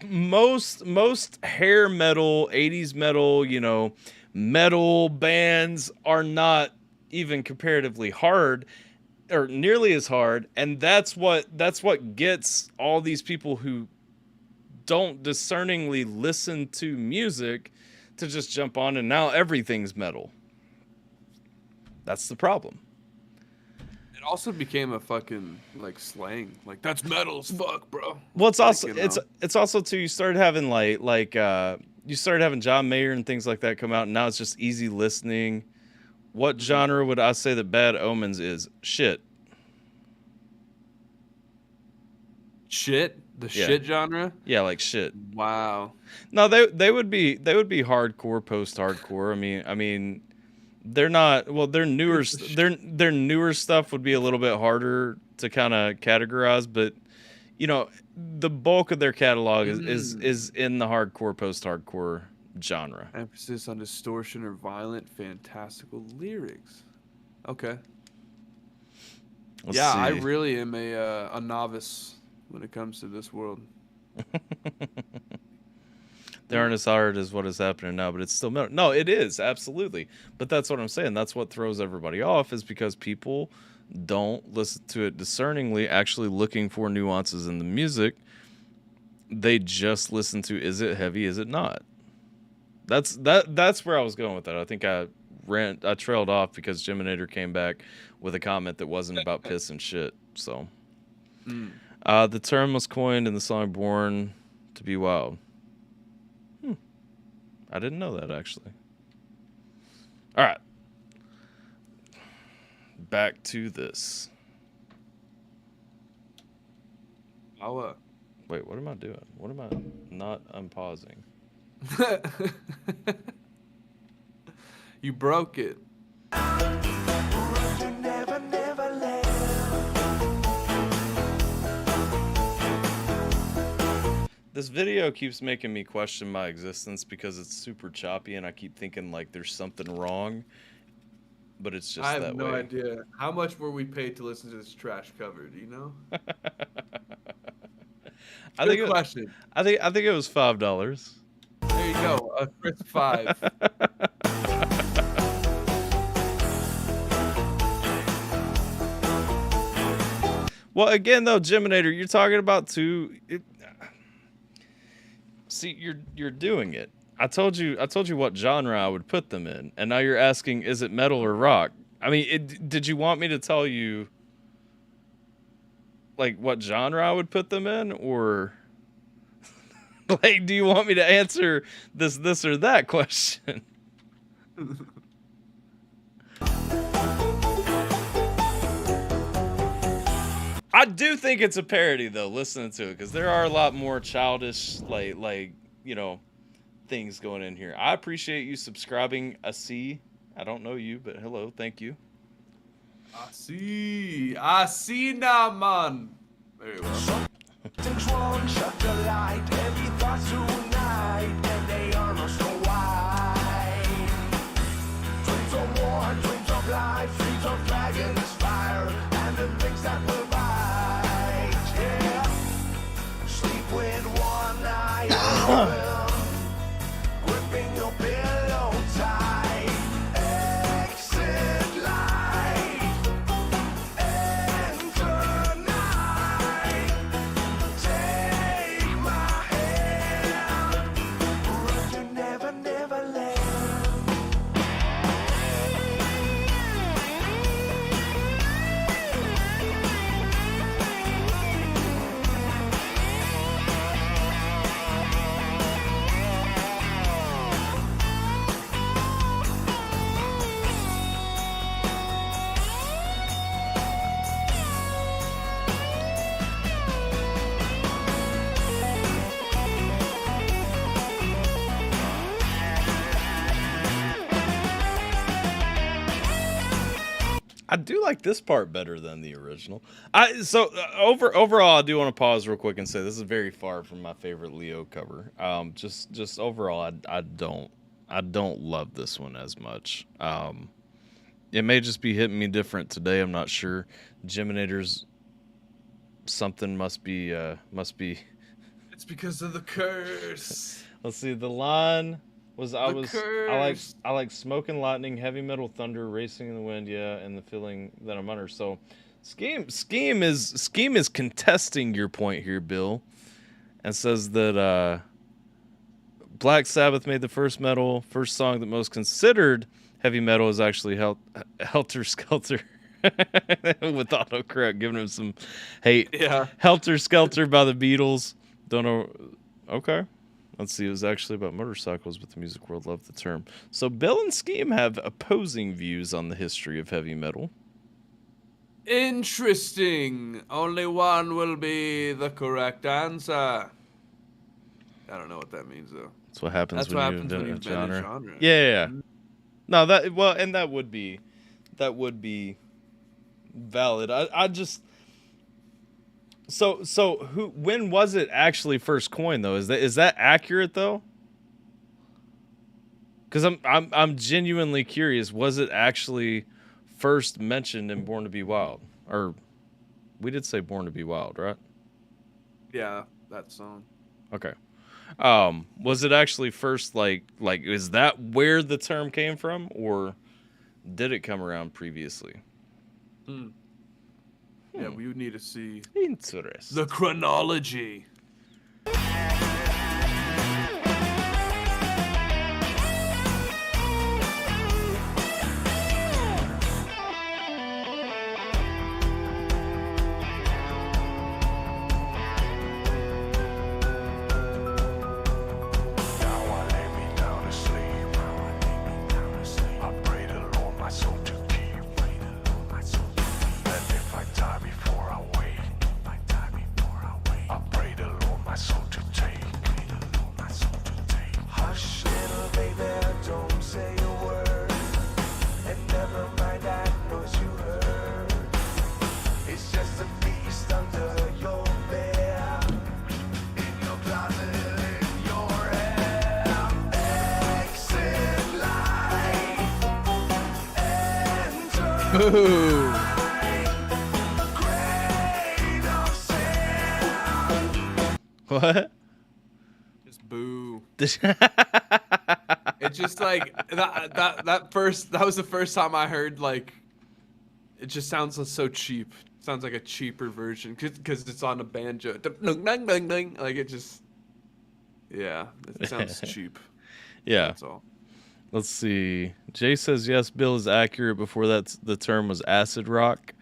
Speaker 3: most hair metal, 80s metal, you know, metal bands are not even comparatively hard or nearly as hard, and that's what gets all these people who don't discerningly listen to music to just jump on, and now everything's metal. That's the problem.
Speaker 2: It also became a fucking like slang. Like, that's metal as fuck, bro.
Speaker 3: Well, it's also
Speaker 2: Like, you know.
Speaker 3: it's also too, you started having you started having John Mayer and things like that come out, and now it's just easy listening. What genre would I say that Bad Omens is? Shit.
Speaker 2: Shit? The shit genre?
Speaker 3: Yeah, like shit.
Speaker 2: Wow.
Speaker 3: No, they would be hardcore, post-hardcore. I mean they're not, well, their newer stuff would be a little bit harder to kind of categorize, but you know, the bulk of their catalog is in the hardcore, post-hardcore genre.
Speaker 2: Emphasis on distortion or violent, fantastical lyrics. Okay.
Speaker 3: Let's
Speaker 2: yeah,
Speaker 3: see.
Speaker 2: I really am a novice when it comes to this world.
Speaker 3: They aren't as hard as what is happening now, but it's still metal. No, it is, absolutely. But that's what I'm saying. That's what throws everybody off, is because people don't listen to it discerningly, actually looking for nuances in the music. They just listen to, is it heavy, is it not? That's where I was going with that. I think I trailed off because Jiminator came back with a comment that wasn't about piss and shit. So the term was coined in the song Born to Be Wild. I didn't know that, actually. All right. Back to this. Wait, what am I doing? What am I not unpausing?
Speaker 2: You broke it.
Speaker 3: This video keeps making me question my existence because it's super choppy and I keep thinking like there's something wrong, but it's just that way.
Speaker 2: I have no idea. How much were we paid to listen to this trash cover? Do you know? Good question.
Speaker 3: I think it was $5.
Speaker 2: There you go. A crisp 5.
Speaker 3: Well, again though, Jiminator, you're talking about see, you're doing it. I told you what genre I would put them in, and now you're asking, is it metal or rock? I mean, did you want me to tell you like what genre I would put them in, or like do you want me to answer this or that question? I do think it's a parody, though, listening to it, because there are a lot more childish, like you know, things going in here. I appreciate you subscribing. I don't know you, but hello, thank you.
Speaker 2: I see now, man. Very well.
Speaker 8: Things wrong, shut the light. Heavy thoughts tonight, and they are not so wide. Dreams of war, dreams of life, dreams of dragons, fire, and the things that will bite. Yeah, sleep with one eye open, gripping your pillow tight. Exit light, enter night.
Speaker 3: I do like this part better than the original. Overall, I do want to pause real quick and say this is very far from my favorite Leo cover. Just overall, I don't love this one as much. It may just be hitting me different today. I'm not sure. Geminators, something must be.
Speaker 2: It's because of the curse.
Speaker 3: Let's see. The line was I
Speaker 2: curse.
Speaker 3: like smoke and lightning, heavy metal thunder, racing in the wind, yeah, and the feeling that I'm under. So, Scheme is contesting your point here, Bill, and says that Black Sabbath made the first song that most considered heavy metal is actually Helter Skelter. With autocorrect giving him some hate.
Speaker 2: Yeah.
Speaker 3: Helter Skelter by the Beatles. Don't know. Okay. Let's see. It was actually about motorcycles, but the music world loved the term. So Bill and Scheme have opposing views on the history of heavy metal.
Speaker 2: Interesting. Only one will be the correct answer. I don't know what that means, though.
Speaker 3: That's what happens when you invent a genre.
Speaker 2: Yeah.
Speaker 3: No, that would be valid. I just when was it actually first coined though? Is that accurate though? Because I'm genuinely curious. Was it actually first mentioned in Born to Be Wild? Or we did say Born to Be Wild, right?
Speaker 2: Yeah, that song.
Speaker 3: Okay. Was it actually first like is that where the term came from, or did it come around previously?
Speaker 2: Yeah, we would need to see
Speaker 3: Interesting.
Speaker 2: the chronology.
Speaker 3: Boo! What?
Speaker 2: Just boo. It's just like that was the first time I heard, like, it just sounds so cheap. Sounds like a cheaper version because it's on a banjo. Like it just, yeah, it sounds cheap.
Speaker 3: Yeah.
Speaker 2: That's all.
Speaker 3: Let's see. Jay says yes. Bill is accurate. Before that, the term was acid rock.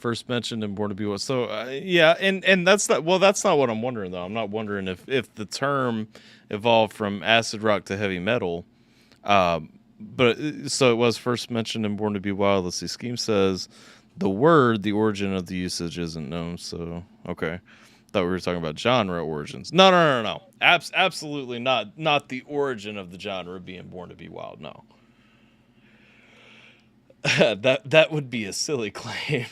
Speaker 3: First mentioned in Born to Be Wild. So yeah, and that's not what I'm wondering though. I'm not wondering if the term evolved from acid rock to heavy metal. But so it was first mentioned in Born to Be Wild. Let's see. Scheme says the origin of the usage isn't known. So okay. Thought we were talking about genre origins. No. Absolutely not. Not the origin of the genre being Born to Be Wild. No. that would be a silly claim.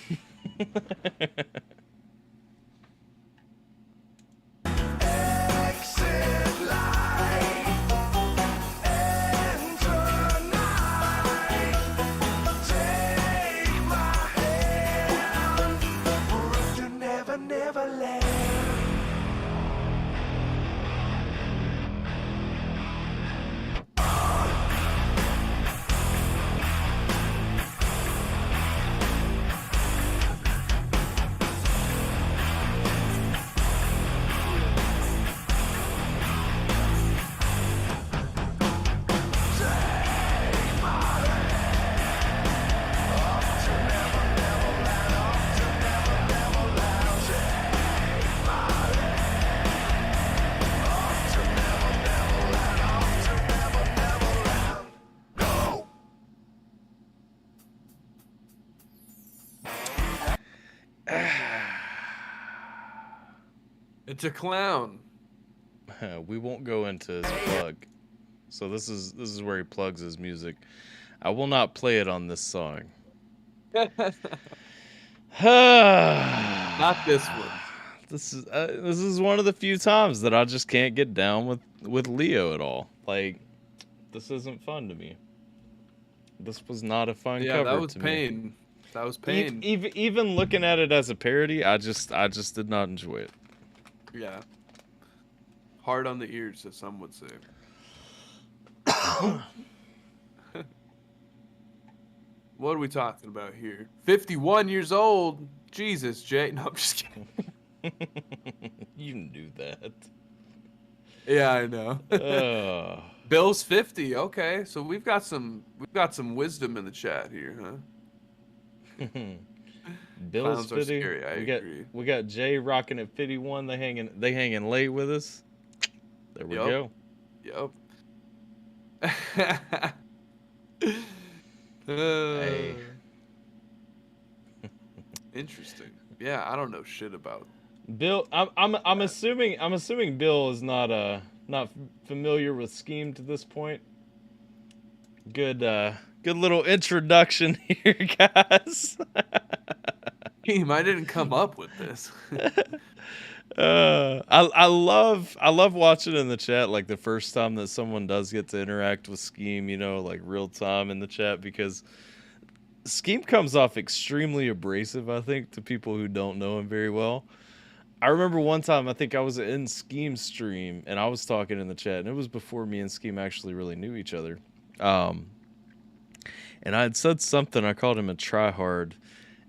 Speaker 2: It's a clown.
Speaker 3: We won't go into his plug. So this is where he plugs his music. I will not play it on this song.
Speaker 2: Not this one.
Speaker 3: This is one of the few times that I just can't get down with Leo at all. Like, this isn't fun to me. This was not a fun
Speaker 2: Yeah,
Speaker 3: cover
Speaker 2: that was
Speaker 3: to me.
Speaker 2: pain. That was pain.
Speaker 3: Even looking at it as a parody, I just did not enjoy it.
Speaker 2: Yeah. Hard on the ears, as some would say. What are we talking about here? 51 years old. Jesus, Jay. No, I'm just kidding.
Speaker 3: You knew that.
Speaker 2: Yeah, I know. Bill's 50. Okay, so we've got some wisdom in the chat here, huh?
Speaker 3: Bill's
Speaker 2: Clowns are
Speaker 3: 50.
Speaker 2: scary, I agree.
Speaker 3: We got Jay rocking at 51. They hanging late with us. There we go.
Speaker 2: Yep.
Speaker 3: Hey.
Speaker 2: Interesting. Yeah, I don't know shit about
Speaker 3: Bill. I'm assuming Bill is not familiar with Scheme to this point. Good little introduction here, guys.
Speaker 2: Scheme. I didn't come up with this.
Speaker 3: I love watching in the chat, like the first time that someone does get to interact with Scheme, you know, like real time in the chat, because Scheme comes off extremely abrasive, I think, to people who don't know him very well. I remember one time, I think I was in Scheme's stream and I was talking in the chat, and it was before me and Scheme actually really knew each other. And I had said something, I called him a tryhard.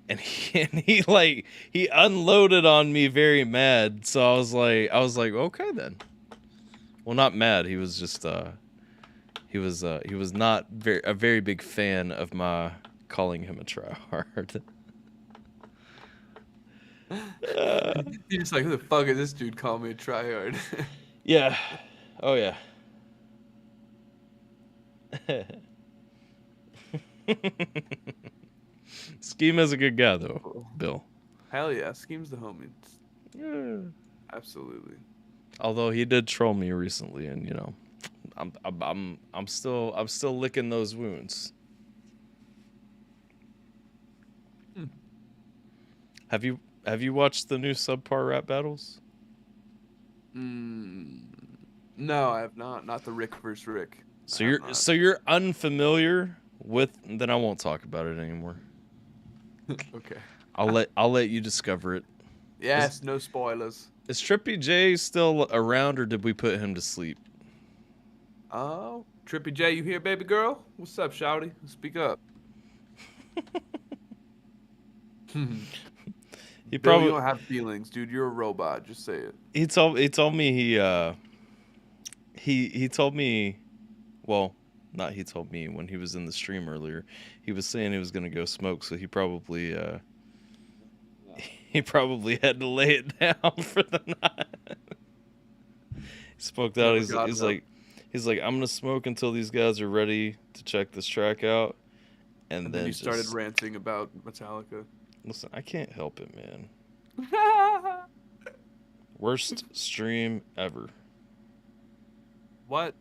Speaker 3: And he unloaded on me very mad. So I was like, okay then. Well, not mad. He was just he was not a very big fan of my calling him a tryhard.
Speaker 2: You're just like, who the fuck is this dude calling me a tryhard?
Speaker 3: Yeah. Oh yeah. Scheme is a good guy, though, Bill.
Speaker 2: Hell yeah, Scheme's the homie.
Speaker 3: Yeah,
Speaker 2: absolutely.
Speaker 3: Although he did troll me recently, and you know, I'm still licking those wounds. Have you watched the new subpar rap battles?
Speaker 2: No, I have not. Not the Rick versus Rick.
Speaker 3: So you're unfamiliar with. Then I won't talk about it anymore.
Speaker 2: Okay.
Speaker 3: I'll let you discover it.
Speaker 2: Yes, no spoilers.
Speaker 3: Is Trippy J still around, or did we put him to sleep?
Speaker 2: Oh, Trippy J, you here, baby girl? What's up, shouty? Speak up.
Speaker 3: He
Speaker 2: Bill,
Speaker 3: probably
Speaker 2: you don't have feelings, dude. You're a robot. Just say it.
Speaker 3: He told me he told me, well, not he told me, when he was in the stream earlier, he was saying he was gonna go smoke, so he probably had to lay it down for the night. He smoked out. He's like, I'm gonna smoke until these guys are ready to check this track out, and then
Speaker 2: he started ranting about Metallica.
Speaker 3: Listen, I can't help it, man. Worst stream ever.
Speaker 2: What?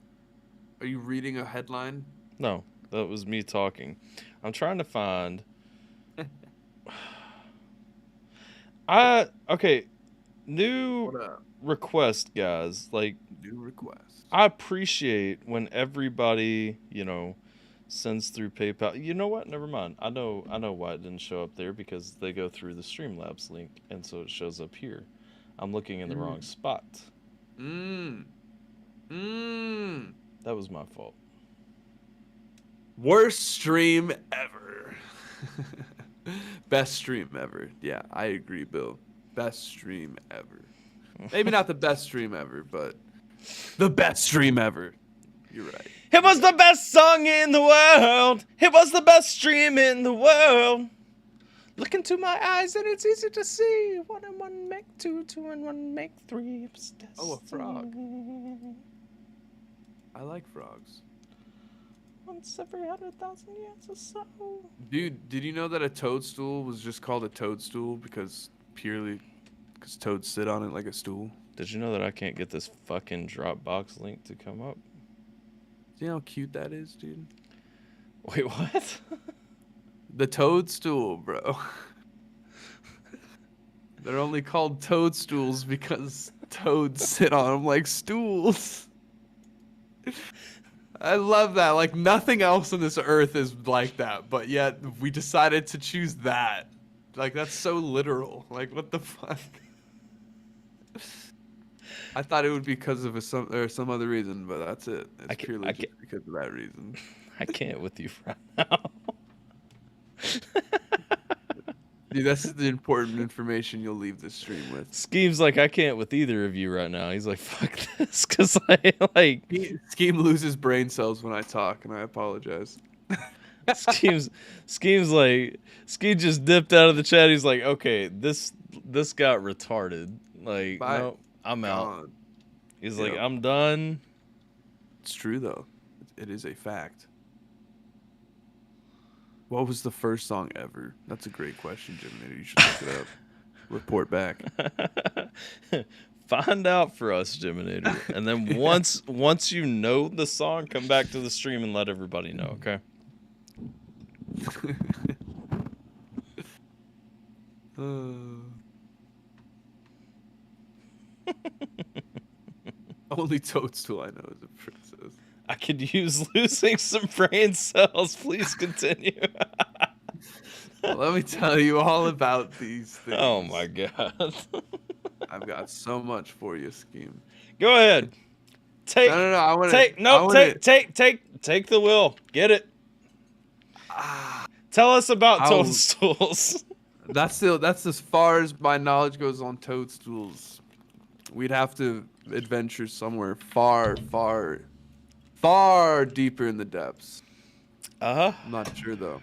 Speaker 2: Are you reading a headline?
Speaker 3: No, that was me talking. I'm trying to find. New request, guys. Like,
Speaker 2: new request.
Speaker 3: I appreciate when everybody, you know, sends through PayPal. You know what? Never mind. I know why it didn't show up there, because they go through the Streamlabs link, and so it shows up here. I'm looking in the wrong spot. That was my fault.
Speaker 2: Worst stream ever. Best stream ever. Yeah, I agree, Bill. Best stream ever. Maybe not the best stream ever, but the best stream ever. You're right.
Speaker 3: It was the best song in the world. It was the best stream in the world. Look into my eyes and it's easy to see. 1 and 1 make 2, 2 and 1 make 3.
Speaker 2: Oh, a frog. I like frogs.
Speaker 3: Once every 100,000 years or so.
Speaker 2: Dude, did you know that a toadstool was just called a toadstool because toads sit on it like a stool?
Speaker 3: Did you know that I can't get this fucking Dropbox link to come up?
Speaker 2: See how cute that is, dude?
Speaker 3: Wait, what?
Speaker 2: The toadstool, bro. They're only called toadstools because toads sit on them like stools. I love that. Like, nothing else on this earth is like that, but yet we decided to choose that. Like, that's so literal. Like, what the fuck? I thought it would be because of some other reason, but that's it. It's purely just because of that reason.
Speaker 3: I can't with you right now.
Speaker 2: Dude, that's the important information you'll leave this stream with.
Speaker 3: Scheme's like, I can't with either of you right now. He's like, fuck this, because like
Speaker 2: Scheme loses brain cells when I talk, and I apologize.
Speaker 3: Scheme's like, Scheme just dipped out of the chat. He's like, okay, this got retarded. Like,
Speaker 2: Bye.
Speaker 3: no, I'm out.
Speaker 2: Gone.
Speaker 3: He's like, I'm done.
Speaker 2: It's true, though. It is a fact. What was the first song ever? That's a great question, Jimmy. You should look it up. Report back.
Speaker 3: Find out for us, Jiminator. And then once you know the song, come back to the stream and let everybody know, okay?
Speaker 2: Only Toadstool I know is a princess.
Speaker 3: I could use losing some brain cells. Please continue.
Speaker 2: Well, let me tell you all about these things.
Speaker 3: Oh my god.
Speaker 2: I've got so much for you, Scheme.
Speaker 3: Go ahead. Take
Speaker 2: No, I want
Speaker 3: take the wheel. Get it. Tell us about toadstools.
Speaker 2: That's as far as my knowledge goes on toadstools. We'd have to adventure somewhere far, far, far deeper in the depths. I'm not sure though.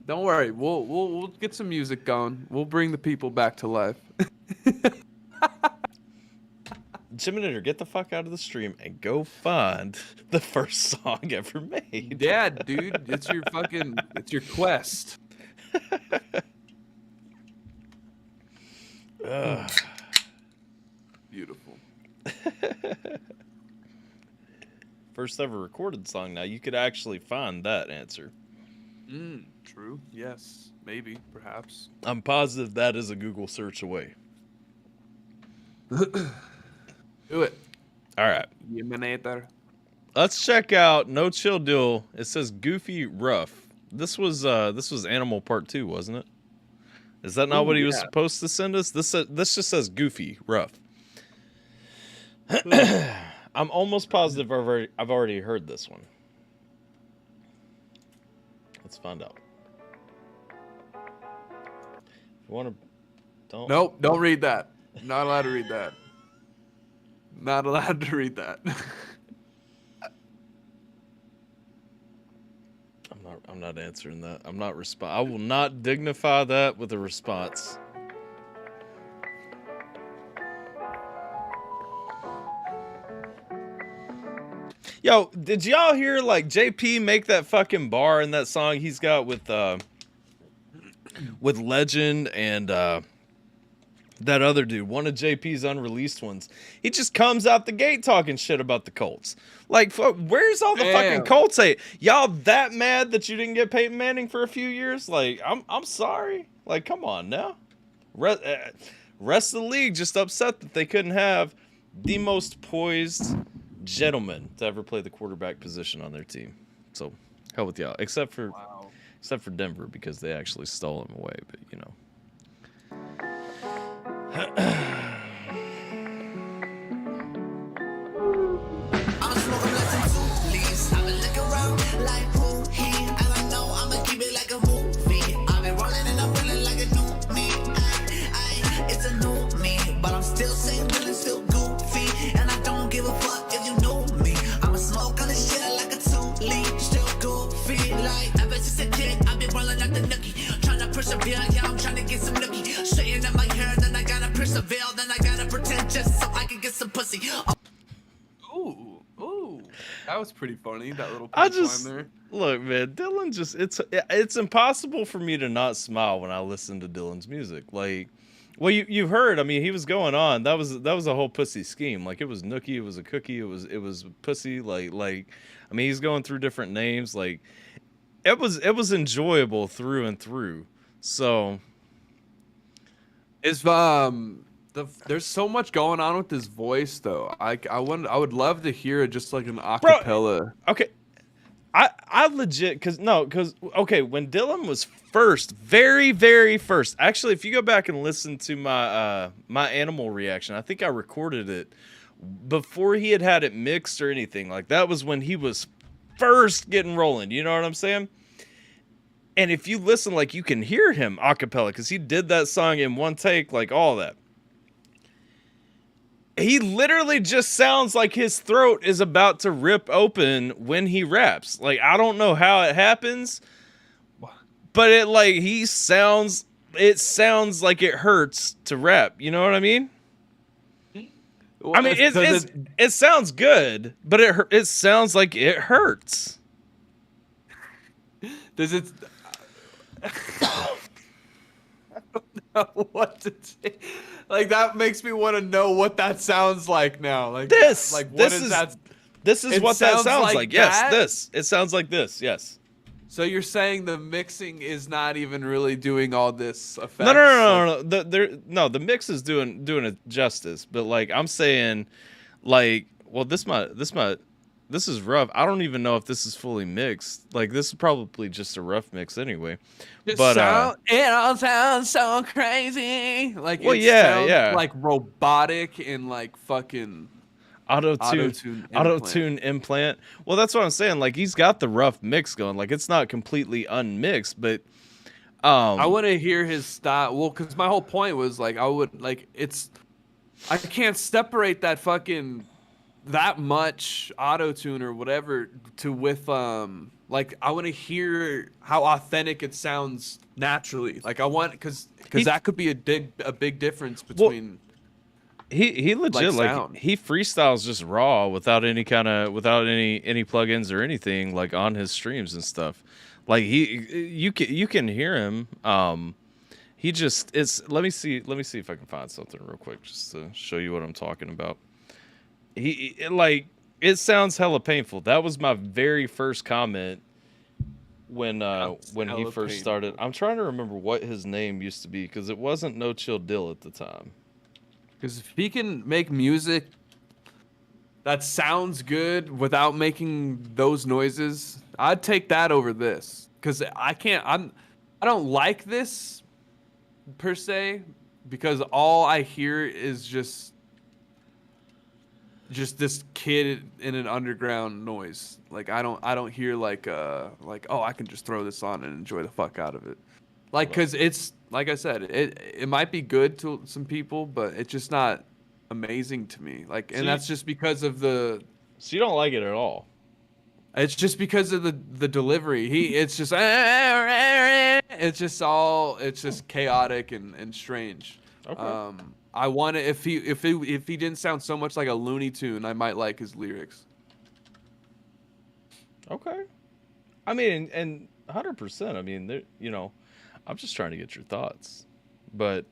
Speaker 2: Don't worry, we'll get some music going. We'll bring the people back to life.
Speaker 3: Jiminator, get the fuck out of the stream and go find the first song ever made.
Speaker 2: Yeah, dude, it's your quest. Beautiful.
Speaker 3: First ever recorded song. Now you could actually find that answer.
Speaker 2: True. Yes. Maybe. Perhaps.
Speaker 3: I'm positive that is a Google search away.
Speaker 2: Do it.
Speaker 3: All right.
Speaker 2: Jiminator.
Speaker 3: Let's check out No Chill Deal. It says Goofy Rough. This was Animal Part 2, wasn't it? Is that not what he was supposed to send us? This just says Goofy Rough. I'm almost positive I've already heard this one. Let's find out. If you want to,
Speaker 2: Nope, don't read that. Not allowed to read that. Not allowed to read that.
Speaker 3: I'm not answering that. I'm not I will not dignify that with a response. Yo, did y'all hear like JP make that fucking bar in that song he's got with Legend and that other dude, one of JP's unreleased ones? He just comes out the gate talking shit about the Colts. Like, where's all the fucking Colts hate? Y'all that mad that you didn't get Peyton Manning for a few years? Like, I'm sorry. Like, come on now. Rest of the league just upset that they couldn't have the most poised gentleman to ever play the quarterback position on their team. So, hell with y'all. Except for Denver, because they actually stole him away. But, you know.
Speaker 5: I'm smoking less than 2 leaves. I've been looking around like who he, and I know I'ma keep it like a movie. I've been rolling and I'm feeling like a new me. It's a new me, but I'm still saying feeling still goofy, and I don't give a fuck if you know me. I'ma smoke on this shit like a 2 leaf, still goofy. Like ever since a kid, I've been rolling like the nookie, trying to persevere. Yeah, I'm trying to get some nookie, straighten up my hair, then I gotta persevere, then I gotta pretend just so I can get some pussy.
Speaker 2: Ooh, that was pretty funny. That little punchline there.
Speaker 3: Look, man, Dylan just it's impossible for me to not smile when I listen to Dylan's music. Like, well, you've heard. I mean, he was going on. That was a whole pussy scheme. Like, it was Nookie, it was a cookie, it was pussy. Like, I mean, he's going through different names. Like, it was enjoyable through and through. So
Speaker 2: Is there's so much going on with his voice though. I would love to hear it just like an acapella.
Speaker 3: Okay. I legit because okay, when Dylan was very first, actually, if you go back and listen to my my animal reaction, I think I recorded it before he had it mixed or anything. Like that was when he was first getting rolling. You know what I'm saying? And if you listen, like you can hear him a cappella because he did that song in one take, like all that. He literally just sounds like his throat is about to rip open when he raps. Like, I don't know how it happens, but it sounds like it hurts to rap. You know what I mean?
Speaker 2: Well,
Speaker 3: I mean, it sounds good, but it sounds like it hurts.
Speaker 2: Does it? I don't know what to say. Like that makes me want to know what that sounds like now. Like
Speaker 3: this.
Speaker 2: Like what
Speaker 3: this
Speaker 2: is
Speaker 3: is
Speaker 2: that?
Speaker 3: This is what that sounds like. Yes, this. It sounds like this. Yes.
Speaker 2: So you're saying the mixing is not even really doing all this effects?
Speaker 3: No. The mix is doing it justice. But like I'm saying, like, well, this is rough. I don't even know if this is fully mixed. Like this is probably just a rough mix anyway. It
Speaker 2: all sounds so crazy. Like
Speaker 3: well,
Speaker 2: it
Speaker 3: yeah,
Speaker 2: sounds like robotic and like fucking
Speaker 3: auto-tune implant. Well, that's what I'm saying. Like he's got the rough mix going. Like it's not completely unmixed, but
Speaker 2: I want to hear his style. Well, because my whole point was like I can't separate that much auto-tune or whatever with like I want to hear how authentic it sounds naturally. Like I want because that could be a big difference between.
Speaker 3: He legit like he freestyles just raw without any plugins or anything like on his streams and stuff. Like you can hear him. He just let me see if I can find something real quick just to show you what I'm talking about. It sounds hella painful. That was my very first comment when he first started. I'm trying to remember what his name used to be because it wasn't No Chill Dill at the time.
Speaker 2: Because if he can make music that sounds good without making those noises, I'd take that over this. Because I don't like this per se because all I hear is just this kid in an underground noise. Like I don't hear like oh I can just throw this on and enjoy the fuck out of it. Like because it's like I said it might be good to some people, but it's just not amazing to me. Like and that's just because of the.
Speaker 3: So you don't like it at all.
Speaker 2: It's just because of the delivery. It's just chaotic and strange.
Speaker 3: Okay.
Speaker 2: I want to if he didn't sound so much like a Looney Tune, I might like his lyrics.
Speaker 3: Okay. I mean, and 100%. I mean, I'm just trying to get your thoughts. But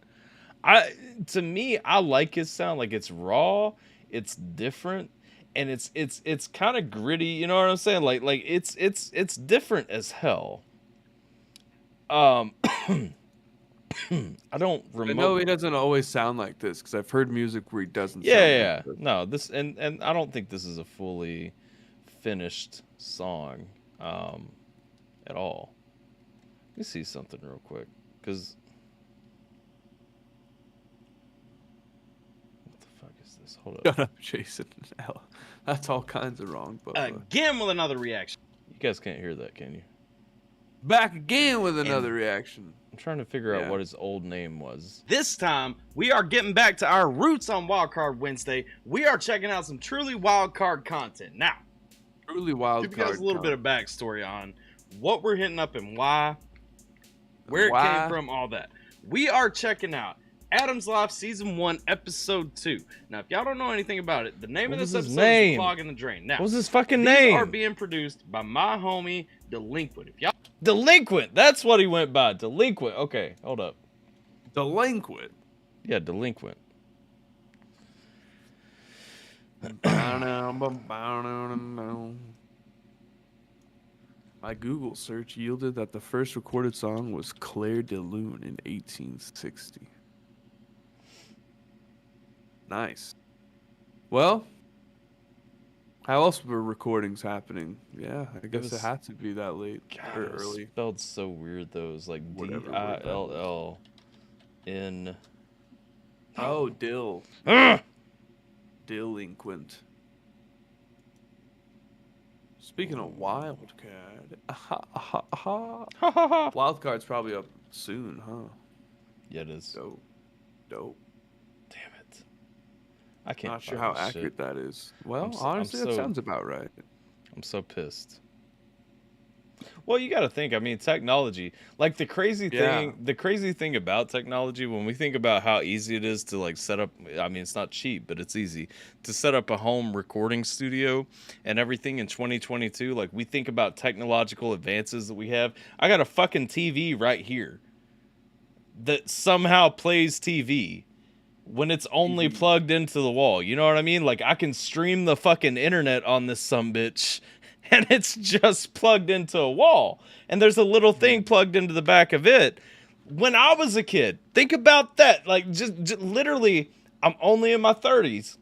Speaker 3: to me, I like his sound. Like it's raw, it's different, and it's kind of gritty. You know what I'm saying? Like it's different as hell. I don't remember.
Speaker 2: No, he doesn't always sound like this because I've heard music where he doesn't.
Speaker 3: Yeah.
Speaker 2: Like this.
Speaker 3: No, this and I don't think this is a fully finished song at all. Let me see something real quick because what the fuck is this? Hold up.
Speaker 2: Shut up, Jason. That's all kinds of wrong. But
Speaker 10: Again with another reaction.
Speaker 3: You guys can't hear that, can you?
Speaker 2: back again with another reaction.
Speaker 3: I'm trying to figure out what his old name was.
Speaker 10: This time, we are getting back to our roots on Wildcard Wednesday. We are checking out some truly wildcard content. Now,
Speaker 2: Truly wildcard.
Speaker 10: give you guys a little bit of backstory on what we're hitting up and why, where it came from, all that. We are checking out Adam's Life Season 1, Episode 2. Now, if y'all don't know anything about it, the name of this episode is Clog in the Drain. Now,
Speaker 3: what was his fucking
Speaker 10: these
Speaker 3: name?
Speaker 10: are being produced by my homie, Delinquent. If y'all
Speaker 3: Delinquent. That's what he went by. Delinquent. Okay, hold up.
Speaker 2: Delinquent.
Speaker 3: Yeah, Delinquent.
Speaker 2: My Google search yielded that the first recorded song was Claire de Lune in 1860. Nice. Well, how else were recordings happening? Yeah, I guess it had to be that late or early.
Speaker 3: Spelled so weird though. It was like
Speaker 2: Whatever word that
Speaker 3: Dill in.
Speaker 2: Oh, dill. Delinquent. Speaking of Wildcard, Wildcard's probably up soon, huh?
Speaker 3: Yeah, it is.
Speaker 2: Dope.
Speaker 3: Damn it. I can't.
Speaker 2: Not sure how accurate that is. Well, honestly, that sounds about right.
Speaker 3: I'm so pissed. Well, you got to think. I mean, technology. Like the crazy thing about technology, when we think about how easy it is to like set up. I mean, it's not cheap, but it's easy to set up a home recording studio and everything in 2022. Like we think about technological advances that we have. I got a fucking TV right here that somehow plays TV when it's only plugged into the wall. You know what I mean? Like I can stream the fucking internet on this sumbitch. And it's just plugged into a wall. And there's a little thing plugged into the back of it. When I was a kid, think about that. Like, just literally, I'm only in my 30s.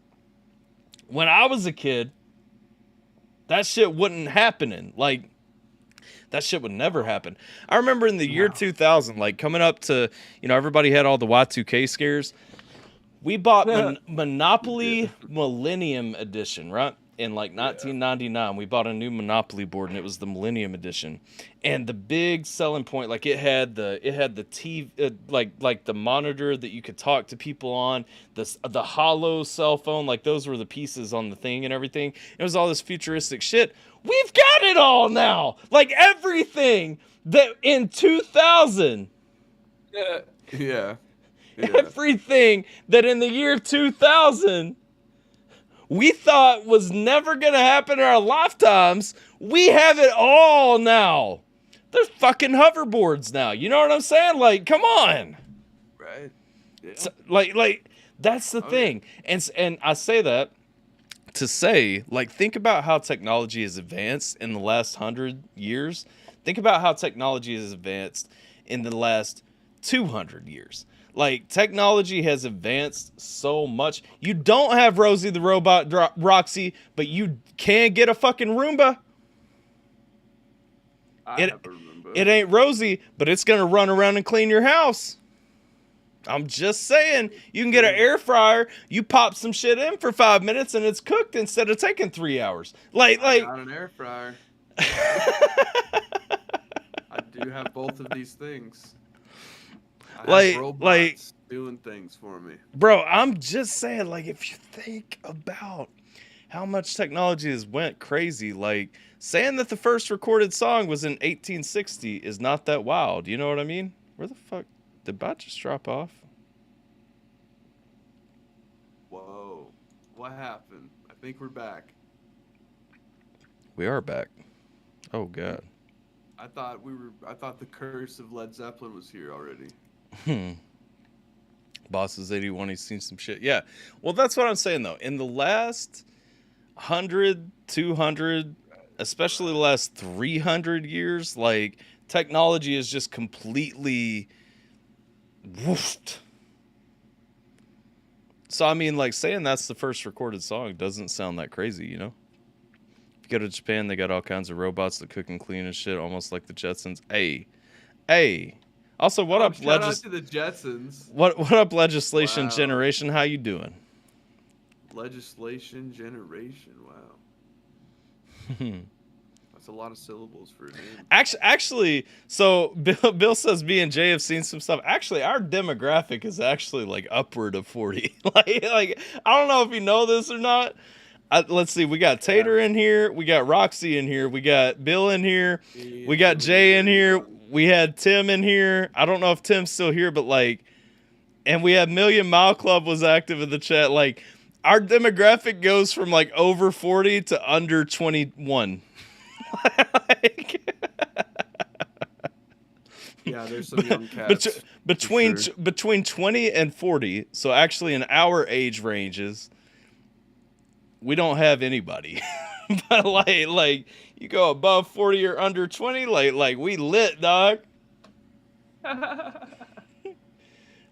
Speaker 3: When I was a kid, that shit wasn't happening. Like, that shit would never happen. I remember in the year 2000, like, coming up to, everybody had all the Y2K scares. We bought Monopoly Millennium Edition, right? In like 1999, we bought a new Monopoly board, and it was the Millennium Edition. And the big selling point, like it had the TV, like the monitor that you could talk to people on, the hollow cell phone, like those were the pieces on the thing and everything. It was all this futuristic shit. We've got it all now, like everything that in 2000.
Speaker 2: Yeah.
Speaker 3: Everything that in the year 2000. We thought was never going to happen in our lifetimes. We have it all now. There's fucking hoverboards now. You know what I'm saying? Like, come on.
Speaker 2: Right. Yeah.
Speaker 3: So, like that's the thing.
Speaker 2: Yeah.
Speaker 3: And I say that to say, like, think about how technology has advanced in the last 100 years. Think about how technology has advanced in the last 200 years. Like, technology has advanced so much. You don't have Rosie the Robot Roxy, but you can get a fucking Roomba.
Speaker 2: I have a Roomba.
Speaker 3: It ain't Rosie, but it's going to run around and clean your house. I'm just saying. You can get an air fryer. You pop some shit in for 5 minutes, and it's cooked instead of taking 3 hours. I
Speaker 2: got an air fryer. I do have both of these things. I have robots doing things for me.
Speaker 3: Bro, I'm just saying, like, if you think about how much technology has went crazy, like, saying that the first recorded song was in 1860 is not that wild. You know what I mean? Where the fuck did Bot just drop off?
Speaker 2: Whoa. What happened? I think we're back.
Speaker 3: We are back. Oh, God.
Speaker 2: I thought the curse of Led Zeppelin was here already.
Speaker 3: Boss is 81. He's seen some shit. Yeah. Well, that's what I'm saying, though. In the last 100, 200, especially the last 300 years, like, technology is just completely woofed. So, I mean, like, saying that's the first recorded song doesn't sound that crazy, you know? If you go to Japan, they got all kinds of robots that cook and clean and shit, almost like the Jetsons. Hey. Also, what up,
Speaker 2: shout out to the Jetsons.
Speaker 3: What up, legislation generation? How you doing?
Speaker 2: Legislation generation. Wow. That's a lot of syllables for a name.
Speaker 3: Actually, so Bill says B and J have seen some stuff. Actually, our demographic is actually like upward of 40. like I don't know if you know this or not. Let's see. We got Tater in here. We got Roxy in here. We got Bill in here. We got Jay in here. We had Tim in here. I don't know if Tim's still here, but like, and we had Million Mile Club was active in the chat. Like, our demographic goes from like over 40 to under 21.
Speaker 2: Yeah, there's some young cats.
Speaker 3: Between 20 and 40, so actually in our age ranges, we don't have anybody. But like you go above 40 or under 20, like we lit, dog.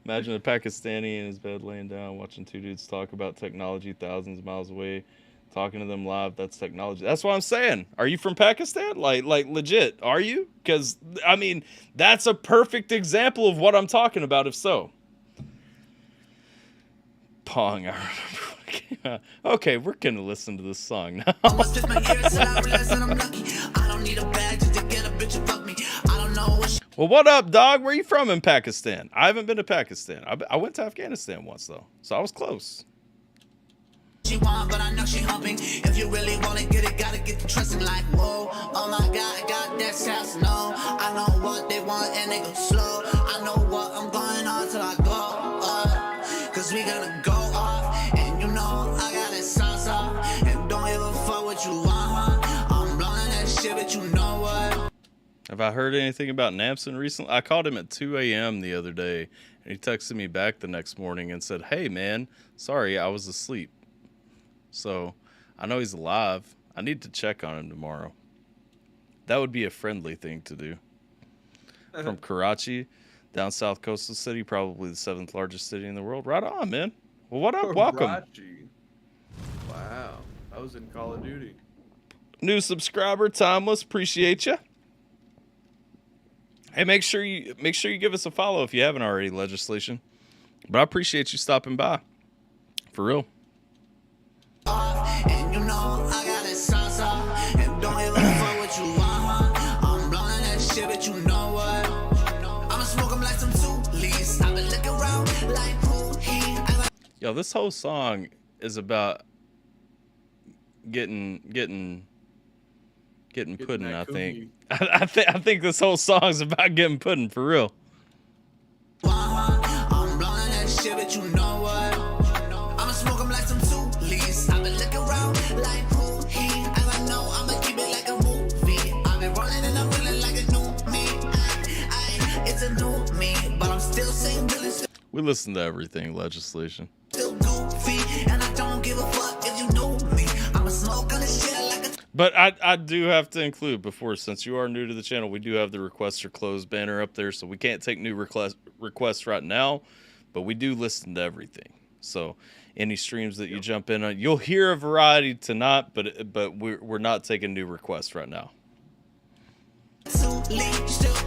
Speaker 3: Imagine a Pakistani in his bed laying down watching two dudes talk about technology thousands of miles away, talking to them live. That's technology. That's what I'm saying. Are you from Pakistan? Like legit, are you? Because, I mean, that's a perfect example of what I'm talking about, if so. Pong, I remember. Okay, we're going to listen to this song now. Well, what up, dog? Where you from in Pakistan? I haven't been to Pakistan. I went to Afghanistan once, though, so I was close.
Speaker 11: She want, but I know she hoping. If you really want to get it, gotta get the trust. Like, whoa, oh my God, got that sass. No, I know what they want and they go slow. I know what I'm going on till I go. Cause we gonna go off, and you know I got that sauce off. And don't ever fuck what you want. I'm blowing that shit, but you know what?
Speaker 3: Have I heard anything about Namson recently? I called him at 2 a.m. the other day, and he texted me back the next morning and said, hey, man, sorry, I was asleep. So I know he's alive. I need to check on him tomorrow. That would be a friendly thing to do. From Karachi, down south coastal city, probably the 7th largest city in the world. Right on, man. Well, what up? Welcome.
Speaker 2: Karachi. Wow. I was in Call of Duty.
Speaker 3: New subscriber, Timeless. Appreciate you. Hey, make sure you give us a follow if you haven't already, Legislation. But I appreciate you stopping by. For real.
Speaker 11: And you know I got that sauce off. And don't ever fuck what you want. I'm blowing that shit, but you know what? I'ma smoke 'em like some Tulis. I've been looking around like who he.
Speaker 3: Yo, this whole song is about getting pudding, I think. I think this whole song's about getting pudding, for real.
Speaker 11: I'm blowing that shit, but you know what? I'ma smoke 'em like some Tulis. I've been looking around like who he. And I know I'ma keep it like a movie. I've been rolling and I'm feeling like a new me. It's a new me, but I'm still saying really still
Speaker 3: We listen to everything, Legislation.
Speaker 11: goofy. And I don't give a fuck if you know me. I'ma smoke on this shit like a.
Speaker 3: But I do have to include before, since you are new to the channel, we do have the requests are closed banner up there, so we can't take new requests right now, but we do listen to everything. So any streams that you jump in on, you'll hear a variety tonight, but we're not taking new requests right now.
Speaker 11: Still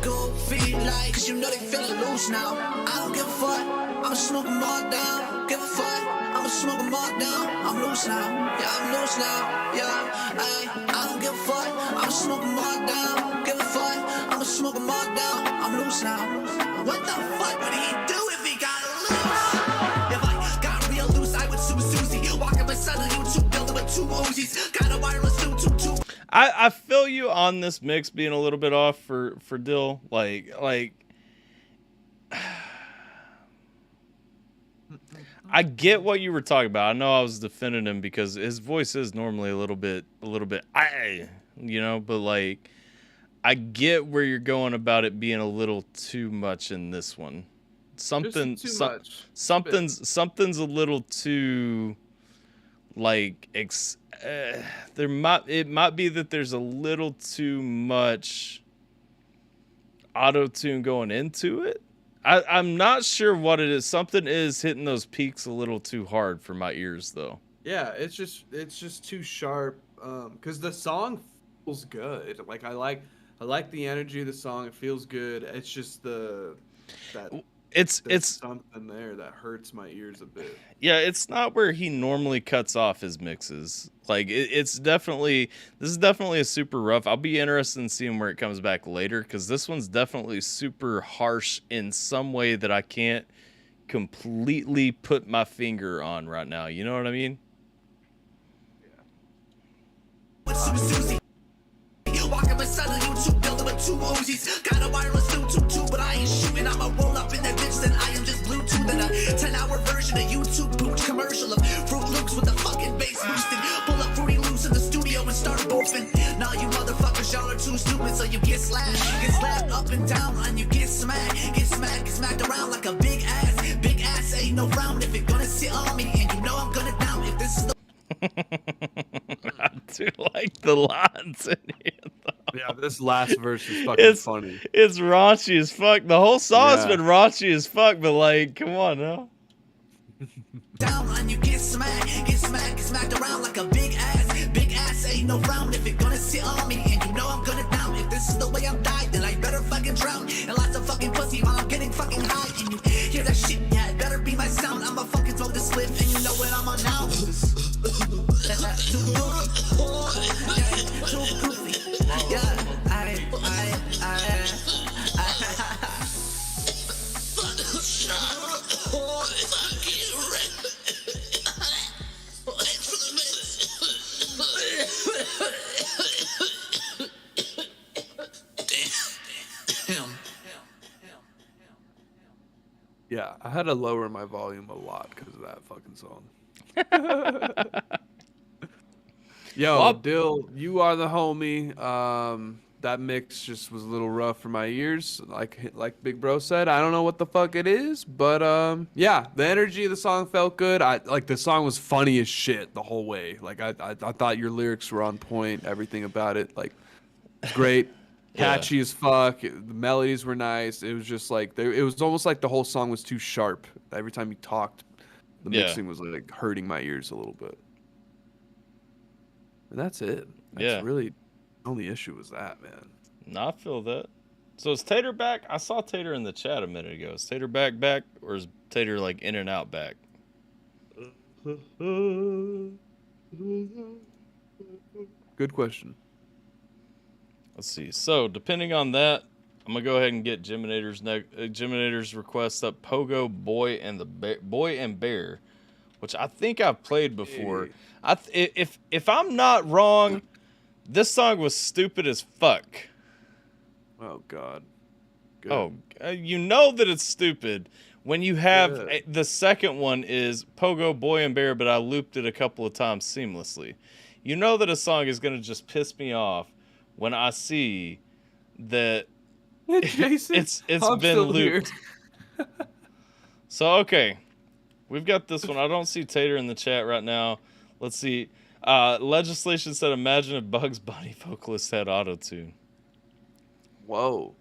Speaker 11: goofy, like, 'cause you know they feeling loose now. I don't give a fuck, I'ma smoke 'em all down. Give a fuck, I'ma smoke 'em all down. I'm loose now, yeah, I'm loose now, yeah. I don't give a fuck, I'ma smoke 'em all down. Give a fuck, I'ma smoke 'em all down. I'm loose now. What the fuck would he do if he got loose? If I got real loose, I would sue Susie. Walking beside a YouTube building with 2 Uzis. Got a wireless new two.
Speaker 3: I feel you on this mix being a little bit off for Dill. Like I get what you were talking about. I know I was defending him because his voice is normally a little bit, you know, but like I get where you're going about it being a little too much in this one. Something's a little too like it might be that there's a little too much auto-tune going into it. I'm not sure what it is. Something is hitting those peaks a little too hard for my ears, though.
Speaker 2: Yeah, it's just too sharp. Because the song feels good. Like I like the energy of the song. It feels good. It's just it's something there that hurts my ears a bit.
Speaker 3: Yeah, it's not where he normally cuts off his mixes. Like this is definitely a super rough. I'll be interested in seeing where it comes back later, because this one's definitely super harsh in some way that I can't completely put my finger on right now. You know what I mean?
Speaker 11: Walking beside a YouTube building with 2 Uzis. Got a wireless new two, but I ain't shooting. I'ma roll up in that bitch, then I am just Bluetooth. And a 10-hour version of YouTube Pooch commercial of Fruit Loops with the fucking bass boosted. Pull up Fruity Loops in the studio and start boofing. Now you motherfuckers, y'all are too stupid, so you get slashed. Get slapped up and down, and you get smacked. Get smacked around like a big ass. Big ass ain't no round if it gonna sit on me. And you know I'm gonna down if this is the
Speaker 3: Dude, like the lines in here.
Speaker 2: Yeah, this last verse is fucking funny.
Speaker 3: It's raunchy as fuck. The whole song's
Speaker 2: Yeah.
Speaker 3: been raunchy as fuck, but like, come on now.
Speaker 11: Down and you get smacked around like a big ass. Big ass ain't no round if you're gonna sit on me, and you know I'm gonna down. If this is the way I'm dying, then I better fucking drown. And lots of fucking pussy while I'm getting fucking high. And you hear that shit, yeah, it better be my sound. I'ma fucking throw this slip, and you know what I'm on now. Too goofy. Yeah,
Speaker 2: Yeah, I had to lower my volume a lot because of that fucking song. Yo,
Speaker 3: Well,
Speaker 2: Dill, you are the homie. That mix just was a little rough for my ears, like Big Bro said. I don't know what the fuck it is, but yeah, the energy of the song felt good. The song was funny as shit the whole way. Like I thought your lyrics were on point. Everything about it, like, great. Catchy as fuck. The melodies were nice. It was just like it was almost like the whole song was too sharp. Every time you talked, the mixing was like hurting my ears a little bit. And that's it. That's really the only issue was that, man.
Speaker 3: No, I feel that. So is Tater back? I saw Tater in the chat a minute ago. Is Tater back, or is Tater like in and out back?
Speaker 2: Good question.
Speaker 3: Let's see. So depending on that, I'm gonna go ahead and get Geminator's request up. Pogo Boy and Bear, which I think I've played before. If I'm not wrong, this song was stupid as fuck.
Speaker 2: Oh God. Good.
Speaker 3: Oh, you know that it's stupid when you have the second one is Pogo Boy and Bear, but I looped it a couple of times seamlessly. You know that a song is gonna just piss me off when I see that
Speaker 2: Jason,
Speaker 3: it's been looped. So okay, we've got this one. I don't see Tater in the chat right now. Let's see. Legislation said, imagine if Bugs Bunny vocalist had auto-tune.
Speaker 2: Whoa.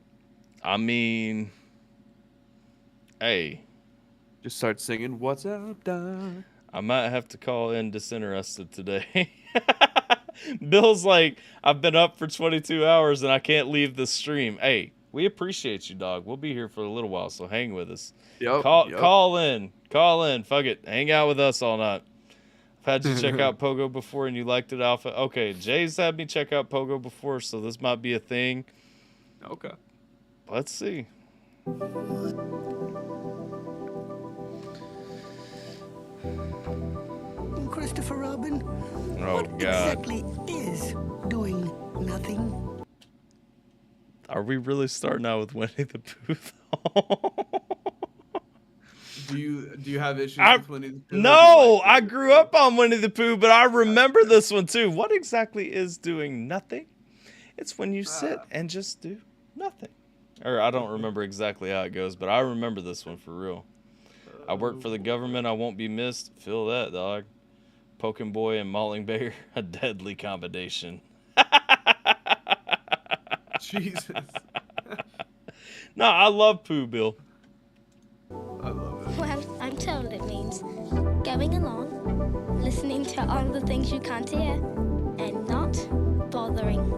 Speaker 3: I mean, hey.
Speaker 2: Just start singing, "What's up, Doc?"
Speaker 3: I might have to call in disinterested today. Bill's like, I've been up for 22 hours and I can't leave the stream. Hey, we appreciate you, dog. We'll be here for a little while, so hang with us. Call in. Fuck it. Hang out with us all night. I've had you check out Pogo before and you liked it, Alpha. Okay, Jay's had me check out Pogo before, so this might be a thing.
Speaker 2: Okay.
Speaker 3: Let's see.
Speaker 11: Christopher Robin.
Speaker 3: Oh,
Speaker 11: what
Speaker 3: God.
Speaker 11: exactly is doing nothing?
Speaker 3: Are we really starting out with Winnie the Pooh?
Speaker 2: Do you have issues with Winnie the Pooh?
Speaker 3: No, I grew up on Winnie the Pooh, but I remember this one too. What exactly is doing nothing? It's when you sit and just do nothing. Or I don't remember exactly how it goes, but I remember this one for real. I work for the government. I won't be missed. Feel that, dog. Poking Boy and Mauling Bear, a deadly combination.
Speaker 2: Jesus.
Speaker 3: No, I love Pooh, Bill.
Speaker 2: I love it.
Speaker 12: Well, I'm told it means going along, listening to all the things you can't hear, and not bothering.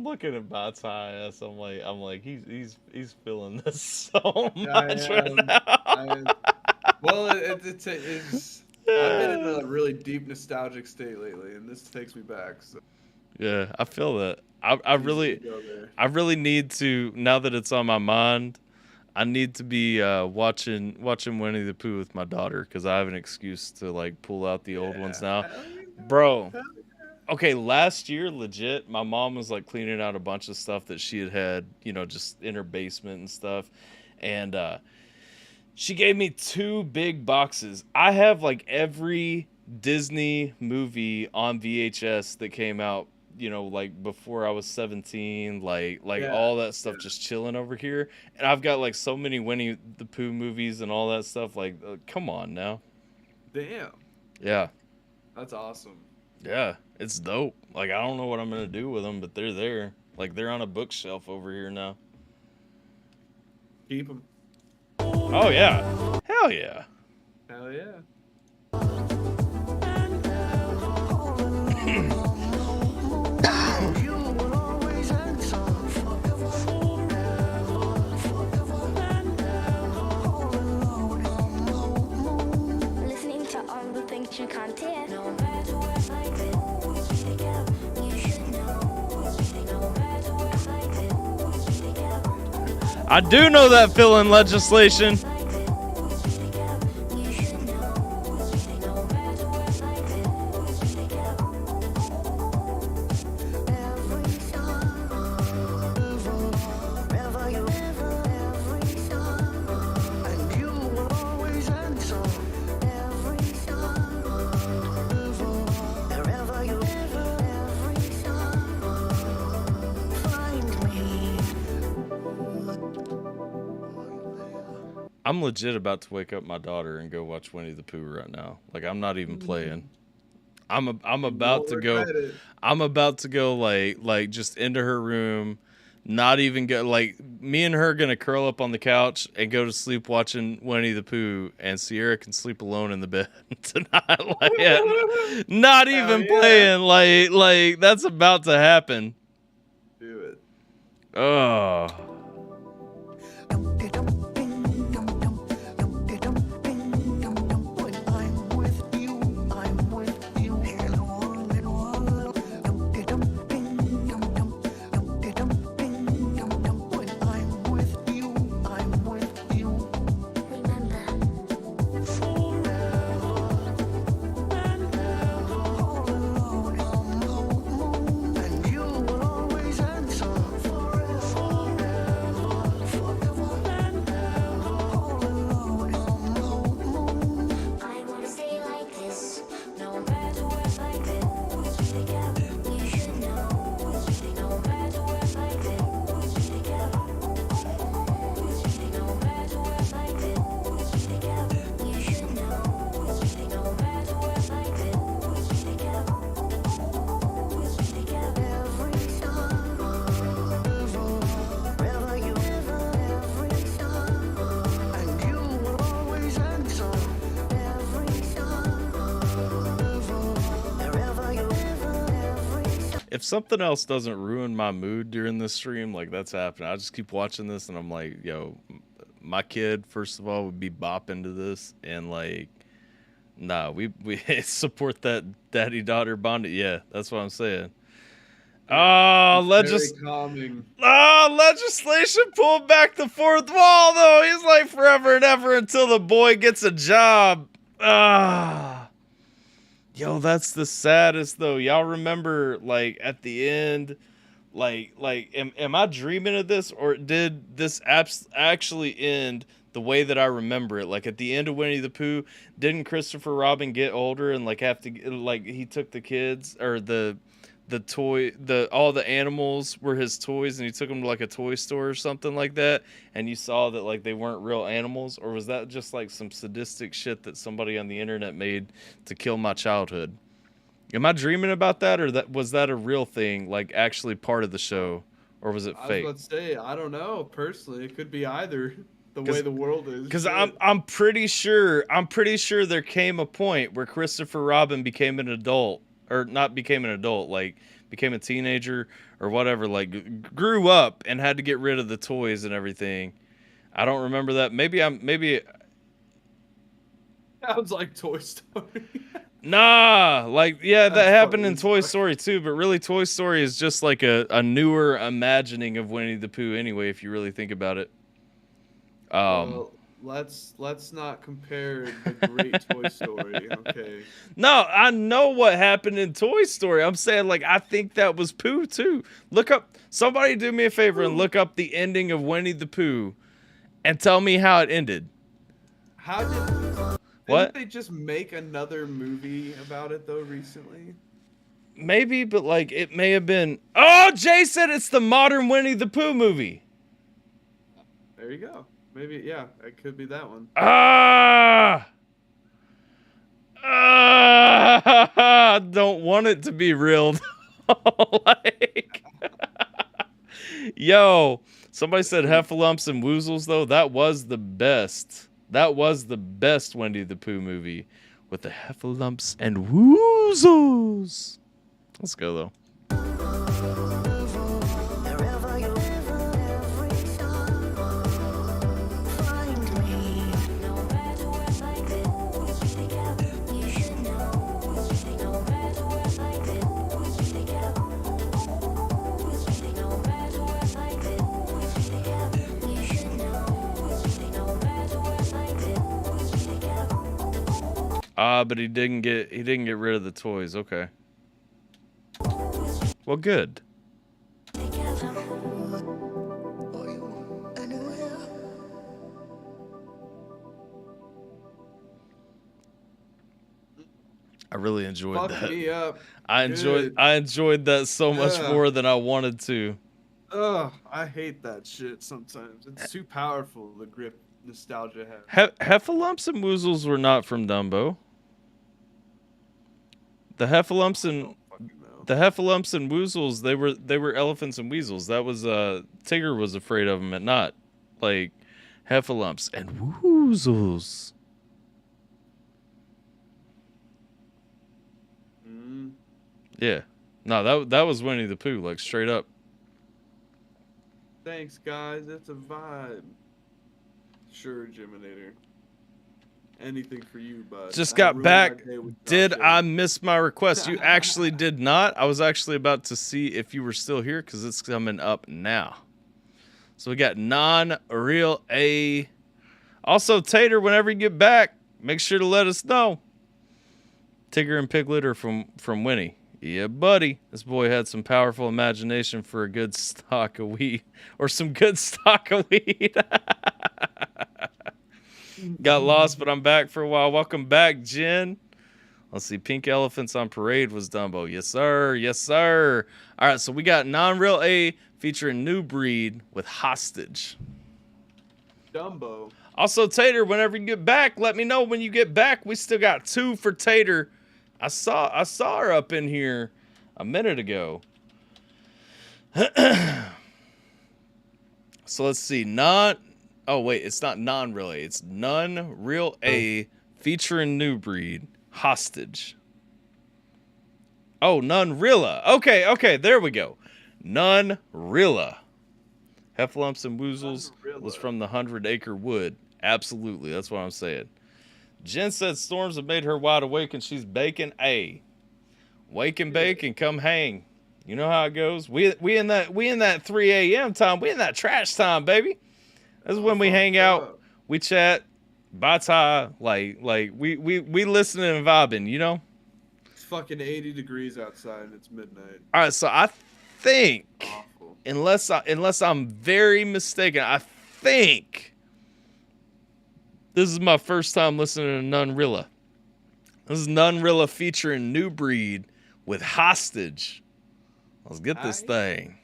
Speaker 3: Looking at Bot's high ass, I'm like, he's feeling this so much right now.
Speaker 2: Well, it's I've been in a really deep nostalgic state lately, and this takes me back. So.
Speaker 3: Yeah, I feel that. I really need to, now that it's on my mind, I need to be watching Winnie the Pooh with my daughter because I have an excuse to like pull out the old ones now, bro. Okay, last year, legit, my mom was like cleaning out a bunch of stuff that she had, you know, just in her basement and stuff. And She gave me 2 big boxes. I have like every Disney movie on VHS that came out, you know, like before I was 17, like
Speaker 2: Yeah,
Speaker 3: all that stuff just chilling over here. And I've got like so many Winnie the Pooh movies and all that stuff. Like, come on now.
Speaker 2: Damn,
Speaker 3: Yeah.
Speaker 2: that's awesome.
Speaker 3: Yeah. It's dope. Like, I don't know what I'm going to do with them, but they're there. Like, they're on a bookshelf over here now.
Speaker 2: Keep them.
Speaker 3: Oh, yeah. Hell yeah.
Speaker 2: Hell yeah.
Speaker 12: Listening to all the things you can't hear.
Speaker 3: I do know that fill-in legislation. I'm legit about to wake up my daughter and go watch Winnie the Pooh right now. Like, I'm not even playing. I'm about to go. I'm about to go like just into her room, not even go, like, me and her gonna curl up on the couch and go to sleep watching Winnie the Pooh, and Sierra can sleep alone in the bed tonight. Like, not even playing. Like that's about to happen.
Speaker 2: Do it.
Speaker 3: Oh. If something else doesn't ruin my mood during this stream, like, that's happening. I just keep watching this and I'm like, yo, my kid, first of all, would be bopping to this, and like, nah, we support that daddy-daughter bonding. Yeah, that's what I'm saying. Oh,
Speaker 2: Calming.
Speaker 3: legislation pulled back the fourth wall, though. He's like, forever and ever until the boy gets a job. Yo, that's the saddest, though. Y'all remember, like, at the end, like, am I dreaming of this, or did this actually end the way that I remember it? Like, at the end of Winnie the Pooh, didn't Christopher Robin get older and, like, have to, like, he took the kids, or all the animals were his toys, and he took them to, like, a toy store or something like that, and you saw that, like, they weren't real animals? Or was that just, like, some sadistic shit that somebody on the internet made to kill my childhood? Am I dreaming about that, or was that a real thing, like, actually part of the show, or was it fake?
Speaker 2: I was about to say, I don't know, personally. It could be either, the way the world is.
Speaker 3: Because I'm pretty sure there came a point where Christopher Robin became an adult, or not became an adult, like, became a teenager or whatever, like, grew up and had to get rid of the toys and everything. I don't remember that. Maybe
Speaker 2: Sounds like Toy Story.
Speaker 3: Nah, like, yeah, that happened in Toy Story too, but really Toy Story is just like a newer imagining of Winnie the Pooh anyway, if you really think about it.
Speaker 2: Well, let's not compare the great Toy Story, okay?
Speaker 3: No, I know what happened in Toy Story. I'm saying, like, I think that was Pooh too. Somebody do me a favor and look up the ending of Winnie the Pooh and tell me how it ended.
Speaker 2: How did?
Speaker 3: What?
Speaker 2: Didn't they just make another movie about it though recently?
Speaker 3: Maybe, but like it may have been. Oh, Jay said it's the modern Winnie the Pooh movie.
Speaker 2: There you go. Maybe yeah, it could be that one.
Speaker 3: Don't want it to be real. Like, yo, somebody said heffalumps and woozles though. That was the best. That was the best Winnie the Pooh movie with the heffalumps and woozles. Let's go though. But he didn't get rid of the toys. Okay. Well, good. I really enjoyed
Speaker 2: Fuck
Speaker 3: that.
Speaker 2: me up.
Speaker 3: I enjoyed that so much more than I wanted to.
Speaker 2: Ugh, I hate that shit sometimes. It's too powerful, the grip nostalgia has.
Speaker 3: Heffalumps and Woozles were not from Dumbo. The Heffalumps and Woozles, they were elephants and weasels. That was Tigger was afraid of them, and not like Heffalumps and Woozles. Yeah. No, that was Winnie the Pooh, like straight up.
Speaker 2: Thanks, guys. It's a vibe. Sure, Geminator. Anything for you, bud.
Speaker 3: Just got back. Did I miss my request? You actually did not. I was actually about to see if you were still here because it's coming up now. So we got non-real A. Also, Tater, whenever you get back, make sure to let us know. Tigger and Piglet are from Winnie. Yeah, buddy. This boy had some powerful imagination for a good stock of weed. Or some good stock of weed. Got lost, but I'm back for a while. Welcome back, Jen. Let's see. Pink Elephants on Parade was Dumbo. Yes, sir. Yes, sir. All right, so we got Non-Real A featuring New Breed with Hostage.
Speaker 2: Dumbo.
Speaker 3: Also, Tater, whenever you get back, let me know when you get back. We still got 2 for Tater. I saw her up in here a minute ago. So let's see. Oh, wait. It's not Non-Real A. It's Non-Real A featuring New Breed. Hostage. Oh, None-Rilla. Okay. There we go. None-Rilla. Heffalumps and Woozles was from the 100 Acre Wood. Absolutely. That's what I'm saying. Jen said storms have made her wide awake and she's baking A. Wake and bake and come hang. You know how it goes. We in that 3 a.m. time. We in that trash time, baby. This is when we hang out. We chat. Bye-tie. Like we listening and vibing, you know?
Speaker 2: It's fucking 80 degrees outside and it's midnight.
Speaker 3: All right, so I think, unless I'm very mistaken, I think this is my first time listening to None-Rilla. This is None-Rilla featuring New Breed with Hostage. Let's get this thing.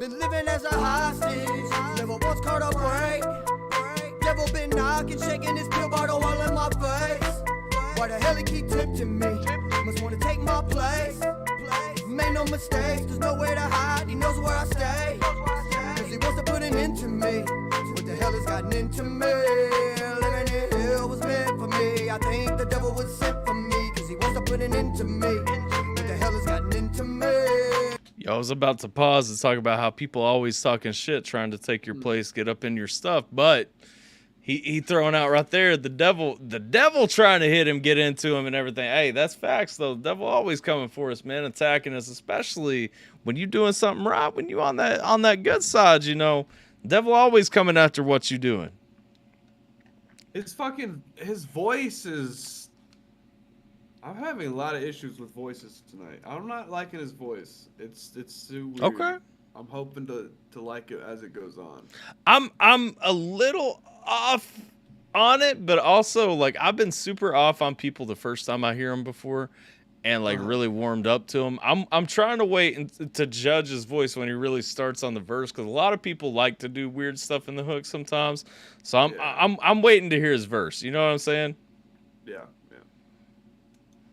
Speaker 13: Been living as a hostage, never once caught a break. Devil been knocking, shaking this pill bottle all in my face. Why the hell he keep tempting me? Must wanna take my place. Made no mistakes, there's nowhere to hide. He knows where I stay. Cause he wants to put an end to me. What the hell has gotten into me? Living in hell was meant for me. I think the devil was sent for me. Cause he wants to put an end to me. What the hell has gotten into me?
Speaker 3: Yo, I was about to pause and talk about how people always talking shit, trying to take your place, get up in your stuff, but he throwing out right there the devil trying to hit him, get into him and everything. Hey, that's facts though. The devil always coming for us, man, attacking us, especially when you doing something right, when you on that good side, you know. The devil always coming after what you doing.
Speaker 2: his voice is. I'm having a lot of issues with voices tonight. I'm not liking his voice. It's too weird.
Speaker 3: Okay.
Speaker 2: I'm hoping to like it as it goes on.
Speaker 3: I'm a little off on it, but also like I've been super off on people the first time I hear them before, and like really warmed up to him. I'm trying to wait to judge his voice when he really starts on the verse, because a lot of people like to do weird stuff in the hook sometimes. So I'm waiting to hear his verse. You know what I'm saying?
Speaker 2: Yeah.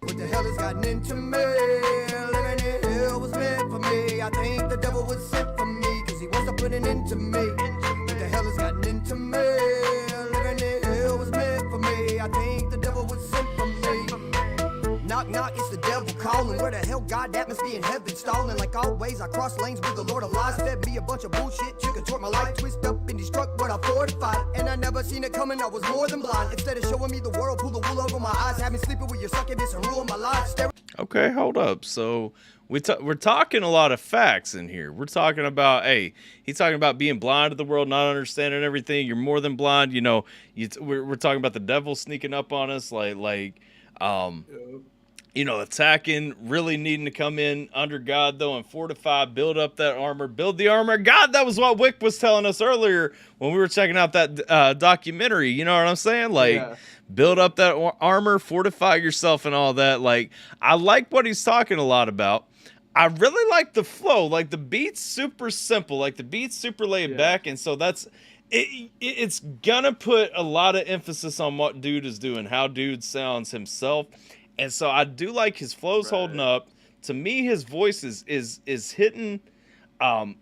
Speaker 13: What the hell has gotten into me? Living in hell was meant for me. I think the devil was sent for me, cause he wants to put an end to me. What the hell has gotten into me? Living in hell was meant for me. I think the devil was sent for me. Knock, knock, it's the devil calling. Where the hell, God, that must be in heaven stalling. Like always, I cross lanes with the Lord of lies. Fed me a bunch of bullshit, you contort my life. Twist up and destruct, but I fortified. And I never seen it coming, I was more than blind. Instead of showing me the world, pull the wool over my eyes. Have me sleeping with your succubus and ruin my life.
Speaker 3: Okay, hold up. So we're talking a lot of facts in here. We're talking about, hey, he's talking about being blind to the world, not understanding everything. You're more than blind. You know, we're talking about the devil sneaking up on us, you know, attacking, really needing to come in under God, though, and fortify, build up that armor, build the armor. God, that was what Wick was telling us earlier when we were checking out that documentary. You know what I'm saying? Like, build up that armor, fortify yourself and all that. Like, I like what he's talking a lot about. I really like the flow. Like, the beat's super simple. Like, the beat's super laid back, and so that's... It's gonna put a lot of emphasis on what dude is doing, how dude sounds himself. And so I do like his flow's holding up. To me, his voice is hitting. What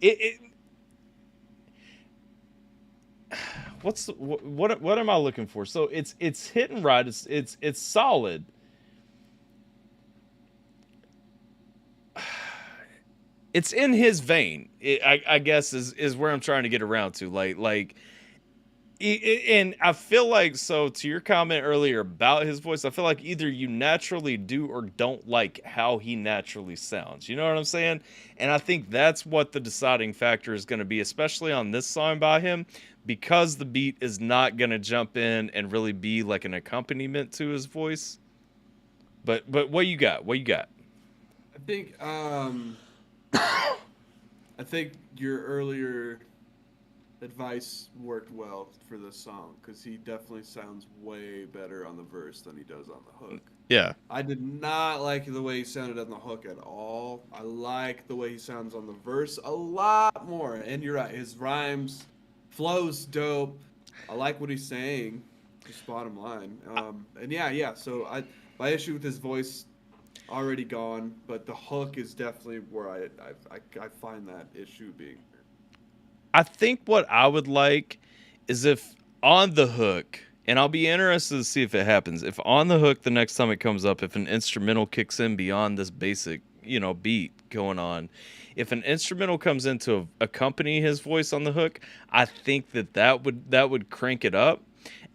Speaker 3: am I looking for? So it's hitting right. It's solid. It's in his vein. I guess is where I'm trying to get around to. And I feel like, so to your comment earlier about his voice, I feel like either you naturally do or don't like how he naturally sounds. You know what I'm saying? And I think that's what the deciding factor is going to be, especially on this song by him, because the beat is not going to jump in and really be like an accompaniment to his voice. But what you got? What you got?
Speaker 2: I think your earlier advice worked well for this song, because he definitely sounds way better on the verse than he does on the hook.
Speaker 3: Yeah.
Speaker 2: I did not like the way he sounded on the hook at all. I like the way he sounds on the verse a lot more. And you're right, his rhymes, flow's dope. I like what he's saying, just bottom line. So my issue with his voice already gone, but the hook is definitely where I find that issue being.
Speaker 3: I think what I would like is if on the hook, and I'll be interested to see if it happens, if on the hook the next time it comes up, if an instrumental kicks in beyond this basic, beat going on, if an instrumental comes in to accompany his voice on the hook, I think that would crank it up.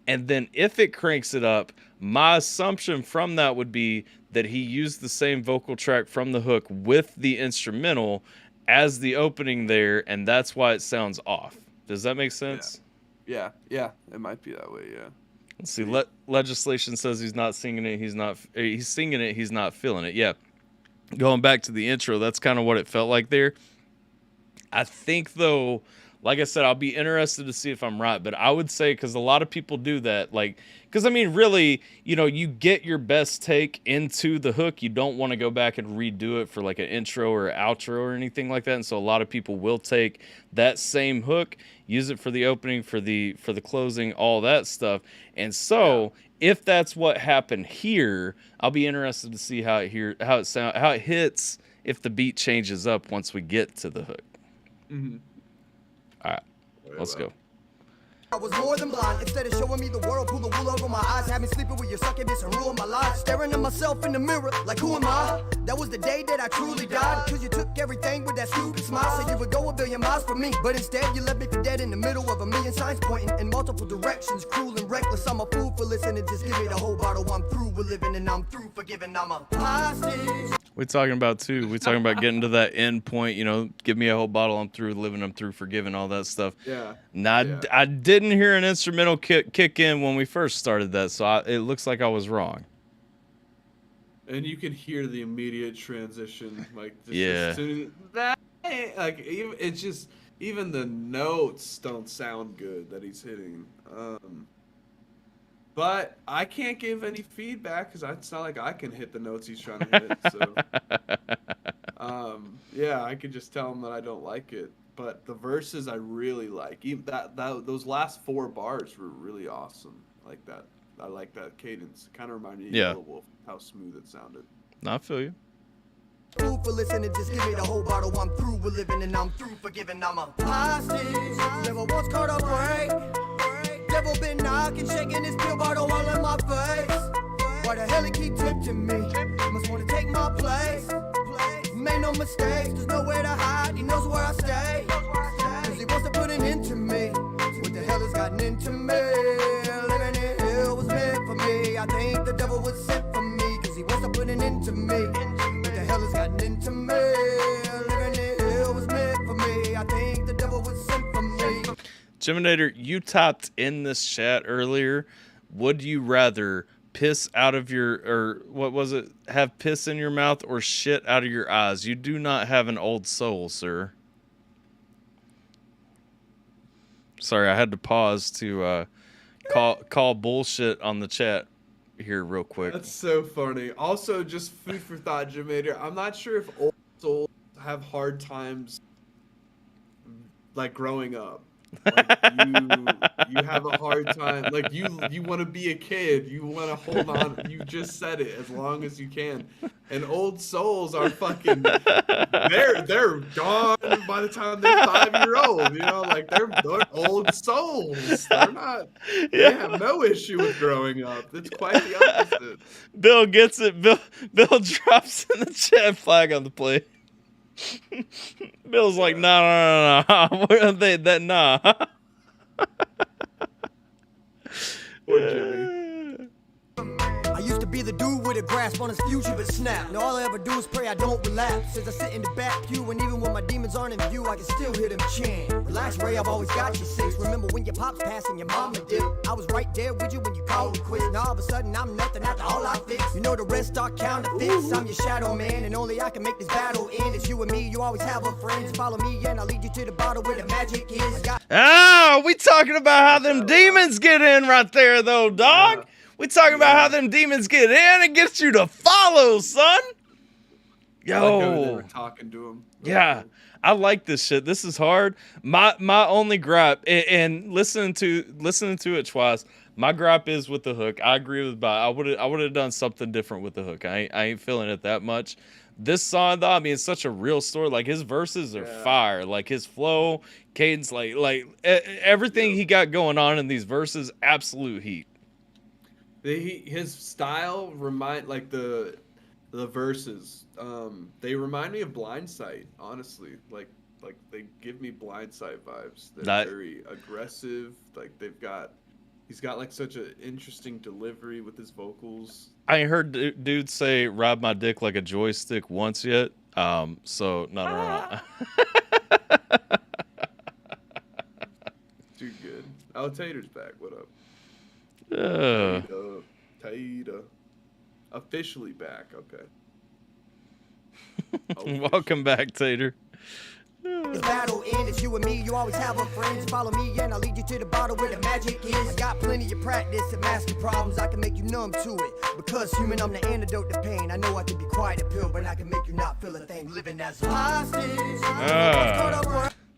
Speaker 3: And then if it cranks it up, my assumption from that would be that he used the same vocal track from the hook with the instrumental as the opening there, and that's why it sounds off. Does that make sense?
Speaker 2: Yeah, it might be that way, yeah.
Speaker 3: Let's see, legislation says he's not singing it, he's singing it, he's not feeling it. Yeah. Going back to the intro, that's kind of what it felt like there. I think, though, like I said, I'll be interested to see if I'm right, but I would say, because a lot of people do that, because, really, you get your best take into the hook. You don't want to go back and redo it for, an intro or outro or anything like that, and so a lot of people will take that same hook, use it for the opening, for the closing, all that stuff, and so if that's what happened here, I'll be interested to see how it hits if the beat changes up once we get to the hook.
Speaker 2: Mm-hmm.
Speaker 3: All right, let's go.
Speaker 13: I was more than blind. Instead of showing me the world, pull the wool over my eyes. Had me sleeping with your succubus and ruin my life. Staring at myself in the mirror, like who am I? That was the day that I truly died. Cause you took everything with that stupid smile. Said you would go a billion miles for me, but instead you left me for dead in the middle of a million signs pointing in multiple directions. Cruel and reckless, I'm a fool for listening. Just give me the whole bottle. I'm through with living and I'm through forgiving. I'm a hostage.
Speaker 3: We're talking about too. We're talking about getting to that end point. You know, give me a whole bottle. I'm through living. I'm through forgiving. All that stuff.
Speaker 2: Yeah.
Speaker 3: Now, I didn't hear an instrumental kick in when we first started that, so it looks like I was wrong.
Speaker 2: And you can hear the immediate transition, like just
Speaker 3: Yeah.
Speaker 2: as soon as that, like it's just even the notes don't sound good that he's hitting. But I can't give any feedback because it's not like I can hit the notes he's trying to hit. So, yeah, I could just tell him that I don't like it. But the verses I really like. Even those last 4 bars were really awesome. Like that. I like that cadence. It kind of reminded me of Yellow Wolf, how smooth it sounded.
Speaker 3: I feel you.
Speaker 13: Fool for listening, just give me the whole bottle. I'm through with living and I'm through forgiving. I'm a hostage. Never once caught a break. Devil been knocking, shaking this pill bottle all in my face. Why the hell he keep tempting me? Must wanna take my place. Made no mistakes, there's nowhere to hide. He knows where I stay. Cause he wants to put an end to me. What the hell has gotten into me? Living in hell was meant for me. I think the devil was sent for me. Cause he wants to put an end to me. What the hell has gotten into me? Living in hell was meant for me. I think the devil was sent for me.
Speaker 3: Geminator, you typed in this chat earlier. Would you rather piss out of your, or what was it? Have piss in your mouth or shit out of your eyes? You do not have an old soul, sir. Sorry, I had to pause to call bullshit on the chat here real quick.
Speaker 2: That's so funny. Also, just food for thought, Jimator. I'm not sure if old souls have hard times like growing up. Like you have a hard time. Like you want to be a kid. You want to hold on. You just said it as long as you can. And old souls are fucking. They're gone by the time they're 5-year-old. You know, like they're old souls. They're not. They have no issue with growing up. It's quite the opposite.
Speaker 3: Bill gets it. Bill drops in the chat flag on the play. Bill's like, nah. Where are they? Nah.
Speaker 2: Poor Jimmy.
Speaker 13: I used to be the dude with a grasp on his future, but snap. Now all I ever do is pray I don't relapse. As I sit in the back pew, and even when my demons aren't in view, I can still hear them chant. Relax, Ray, I've always got you 6. Remember when your pops passed and your mama did? I was right there with you when you called it quits. Now all of a sudden I'm nothing after all I fix. You know the rest are counterfeits. I'm your shadow man, and only I can make this battle end. It's you and me, you always have a friend. Follow me and I'll lead you to the bottle where the magic is.
Speaker 3: We talking about how them demons get in right there, though, dog. Yeah. We talking about how them demons get in and gets you to follow, son. Yo,
Speaker 2: they were talking to him.
Speaker 3: Yeah, I like this shit. This is hard. My only gripe, and listening to it twice, my gripe is with the hook. I agree with Bob. I would have done something different with the hook. I ain't feeling it that much. This song, though, I mean, it's such a real story. Like, his verses are fire. Like, his flow, cadence, like everything he got going on in these verses, absolute heat.
Speaker 2: His style remind like the verses. They remind me of Blindsight, honestly. Like they give me Blindsight vibes. They're very aggressive. Like he's got like such an interesting delivery with his vocals.
Speaker 3: I ain't heard dudes say "ride my dick like a joystick" once yet. So no.
Speaker 2: Too good. Tater's back. What up? Tater. Officially back. Okay.
Speaker 3: Welcome back, Tater.
Speaker 13: This battle end, it's you and me, you always have a friend. Follow me and I'll lead you to the bottle where the magic is. I got plenty of practice and master problems, I can make you numb to it. Because human, I'm the antidote to pain. I know I can be quiet a pill, but I can make you not feel a thing. Living as a hostage.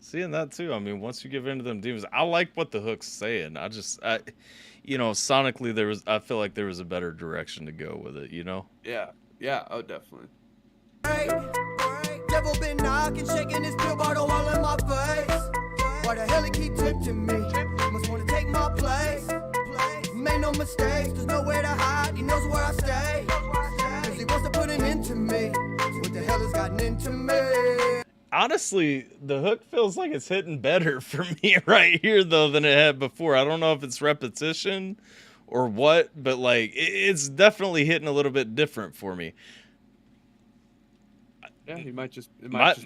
Speaker 3: Seeing that too, I mean, once you give in to them demons, I like what the hook's saying. Sonically, I feel like there was a better direction to go with it, you know?
Speaker 2: Yeah, oh, definitely.
Speaker 13: Devil been knocking, shaking this pill bottle all in my face. Why the hell he keep tempting me? Must wanna take my place. Made no mistakes, there's nowhere to hide. He knows where I stay. Cause he wants to put an end to me. hell has gotten into me?
Speaker 3: Honestly, the hook feels like it's hitting better for me right here though than it had before. I don't know if it's repetition or what, but like it's definitely hitting a little bit different for me.
Speaker 2: Yeah, it might just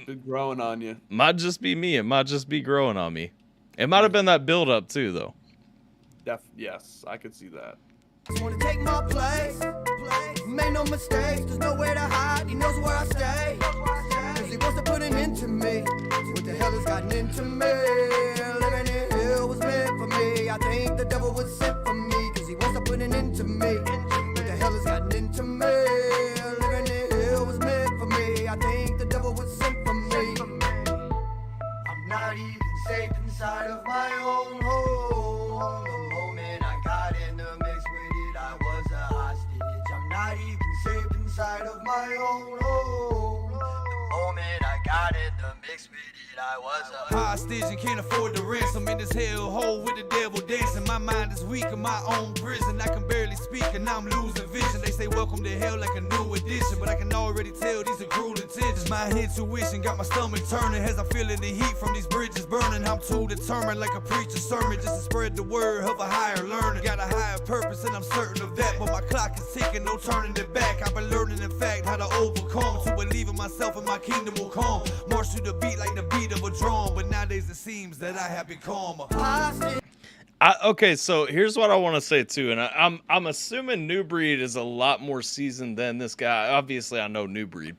Speaker 2: be growing on you.
Speaker 3: Might just be me. It might just be growing on me. It might have been that build up too though.
Speaker 2: Yes, I could see that.
Speaker 13: Just wanna take my place. Make no mistakes, there's nowhere to hide. He knows where I stay. Cause he wants to put an end to me. What the hell has gotten into me? Living in hell was meant for me. I think the devil was sent for me. Cause he wants to put an end to me. What the hell has gotten into me? Living in hell was meant for me. I think the devil was sent for me. I'm not even safe inside of my own home. The moment I got in the mix with it, I was a hostage. I'm not even safe inside of my own home. The moment I got in the mix with it, I was a hostage and can't afford the ransom in this hellhole with the devil dancing. My mind is weak in my own prison. I can barely speak and I'm losing vision. They say welcome to hell like a new edition, but I can already tell these are cruel intentions. My intuition got my stomach turning as I'm feeling the heat from these bridges burning. I'm too determined like a preacher's sermon just to spread the word of a higher learner. Got a higher purpose and I'm certain of that, but my clock is ticking, no turning it back. I've been learning in fact how to overcome, to believe in myself and my kingdom will come. March through the beat like the beat of a drum, but nowadays it seems that I have become a hostage.
Speaker 3: Okay, so here's what I want to say too, and I'm assuming New Breed is a lot more seasoned than this guy. Obviously, I know New Breed.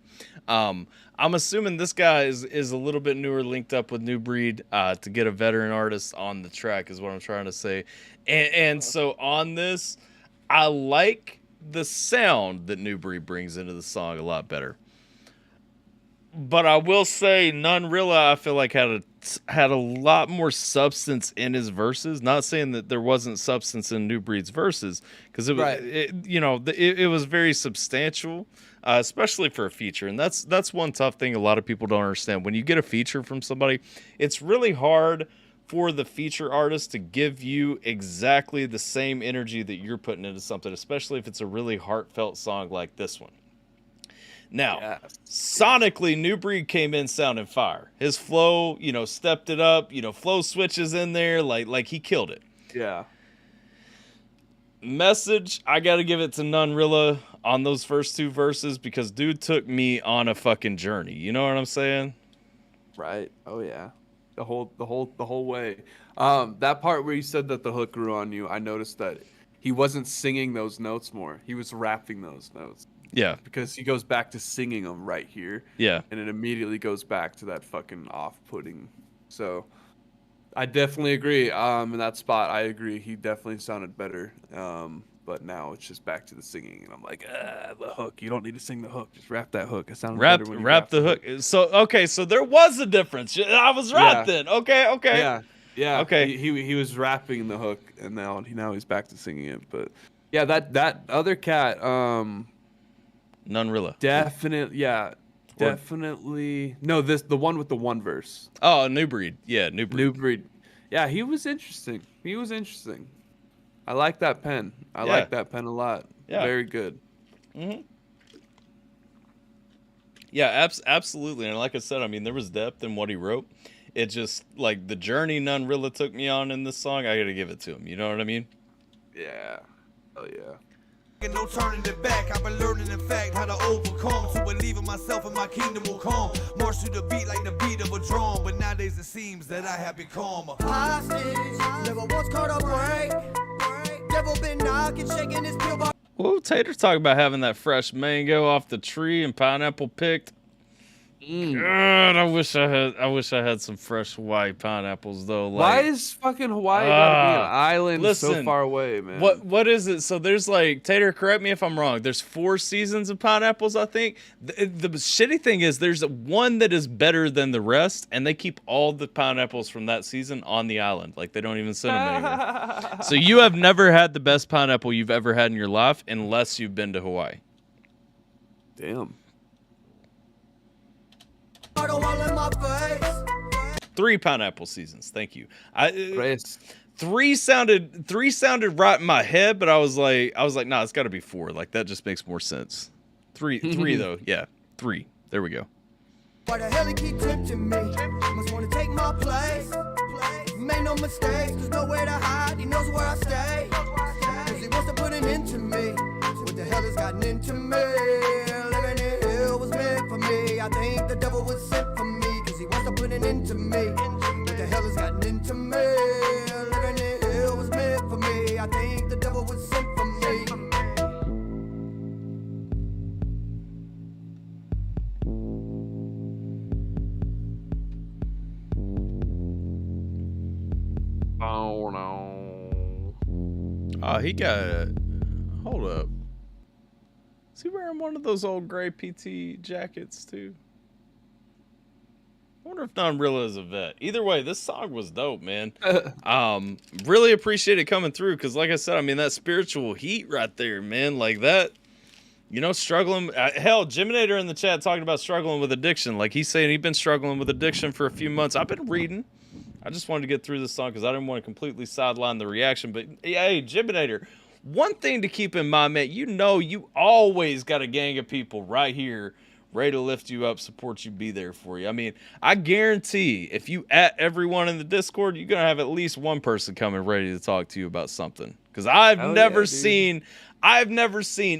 Speaker 3: I'm assuming this guy is a little bit newer, linked up with New Breed to get a veteran artist on the track, is what I'm trying to say. And so on this, I like the sound that New Breed brings into the song a lot better. But I will say, Nunrilla, I feel like had a lot more substance in his verses. Not saying that there wasn't substance in New Breed's verses, because it was, it was very substantial, especially for a feature. And that's one tough thing a lot of people don't understand. When you get a feature from somebody, it's really hard for the feature artist to give you exactly the same energy that you're putting into something, especially if it's a really heartfelt song like this one. Now, sonically, New Breed came in sounding fire. His flow, stepped it up. Flow switches in there, like he killed it.
Speaker 2: Yeah.
Speaker 3: Message, I got to give it to Nunrilla on those first two verses because dude took me on a fucking journey. You know what I'm saying?
Speaker 2: Right. Oh yeah. The whole way. That part where you said that the hook grew on you, I noticed that he wasn't singing those notes more. He was rapping those notes.
Speaker 3: Yeah.
Speaker 2: Because he goes back to singing them right here.
Speaker 3: Yeah.
Speaker 2: And it immediately goes back to that fucking off-putting. So I definitely agree. In that spot, I agree. He definitely sounded better. But now it's just back to the singing, and I'm like, the hook. You don't need to sing the hook. Just rap that hook. It sounds better when you
Speaker 3: rap the hook. So okay, so there was a difference. I was right then. Okay.
Speaker 2: Yeah.
Speaker 3: Okay.
Speaker 2: He was rapping the hook, and now he's back to singing it. But yeah, that other cat,
Speaker 3: Nunrilla.
Speaker 2: Definitely. No, the one with the one verse.
Speaker 3: Oh, New Breed. Yeah, New Breed.
Speaker 2: Yeah, he was interesting. I like that pen. I like that pen a lot.
Speaker 3: Yeah.
Speaker 2: Very good.
Speaker 3: Mm-hmm. Yeah, absolutely. And like I said, I mean, there was depth in what he wrote. It just, like, the journey Nunrilla took me on in this song, I got to give it to him. You know what I mean?
Speaker 2: Yeah. Oh, yeah.
Speaker 13: No turning it back. I've been learning in fact how to overcome, to believe in myself and my kingdom will come. March through the beat like the beat of a drum, but nowadays it seems that I have become a hostage. Never once caught a break. Devil been knocking, shaking his pill bar.
Speaker 3: Whoa, Tater's talking about having that fresh mango off the tree and pineapple picked. God, I wish I had some fresh Hawaii pineapples though.
Speaker 2: Why is fucking Hawaii gotta be an island so far away, man?
Speaker 3: What is it? So there's like, Tater, correct me if I'm wrong. There's 4 seasons of pineapples, I think. The shitty thing is there's one that is better than the rest, and they keep all the pineapples from that season on the island. Like they don't even send them anywhere. So you have never had the best pineapple you've ever had in your life unless you've been to Hawaii.
Speaker 2: Damn.
Speaker 3: 3 pineapple seasons. Thank you. 3 sounded right in my head, but I was like, nah, it's got to be 4. Like that just makes more sense. 3 though. Yeah, 3. There we go.
Speaker 13: Why the hell he keep tempting me? Must wanna take my place. Made no mistakes, there's nowhere to hide. He knows where I stay. Cause he wants to put an end to me. So what the hell has gotten into me? Living in hell was meant for me. I think the devil was sent for me. Cause he wants to put an end to me. What the hell has gotten into me? Living in hell was meant for me. I think the devil was sent for me.
Speaker 2: Oh no.
Speaker 3: Oh, he got. Hold up. Is he wearing one of those old gray PT jackets too? I wonder if Nonrilla is a vet. Either way, this song was dope, man. Really appreciate it coming through because, like I said, I mean that spiritual heat right there, man. Like that, you know, struggling. Hell, Jiminator in the chat talking about struggling with addiction. Like he's saying he's been struggling with addiction for a few months. I've been reading. I just wanted to get through this song because I didn't want to completely sideline the reaction. But hey, Jiminator, one thing to keep in mind, man, you know you always got a gang of people right here ready to lift you up, support you, be there for you. I mean, I guarantee if you at everyone in the Discord, you're going to have at least one person coming ready to talk to you about something. Because I've never seen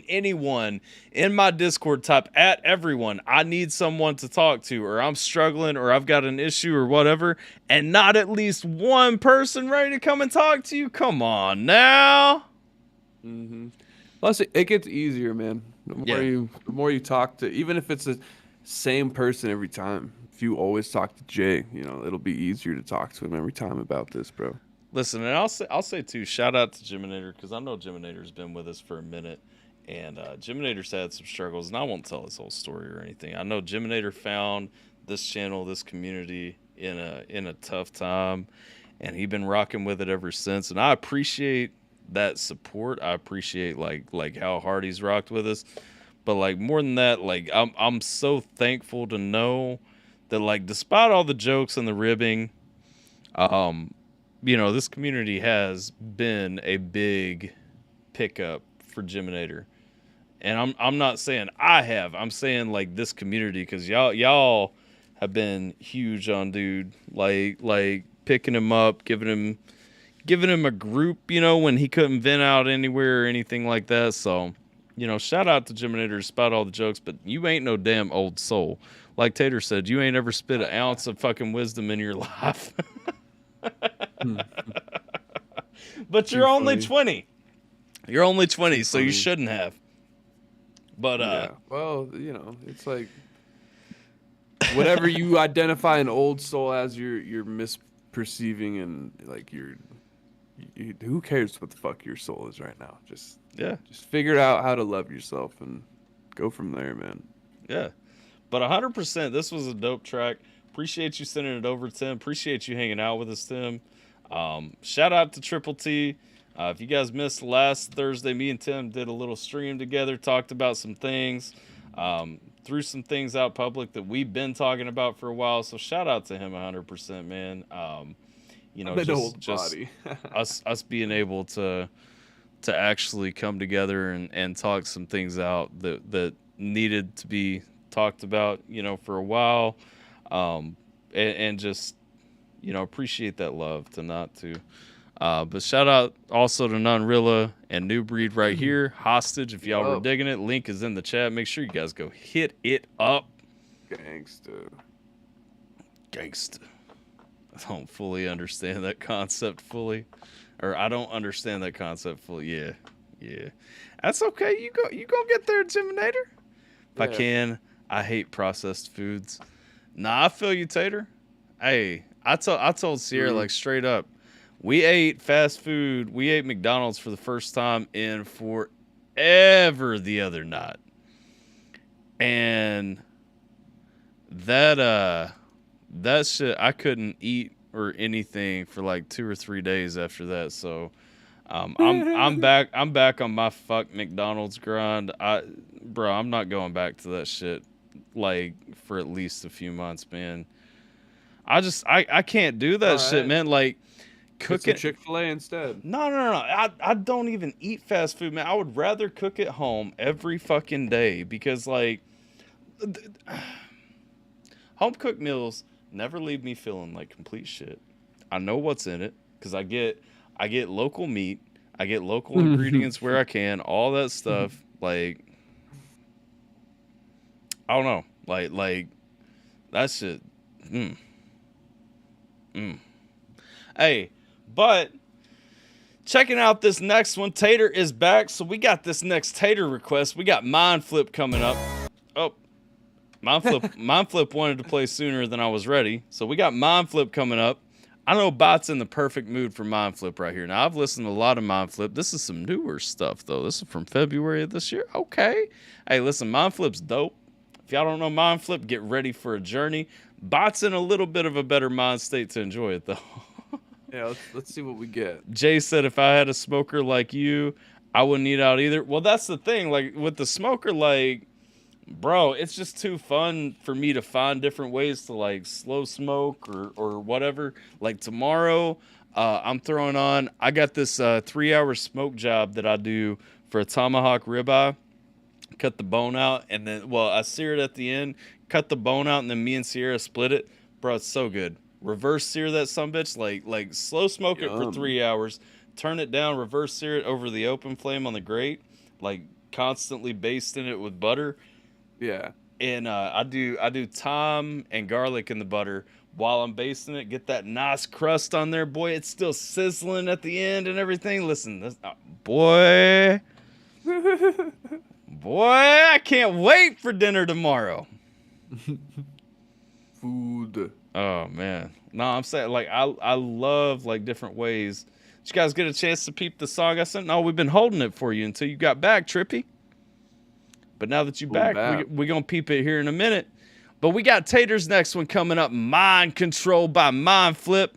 Speaker 3: anyone in my Discord type at everyone, I need someone to talk to, or I'm struggling, or I've got an issue or whatever, and not at least one person ready to come and talk to you. Come on now.
Speaker 2: Mm-hmm. Plus, it gets easier, man. The more you talk to, even if it's the same person every time. If you always talk to Jay, you know it'll be easier to talk to him every time about this, bro.
Speaker 3: Listen, and I'll say too, shout out to Jiminator because I know Jiminator's been with us for a minute, and Jiminator's had some struggles, and I won't tell his whole story or anything. I know Jiminator found this channel, this community in a tough time, and he's been rocking with it ever since. And I appreciate that support. I appreciate like how hard he's rocked with us, but like more than that, like I'm so thankful to know that like despite all the jokes and the ribbing, you know, this community has been a big pickup for Jiminator. And I'm not saying I have. I'm saying like this community, because y'all have been huge on dude, like picking him up, giving him a group, you know, when he couldn't vent out anywhere or anything like that. So, you know, shout out to Jiminator despite all the jokes, but you ain't no damn old soul. Like Tater said, you ain't ever spit an ounce of fucking wisdom in your life. But you're only 20. You're only 20, so you shouldn't have. But
Speaker 2: yeah. Well, you know, it's like whatever you identify an old soul as, you're misperceiving, and like who cares what the fuck your soul is right now? Just figure out how to love yourself and go from there, man.
Speaker 3: Yeah. But 100%, this was a dope track. Appreciate you sending it over, Tim. Appreciate you hanging out with us, Tim. Shout out to Triple T. If you guys missed last Thursday, me and Tim did a little stream together, talked about some things, threw some things out public that we've been talking about for a while. So shout out to him 100%, man. You know, just us being able to actually come together and talk some things out that needed to be talked about, you know, for a while. And just, you know, appreciate that love to not to. But shout out also to Nonrilla and New Breed right here. Hostage, if y'all were digging it. Link is in the chat. Make sure you guys go hit it up.
Speaker 2: Gangsta.
Speaker 3: I don't fully understand that concept fully. Or I don't understand that concept fully. Yeah. That's okay. You go get there, Jiminator. If I can, I hate processed foods. Nah, I feel you, Tater. Hey, I told Sierra like straight up. We ate fast food. We ate McDonald's for the first time in forever the other night. And that shit, I couldn't eat or anything for like 2 or 3 days after that. So I'm back on my fuck McDonald's grind. I'm not going back to that shit like for at least a few months, man. I can't do that shit, man. Like cooking
Speaker 2: Chick-fil-A instead.
Speaker 3: No. I don't even eat fast food, man. I would rather cook at home every fucking day because like Home cooked meals never leave me feeling like complete shit. I know what's in it because I get local meat, I get local ingredients where I can, all that stuff. Like, I don't know, like that shit. Hey, but checking out this next one, Tater is back. So we got this next Tater request. We got Mind Flip coming up. Oh, Mind Flip wanted to play sooner than I was ready. So we got Mind Flip coming up. I know Bot's in the perfect mood for Mind Flip right here. Now, I've listened to a lot of Mind Flip. This is some newer stuff, though. This is from February of this year. Okay. Hey, listen, Mind Flip's dope. If y'all don't know Mind Flip, get ready for a journey. Bot's in a little bit of a better mind state to enjoy it, though.
Speaker 2: Yeah, let's see what we get.
Speaker 3: Jay said, if I had a smoker like you, I wouldn't eat out either. Well, that's the thing. Like, with the smoker, like, bro, it's just too fun for me to find different ways to, like, slow smoke or whatever. Like, tomorrow, I'm throwing on, I got this 3-hour smoke job that I do for a tomahawk ribeye. Cut the bone out, and then, well, I sear it at the end, cut the bone out, and then me and Sierra split it. Bro, it's so good. Reverse sear that sumbitch, like slow smoke it for 3 hours, turn it down, reverse sear it over the open flame on the grate, like constantly basting it with butter.
Speaker 2: Yeah.
Speaker 3: And I do thyme and garlic in the butter while I'm basting it. Get that nice crust on there, boy. It's still sizzling at the end and everything. Listen, this, boy, I can't wait for dinner tomorrow.
Speaker 2: Food.
Speaker 3: Oh man, no, I'm saying, like, I love, like, different ways. Did you guys get a chance to peep the song I sent? No, we've been holding it for you until you got back, Trippy. But now that you're back, we're gonna peep it here in a minute. But we got Tater's next one coming up, Mind Control by Mind Flip.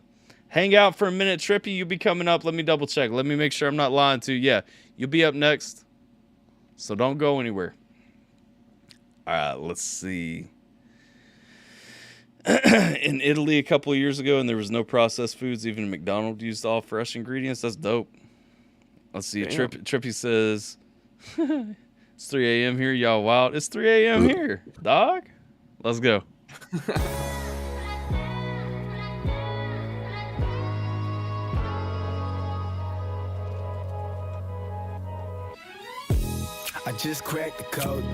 Speaker 3: Hang out for a minute, Trippy. You'll be coming up. Let me double check. Let me make sure I'm not lying to you. Yeah, you'll be up next. So don't go anywhere. All right, let's see. In Italy a couple of years ago, and there was no processed foods. Even McDonald's used all fresh ingredients. That's dope. Let's see. Trippy says, it's 3 a.m. here. Y'all wild. It's 3 a.m. here, dog. Let's go.
Speaker 11: I just cracked the code.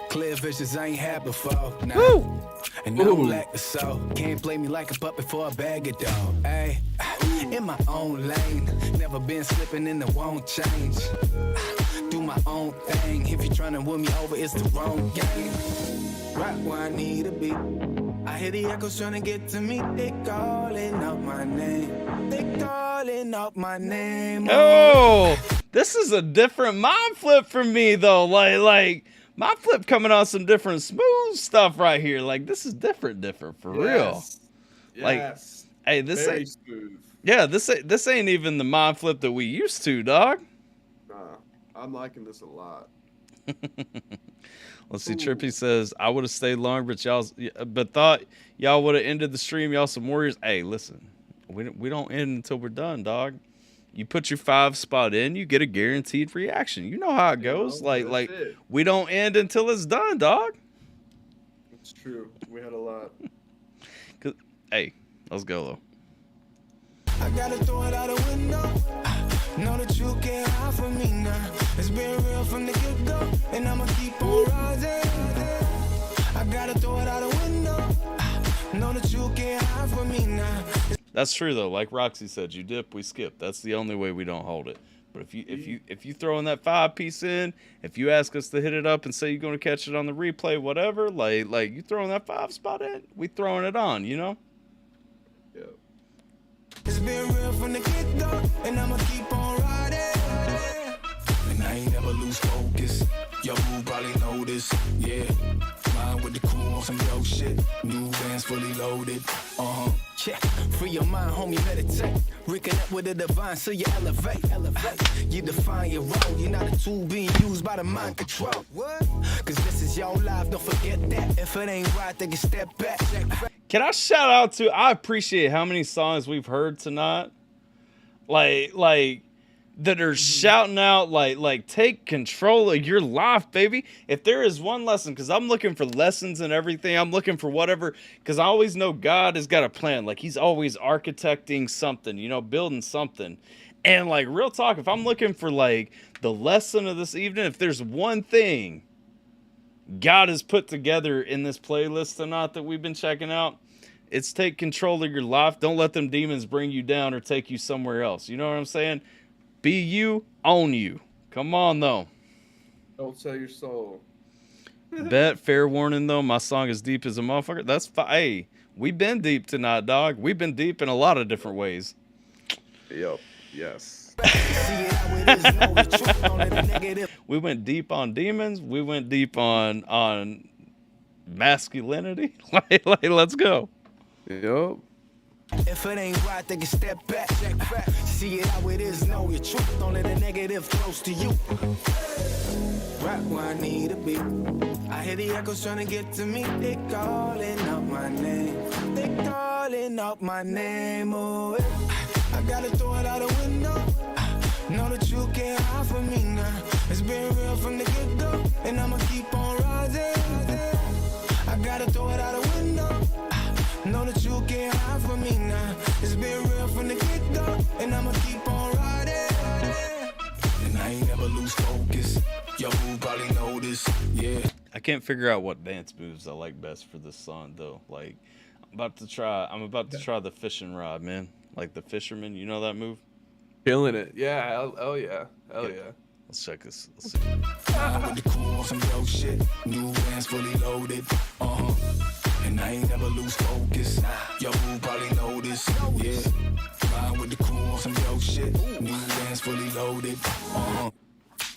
Speaker 11: Clear visions I ain't had before. Nah. And I don't lack the soul. Can't play me like a puppet for a bag of dough. Ay, in my own lane. Never been slipping and it won't change. Do my own thing. If you're trying to win me over, it's the wrong game. Right where I need to be. I hear the echoes trying to get to me. They calling out my name. They calling out my name.
Speaker 3: Oh, this is a different Mind Flip for me, though. Like Mind Flip coming on some different smooth stuff right here. Like, this is different for real. Like,
Speaker 2: Yes.
Speaker 3: hey, this
Speaker 2: Very
Speaker 3: ain't
Speaker 2: smooth.
Speaker 3: Yeah, this ain't even the Mind Flip that we used to, dog.
Speaker 2: Nah, I'm liking this a lot.
Speaker 3: Let's see. Trippy says, I would have stayed longer, but thought y'all would have ended the stream. Y'all some warriors. Hey, listen, we don't end until we're done, dog. You put your 5 spot in, you get a guaranteed reaction. You know how it goes. Like we don't end until it's done, dog.
Speaker 2: It's true. We had a lot.
Speaker 3: Hey, let's go though.
Speaker 11: I gotta throw it out the window. Know that you can't hide from me now. It's been real from the get-go, and I'ma keep on rising. I gotta throw it out the window. Know that you can't hide from me now.
Speaker 3: That's true though. Like Roxy said, you dip, we skip. That's the only way we don't hold it. But if you throw in that 5-piece in, if you ask us to hit it up and say you're gonna catch it on the replay, whatever, like you throwing that 5 spot in, we throwing it on, you know?
Speaker 2: Yeah.
Speaker 11: It's been real from the get-go, and I'ma keep on riding. And I ain't never lose focus. Yo, who probably know this? Yeah. Flying with the crew on some yo shit. New vans fully loaded. Yeah. Free your mind, homie, meditate. Reconnect with the divine so you elevate. You define your role. You're not a tool being used by the mind control. Cause this is your life, don't forget that. If it ain't right, then you step back.
Speaker 3: Can I shout out to, I appreciate how many songs we've heard tonight. Like that are shouting out like take control of your life, baby. If there is one lesson, because I'm looking for lessons and everything, I'm looking for whatever, because I always know God has got a plan. Like he's always architecting something, you know, building something. And like real talk, if I'm looking for like the lesson of this evening, if there's one thing God has put together in this playlist tonight that we've been checking out, it's take control of your life. Don't let them demons bring you down or take you somewhere else. You know what I'm saying? Be you, own you. Come on, though.
Speaker 2: Don't sell your soul.
Speaker 3: Bet, fair warning, though, my song is deep as a motherfucker. That's fine. Hey, we've been deep tonight, dog. We've been deep in a lot of different ways.
Speaker 2: Yep. Yes.
Speaker 3: We went deep on demons. We went deep on masculinity. like, let's go.
Speaker 2: Yep.
Speaker 11: If it ain't right, they can step back. See it how it is, know your truth. Don't let a negative close to you. Right where I need to be. I hear the echoes trying to get to me. They calling out my name. They calling out my name. Oh, I gotta throw it out the window. Know that you can't hide from me now. It's been real from the get-go, and I'ma keep on rising. I gotta throw it out the window. Know that you can't hide from me now. It's been real from the get-go, and I'ma keep on riding. And I ain't never lose focus. Yo, who probably know this? Yeah.
Speaker 3: I can't figure out what dance moves I like best for this song, though. Like, I'm about to try the fishing rod, man. Like the fisherman, you know that move?
Speaker 2: Killing it. Yeah. Oh yeah. Hell yeah.
Speaker 3: Let's check this. Let's see.
Speaker 11: With the crew on some dope shit. New bands fully loaded. And I ain't never lose focus. Yo, who probably know this? Yeah. Ride with the crew on some dope shit. New bands fully loaded.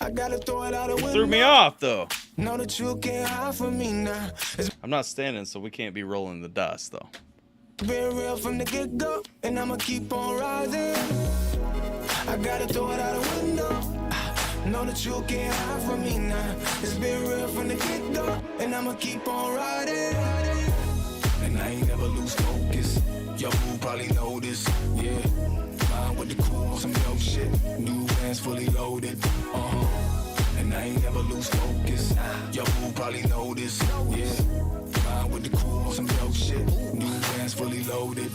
Speaker 11: I gotta throw it out the window.
Speaker 3: Threw me off, though.
Speaker 11: Know that you can't hide from me now. It's
Speaker 3: I'm not standing, so we can't be rolling the dice, though.
Speaker 11: been real from the get-go, and I'ma keep on rising. I gotta throw it out the window. Know that you can't hide from me now. It's been real from the get-go, and I'ma keep on riding. And I ain't never lose focus. Yo, who probably know this? Yeah. Mine with the crew on some dope shit. New bands fully loaded. And I ain't never lose focus. Yo, who probably know this? Yeah. Mine with the crew on some dope shit. New bands fully loaded.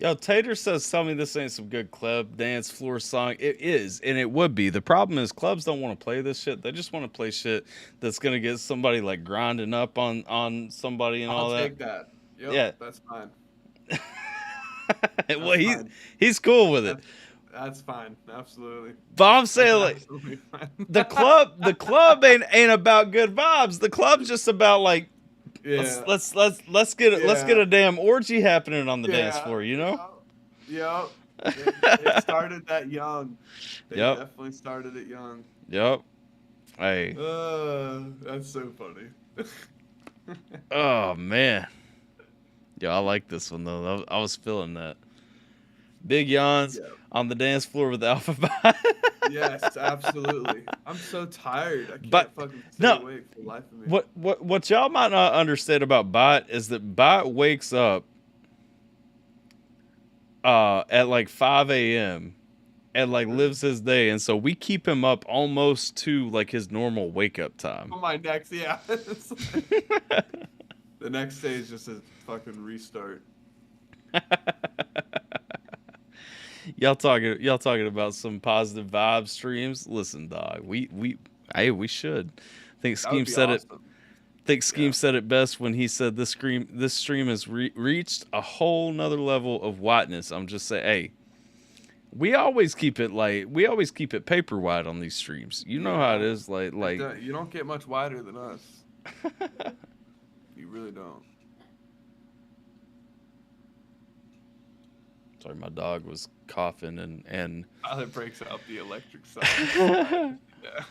Speaker 3: Yo, Tater says, tell me this ain't some good club dance floor song. It is, and it would be. The problem is clubs don't want to play this shit. They just want to play shit that's going to get somebody, like, grinding up on somebody and all that.
Speaker 2: I'll take that. Yep,
Speaker 3: yeah.
Speaker 2: That's fine.
Speaker 3: Well, he's cool with it.
Speaker 2: That's fine. Absolutely.
Speaker 3: But I'm saying, like, the club ain't about good vibes. The club's just about, like,
Speaker 2: yeah.
Speaker 3: Let's get a damn orgy happening on the dance floor, you know?
Speaker 2: Yep. It started that young. They definitely started it young.
Speaker 3: Yep. Hey.
Speaker 2: That's so funny.
Speaker 3: Oh man. Yeah, I like this one though. I was feeling that. Big yawns on the dance floor with Alphabyte.
Speaker 2: Yes, absolutely. I'm so tired. I can't fucking stay awake for the life of me.
Speaker 3: What y'all might not understand about Byte is that Byte wakes up at like 5 a.m. and like lives his day, and so we keep him up almost to like his normal wake up time.
Speaker 2: On my next, the next day is just a fucking restart.
Speaker 3: Y'all talking about some positive vibe streams? Listen, dog, we should. I think Scheme said awesome. I think Scheme said it best when he said this stream has reached a whole nother level of whiteness. I'm just saying, hey, we always keep it paper white on these streams. You know how it is, like
Speaker 2: you don't get much whiter than us. You really don't.
Speaker 3: Sorry, my dog was coughing and
Speaker 2: Tyler breaks out the electric side. Yeah.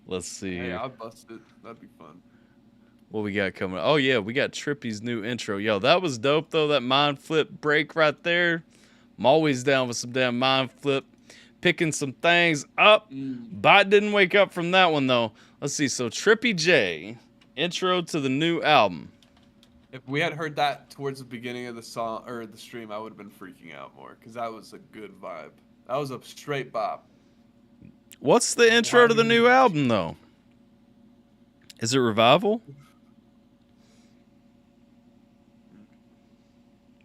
Speaker 3: Let's see.
Speaker 2: Hey, I'll bust it. That'd be fun.
Speaker 3: What we got coming? Oh yeah, we got Trippy's new intro. Yo, that was dope though. That mind flip break right there. I'm always down with some damn mind flip. Picking some things up. Bot didn't wake up from that one though. Let's see. So Trippy J, intro to the new album.
Speaker 2: If we had heard that towards the beginning of the song or the stream, I would have been freaking out more because that was a good vibe. That was a straight bop.
Speaker 3: What's the intro to the new album, though? Is it Revival?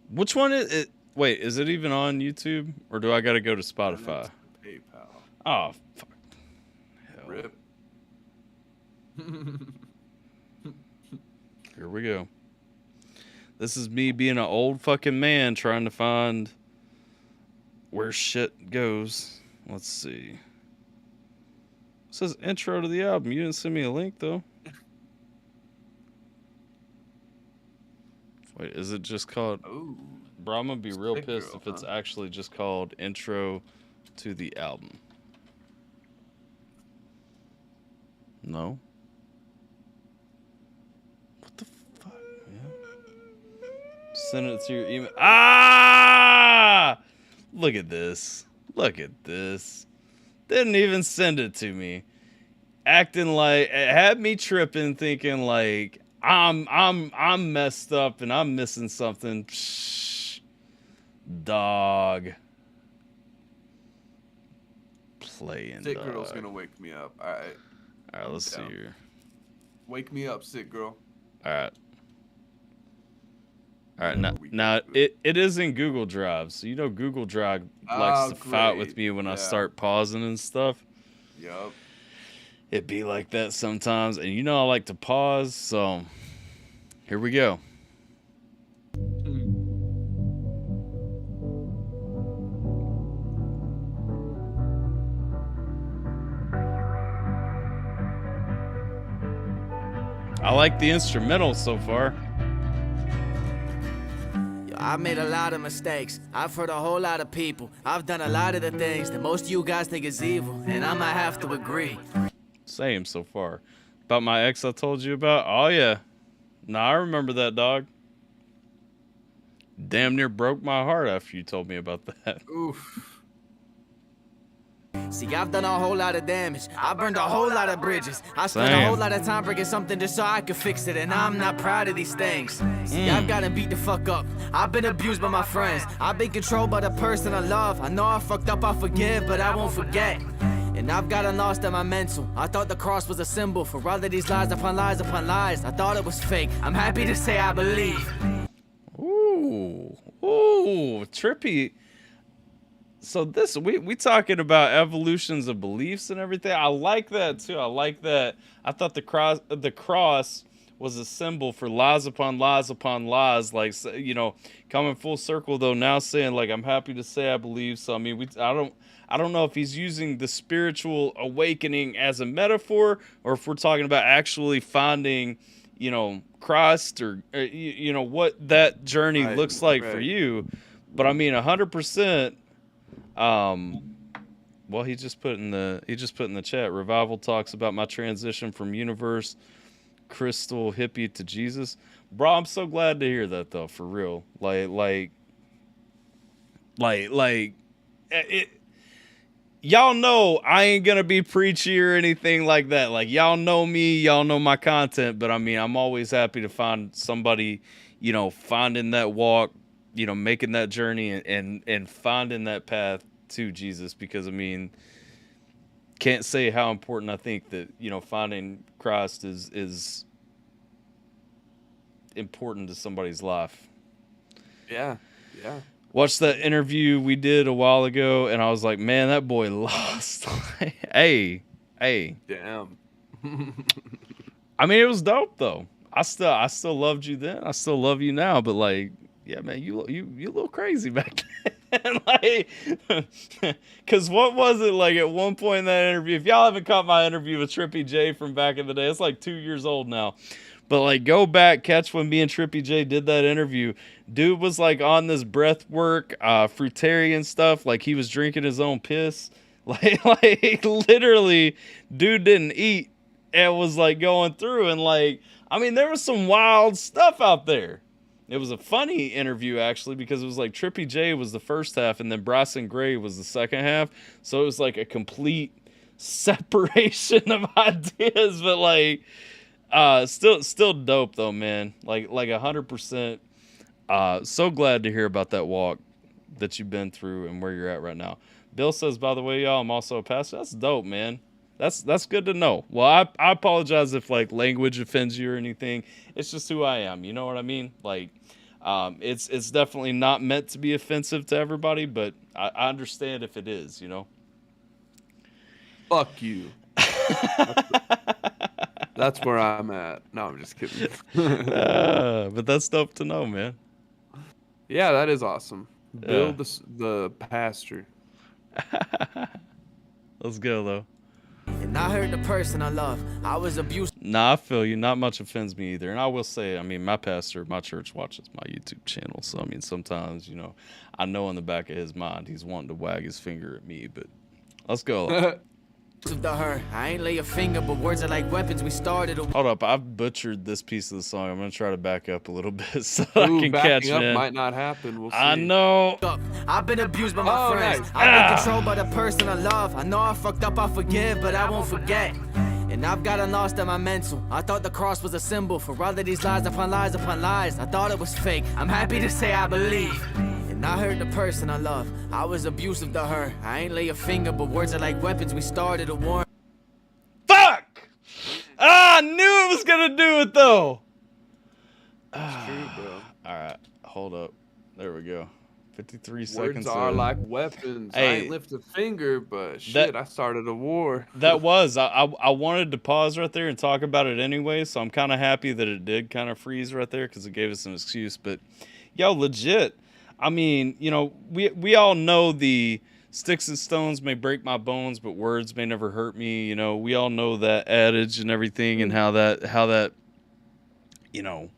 Speaker 3: Which one is it? Wait, is it even on YouTube? Or do I got to go to Spotify?
Speaker 2: PayPal.
Speaker 3: Oh, fuck. Hell.
Speaker 2: Rip.
Speaker 3: Here we go. This is me being an old fucking man trying to find where shit goes. Let's see. It says intro to the album. You didn't send me a link, though. Wait, is it just called...
Speaker 2: Ooh.
Speaker 3: Bro, I'm going to be real
Speaker 2: Big
Speaker 3: pissed
Speaker 2: girl,
Speaker 3: if it's
Speaker 2: huh?
Speaker 3: actually just called intro to the album. No. What the fuck, man? Send it to your email. Ah! Look at this. Look at this. Didn't even send it to me. Acting like it had me tripping, thinking like I'm messed up and I'm missing something. Psh, dog. Playing.
Speaker 2: Sick
Speaker 3: dog.
Speaker 2: girl's gonna wake me up. All right.
Speaker 3: All right, let's see
Speaker 2: down.
Speaker 3: here.
Speaker 2: Wake me up, sick girl.
Speaker 3: All right. All right, now it is in Google Drive, so you know Google Drive likes to fight with me when I start pausing and stuff.
Speaker 2: Yup.
Speaker 3: It be like that sometimes, and you know I like to pause, so here we go. I like the instrumental so far.
Speaker 14: I've made a lot of mistakes. I've hurt a whole lot of people. I've done a lot of the things that most of you guys think is evil, and I might have to agree.
Speaker 3: Same so far. About my ex I told you about? Oh, yeah. Nah, I remember that, dog. Damn near broke my heart after you told me about that.
Speaker 2: Oof.
Speaker 14: See, I've done a whole lot of damage. I burned a whole lot of bridges. I spent a whole lot of time breaking something just so I could fix it, and I'm not proud of these things. See, I've gotten beat the fuck up. I've been abused by my friends. I've been controlled by the person I love. I know I fucked up, I forgive, but I won't forget. And I've gotten lost in my mental. I thought the cross was a symbol for all of these lies upon lies upon lies. I thought it was fake. I'm happy to say I believe.
Speaker 3: Ooh, trippy. So this we talking about evolutions of beliefs and everything. I like that too. I like that. I thought the cross was a symbol for lies upon lies upon lies. Like, you know, coming full circle though. Now saying like I'm happy to say I believe. So I mean, I don't know if he's using the spiritual awakening as a metaphor or if we're talking about actually finding, you know, Christ or you know what that journey looks like for you. But I mean, 100%. Well, he just put in the chat. Revival talks about my transition from universe crystal hippie to Jesus. Bro, I'm so glad to hear that though, for real. Like it. Y'all know I ain't gonna be preachy or anything like that. Like y'all know me, y'all know my content, but I mean, I'm always happy to find somebody, you know, finding that walk, you know, making that journey and finding that path to Jesus, because I mean, can't say how important I think that, you know, finding Christ is important to somebody's life.
Speaker 2: Yeah.
Speaker 3: Watched that interview we did a while ago, and I was like, man, that boy lost. hey.
Speaker 2: Damn.
Speaker 3: I mean, it was dope though. I still loved you then. I still love you now, but like, yeah, man, you a little crazy back then. Like, cause what was it like at one point in that interview? If y'all haven't caught my interview with Trippy J from back in the day, it's like 2 years old now. But like, go back, catch when me and Trippy J did that interview. Dude was like on this breath work, fruitarian stuff. Like he was drinking his own piss. Like literally, dude didn't eat and was like going through. And like, I mean, there was some wild stuff out there. It was a funny interview, actually, because it was like Trippy J was the first half, and then Bryson Gray was the second half. So it was like a complete separation of ideas, but like, still dope though, man. Like 100%. So glad to hear about that walk that you've been through and where you're at right now. Bill says, by the way, y'all, I'm also a pastor. That's dope, man. That's good to know. Well, I apologize if like language offends you or anything. It's just who I am. You know what I mean? Like, it's definitely not meant to be offensive to everybody, but I understand if it is, you know?
Speaker 2: Fuck you. That's where I'm at. No, I'm just kidding.
Speaker 3: But that's dope to know, man.
Speaker 2: Yeah, that is awesome. Bill,
Speaker 3: Yeah.
Speaker 2: the pastor.
Speaker 3: Let's go, though.
Speaker 14: And I heard the person I love. I was abused.
Speaker 3: Nah, I feel you. Not much offends me either. And I will say, I mean, my pastor, my church watches my YouTube channel. So, I mean, sometimes, you know, I know in the back of his mind he's wanting to wag his finger at me, but let's go.
Speaker 14: To her. I ain't lay a finger, but words are like weapons. We started a
Speaker 3: Hold up, I've butchered this piece of the song. I'm gonna try to back up a little bit so
Speaker 2: Ooh,
Speaker 3: I can catch
Speaker 2: backing up
Speaker 3: it.
Speaker 2: might not happen. We'll see.
Speaker 3: I know.
Speaker 14: I've been abused by my
Speaker 2: Oh,
Speaker 14: friends.
Speaker 2: nice.
Speaker 14: I've been controlled by the person I love. I know I fucked up, I forgive, but I won't forget. And I've gotten lost in my mental. I thought the cross was a symbol for all of these lies upon lies upon lies. I thought it was fake. I'm happy to say I believe. And I heard the person I love. I was abusive to her. I ain't lay a finger, but words are like weapons. We started a war.
Speaker 3: Fuck! Ah, I knew it was gonna do it though.
Speaker 2: It's true, bro.
Speaker 3: All right, hold up. There we go. 53 seconds.
Speaker 2: Words are
Speaker 3: in.
Speaker 2: like weapons. I
Speaker 3: Hey,
Speaker 2: ain't lift a finger, but shit, I started a war.
Speaker 3: That was I wanted to pause right there and talk about it anyway, so I'm kind of happy that it did kind of freeze right there because it gave us an excuse. But yo, legit. I mean, you know, we all know the sticks and stones may break my bones, but words may never hurt me. You know, we all know that adage and everything, and how that, you know,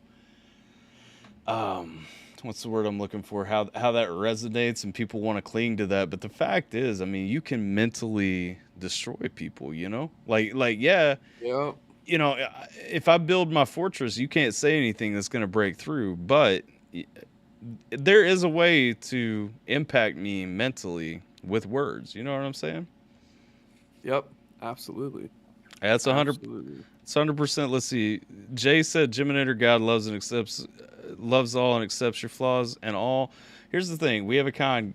Speaker 3: what's the word I'm looking for? How that resonates and people want to cling to that. But the fact is, I mean, you can mentally destroy people. You know, like yeah.
Speaker 2: Yep.
Speaker 3: You know, if I build my fortress, you can't say anything that's going to break through. But there is a way to impact me mentally with words. You know what I'm saying?
Speaker 2: Yep. Absolutely.
Speaker 3: That's 100. It's 100%. Let's see. Jay said, "Geminator God loves all and accepts your flaws and all." Here's the thing: we have a kind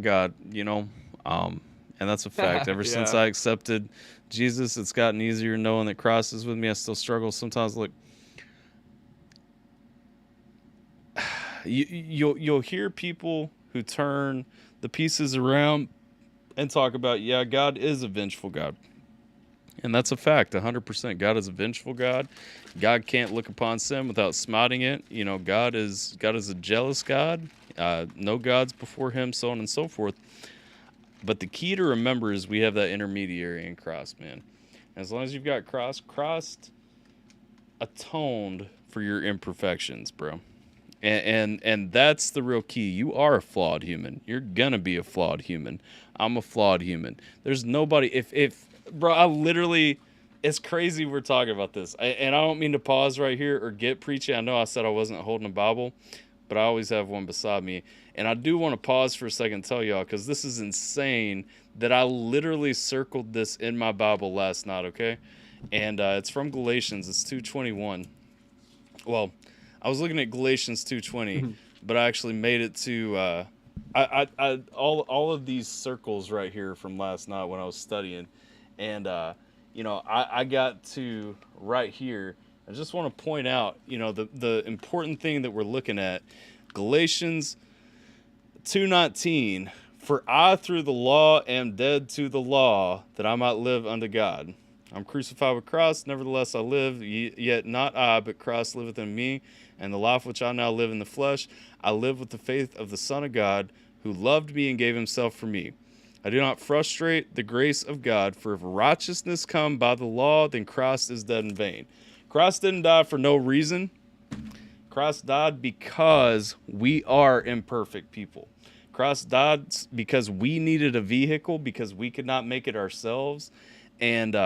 Speaker 3: God, you know, and that's a fact. Ever since I accepted Jesus, it's gotten easier knowing that Christ is with me. I still struggle sometimes. Look, you'll hear people who turn the pieces around and talk about, yeah, God is a vengeful God. And that's a fact, 100%. God is a vengeful God. God can't look upon sin without smiting it. You know, God is a jealous God. No gods before him, so on and so forth. But the key to remember is we have that intermediary in Christ, man. As long as you've got Christ atoned for your imperfections, bro. And that's the real key. You are a flawed human. You're gonna be a flawed human. I'm a flawed human. There's nobody. If bro, I literally, it's crazy we're talking about this. And I don't mean to pause right here or get preachy. I know I said I wasn't holding a Bible, but I always have one beside me. And I do want to pause for a second and tell y'all, because this is insane that I literally circled this in my Bible last night. Okay, and it's from Galatians. It's 2:21. Well, I was looking at Galatians 2:20, but I actually made it to all of these circles right here from last night when I was studying, and you know, I got to right here. I just want to point out, you know, the important thing that we're looking at, Galatians 2:19. For I through the law am dead to the law, that I might live unto God. I'm crucified with Christ, nevertheless I live, yet not I, but Christ liveth in me. And the life which I now live in the flesh, I live with the faith of the Son of God, who loved me and gave himself for me. I do not frustrate the grace of God, for if righteousness come by the law, then Christ is dead in vain. Christ didn't die for no reason. Christ died because we are imperfect people. Christ died because we needed a vehicle, because we could not make it ourselves. And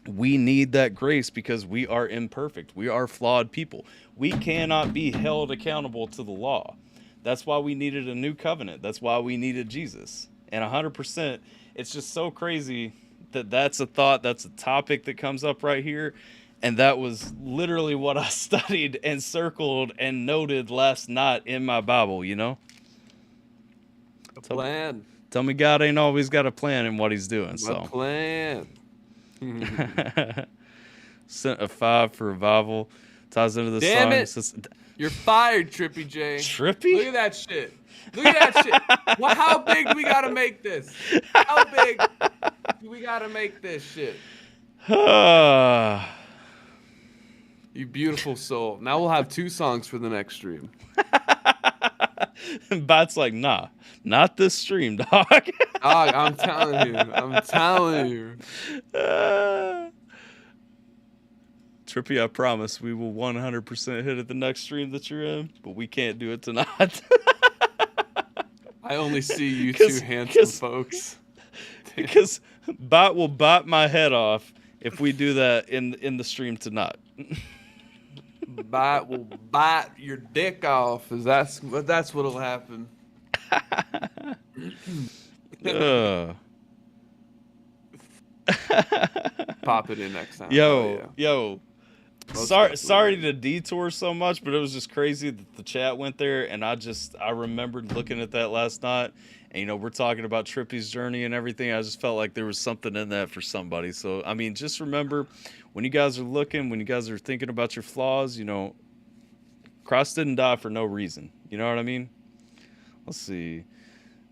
Speaker 3: we need that grace because we are imperfect. We are flawed people. We cannot be held accountable to the law. That's why we needed a new covenant. That's why we needed Jesus. And 100%, it's just so crazy that that's a thought, that's a topic that comes up right here. And that was literally what I studied and circled and noted last night in my Bible, you know?
Speaker 2: A plan.
Speaker 3: Tell me God ain't always got a plan in what he's doing.
Speaker 2: A plan.
Speaker 3: Sent a 5 for revival. Ties into the
Speaker 2: Damn
Speaker 3: song.
Speaker 2: it.
Speaker 3: Says,
Speaker 2: You're fired, Trippy J.
Speaker 3: Trippy?
Speaker 2: Look at that shit. Look at that shit. Well, how big do we gotta make this? How big do we gotta make this shit? You beautiful soul. Now we'll have 2 songs for the next stream.
Speaker 3: Bat's like, nah, not this stream, dog.
Speaker 2: Dog, I'm telling you. I'm telling you.
Speaker 3: Trippy, I promise we will 100% hit it the next stream that you're in, but we can't do it tonight.
Speaker 2: I only see you 2 handsome folks.
Speaker 3: Because Bot will bite my head off if we do that in the stream tonight.
Speaker 2: Bite will bite your dick off. That's what'll happen. Pop it in next time.
Speaker 3: Yo. Sorry to detour so much, but it was just crazy that the chat went there, and I remembered looking at that last night, and we're talking about Trippy's journey and everything. I just felt like there was something in that for somebody. So I mean, just remember when you guys are looking, when you guys are thinking about your flaws, Christ didn't die for no reason. You know what I mean? Let's see.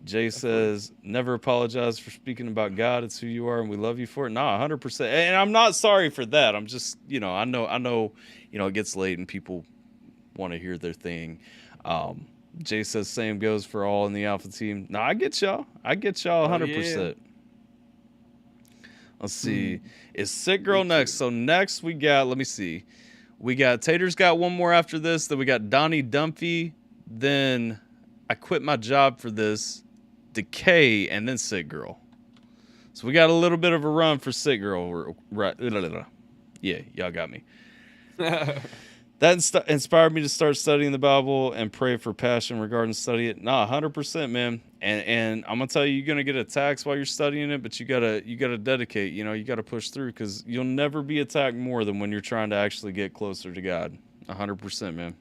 Speaker 3: Jay says, never apologize for speaking about God. It's who you are, and we love you for it. Nah, 100%. And I'm not sorry for that. I'm just, I know, it gets late and people want to hear their thing. Jay says, same goes for all in the Alpha team. Nah, I get y'all. 100%. Let's see. Is Sick Girl next? So next we got, let me see. We got Tater's got one more after this. Then we got Donnie Dumpy. Then I quit my job for this. Decay, and then Sick Girl. So we got a little bit of a run for Sick Girl. Right. Yeah, y'all got me. That inspired me to start studying the Bible and pray for passion regarding study it. Nah, 100%, man. And I'm gonna tell you, you're gonna get attacked while you're studying it, but you gotta dedicate. You gotta push through, because you'll never be attacked more than when you're trying to actually get closer to God. 100%, man.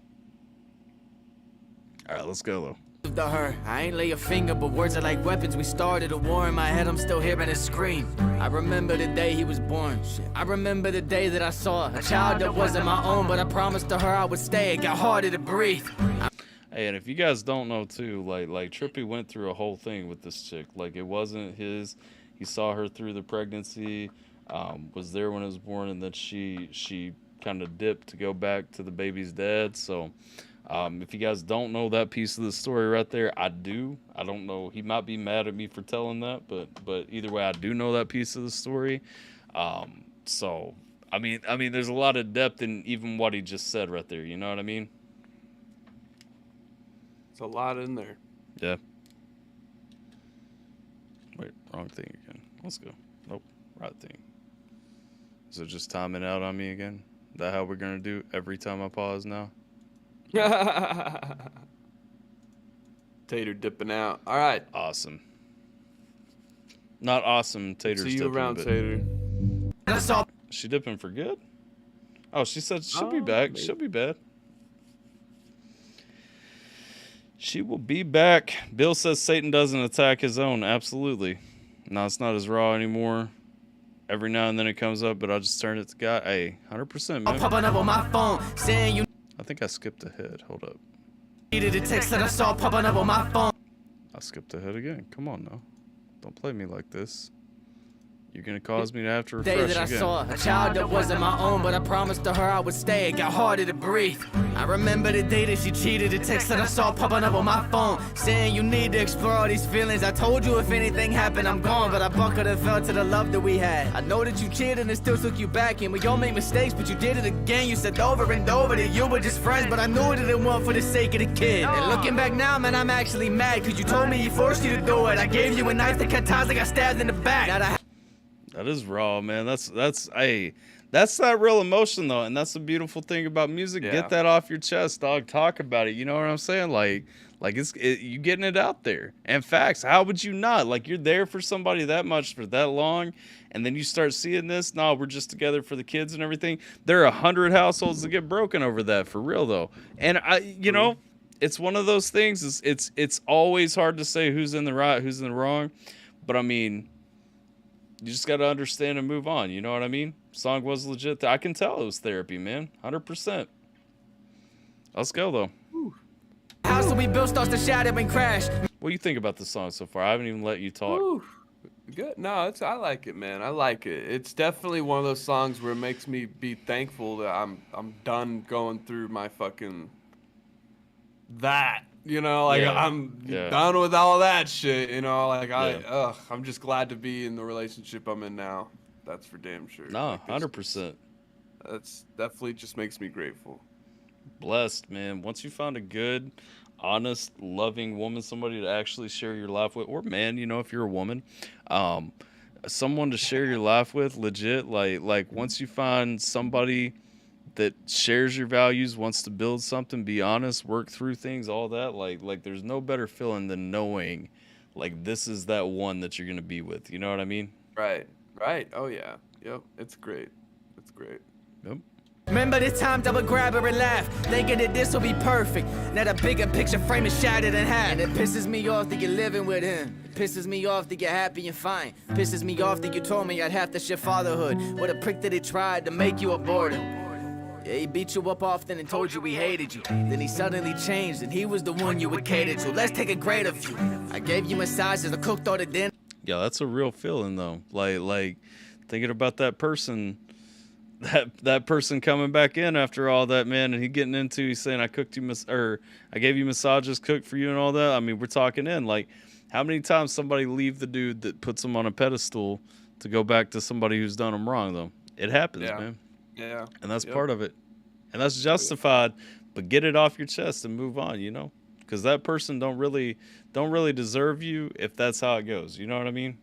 Speaker 3: All right, let's go though.
Speaker 14: To her, I ain't lay a finger, but words are like weapons. We started a war in my head, I'm still hearing it scream. I remember the day he was born. I remember the day that I saw a child that wasn't my own, but I promised to her I would stay. It got harder to breathe.
Speaker 3: Hey, and if you guys don't know too, like Trippy went through a whole thing with this chick. Like, it wasn't his. He saw her through the pregnancy, was there when it was born, and then she kind of dipped to go back to the baby's dad. So if you guys don't know that piece of the story right there, I do. I don't know. He might be mad at me for telling that, but either way, I do know that piece of the story. So I mean, there's a lot of depth in even what he just said right there. You know what I mean?
Speaker 2: It's a lot in there.
Speaker 3: Yeah. Wait, wrong thing again. Let's go. Nope, right thing. Is it just timing out on me again? Is that how we're gonna do every time I pause now?
Speaker 2: Tater dipping out. All right.
Speaker 3: Awesome. Not awesome. Tater's
Speaker 2: See you
Speaker 3: dipping,
Speaker 2: around,
Speaker 3: but
Speaker 2: Tater.
Speaker 3: She dipping for good? Oh, she said she'll be back. Maybe. She'll be back. She will be back. Bill says Satan doesn't attack his own. Absolutely. No, it's not as raw anymore. Every now and then it comes up, but I'll just turn it to God. Hey, 100%, man.
Speaker 14: Popping up on my phone, saying you
Speaker 3: I think I skipped ahead. Hold up.
Speaker 14: needed a text that I saw popping up on my phone.
Speaker 3: I skipped ahead again. Come on now. Don't play me like this. You're going to cause me to have to refresh
Speaker 14: Day that I
Speaker 3: again.
Speaker 14: saw a child that wasn't my own, but I promised to her I would stay. It got harder to breathe. I remember the day that she cheated. A text that I saw popping up on my phone, saying you need to explore all these feelings. I told you if anything happened, I'm gone, but I buckled and fell to the love that we had. I know that you cheated and it still took you back, and we all make mistakes, but you did it again. You said over and over that you were just friends, but I knew that it wasn't for the sake of the kid. And looking back now, man, I'm actually mad, cause you told me he forced you to do it. I gave you a knife that cut ties, I got stabbed in the back. Now
Speaker 3: That is raw, man. That's that real emotion though, and that's the beautiful thing about music.
Speaker 2: Yeah.
Speaker 3: Get that off your chest, dog. Talk about it. You know what I'm saying? Like you getting it out there. And facts. How would you not? Like, you're there for somebody that much for that long, and then you start seeing this. No, we're just together for the kids and everything. There are 100 households that get broken over that, for real though. And you know, it's one of those things. It's always hard to say who's in the right, who's in the wrong. But I mean, you just got to understand and move on. You know what I mean? Song was legit. I can tell it was therapy, man. 100%. Let's go though.
Speaker 14: House that we built starts to shatter and crash.
Speaker 3: What do you think about the song so far? I haven't even let you talk.
Speaker 2: Ooh, good. No, I like it, man. I like it. It's definitely one of those songs where it makes me be thankful that I'm done going through my fucking that. You know, like I'm done with all that shit. You know, like I'm just glad to be in the relationship I'm in now. That's for damn sure.
Speaker 3: No, 100%.
Speaker 2: That's definitely just makes me grateful.
Speaker 3: Blessed, man. Once you find a good, honest, loving woman, somebody to actually share your life with, or man, you know, if you're a woman, someone to share your life with, legit. Like once you find somebody that shares your values, wants to build something, be honest, work through things, all that, like there's no better feeling than knowing like this is that one that you're gonna be with. You know what I mean?
Speaker 2: Right. Oh yeah. Yep. It's great.
Speaker 3: Yep.
Speaker 14: Remember the times I would grab her and laugh, thinking that this will be perfect. Now the bigger picture frame is shattered in half. And it pisses me off that you're living with him. It pisses me off that you're happy and fine. Pisses me off that you told me I'd have to share fatherhood. What a prick that he tried to make you abort him. Yeah, he beat you up often and told you he hated you. Then he suddenly changed and he was the one you would cater to. Let's take a greater view. I gave you massages, I cooked all the dinner.
Speaker 3: Yeah, that's a real feeling though. Like thinking about that person. That person coming back in after all that, man, and he's saying I cooked you or I gave you massages, cooked for you and all that. I mean, we're talking in like how many times somebody leave the dude that puts them on a pedestal to go back to somebody who's done them wrong though. It happens, man.
Speaker 2: Yeah.
Speaker 3: And that's part of it. And that's justified, but get it off your chest and move on, you know? Cuz that person don't really deserve you if that's how it goes. You know what I mean?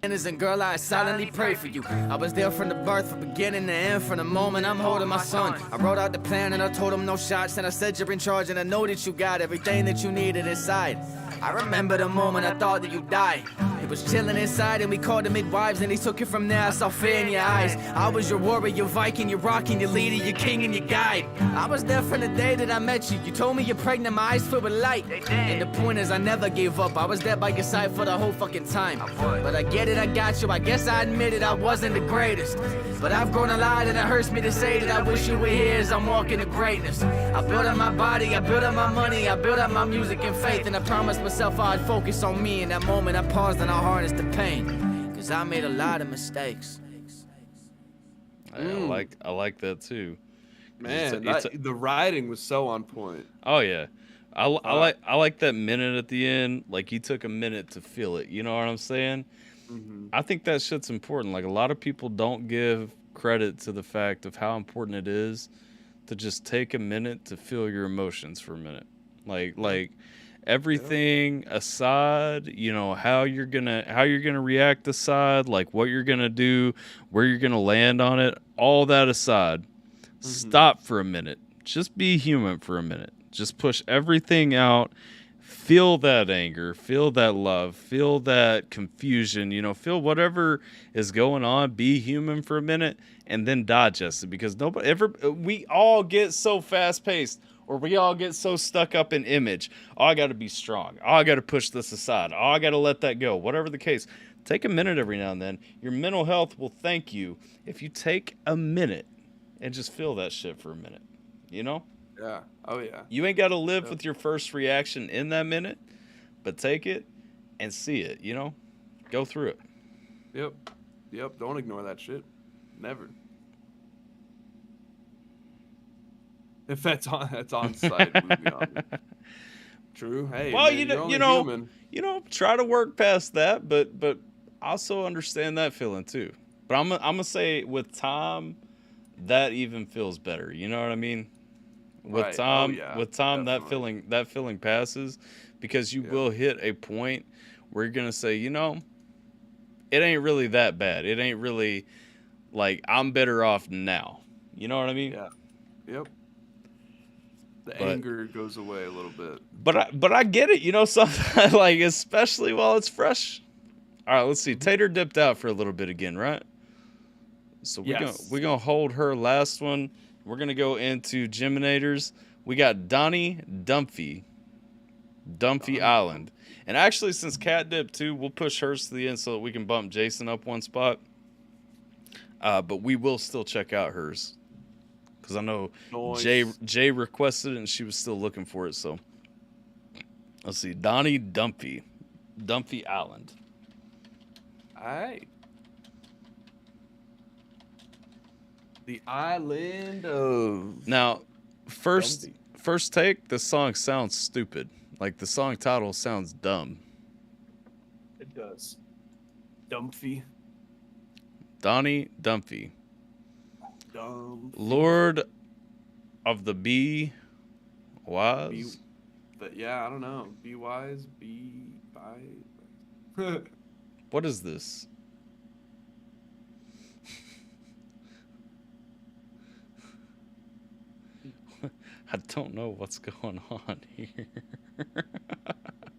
Speaker 14: And girl, I silently pray for you. I was there from the birth, from beginning to end, from the moment I'm holding my son. I wrote out the plan and I told him no shots, and I said you're in charge and I know that you got everything that you needed inside. I remember the moment I thought that you died. It was chilling inside and we called the midwives and they took it from there. I saw fear in your eyes. I was your warrior, your Viking, your rocking, your leader, your king and your guide. I was there from the day that I met you. You told me you're pregnant, my eyes filled with light. And the point is I never gave up. I was there by your side for the whole fucking time. But I get it, I got you. I guess I admitted I wasn't the greatest. But I've grown a lot and it hurts me to say that I wish you were here as I'm walking to greatness. I built up my body, I built up my money, I built up my music and faith. And I promised myself I'd focus on me. In that moment I paused and I harnessed the pain. Cause I made a lot of mistakes.
Speaker 3: I like that too.
Speaker 2: Man, the writing was so on point.
Speaker 3: Oh yeah. I like that minute at the end. Like he took a minute to feel it. You know what I'm saying?
Speaker 2: Mm-hmm.
Speaker 3: I think that shit's important. Like a lot of people don't give credit to the fact of how important it is to just take a minute to feel your emotions for a minute. Like everything aside, you know, how you're gonna react aside, like what you're gonna do, where you're gonna land on it, all that aside, stop for a minute. Just be human for a minute. Just push everything out. Feel that anger, feel that love, feel that confusion, you know, feel whatever is going on, be human for a minute, and then digest it. Because we all get so fast-paced, or we all get so stuck up in image. Oh, I got to be strong. Oh, I got to push this aside. Oh, I got to let that go. Whatever the case, take a minute every now and then. Your mental health will thank you if you take a minute and just feel that shit for a minute, you know?
Speaker 2: Yeah. Oh, yeah.
Speaker 3: You ain't got to live with your first reaction in that minute, but take it and see it, you know? Go through it.
Speaker 2: Yep. Don't ignore that shit. Never. If that's on site, moving on. True. Hey,
Speaker 3: well,
Speaker 2: man,
Speaker 3: you know, try to work past that, but also understand that feeling too. But I'm gonna say with time, that even feels better. You know what I mean? With time, definitely. that feeling passes, because you will hit a point where you're gonna say, you know, it ain't really that bad. It ain't really like I'm better off now. You know what I mean?
Speaker 2: Yeah. Yep. The anger goes away a little bit.
Speaker 3: But I get it, you know, something like especially while it's fresh. All right, let's see. Tater dipped out for a little bit again, right? So we're gonna hold her last one. We're gonna go into Geminators. We got Donnie Dumphy Island. And actually, since Cat Dip too, we'll push hers to the end so that we can bump Jason up one spot. But we will still check out hers. Because I know Jay requested it and she was still looking for it. So let's see. Donnie Dumphy Island.
Speaker 2: All right. The island of...
Speaker 3: Now, first take, this song sounds stupid. Like, the song title sounds dumb.
Speaker 2: It does. Dumphy.
Speaker 3: Donnie Dumphy. Lord of the Bee Wise.
Speaker 2: But yeah, I don't know. Be wise, be by.
Speaker 3: What is this? I don't know what's going on here.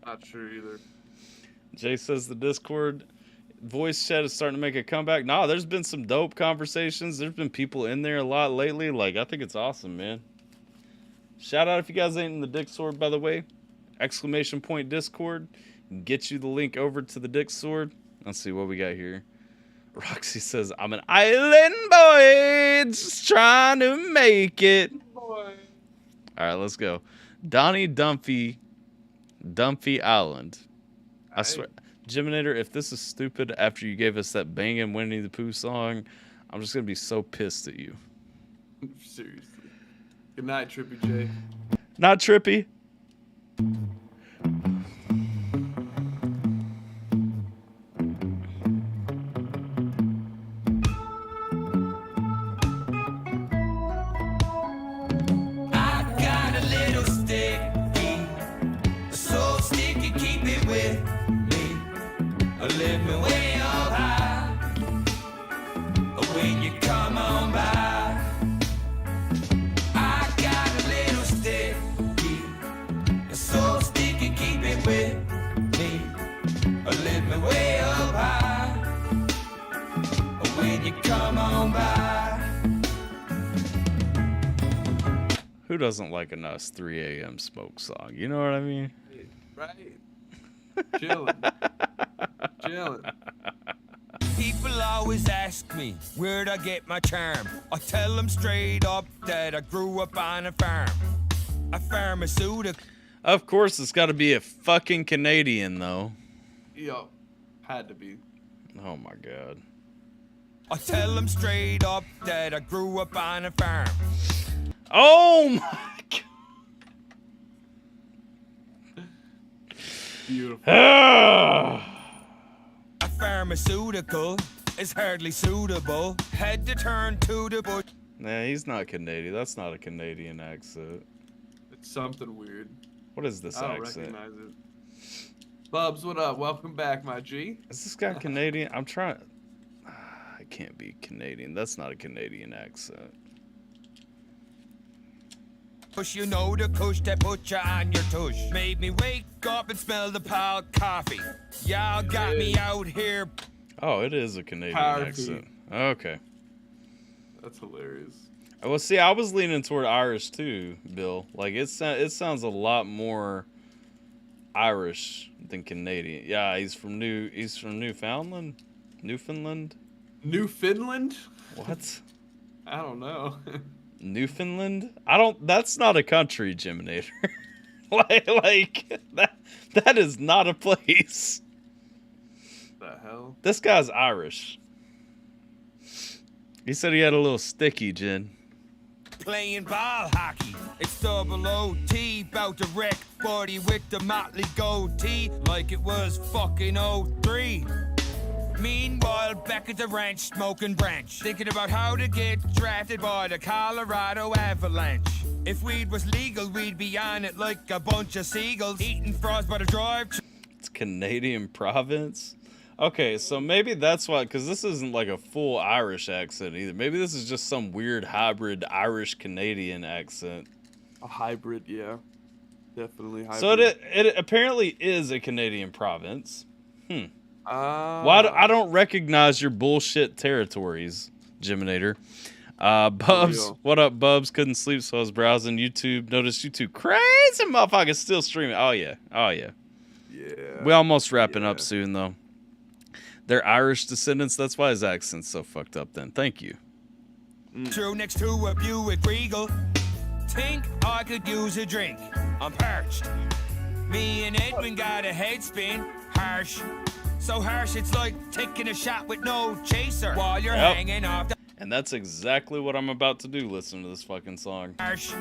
Speaker 2: Not sure either.
Speaker 3: Jay says the Discord voice chat is starting to make a comeback. Nah, there's been some dope conversations. There's been people in there a lot lately. Like, I think it's awesome, man. Shout out if you guys ain't in the Discord, by the way. ! Discord. Get you the link over to the Discord. Let's see what we got here. Roxy says, I'm an island boy just trying to make it. Boy. All right, let's go. Donnie Dumphy Island. I swear. Jiminator, if this is stupid after you gave us that banging Winnie the Pooh song, I'm just going to be so pissed at you.
Speaker 2: Seriously. Good night, Trippy J.
Speaker 3: Not Trippy.
Speaker 11: I got a little sticky, so sticky, keep it with me. I live me way up high. When you come on by, I got a little sticky, so sticky, keep it with me. I live me way up high. When you come on by.
Speaker 3: Who doesn't like a nice 3 a.m. smoke song? You know what I mean?
Speaker 2: Right. Chilling.
Speaker 11: People always ask me, where'd I get my charm? I tell them straight up that I grew up on a farm. A pharmaceutical.
Speaker 3: Of course, it's got to be a fucking Canadian, though.
Speaker 2: Yo, had to be.
Speaker 3: Oh, my God.
Speaker 11: I tell them straight up that I grew up on a farm.
Speaker 3: Oh, my God.
Speaker 2: Beautiful.
Speaker 11: A pharmaceutical is hardly suitable. Had to turn to the bush.
Speaker 3: Nah, he's not Canadian. That's not a Canadian accent.
Speaker 2: It's something weird.
Speaker 3: What is this
Speaker 2: I don't
Speaker 3: accent?
Speaker 2: recognize it. Bubs, what up? Welcome back, my G.
Speaker 3: Is this guy Canadian? I'm trying. It can't be Canadian. That's not a Canadian accent.
Speaker 11: Push, you know the kush that put you on your tush. Made me wake up and smell the pile coffee. Y'all got me out here.
Speaker 3: Oh, it is a Canadian
Speaker 2: Coffee.
Speaker 3: accent. Okay.
Speaker 2: That's hilarious.
Speaker 3: Well, see, I was leaning toward Irish too, Bill. Like it sounds a lot more Irish than Canadian. Yeah, he's from Newfoundland. Newfoundland. What?
Speaker 2: I don't know.
Speaker 3: Newfoundland? That's not a country, Jiminator. like that is not a place.
Speaker 2: The hell?
Speaker 3: This guy's Irish. He said he had a little sticky, Jen.
Speaker 11: Playing ball hockey. It's double OT, bout to wreck 40 with the motley goatee, like it was fucking 03. Meanwhile, back at the ranch, smoking branch, thinking about how to get drafted by the Colorado Avalanche. If weed was legal, we'd be on it like a bunch of seagulls, eating frost by the drive.
Speaker 3: It's Canadian province. Okay, so maybe that's why, because this isn't like a full Irish accent either. Maybe this is just some weird hybrid Irish-Canadian accent.
Speaker 2: A hybrid, yeah. Definitely hybrid.
Speaker 3: So it apparently is a Canadian province. Well, I don't recognize your bullshit territories, Jiminator. Bubs, what up, Bubs? Couldn't sleep, so I was browsing YouTube. Noticed YouTube crazy motherfuckers still streaming. Oh yeah.
Speaker 2: Yeah.
Speaker 3: We almost wrapping up soon though. They're Irish descendants. That's why his accent's so fucked up. Then thank you.
Speaker 5: True next to a Buick Regal. Think I could use a drink. I'm parched. Me and Edwin got a head spin. Harsh. So harsh it's like taking a shot with no chaser while you're hanging off the...
Speaker 3: And that's exactly what I'm about to do. Listen to this fucking song.
Speaker 5: Harsh.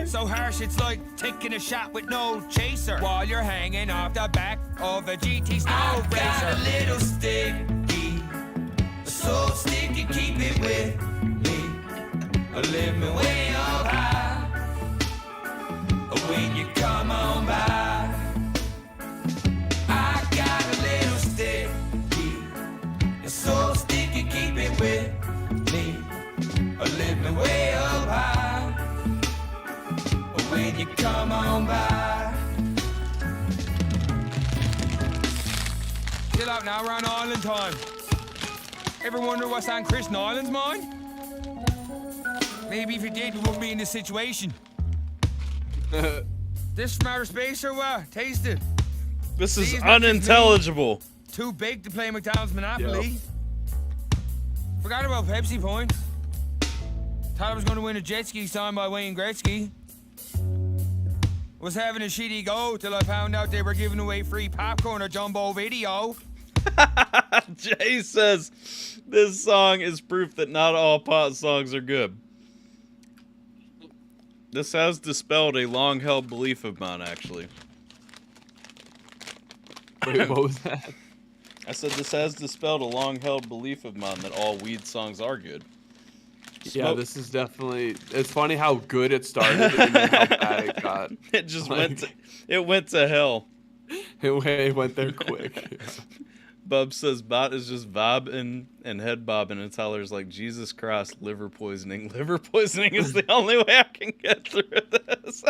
Speaker 5: So harsh it's like taking a shot with no chaser while you're hanging off the back of a GT Snow Racer. Got a little sticky, so sticky, keep it with me. I live me way up high. When you come on by, I got a little sticky, it's so sticky, keep it with me. I live me way up high. When you come on by. Chill out now, we're on island time. Ever wonder what's on Chris Nyland's mind? Maybe if you did, you wouldn't be in this situation. This from outer space or what? Taste it.
Speaker 3: This is unintelligible.
Speaker 5: Too big to play McDonald's Monopoly. Forgot about Pepsi Point. Thought I was going to win a jet ski signed by Wayne Gretzky. Was having a shitty go till I found out they were giving away free popcorn or Jumbo Video.
Speaker 3: Jay says this song is proof that not all pot songs are good. This has dispelled a long-held belief of mine, actually.
Speaker 2: Wait, what was that?
Speaker 3: I said this has dispelled a long-held belief of mine that all weed songs are good.
Speaker 2: Yeah, this is definitely... It's funny how good it started and then how bad it got.
Speaker 3: It just went to hell.
Speaker 2: It went there quick. Yeah.
Speaker 3: Bub says bot is just bobbing and head bobbing, and Tyler's like, Jesus Christ, liver poisoning. Liver poisoning is the only way I can get through this.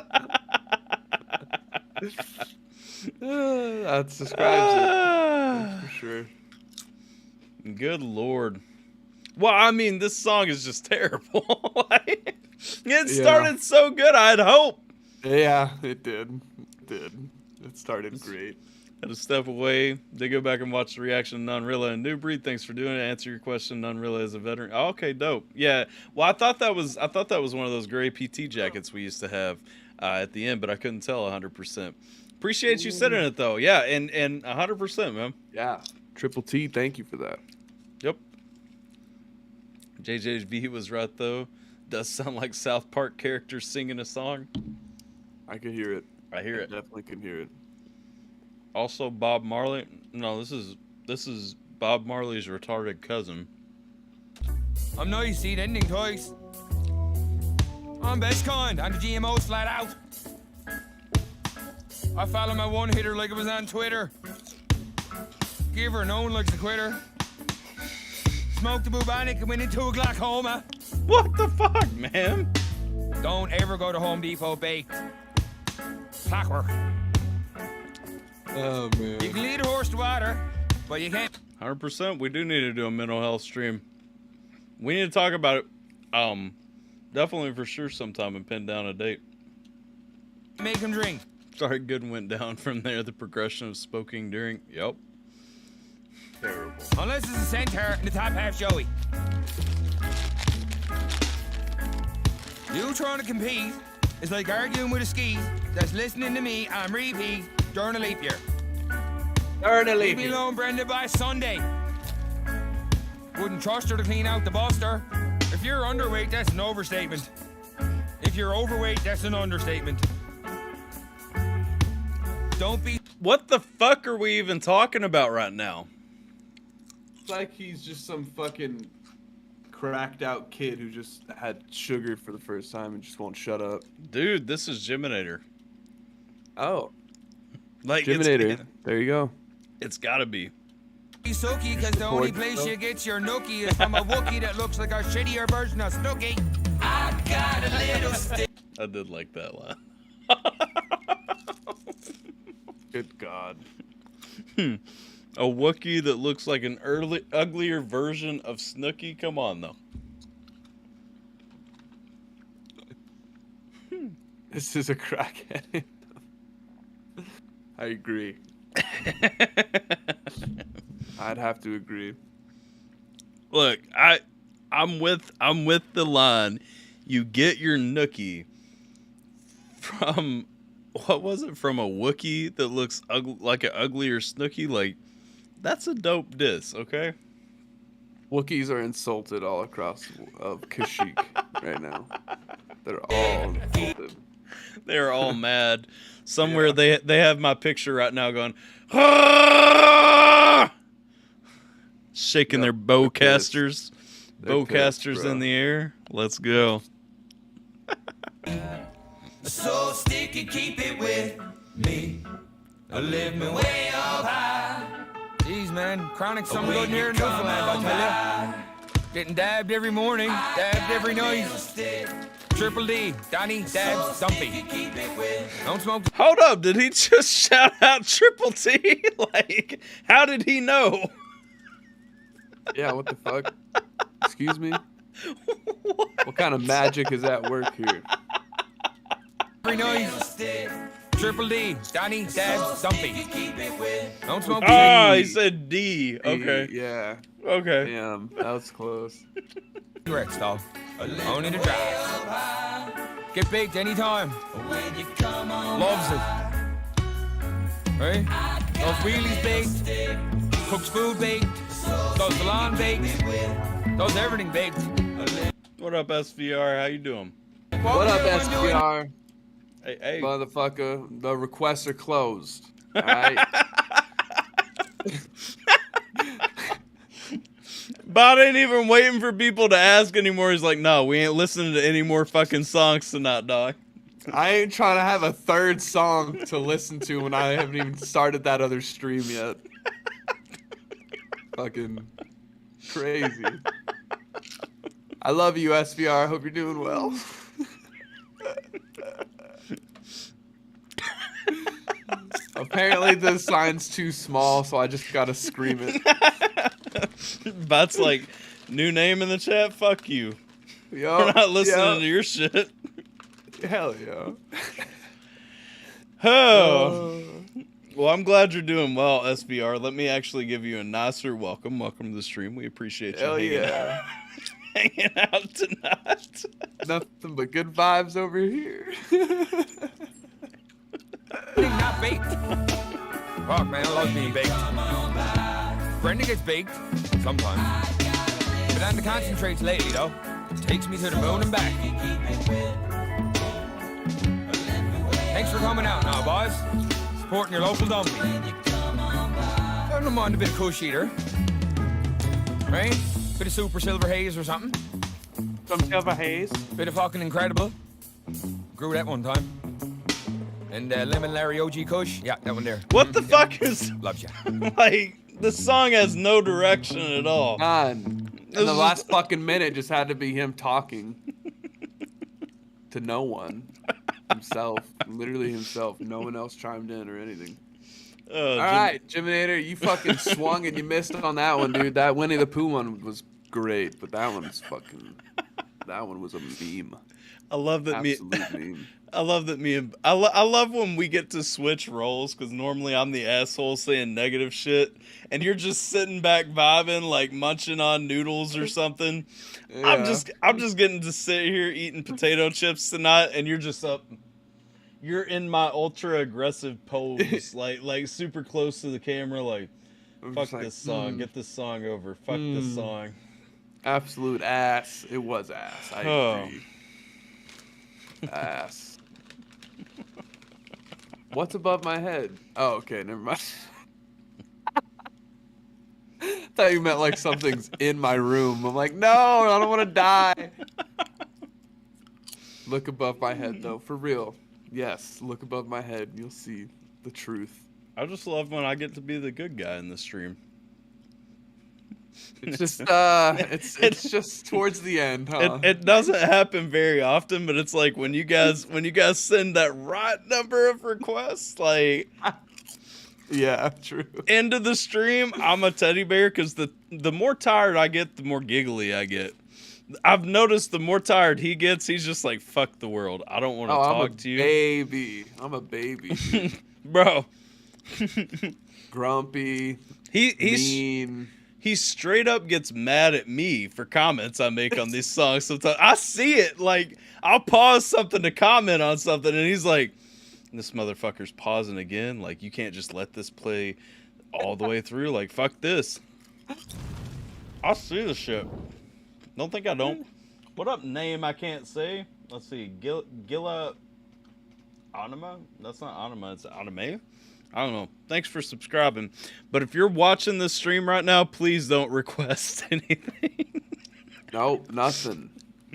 Speaker 2: That describes it. That's for sure.
Speaker 3: Good Lord. Well, I mean, this song is just terrible. It started so good, I'd hope.
Speaker 2: Yeah, it did. It started great.
Speaker 3: Had to step away. They go back and watch the reaction of Non-Rilla and New Breed. Thanks for doing it. Answer your question. Non-Rilla is a veteran. Oh, okay, dope. Yeah. Well, I thought that was one of those gray PT jackets we used to have at the end, but I couldn't tell 100%. Appreciate you sending it though. Yeah, and 100%, man.
Speaker 2: Yeah. Triple T, thank you for that.
Speaker 3: Yep. JJV was right though. Does sound like South Park characters singing a song.
Speaker 2: I could hear it.
Speaker 3: I hear it.
Speaker 2: Definitely can hear it.
Speaker 3: Also, Bob Marley. No, this is Bob Marley's retarded cousin.
Speaker 5: I'm nice, eat ending twice. I'm best kind, and the GMO's flat out. I follow my one hitter like it was on Twitter. Give her, no one likes a quitter. Smoke the bubonic and went into a glaucoma.
Speaker 3: What the fuck, man?
Speaker 5: Don't ever go to Home Depot baked. Clockwork.
Speaker 2: Oh, man.
Speaker 5: You can lead a horse to water, but you can't.
Speaker 3: 100%. We do need to do a mental health stream. We need to talk about it. Definitely for sure sometime and pin down a date.
Speaker 5: Make him drink.
Speaker 3: Sorry, good went down from there. The progression of smoking during. Yep.
Speaker 2: Terrible.
Speaker 5: Unless it's a centaur and the top half Joey. You trying to compete is like arguing with a ski that's listening to me on repeat during a leap year. Leave me alone, Brenda, by Sunday. Wouldn't trust her to clean out the buster. If you're underweight, that's an overstatement. If you're overweight, that's an understatement. Don't be...
Speaker 3: What the fuck are we even talking about right now?
Speaker 2: It's like he's just some fucking cracked out kid who just had sugar for the first time and just won't shut up.
Speaker 3: Dude, this is Jiminator.
Speaker 2: Oh.
Speaker 3: Like
Speaker 2: Jiminator. There you go.
Speaker 3: It's gotta be.
Speaker 5: Sookie, because the only place you get your nookie is from a Wookiee that looks like a shittier version of Snooki. I got a little stick.
Speaker 3: I did like that line.
Speaker 2: Good God.
Speaker 3: A Wookiee that looks like an uglier version of Snooki? Come on, though.
Speaker 2: This is a crackhead anthem. I agree. I'd have to agree.
Speaker 3: Look, I'm with the line. You get your nookie from, what was it? From a Wookiee that looks like an uglier Snooki. Like, that's a dope diss, okay?
Speaker 2: Wookiees are insulted all across of Kashyyyk right now. They're all insulted.
Speaker 3: They're all mad. Somewhere they have my picture right now going, ah! Shaking their bowcasters. Bowcasters in the air. Let's go.
Speaker 11: So sticky, keep it with me. Live me way up high.
Speaker 9: Jeez, man, chronic summer good here in Newfoundland, I tell you. Getting dabbed every morning, dabbed every night. Triple D, Donnie, Dabs, Dumpy. Don't smoke.
Speaker 3: Hold up, did he just shout out Triple T? Like, how did he know?
Speaker 2: Yeah, what the fuck? Excuse me? What kind of magic is at work here?
Speaker 9: Every night. Triple D, Donnie, Dabs, Dumpy. Don't smoke.
Speaker 3: Oh, he said D. Okay.
Speaker 2: Yeah.
Speaker 3: Okay.
Speaker 2: Damn, that was close.
Speaker 9: Cigarettes, dog. Only to drive. Get baked anytime. Loves it. Right? Those wheelies baked. Cooks food baked. Those salon baked. Those everything baked.
Speaker 3: What up, SVR? How you doing?
Speaker 2: What up, SPR?
Speaker 3: Hey.
Speaker 2: Motherfucker, the requests are closed. Alright?
Speaker 3: Bot ain't even waiting for people to ask anymore. He's like, no, we ain't listening to any more fucking songs tonight, dog.
Speaker 2: I ain't trying to have a third song to listen to when I haven't even started that other stream yet. Fucking crazy. I love you, SVR. I hope you're doing well. Apparently the sign's too small, so I just gotta scream it.
Speaker 3: Bot's like, new name in the chat? Fuck you.
Speaker 2: Yo,
Speaker 3: we're not listening to your shit.
Speaker 2: Hell yeah.
Speaker 3: Oh. Well, I'm glad you're doing well, SBR. Let me actually give you a nicer welcome. Welcome to the stream. We appreciate you hanging out tonight.
Speaker 2: Nothing but good vibes over here.
Speaker 9: Not baked. Fuck, man, I love being baked. Brenda gets baked sometimes. But on the concentrates lately, though, takes me to the moon and back. Thanks for coming out now, boys. Supporting your local dumpy. I don't mind a bit of Kush either. Right? Bit of super silver haze or something.
Speaker 2: Some silver haze.
Speaker 9: Bit of fucking incredible. Grew that one time. And Lemon Larry OG Kush. Yeah, that one there.
Speaker 3: What the fuck is...
Speaker 9: Loves ya.
Speaker 3: Like, the song has no direction at all.
Speaker 2: None. And the last fucking minute just had to be him talking. To no one. Himself. Literally himself. No one else chimed in or anything. Alright, Jiminator, you fucking swung and you missed on that one, dude. That Winnie the Pooh one was great, but that one's fucking... That one was a meme.
Speaker 3: I love that
Speaker 2: meme.
Speaker 3: I love that I love when we get to switch roles, because normally I'm the asshole saying negative shit, and you're just sitting back vibing, like munching on noodles or something. Yeah. I'm just getting to sit here eating potato chips tonight, and you're just up. You're in my ultra aggressive pose, like super close to the camera, like fuck this song, get this song over, fuck this song.
Speaker 2: Absolute ass. It was ass. I agree. Ass. What's above my head? Oh, okay, never mind. Thought you meant like something's in my room. I'm like, no, I don't want to die. Look above my head, though, for real. Yes, look above my head. You'll see the truth.
Speaker 3: I just love when I get to be the good guy in the stream.
Speaker 2: It's just it's just towards the end, huh?
Speaker 3: It doesn't happen very often, but it's like when you guys send that right number of requests, like
Speaker 2: yeah, true.
Speaker 3: End of the stream, I'm a teddy bear, because the more tired I get, the more giggly I get. I've noticed the more tired he gets, he's just like, fuck the world. I don't want to talk to you.
Speaker 2: Baby. I'm a baby.
Speaker 3: Bro.
Speaker 2: Grumpy.
Speaker 3: Mean. He straight up gets mad at me for comments I make on these songs sometimes. I see it. Like, I'll pause something to comment on something, and he's like, this motherfucker's pausing again. Like, you can't just let this play all the way through. Like, fuck this. I see the shit. Don't think I don't. What up, name I can't say? Let's see. Gilla Anima? That's not Anima, it's Anime. I don't know. Thanks for subscribing. But if you're watching this stream right now, please don't request anything.
Speaker 2: Nope, nothing.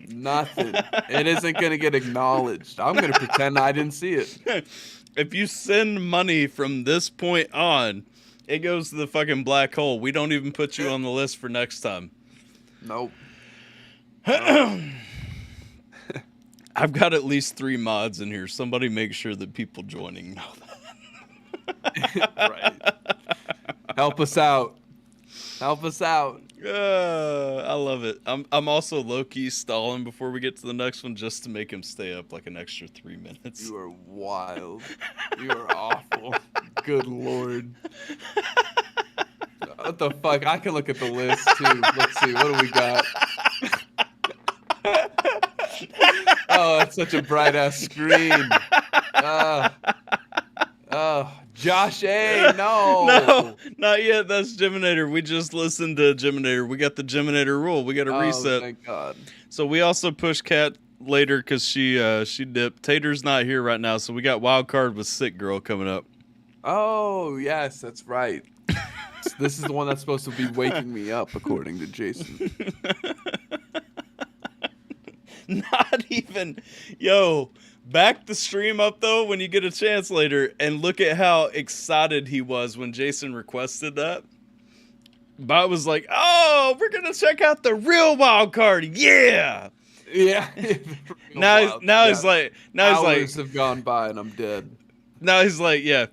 Speaker 2: Nothing. It isn't going to get acknowledged. I'm going to pretend I didn't see it.
Speaker 3: If you send money from this point on, it goes to the fucking black hole. We don't even put you on the list for next time.
Speaker 2: Nope.
Speaker 3: I've got at least 3 mods in here. Somebody make sure that people joining know that.
Speaker 2: Right. Help us out. Help us out.
Speaker 3: I love it. I'm also low-key stalling before we get to the next one just to make him stay up like an extra 3 minutes.
Speaker 2: You are wild. You are awful. Good Lord. What the fuck? I can look at the list too. Let's see. What do we got? Oh, that's such a bright ass screen. Josh A.
Speaker 3: No, not yet. That's Geminator. We just listened to Geminator. We got the Geminator rule. We got to reset.
Speaker 2: Thank God.
Speaker 3: So we also pushed Kat later because she dipped. Tater's not here right now, so we got Wild Card with Sick Girl coming up.
Speaker 2: Oh yes, that's right. This is the one that's supposed to be waking me up, according to Jason.
Speaker 3: Not even, yo. Back the stream up, though, when you get a chance later, and look at how excited he was when Jason requested that. Bot was like, oh, we're going to check out the real Wild Card. Yeah.
Speaker 2: Yeah.
Speaker 3: Now he's like,
Speaker 2: hours have gone by and I'm dead.
Speaker 3: Now he's like, yeah.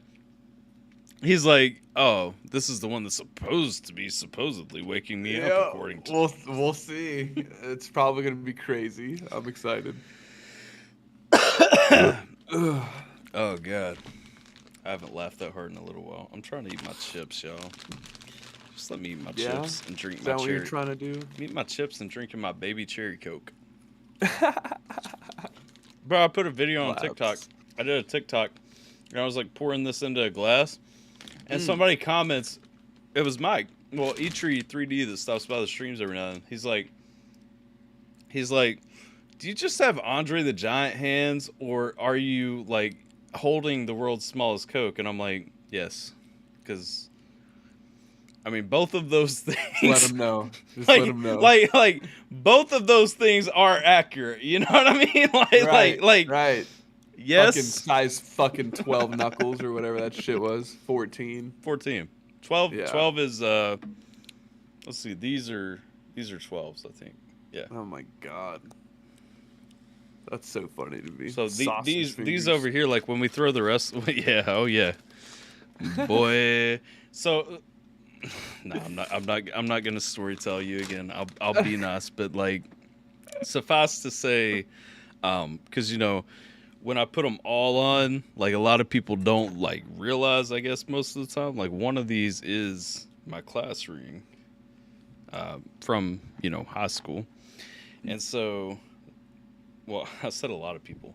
Speaker 3: He's like, oh, this is the one that's supposed to be supposedly waking me up, according to.
Speaker 2: We'll see. It's probably going to be crazy. I'm excited.
Speaker 3: Oh God, I haven't laughed that hard in a little while. I'm trying to eat my chips, y'all. Just let me eat my chips and drink my cherry.
Speaker 2: Is that what you're trying to do?
Speaker 3: Eat my chips and drinking my baby cherry Coke. Bro, I put a video on TikTok. I did a TikTok, and I was like pouring this into a glass, and somebody comments, it was Mike. Well, E3 that stops by the streams every now and then. He's like, do you just have Andre the Giant hands, or are you like holding the world's smallest Coke? And I'm like, yes, because I mean both of those things.
Speaker 2: Let him know. Just
Speaker 3: like,
Speaker 2: let him know.
Speaker 3: Like both of those things are accurate. You know what I mean?
Speaker 2: Right.
Speaker 3: Yes.
Speaker 2: Fucking size fucking 12 knuckles or whatever that shit was. 14.
Speaker 3: 12. Yeah. 12 is let's see. These are 12s, I think. Yeah.
Speaker 2: Oh my God. That's so funny to me.
Speaker 3: So these over here, like when we throw the rest, yeah, oh yeah, boy. So no, I'm not gonna story tell you again. I'll be nice, but like suffice to say, because you know when I put them all on, like a lot of people don't like realize. I guess most of the time, like one of these is my class ring from high school, and so. Well, I said a lot of people.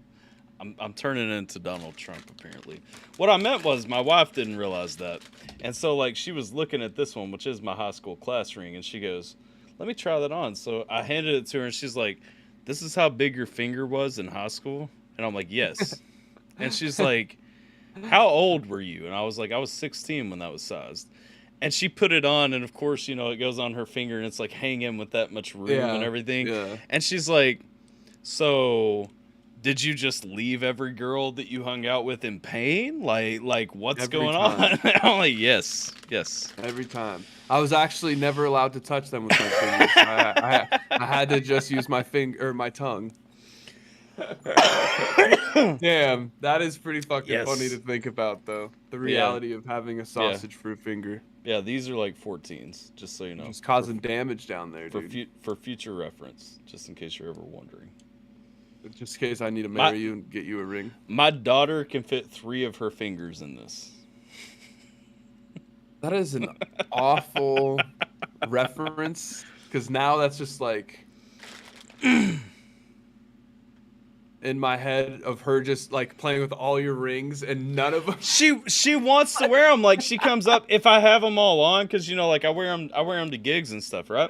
Speaker 3: I'm turning into Donald Trump, apparently. What I meant was my wife didn't realize that. And so, like, she was looking at this one, which is my high school class ring, and she goes, let me try that on. So I handed it to her, and she's like, this is how big your finger was in high school? And I'm like, yes. And she's like, how old were you? And I was like, I was 16 when that was sized. And she put it on, and of course, it goes on her finger, and it's, like, hanging with that much room and everything. Yeah. And she's like... So, did you just leave every girl that you hung out with in pain? Like what's every going time. On? I'm like, yes.
Speaker 2: Every time. I was actually never allowed to touch them with my fingers. I had to just use my finger or my tongue. Damn, that is pretty fucking funny to think about, though. The reality of having a sausage for a finger.
Speaker 3: Yeah, these are like 14s, just so you know.
Speaker 2: Just causing damage down there,
Speaker 3: for
Speaker 2: dude.
Speaker 3: For future reference, just in case you're ever wondering.
Speaker 2: Just in case I need to marry you and get you a ring.
Speaker 3: My daughter can fit 3 of her fingers in this.
Speaker 2: That is an awful reference, because now that's just like in my head of her just like playing with all your rings and none of them.
Speaker 3: She wants to wear them. Like, she comes up if I have them all on, because you know, like I wear them to gigs and stuff, right?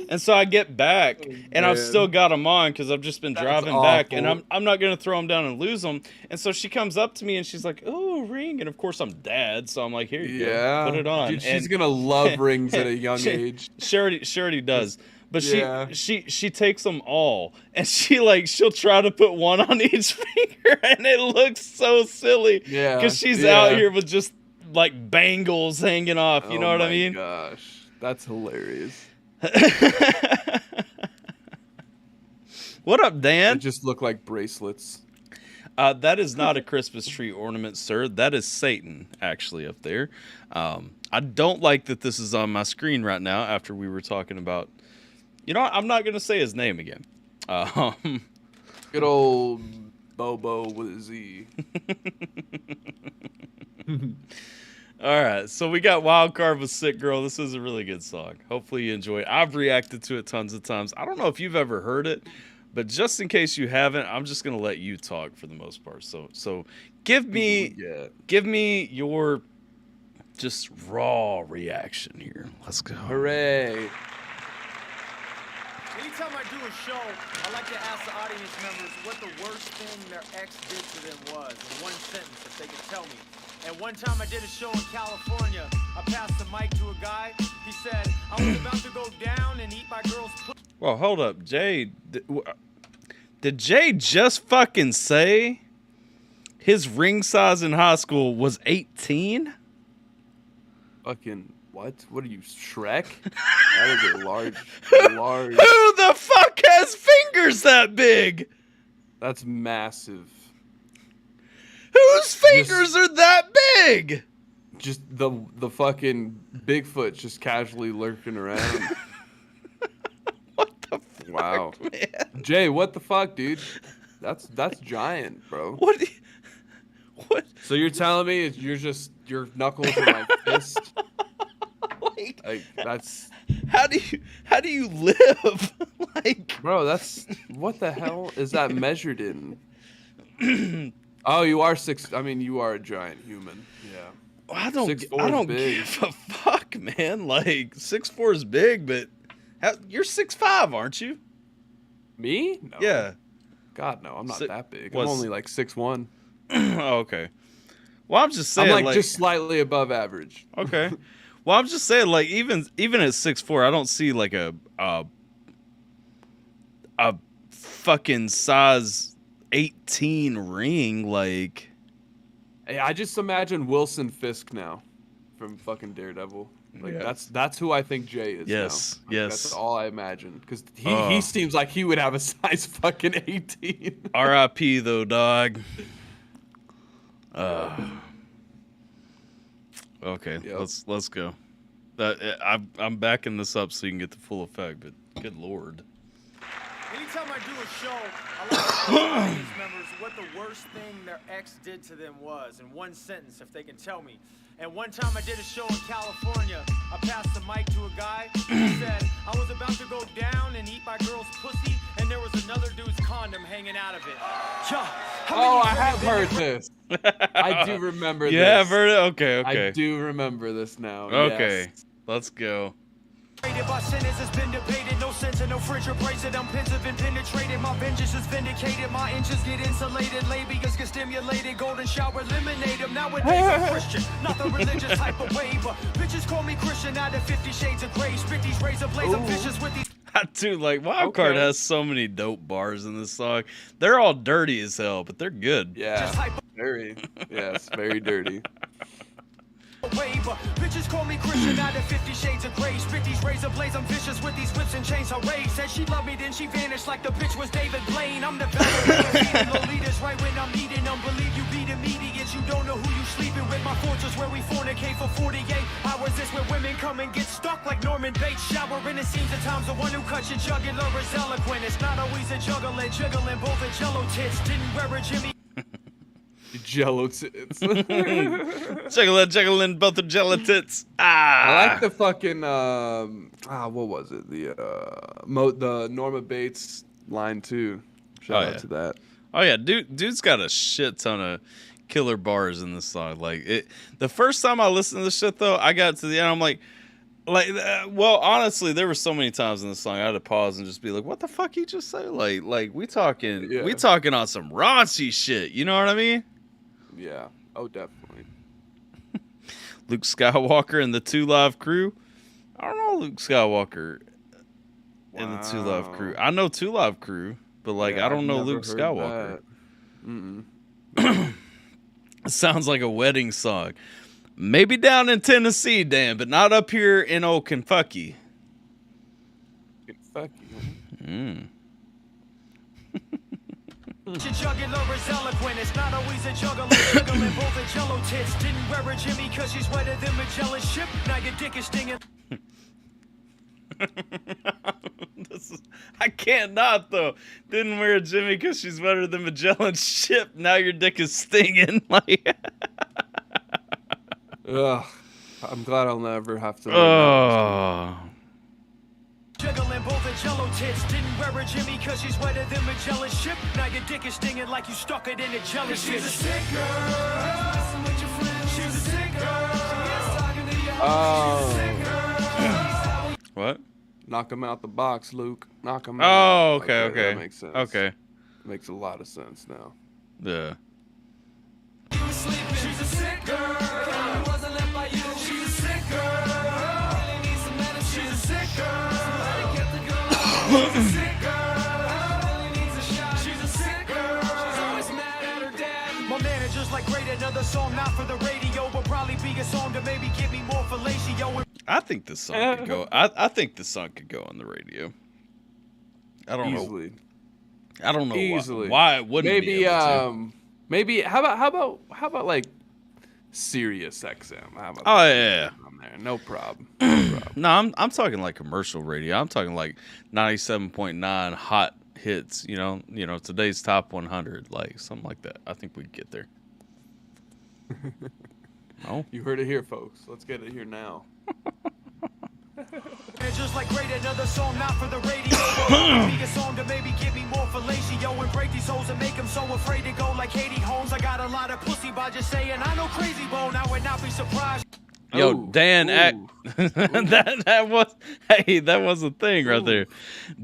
Speaker 3: And so I get back and I've still got them on because I've just been driving back, and I'm not gonna throw them down and lose them. And so she comes up to me and she's like, "Oh, ring!" And of course I'm dad, so I'm like, "Here you go, put it on."
Speaker 2: Dude, she's gonna love rings at a young age.
Speaker 3: She already does. But she takes them all, and she'll try to put one on each finger, and it looks so silly. Yeah, because she's out here with just like bangles hanging off. You know what I mean?
Speaker 2: Oh my gosh, that's hilarious.
Speaker 3: What up, Dan?
Speaker 2: They just look like bracelets.
Speaker 3: That is not a Christmas tree ornament, sir. That is Satan, actually, up there. I don't like that this is on my screen right now after we were talking about... You know what? I'm not going to say his name again.
Speaker 2: Good old Bobo with a Z.
Speaker 3: All right, so we got Wildcard with Sick Girl. This is a really good song. Hopefully you enjoy it. I've reacted to it tons of times. I don't know if you've ever heard it, but just in case you haven't, I'm just going to let you talk for the most part. So give me your just raw reaction here. Let's go.
Speaker 2: Hooray.
Speaker 9: Anytime I do a show, I like to ask the audience members what the worst thing their ex did to them was in one sentence, if they could tell me. And one time I did a show in California. I passed the mic to a guy. He said, I was about to go down and eat my girl's pussy.
Speaker 3: Well, hold up, Jay. Did Jay just fucking say his ring size in high school was 18?
Speaker 2: Fucking what? What are you, Shrek? That is a large.
Speaker 3: Who the fuck has fingers that big?
Speaker 2: That's massive.
Speaker 3: Whose fingers are that big?
Speaker 2: Just the fucking Bigfoot just casually lurking around.
Speaker 3: What the fuck,
Speaker 2: wow,
Speaker 3: man?
Speaker 2: Jay, what the fuck, dude? That's giant, bro.
Speaker 3: What?
Speaker 2: So you're telling me your knuckles are my fist? Like that's
Speaker 3: how do you live? Like,
Speaker 2: bro, that's what the hell is that measured in? Oh, you are 6. I mean, you are a giant human. Yeah.
Speaker 3: I don't give a fuck, man. Like 6'4" is big, but you're 6'5", aren't you?
Speaker 2: Me? No.
Speaker 3: Yeah.
Speaker 2: God, no, I'm not that big. I'm only like 6'1".
Speaker 3: Oh, okay. Well, I'm just saying,
Speaker 2: I'm like just slightly above average.
Speaker 3: Okay. Well, I'm just saying, like, even at 6'4", I don't see like a fucking size 18 ring. Like,
Speaker 2: hey, I just imagine Wilson Fisk now from fucking Daredevil. Like that's who I think Jay is.
Speaker 3: Yes,
Speaker 2: now. Like, that's all I imagine, because he seems like he would have a size fucking 18.
Speaker 3: R.I.P. though, dog. Okay, let's go. I'm backing this up so you can get the full effect, but good lord.
Speaker 9: Anytime I do a show, I like to ask the audience members what the worst thing their ex did to them was in one sentence, if they can tell me. And one time I did a show in California. I passed the mic to a guy. He said, I was about to go down and eat my girl's pussy, and there was another dude's condom hanging out of it.
Speaker 2: I have heard this. I do remember this.
Speaker 3: You have heard it? Okay.
Speaker 2: I do remember this now.
Speaker 3: Okay,
Speaker 2: yes.
Speaker 3: Let's go.
Speaker 9: My sentence has been debated, no sense and no fridge replaced. I'm pins have been penetrated, my vengeance is vindicated, my inches get insulated, labias get stimulated, golden shower eliminate them. Nowadays I'm Christian, not the religious type of way, but bitches call me Christian out of 50 shades of gray. Spit these razor blades, I'm vicious with these.
Speaker 3: Dude, like, Wildcard has so many dope bars in this song. They're all dirty as hell, but they're good.
Speaker 2: Yeah, very dirty.
Speaker 9: But bitches call me Christian out of 50 shades of gray. Spit these razor blades, I'm vicious with these whips and chains. Hooray, said she loved me, then she vanished like the bitch was David Blaine. I'm the best leaders right when I'm eating them. Believe you be the medians, you don't know who you sleeping with. My
Speaker 11: tortures where we fornicate for 48 hours. This where women come and get stuck like Norman Bates showering. It seems at times the one who cuts your jugular is eloquent. It's not always a juggling, jiggling both the jello tits. Didn't wear a Jimmy.
Speaker 2: Jello tits.
Speaker 3: Juggling both the jello tits.
Speaker 2: I like the fucking what was it? The Norma Bates line too. Shout out to that.
Speaker 3: Oh yeah, dude's got a shit ton of killer bars in this song. Like it. The first time I listened to this shit though, I got to the end. I'm like, well, honestly, there were so many times in the song I had to pause and just be like, "What the fuck you just say?" Like we talking on some raunchy shit. You know what I mean?
Speaker 2: Yeah. Oh, definitely.
Speaker 3: Luke Skywalker and the 2 Live Crew. I don't know Luke Skywalker and the 2 Live Crew. I know 2 Live Crew, but like I don't know Luke Skywalker. It sounds like a wedding song. Maybe down in Tennessee, Dan, but not up here in old Kentucky.
Speaker 2: Kentucky.
Speaker 11: Jugular is eloquent. It's not always a juggling, juggling both the jello tits. Didn't wear a Jimmy cause she's wetter than Magellan's ship. Now your dick is stinging.
Speaker 3: I can't not though. Didn't wear a Jimmy because she's wetter than Magellan's ship. Now your dick is stinging. Like,
Speaker 2: ugh. I'm glad I'll never have to.
Speaker 11: Juggling both the jello tits. Didn't wear a Jimmy cause she's wetter than Magellan's ship. Now your dick is stinging like you stuck it in a jelly. She's a sick girl. She's a sick girl.
Speaker 3: What?
Speaker 2: Knock him out the box, Luke. Knock him out.
Speaker 3: Oh, okay.
Speaker 2: That makes sense.
Speaker 3: Okay.
Speaker 2: Makes a lot of sense now.
Speaker 3: Yeah.
Speaker 11: She's a sick girl. Wasn't left by you. She's a sick girl. Really needs some medicine. She's a sick girl. Get the girl. She's a sick girl. Really needs a shot. She's a sick girl. She's always mad at her dad. My manager's like, great, another song not for the radio, but probably be a song to maybe give me more fellatio.
Speaker 3: I think this song could go. I think this song could go on the radio. I don't know. I don't know why it wouldn't be able to.
Speaker 2: Maybe how about like Sirius XM? How about
Speaker 3: yeah.
Speaker 2: On there? No problem.
Speaker 3: No, I'm talking like commercial radio. I'm talking like 97.9 hot hits. You know, today's top 100, like something like that. I think we'd get there. Oh,
Speaker 2: you heard it here, folks. Let's get it here now.
Speaker 11: Just like great, another song not for the radio. Be a song to maybe give me more fellatio and break these hoes and make them so afraid to go like Katie Holmes. I got a lot of pussy by just saying I know Crazy Bone. I would not be surprised.
Speaker 3: Yo, Dan, that was a thing right there.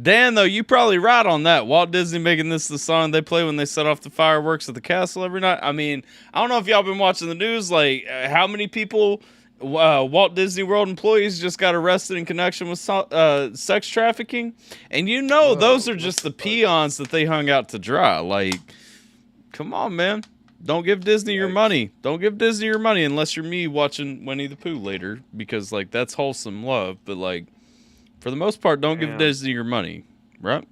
Speaker 3: Dan, though, you probably right on that. Walt Disney making this the song they play when they set off the fireworks at the castle every night. I mean, I don't know if y'all been watching the news. Like, how many people, Walt Disney World employees, just got arrested in connection with sex trafficking? And those are just the peons that they hung out to dry. Like, come on, man. Don't give Disney your money. Don't give Disney your money unless you're me watching Winnie the Pooh later, because like that's wholesome love. But like for the most part, don't give Disney your money, right?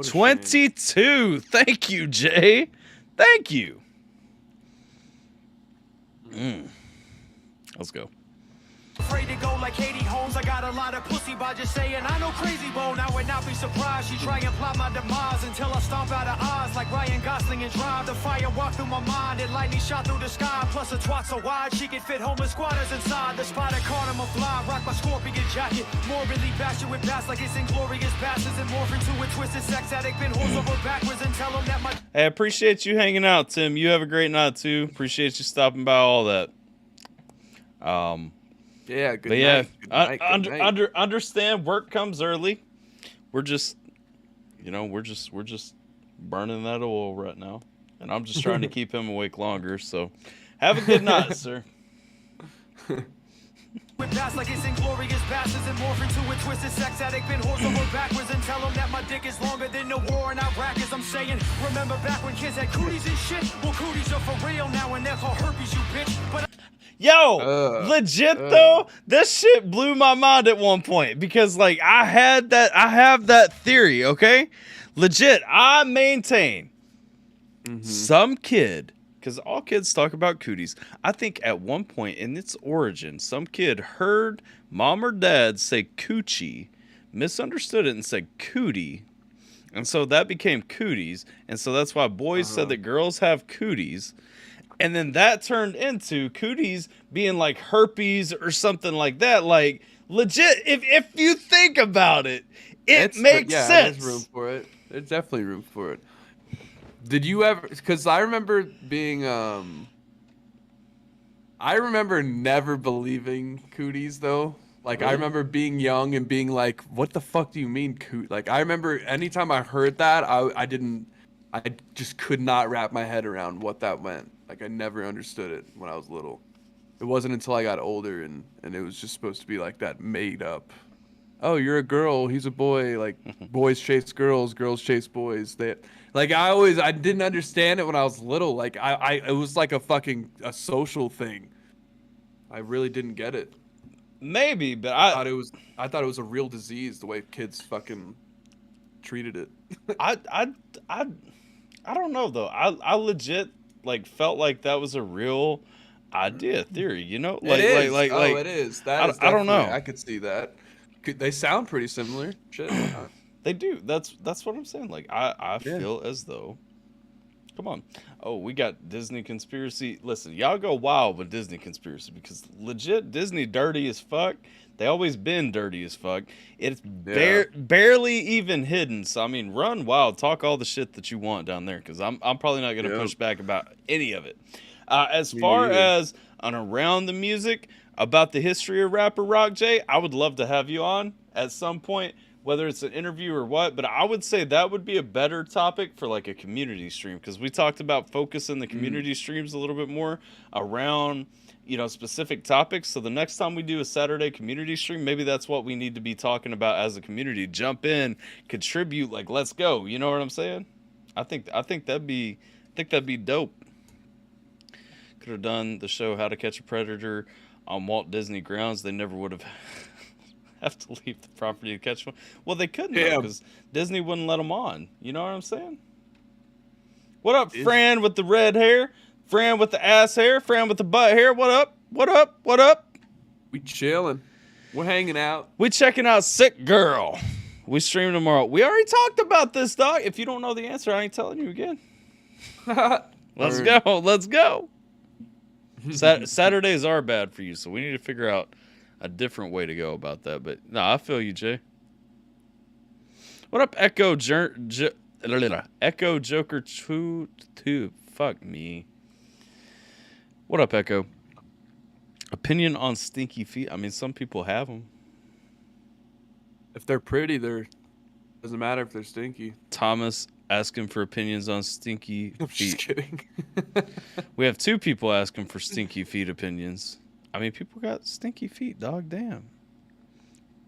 Speaker 3: 22. Thank you, Jay. Thank you. Let's go.
Speaker 11: Afraid to go like Katie Holmes. I got a lot of pussy by just saying I know Crazy Bone. I would not be surprised she try and plot my demise until I stomp out her eyes like Ryan Gosling and Drive. The fire walked through my mind and lightning shot through the sky. Plus a twat so wide she could fit homeless squatters inside. The spider caught him a fly. Rock my scorpion jacket. Morbidly bastard with past like it's inglorious bastards and morph into a twisted sex addict. Been horse over backwards and tell him that my.
Speaker 3: Hey, I appreciate you hanging out, Tim. You have a great night too. Appreciate you stopping by, all that.
Speaker 2: Yeah, good
Speaker 3: but
Speaker 2: night.
Speaker 3: Yeah,
Speaker 2: Good night.
Speaker 3: Understand work comes early. We're just, we're just burning that oil right now, and I'm just trying to keep him awake longer. So, have a good night, sir.
Speaker 11: With past like it's inglorious bastards and morph into a twisted sex addict. Been horse over backwards and tell them that my dick is longer than the war in Iraq. As I'm saying, remember back when kids had cooties and shit? Well, cooties are for real now, and they're called herpes, you bitch. But
Speaker 3: Yo, legit though, this shit blew my mind at one point because like I have that theory, okay? Legit, I maintain some kid because all kids talk about cooties. I think at one point in its origin, some kid heard mom or dad say coochie, misunderstood it and said cootie. And so that became cooties. And so that's why boys said that girls have cooties. And then that turned into cooties being like herpes or something like that. Like, legit, if you think about it, it makes sense.
Speaker 2: There's room for it. There's definitely room for it. Did you ever, because I remember being, I remember never believing cooties though. Like, I remember being young and being like, what the fuck do you mean coot? Like, I remember anytime I heard that, I just could not wrap my head around what that meant. Like, I never understood it when I was little. It wasn't until I got older and it was just supposed to be like that made up. Oh, you're a girl, he's a boy. Like, boys chase girls, girls chase boys. I didn't understand it when I was little. Like, it was like a social thing. I really didn't get it.
Speaker 3: Maybe, but
Speaker 2: I thought it was a real disease the way kids fucking treated it.
Speaker 3: I don't know though. I legit like felt like that was a real idea, theory. You know, like
Speaker 2: it is.
Speaker 3: Like
Speaker 2: it is. That
Speaker 3: I don't know.
Speaker 2: I could see that. They sound pretty similar. Shit.
Speaker 3: They do. That's what I'm saying. Like I feel as though. Come on. Oh, we got Disney conspiracy. Listen, y'all go wild with Disney conspiracy because legit Disney dirty as fuck. They always been dirty as fuck. It's barely even hidden. So I mean, run wild, talk all the shit that you want down there because I'm probably not gonna push back about any of it. As far as on around the music about the history of rapper Rock J, I would love to have you on at some point. Whether it's an interview or what, but I would say that would be a better topic for like a community stream because we talked about focusing the community streams a little bit more around, you know, specific topics. So the next time we do a Saturday community stream, maybe that's what we need to be talking about as a community. Jump in, contribute, like let's go. You know what I'm saying? I think that'd be dope. Could have done the show How to Catch a Predator on Walt Disney grounds. They never would have to leave the property to catch one. Well, they couldn't because Disney wouldn't let them on. You know what I'm saying? What up, Fran with the red hair? Fran with the ass hair? Fran with the butt hair? What up? What up? What up?
Speaker 2: We chilling. We're hanging out.
Speaker 3: We checking out Sick Girl. We stream tomorrow. We already talked about this, dog. If you don't know the answer, I ain't telling you again. Let's go. Let's go. Saturdays are bad for you, so we need to figure out a different way to go about that. But no, I feel you, Jay. What up, Echo Joker 2? Fuck me. What up, Echo? Opinion on stinky feet? I mean, some people have them.
Speaker 2: If they're pretty, doesn't matter if they're stinky.
Speaker 3: Thomas asking for opinions on stinky feet.
Speaker 2: I'm just kidding.
Speaker 3: We have 2 people asking for stinky feet opinions. I mean, people got stinky feet, dog. Damn.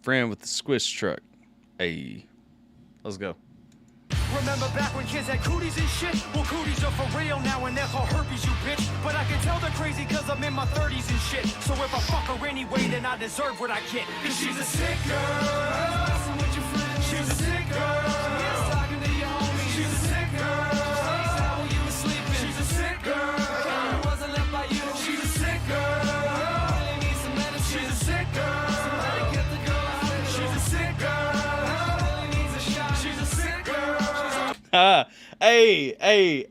Speaker 3: Fran with the squish truck. Hey, let's go.
Speaker 15: Remember back when kids had cooties and shit? Well, cooties are for real now and they're called herpes, you bitch. But I can tell they're crazy cause I'm in my 30s and shit. So if I fuck her anyway, then I deserve what I get. Cause she's a sick girl. She's a sick girl. Talking to your homie. She's a sick girl. How you was sleeping. She's a sick girl. Who wasn't left by you. She's a sick girl. Really needs some medicine. She's a sick girl. Somebody get the girl out. She's a sick girl. Really needs a shot. She's a sick girl.
Speaker 3: Hey,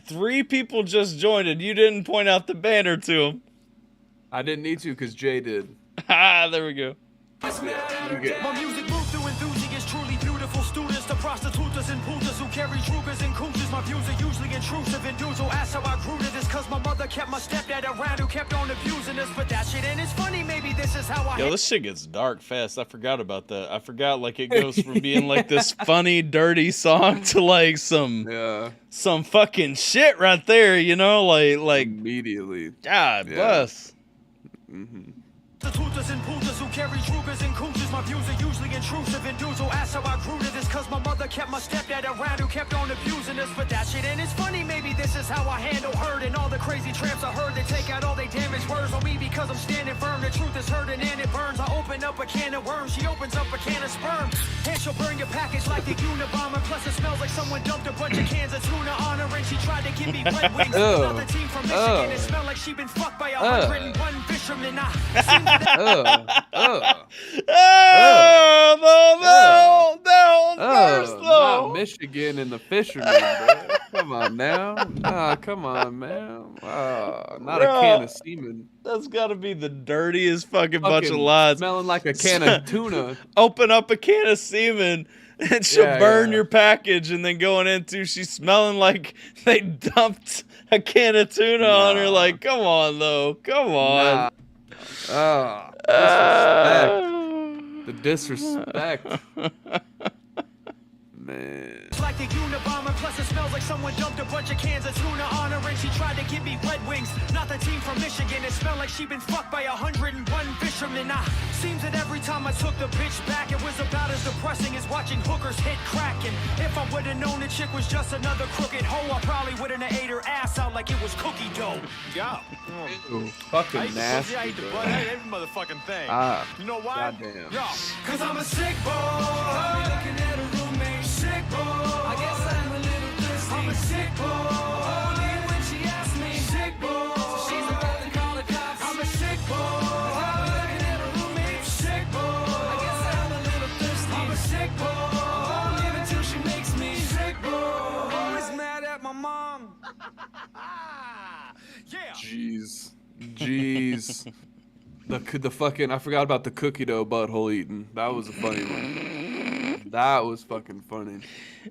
Speaker 3: 3 people just joined and you didn't point out the banner to them.
Speaker 2: I didn't need to because Jay did.
Speaker 3: There we go.
Speaker 15: My music moves through enthusiasts, truly beautiful students to prostitutes and pooters who carry Trugers and cougars. My views are usually intrusive and dudes will ask how I grew to this cause my mother kept my stepdad around who kept on abusing us. But that shit ain't as funny, maybe this is how I...
Speaker 3: Yo, this shit gets dark fast. I forgot about that. I forgot like it goes from being like this funny, dirty song to like some fucking shit right there, you know? Like
Speaker 2: immediately.
Speaker 3: God bless.
Speaker 2: Mm-hmm.
Speaker 15: The tutors and pooters who carry Trugers and cougars. My views are usually intrusive and dudes will ask how I grew to this cause my mother kept my stepdad around who kept on abusing us. But that shit ain't as funny, maybe this is how I handle hurt and all the crazy tramps I heard, they take out all they damaged words on me because I'm standing firm. The truth is hurting and it burns. I open up a can of worms, she opens up a can of sperm. And she'll burn your package like the Unabomber. Plus it smells like someone dumped a bunch of cans of tuna on her, and she tried to give me Red Wings. Not the team from Michigan. It smelled like she been fucked by 101 fishermen.
Speaker 2: Not Michigan and the fishermen, bro. Come on now. Nah, come on, man. Not a can of semen.
Speaker 3: That's got to be the dirtiest fucking bunch of lies.
Speaker 2: Smelling like a can of tuna.
Speaker 3: Open up a can of semen and she'll burn your package, and then going into she's smelling like they dumped a can of tuna on her. Like, come on, though. Come on.
Speaker 2: Disrespect. The disrespect. Man.
Speaker 15: It's like the Unabomber, plus it smells like someone dumped a bunch of cans of tuna on her, and she tried to give me Red Wings. Not the team from Michigan. It smelled like she been fucked by 101 fishermen. Seems that every time I took the bitch back, it was about as depressing as watching hookers hit crack. And if I would've known the chick was just another crooked hoe, I probably wouldn't have ate her ass out like it was cookie dough.
Speaker 9: Yeah.
Speaker 2: Ooh, fucking nasty.
Speaker 9: I hate the butt. I hate every motherfucking thing. You know why?
Speaker 2: Goddamn.
Speaker 9: Yo.
Speaker 5: Cause I'm a sick boy. Looking at a roommate, sick boy. I guess I'm a little thirsty. I'm a sick boy. Only when she asks me, sick boy. So she's about to call the cops. I'm a sick boy. Looking at a roommate, sick boy. I guess I'm a little thirsty. I'm a sick boy. Won't leave until she makes me sick boy. Always mad at my mom.
Speaker 9: Yeah.
Speaker 2: Jeez. The fucking, I forgot about the cookie dough butthole eating. That was a funny one. That was fucking funny.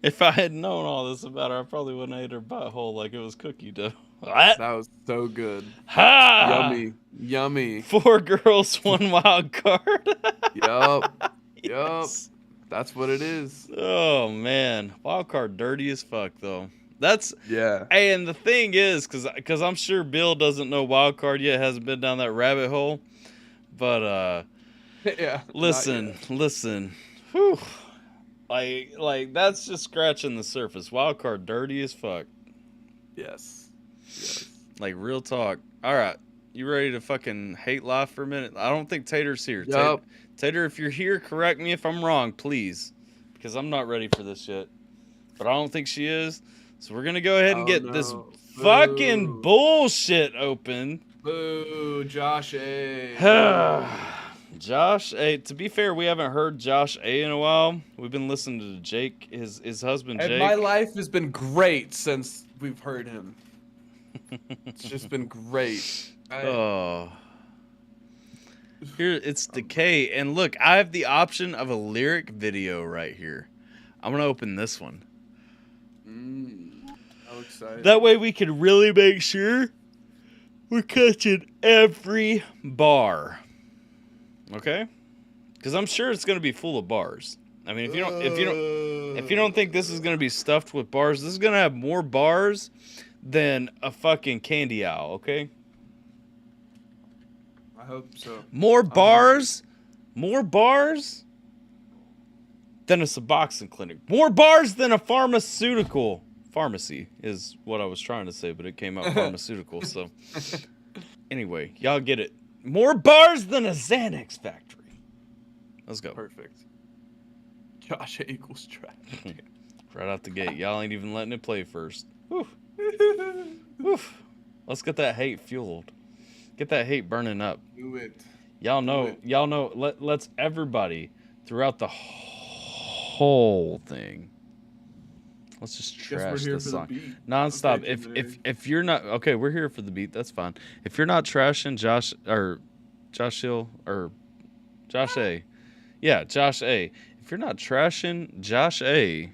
Speaker 3: If I had known all this about her, I probably wouldn't have ate her butthole like it was cookie dough.
Speaker 2: That was so good.
Speaker 3: Ha!
Speaker 2: Yummy.
Speaker 3: 4 girls, 1 wild card.
Speaker 2: Yup.
Speaker 3: Yes.
Speaker 2: That's what it is.
Speaker 3: Oh man, wild card dirty as fuck though. That's
Speaker 2: yeah.
Speaker 3: Hey, and the thing is, cause I'm sure Bill doesn't know wild card yet, hasn't been down that rabbit hole. But
Speaker 2: yeah.
Speaker 3: Listen. Whew. Like that's just scratching the surface. Wild card dirty as fuck.
Speaker 2: Yes.
Speaker 3: Like real talk. All right, you ready to fucking hate life for a minute? I don't think Tater's here.
Speaker 2: Yep.
Speaker 3: Tater, if you're here, correct me if I'm wrong, please, because I'm not ready for this shit. But I don't think she is. So we're gonna go ahead and get this fucking bullshit open.
Speaker 2: Boo, Josh A.
Speaker 3: Josh A. To be fair, we haven't heard Josh A in a while. We've been listening to Jake, his husband Jake.
Speaker 2: And my life has been great since we've heard him. It's just been great.
Speaker 3: Here it's Decay, and look, I have the option of a lyric video right here. I'm gonna open this one.
Speaker 2: How excited.
Speaker 3: That way we can really make sure we're catching every bar. Okay? Because I'm sure it's gonna be full of bars. I mean, if you don't think this is gonna be stuffed with bars, this is gonna have more bars than a fucking candy owl. Okay?
Speaker 2: I hope so.
Speaker 3: More bars than a Suboxone clinic. More bars than a pharmaceutical. Pharmacy is what I was trying to say, but it came out pharmaceutical. So anyway, y'all get it. More bars than a Xanax factory. Let's go.
Speaker 2: Perfect. Josh A equals trash.
Speaker 3: Right out the gate. Y'all ain't even letting it play first. Whew. Woof. Let's get that hate fueled. Get that hate burning up.
Speaker 2: Do it.
Speaker 3: Y'all know. Let's everybody throughout the whole thing. Let's just trash this song nonstop. Okay, if you're not okay, we're here for the beat. That's fine. If you're not trashing Josh A, Josh A. If you're not trashing Josh A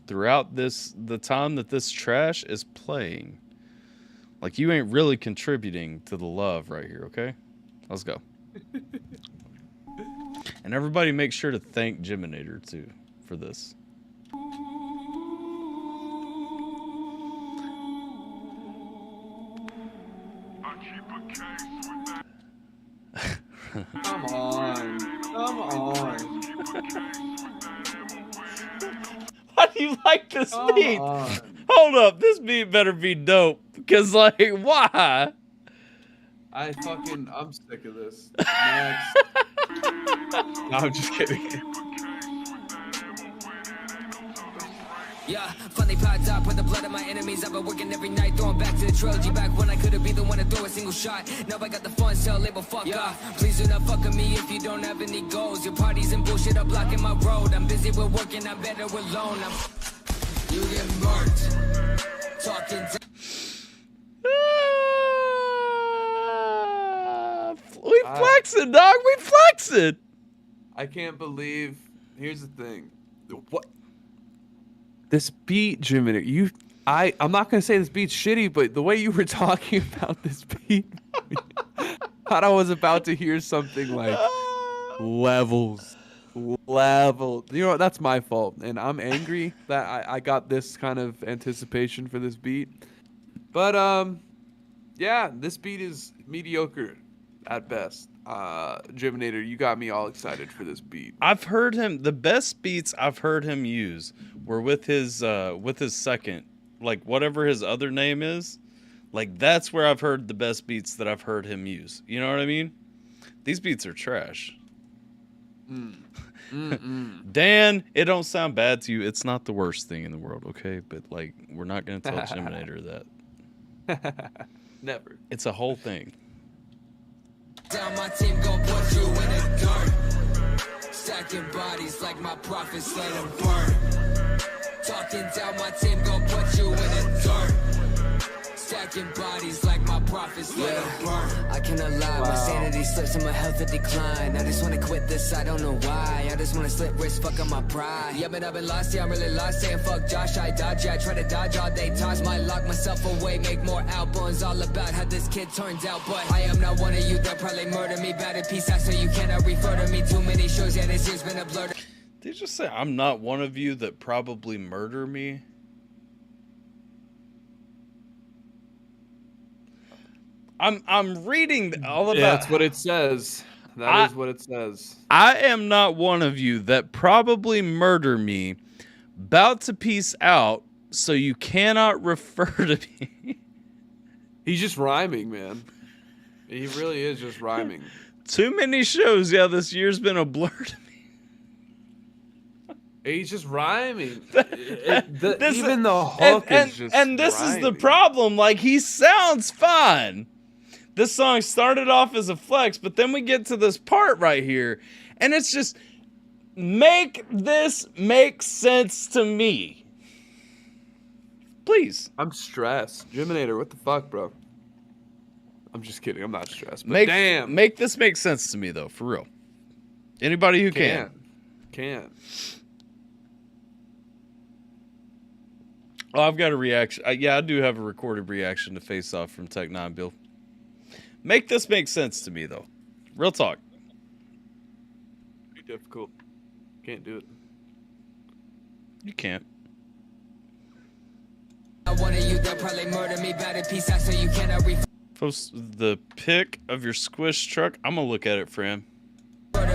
Speaker 3: throughout the time that this trash is playing, like you ain't really contributing to the love right here. Okay, let's go. And everybody make sure to thank Jiminator too for this.
Speaker 2: Come on.
Speaker 3: Why do you like this beat?
Speaker 2: On.
Speaker 3: Hold up, this beat better be dope. Because, like, why?
Speaker 2: I'm sick of this. Next. No, I'm just kidding.
Speaker 16: Yeah, finally popped up with the blood of my enemies. I've been working every night, throwing back to the trilogy. Back when I could've been the one to throw a single shot. Now I got the fun cell label, fuck off. Please do not fuck with me if you don't have any goals. Your parties and bullshit are blocking my road. I'm busy with working, I'm better alone. You get marked. Talking
Speaker 3: We flexing, dog. We flexing.
Speaker 2: I can't believe. Here's the thing. What? This beat, Jimmy. I'm not gonna say this beat's shitty, but the way you were talking about this beat, thought I was about to hear something like levels. You know what? That's my fault, and I'm angry that I got this kind of anticipation for this beat. But yeah, this beat is mediocre at best. Jiminator, you got me all excited for this beat.
Speaker 3: I've heard him. The best beats I've heard him use were with his second, like whatever his other name is. Like that's where I've heard the best beats that I've heard him use. You know what I mean? These beats are trash. Dan, it don't sound bad to you. It's not the worst thing in the world, okay? But like, we're not gonna tell Jiminator that.
Speaker 2: Never.
Speaker 3: It's a whole thing.
Speaker 16: down, my team gon' put you in the dirt. Stacking bodies like my prophets, let them burn. Talking down, my team gon' put you in the dirt. Stacking bodies like my prophets, let them burn. I cannot lie, my sanity slips and my health a decline. I just wanna quit this, I don't know why. I just wanna slip wrist, fuck on my pride. Yeah, but I've been lost, yeah, I'm really lost. Saying fuck Josh, I dodge, yeah, I try to dodge all day. Toss might lock myself away, make more albums. All about how this kid turned out, but I am not one of you that probably murder me. Bad at peace, so you cannot refer to me. Too many shows, yeah, this year's been a blur.
Speaker 3: Did you just say I'm not one of you that probably murder me? I'm reading all about.
Speaker 2: Yeah, that's what it says. That is what it says.
Speaker 3: I am not one of you that probably murder me. About to peace out, so you cannot refer to me.
Speaker 2: He's just rhyming, man. He really is just rhyming.
Speaker 3: Too many shows. Yeah, this year's been a blur to me.
Speaker 2: He's just rhyming. Even the hook is just
Speaker 3: And this
Speaker 2: rhyming.
Speaker 3: is the problem. Like, he sounds fine. This song started off as a flex, but then we get to this part right here, and it's just, make this make sense to me. Please.
Speaker 2: I'm stressed. Jiminator, what the fuck, bro? I'm just kidding. I'm not stressed. But
Speaker 3: Make this make sense to me, though, for real. Anybody who can. Oh, I've got a reaction. Yeah, I do have a recorded reaction to Face Off from Tech 9 Bill. Make this make sense to me, though. Real talk.
Speaker 2: Pretty difficult. Can't do it.
Speaker 3: You can't.
Speaker 16: I wanted you that probably murder me. Bad at peace, so you cannot refer.
Speaker 3: Post the pic of your squish truck. I'm gonna look at it for him.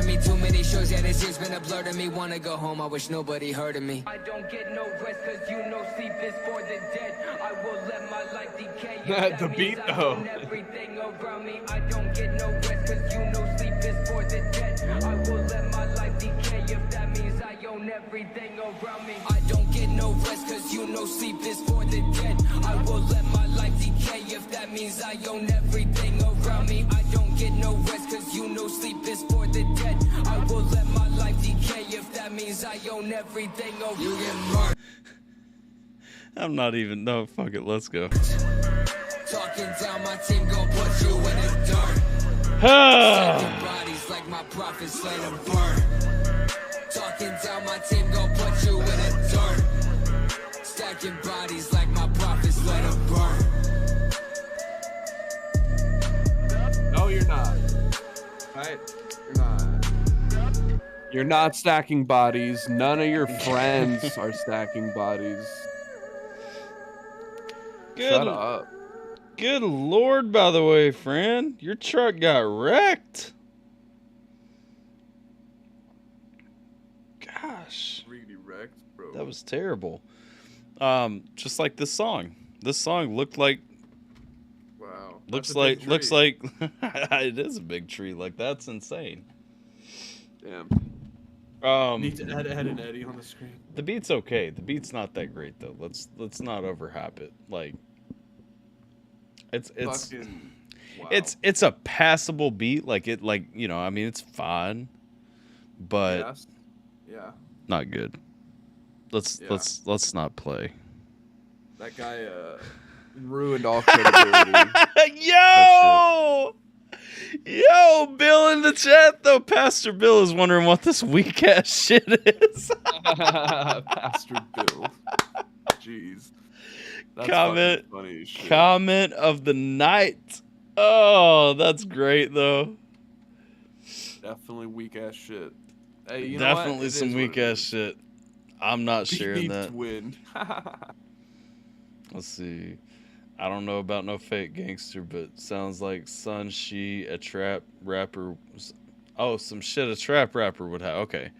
Speaker 16: Me too many shows, yeah, this year's been a blur to me. Wanna go home, I wish nobody heard of me. I don't get no rest, cause you know sleep is for the dead. I will let my life decay.
Speaker 2: The beat, though.
Speaker 16: Everything around me, I don't get no rest, cause you know sleep is for the dead. I will let my life decay if that means I own everything around me. I don't get no rest, cause you know sleep is for the dead. I will let my life decay if that means I own everything around me. I don't get no rest, cause you know sleep is for the dead. I will let my life decay if that means I own everything. Oh, you get murdered.
Speaker 3: I'm not even. No, fuck it. Let's go.
Speaker 16: Talking down, my team gon' put you in the dirt. Stacking bodies like my prophets, let them burn. Talking down, my team gon' put you in the dirt. Stacking bodies like my prophets, let them burn.
Speaker 2: No, you're not. Right? You're not. You're not stacking bodies. None of your friends are stacking bodies. Shut up.
Speaker 3: Good Lord, by the way, friend. Your truck got wrecked. Gosh.
Speaker 2: Really wrecked, bro.
Speaker 3: That was terrible. Just like this song. This song looked like.
Speaker 2: Wow.
Speaker 3: Looks like it is a big tree. Like that's insane.
Speaker 2: Damn. Need to add an Eddie on the screen.
Speaker 3: The beat's okay. The beat's not that great though. Let's not overhype it. Like it's
Speaker 2: Fucking, wow.
Speaker 3: it's a passable beat. Like you know, I mean it's fine, but
Speaker 2: yeah,
Speaker 3: not good. Let's not play.
Speaker 2: That guy ruined all credibility.
Speaker 3: Yo, Bill in the chat though. Pastor Bill is wondering what this weak ass shit is.
Speaker 2: Pastor Bill. Jeez. That's
Speaker 3: Comment.
Speaker 2: Funny as shit.
Speaker 3: Comment of the night. Oh, that's great though.
Speaker 2: Definitely weak ass shit. Hey, you
Speaker 3: Definitely
Speaker 2: know what?
Speaker 3: some weak ass shit. I'm not sharing that.
Speaker 2: Win.
Speaker 3: Let's see. I don't know about no fake gangster, but sounds like Sun She, a trap rapper. Oh, some shit a trap rapper would have. Okay.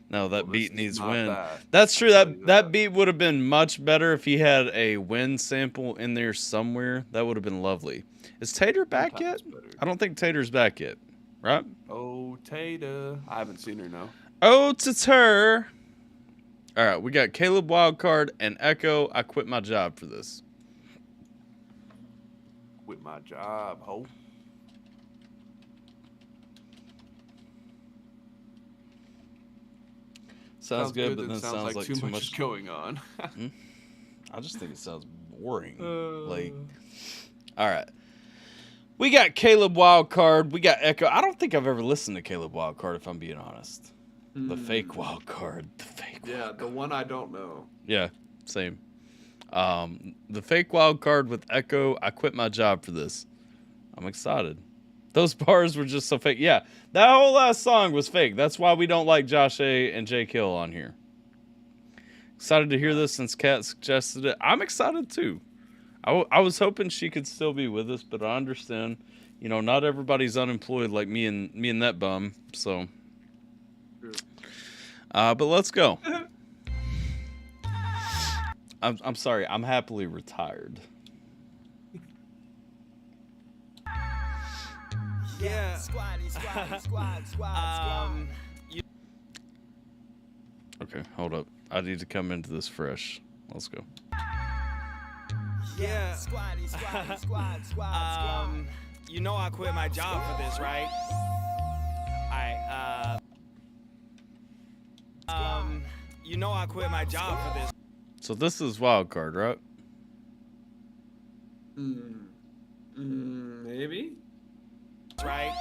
Speaker 3: No, that beat needs win. That's true. That beat would have been much better if he had a win sample in there somewhere. That would have been lovely. Is Tater back yet? I don't think Tater's back yet. Right?
Speaker 2: Oh, Tater. I haven't seen her now.
Speaker 3: Oh, Tater. All right, we got Caleb Wildcard and Echo. I quit my job for this.
Speaker 2: Quit my job, ho.
Speaker 3: Sounds good, but then
Speaker 2: sounds like too much going on.
Speaker 3: I just think it sounds boring. Like, all right. We got Caleb Wildcard. We got Echo. I don't think I've ever listened to Caleb Wildcard, if I'm being honest. The fake Wildcard. The fake.
Speaker 2: Yeah, the one I don't know.
Speaker 3: Yeah, same. The fake Wildcard with Echo. I quit my job for this. I'm excited. Those bars were just so fake. Yeah, that whole last song was fake. That's why we don't like Josh A and Jake Hill on here. Excited to hear this since Kat suggested it. I'm excited too. I was hoping she could still be with us, but I understand. You know, not everybody's unemployed like me and that bum. So, but let's go. I'm sorry. I'm happily retired.
Speaker 14: Yeah.
Speaker 3: Okay, hold up. I need to come into this fresh. Let's go.
Speaker 14: Yeah. You know I quit my job for this, right? You know I quit my job for this.
Speaker 3: So this is Wildcard, right?
Speaker 2: Maybe.
Speaker 14: Right?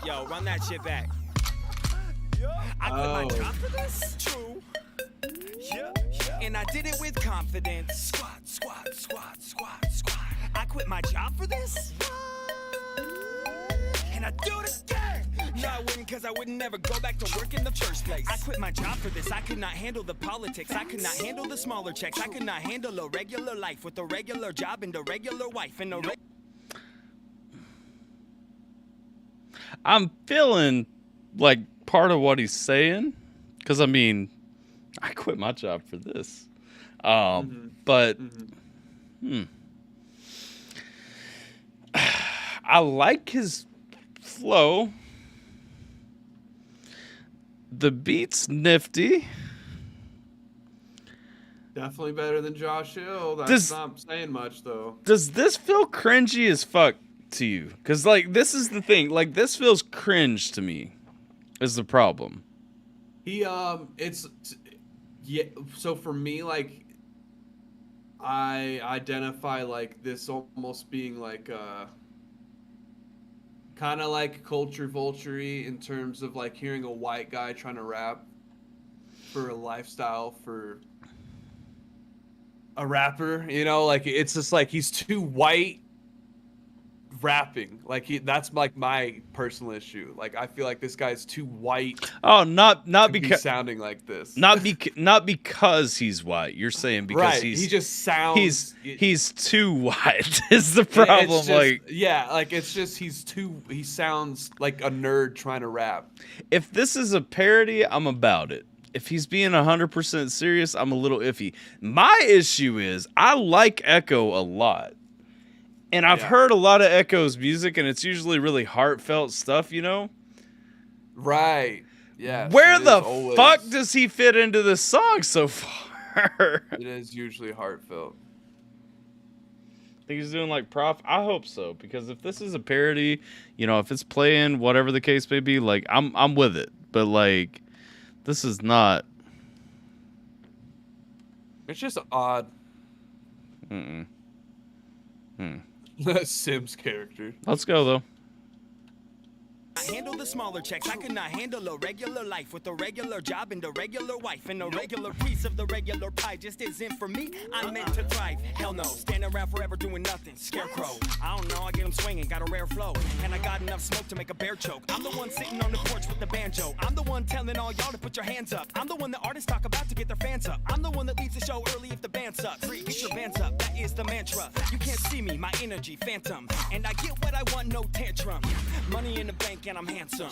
Speaker 14: Yo, run that shit back. I quit my job for this? True. Yeah. And I did it with confidence. Squad. I quit my job for this? And I do it again. No, I wouldn't, cause I would never go back to work in the first place. I quit my job for this. I could not handle the politics. I could not handle the smaller checks. I could not handle a regular life with a regular job and a regular wife and a
Speaker 3: I'm feeling like part of what he's saying, because I mean, I quit my job for this. But I like his flow. The beat's nifty.
Speaker 2: Definitely better than Josh Hill. That's not saying much though.
Speaker 3: Does this feel cringy as fuck to you? Because like this is the thing. Like this feels cringe to me. Is the problem?
Speaker 2: So for me, like, I identify like this almost being like kind of like culture vulture-y in terms of like hearing a white guy trying to rap for a lifestyle for a rapper, you know, like it's just like he's too white rapping. Like that's like my personal issue. Like I feel like this guy's too white.
Speaker 3: Oh, not because
Speaker 2: sounding like this.
Speaker 3: Not because he's white. You're saying because
Speaker 2: right. He just sounds.
Speaker 3: He's too white. Is the problem?
Speaker 2: He sounds like a nerd trying to rap.
Speaker 3: If this is a parody, I'm about it. if he's being 100% serious, I'm a little iffy. My issue is I like Echo a lot. And I've heard a lot of Echo's music, and it's usually really heartfelt stuff, you know?
Speaker 2: Right. Yeah.
Speaker 3: Where the fuck does he fit into this song so far?
Speaker 2: It is usually heartfelt.
Speaker 3: Think he's doing like prof? I hope so, because if this is a parody, you know, if it's playing, whatever the case may be, like I'm with it. But like, this is not.
Speaker 2: It's just odd. Sims character.
Speaker 3: Let's go though.
Speaker 17: I handle the smaller checks. I could not handle a regular life with a regular job and a regular wife and a regular piece of the regular pie just isn't for me. I'm meant to thrive. Hell no, stand around forever doing nothing. Scarecrow. I don't know. I get them swinging, got a rare flow, and I got enough smoke to make a bear choke. I'm the one sitting on the porch with the banjo. I'm the one telling all y'all to put your hands up. I'm the one that artists talk about to get their fans up. I'm the one that leaves the show early if the band sucks. Get your bands up. That is the mantra. You can't see me. My energy, phantom, and I get what I want. No tantrum. Money in the bank. And I'm handsome.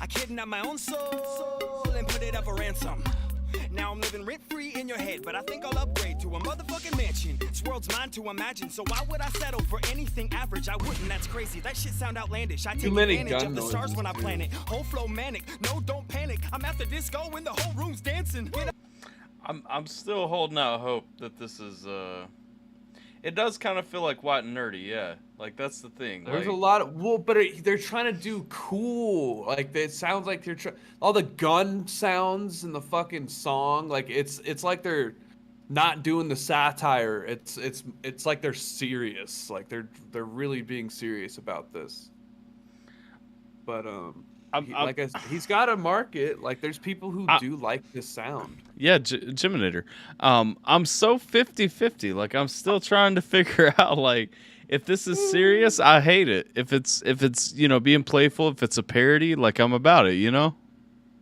Speaker 17: I kidnapped my own soul and put it up for ransom. Now I'm living rent-free in your head, but I think I'll upgrade to a motherfucking mansion. This world's mine to imagine, so why would I settle for anything average? I wouldn't, that's crazy. That shit sound outlandish. I take advantage of the stars when I plan it. Whole flow manic, no, don't panic. I'm at the disco when the whole room's dancing.
Speaker 3: I'm still holding out hope that this is it does kind of feel like white and nerdy, yeah. Like that's the thing.
Speaker 2: There's
Speaker 3: like,
Speaker 2: a lot of they're trying to do cool. Like it sounds like they're all the gun sounds in the fucking song. Like it's like they're not doing the satire. It's like they're serious. Like they're really being serious about this. But he's got a market. Like there's people who do like this sound.
Speaker 3: Yeah, Geminator. I'm so 50-50. Like I'm still trying to figure out like if this is serious, I hate it. If it's you know being playful, if it's a parody, like I'm about it. You know.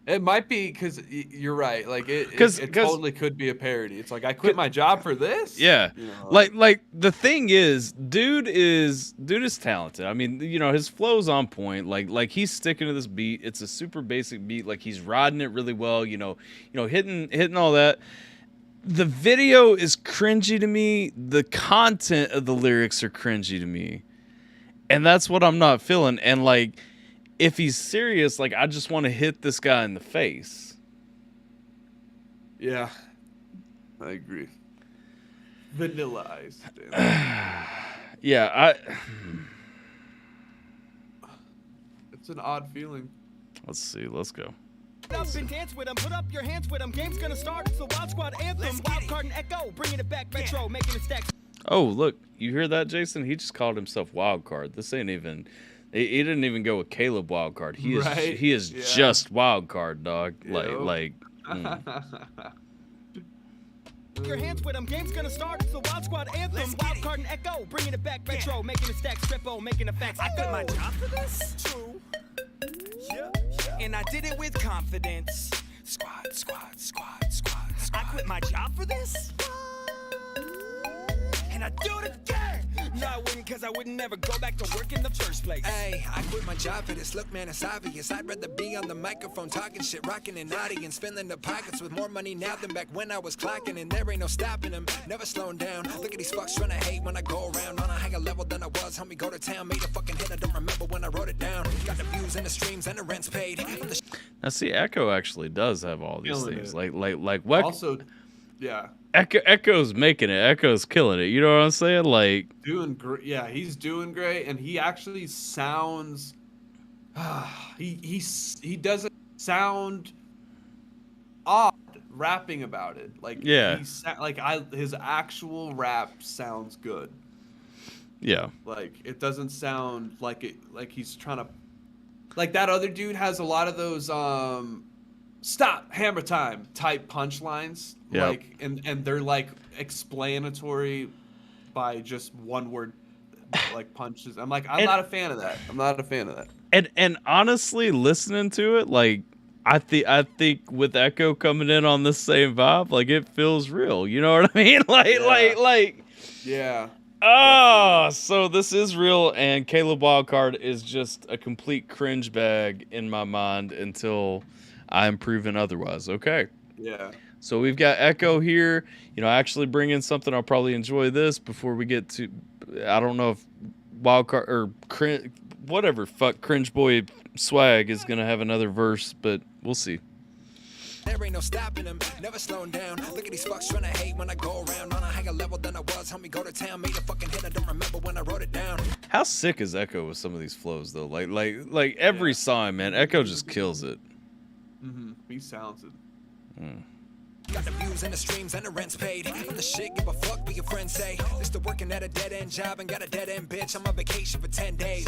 Speaker 2: It might be because you're right. Like it totally could be a parody. It's like I quit my job for this.
Speaker 3: Yeah,
Speaker 2: you know?
Speaker 3: like the thing is, dude is talented. I mean, you know, his flow's on point. Like he's sticking to this beat. It's a super basic beat. Like he's riding it really well. You know, hitting all that. The video is cringy to me. The content of the lyrics are cringy to me, and that's what I'm not feeling. And like. If he's serious, like I just want to hit this guy in the face.
Speaker 2: Yeah, I agree. Vanillized.
Speaker 3: Yeah,
Speaker 2: It's an odd feeling.
Speaker 3: Let's see. Let's go.
Speaker 17: Up and dance with 'em, put up your hands with 'em. Game's gonna start. It's the Wild Squad anthem. Wild card and echo, bringing it back. Retro, making it stack.
Speaker 3: Oh, look, you hear that, Jason? He just called himself Wild Card. This ain't even. He didn't even go with Caleb Wildcard. He is just Wildcard, dog. Like.
Speaker 17: Your hands with 'em, game's gonna start. It's the Wild Squad anthem. Wild card and echo, bringing it back. Retro, making it stack. Strippo, making it facts. I quit my job for this. True. Yeah. And I did it with confidence. Squad. I quit my job for this. And I do it again. No, I wouldn't, cause I wouldn't never go back to work in the first place.
Speaker 16: Hey, I quit my job for this. Look, man, it's obvious. I'd rather be on the microphone talking shit, rocking an audience, filling the pockets with more money now than back when I was clocking, and there ain't no stopping them, never slowing down. Look at these fucks trying to hate when I go around on a higher level than I was. Homie, go to town, made a fucking hit. I don't remember when I wrote it down. Got the views and the streams and the rent's paid.
Speaker 3: Now, see, Echo actually does have all these things. Like
Speaker 2: Also, yeah.
Speaker 3: Echo's making it. Echo's killing it. You know what I'm saying? Like
Speaker 2: doing great. Yeah, he's doing great, and he actually sounds. He doesn't sound odd rapping about it. Like his actual rap sounds good.
Speaker 3: Yeah.
Speaker 2: Like it doesn't sound like he's trying to. Like that other dude has a lot of those stop hammer time type punchlines.
Speaker 3: Yep.
Speaker 2: Like and they're like explanatory by just one word like punches. I'm like, I'm not a fan of that.
Speaker 3: And honestly, listening to it, like I think with Echo coming in on the same vibe, like it feels real. You know what I mean? Like
Speaker 2: yeah.
Speaker 3: Oh, so this is real, and Caleb Wildcard is just a complete cringe bag in my mind until I'm proven otherwise. Okay.
Speaker 2: Yeah.
Speaker 3: So we've got Echo here. You know, actually bring in something. I'll probably enjoy this before we get to. I don't know if Wildcard or whatever fuck cringe boy swag is gonna have another verse, but we'll see.
Speaker 16: There ain't no stopping him, never slowing down. Look at these fucks trying to hate when I go around. On a higher level than I was, homie, go to town. Made a fucking hit, I don't remember when I wrote it down.
Speaker 3: How sick is Echo with some of these flows though? Like every song, man. Echo just kills it.
Speaker 2: He's talented.
Speaker 16: Got the views and the streams and the rent's paid. I'm the shit, give a fuck what your friends say. This the working at a dead end job and got a dead end bitch. I'm on vacation for 10 days.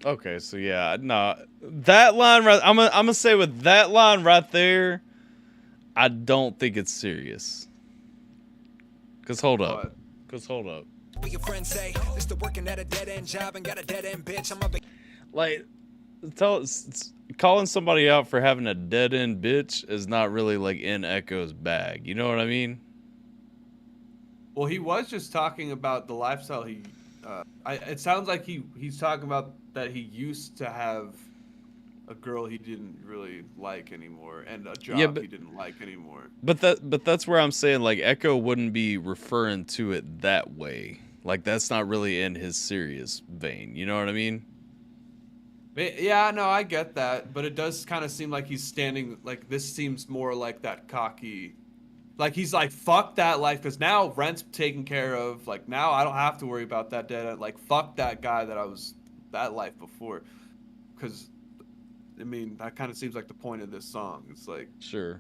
Speaker 3: Okay, so yeah, no, that line right. I'm gonna say with that line right there, I don't think it's serious. Cause hold up.
Speaker 16: What your friends say. This the working at a dead end job and got a dead end bitch. I'm on
Speaker 3: Like, calling somebody out for having a dead end bitch is not really like in Echo's bag. You know what I mean?
Speaker 2: Well, he was just talking about the lifestyle he. It sounds like he's talking about that he used to have a girl he didn't really like anymore and a job he didn't like anymore.
Speaker 3: But that's where I'm saying like Echo wouldn't be referring to it that way. Like that's not really in his serious vein. You know what I mean?
Speaker 2: Yeah, no, I get that, but it does kind of seem like he's standing like this seems more like that cocky. Like he's like, fuck that life, because now rent's taken care of. Like now I don't have to worry about that dead end. Like fuck that guy that I was that life before. Because, I mean, that kind of seems like the point of this song. It's like
Speaker 3: sure,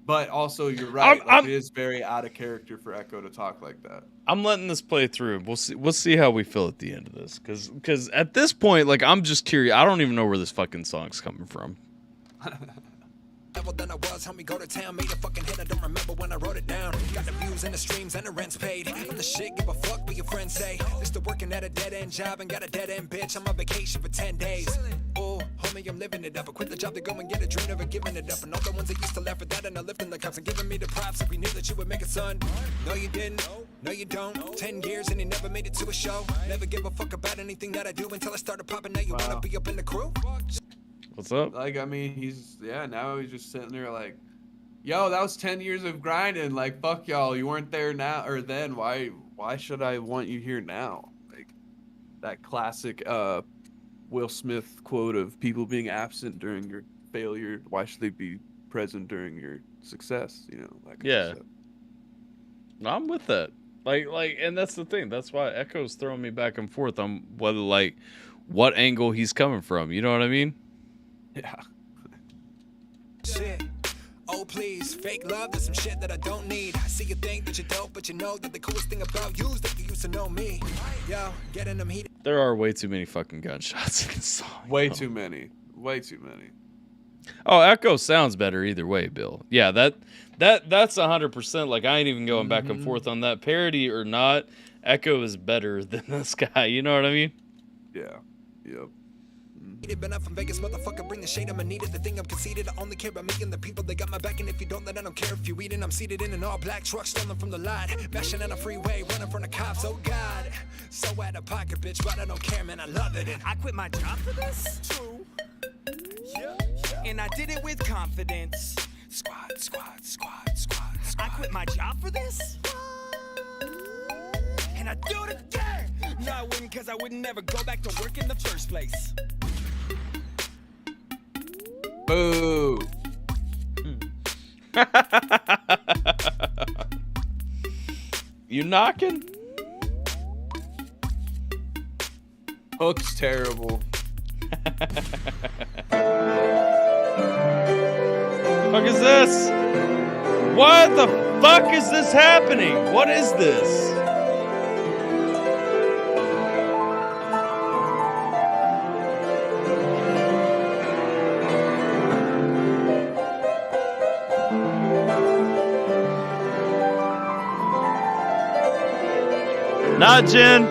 Speaker 2: but also you're right. Like, it is very out of character for Echo to talk like that.
Speaker 3: I'm letting this play through. We'll see how we feel at the end of this. Because at this point, like I'm just curious. I don't even know where this fucking song's coming from.
Speaker 16: level than I was, homie, go to town. Made a fucking hit, I don't remember when I wrote it down. Got the views and the streams and the rent's paid. I'm the shit, give a fuck what your friends say. This the working at a dead end job and got a dead end bitch. I'm on vacation for 10 days. Oh, homie, I'm living it up. I quit the job to go and get a dream, never giving it up. And all the ones that used to laugh at that and are lifting the cups and giving me the props. If we knew that you would make it, son. No, you didn't. No, you don't. 10 years and you never made it to a show. Never give a fuck about anything that I do until I started popping. Now you wanna be up in the crew?
Speaker 3: What's up?
Speaker 2: Like, I mean, now he's just sitting there like, yo, that was 10 years of grinding. Like, fuck y'all. You weren't there now or then. Why should I want you here now? Like, that classic Will Smith quote of people being absent during your failure. Why should they be present during your success? You know, like,
Speaker 3: yeah. No, I'm with that. Like, and that's the thing. That's why Echo's throwing me back and forth on whether, like, what angle he's coming from. You know what I mean?
Speaker 2: Yeah.
Speaker 16: Shit. Oh please, fake love, that's some shit that I don't need. I see you think that you're dope, but you know that the coolest thing about you is that you used to know me. Yo, getting them heated.
Speaker 3: There are way too many fucking gunshots in this song.
Speaker 2: Way too many. Way too many.
Speaker 3: Oh, Echo sounds better either way, Bill. Yeah, that's 100%. Like, I ain't even going back and forth on that. Parody or not, Echo is better than this guy. You know what I mean?
Speaker 2: Yeah. Yep.
Speaker 16: Been up from Vegas, motherfucker, bring the shade, I'm needed. The thing I'm conceited, I only care about me and the people that got my back. And if you don't, then I don't care if you eat it. I'm seated in an all-black truck, stolen from the lot. Bashing on a freeway, running from the cops, oh God. So out of pocket, bitch, but I don't care, man, I love it. And
Speaker 17: I quit my job for this? True. Yeah. And I did it with confidence. Squad. I quit my job for this? And I do it again. No, I wouldn't, cause I would never go back to work in the first place.
Speaker 2: Boo.
Speaker 3: You knocking?
Speaker 2: Hook's terrible.
Speaker 3: Fuck is this? What the fuck is this happening? What is this? Not Jen.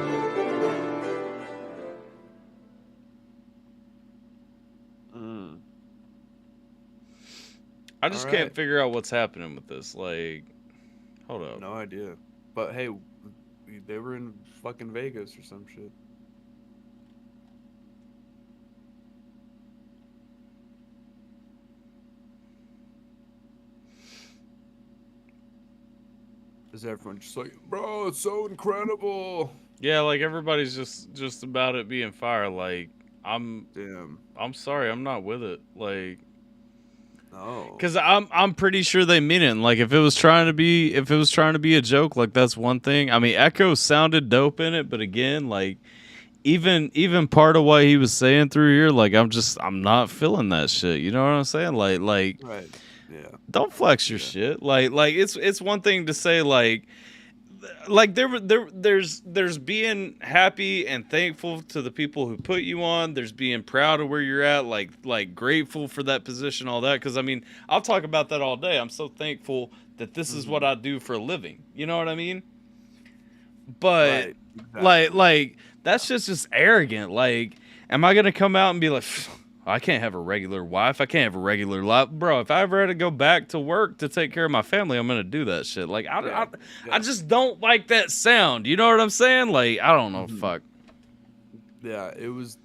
Speaker 3: I just can't figure out what's happening with this. Like, hold up.
Speaker 2: No idea. But hey, They were in fucking Vegas or some shit. Is everyone just like, bro, it's so incredible?
Speaker 3: Yeah, like everybody's just about it being fire. Like I'm sorry, I'm not with it. Like,
Speaker 2: no,
Speaker 3: because I'm pretty sure they mean it. And like if it was trying to be a joke, like that's one thing. I mean, Echo sounded dope in it, but again, like even part of what he was saying through here, like I'm not feeling that shit. You know what I'm saying? Like
Speaker 2: right. Yeah.
Speaker 3: Don't flex your shit. Like it's one thing to say like there's being happy and thankful to the people who put you on. There's being proud of where you're at, like grateful for that position, all that. Because I mean, I'll talk about that all day. I'm so thankful that this is what I do for a living. You know what I mean? But
Speaker 2: right.
Speaker 3: like that's just arrogant. Like, am I gonna come out and be like, I can't have a regular wife. I can't have a regular life. Bro, if I ever had to go back to work to take care of my family, I'm going to do that shit. Like, I just don't like that sound. You know what I'm saying? Like, I don't know. Fuck.
Speaker 2: Yeah, it was...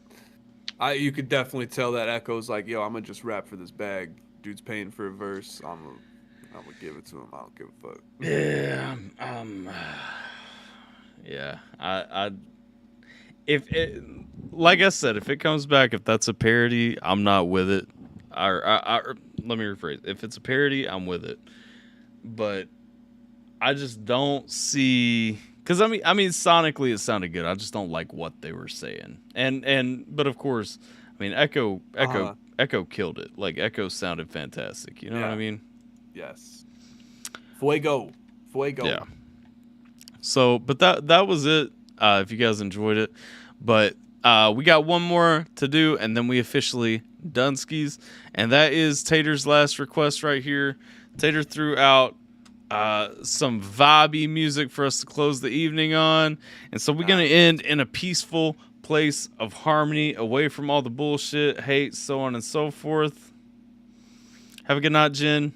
Speaker 2: You could definitely tell that Echo's like, yo, I'm going to just rap for this bag. Dude's paying for a verse. I'm going to give it to him. I don't give a fuck.
Speaker 3: Yeah. Yeah. Like I said, if it comes back, if that's a parody, I'm not with it. Let me rephrase. If it's a parody, I'm with it. But I just don't see, because I mean, sonically it sounded good. I just don't like what they were saying. But of course, I mean, Echo killed it. Like Echo sounded fantastic. You know what I mean?
Speaker 2: Yes. Fuego.
Speaker 3: Yeah. So, but that was it. If you guys enjoyed it, but we got one more to do, and then we officially done skis, and that is Tater's last request right here. Tater threw out some vibey music for us to close the evening on, and so we're gonna end in a peaceful place of harmony, away from all the bullshit, hate, so on and so forth. Have a good night, Jen.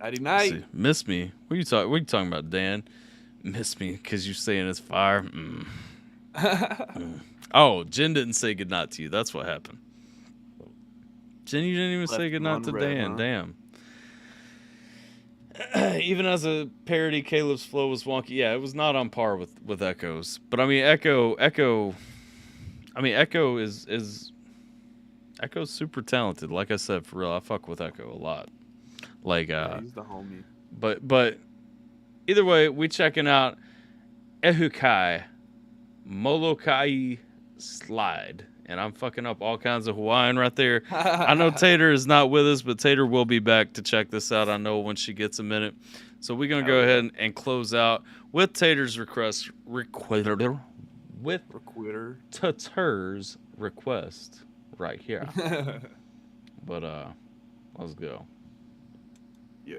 Speaker 2: Nighty night.
Speaker 3: Miss me. What are you talking about, Dan? Miss me because you're saying it's fire. Oh, Jen didn't say goodnight to you. That's what happened. Jen, you didn't even say goodnight to Dan. Huh? Damn. Even as a parody, Caleb's flow was wonky. Yeah, it was not on par with Echo's. But I mean, Echo is Echo's super talented. Like I said, for real, I fuck with Echo a lot. Like,
Speaker 2: he's the homie.
Speaker 3: But either way, we checking out Ehukai Molokai Slide. And I'm fucking up all kinds of Hawaiian right there. I know Tater is not with us, but Tater will be back to check this out. I know when she gets a minute. So we're going to go ahead and close out with Tater's request. With Tater's request right here. But let's go.
Speaker 2: Yeah.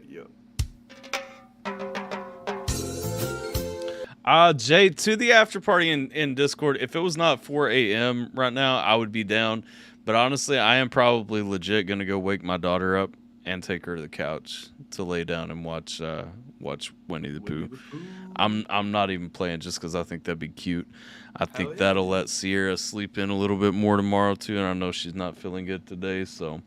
Speaker 3: Jay, to the after party in Discord. If it was not 4 a.m. right now, I would be down. But honestly, I am probably legit gonna go wake my daughter up and take her to the couch to lay down and watch Winnie the Pooh. I'm not even playing just because I think that'd be cute. I think that'll let Sierra sleep in a little bit more tomorrow too, and I know she's not feeling good today, so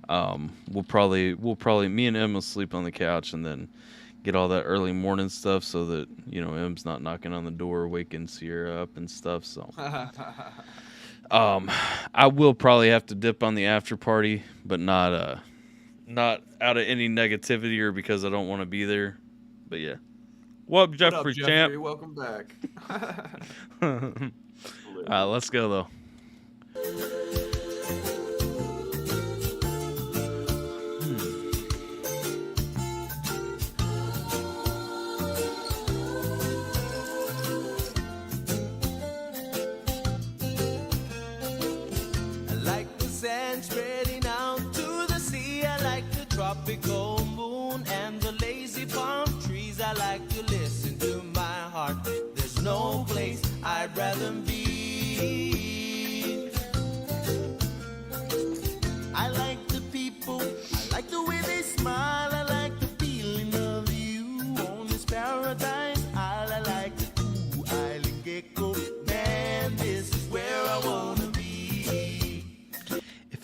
Speaker 3: we'll probably me and Emma sleep on the couch and then get all that early morning stuff so that, you know, Em's not knocking on the door, waking Sierra up and stuff. So I will probably have to dip on the after party, but not out of any negativity or because I don't want to be there. But yeah. What up, Jeffrey Champ?
Speaker 2: Welcome back.
Speaker 3: All right, let's go though.
Speaker 11: Spreading out to the sea, I like the tropical moon and the lazy palm trees. I like to listen to my heart. There's no place I'd rather be.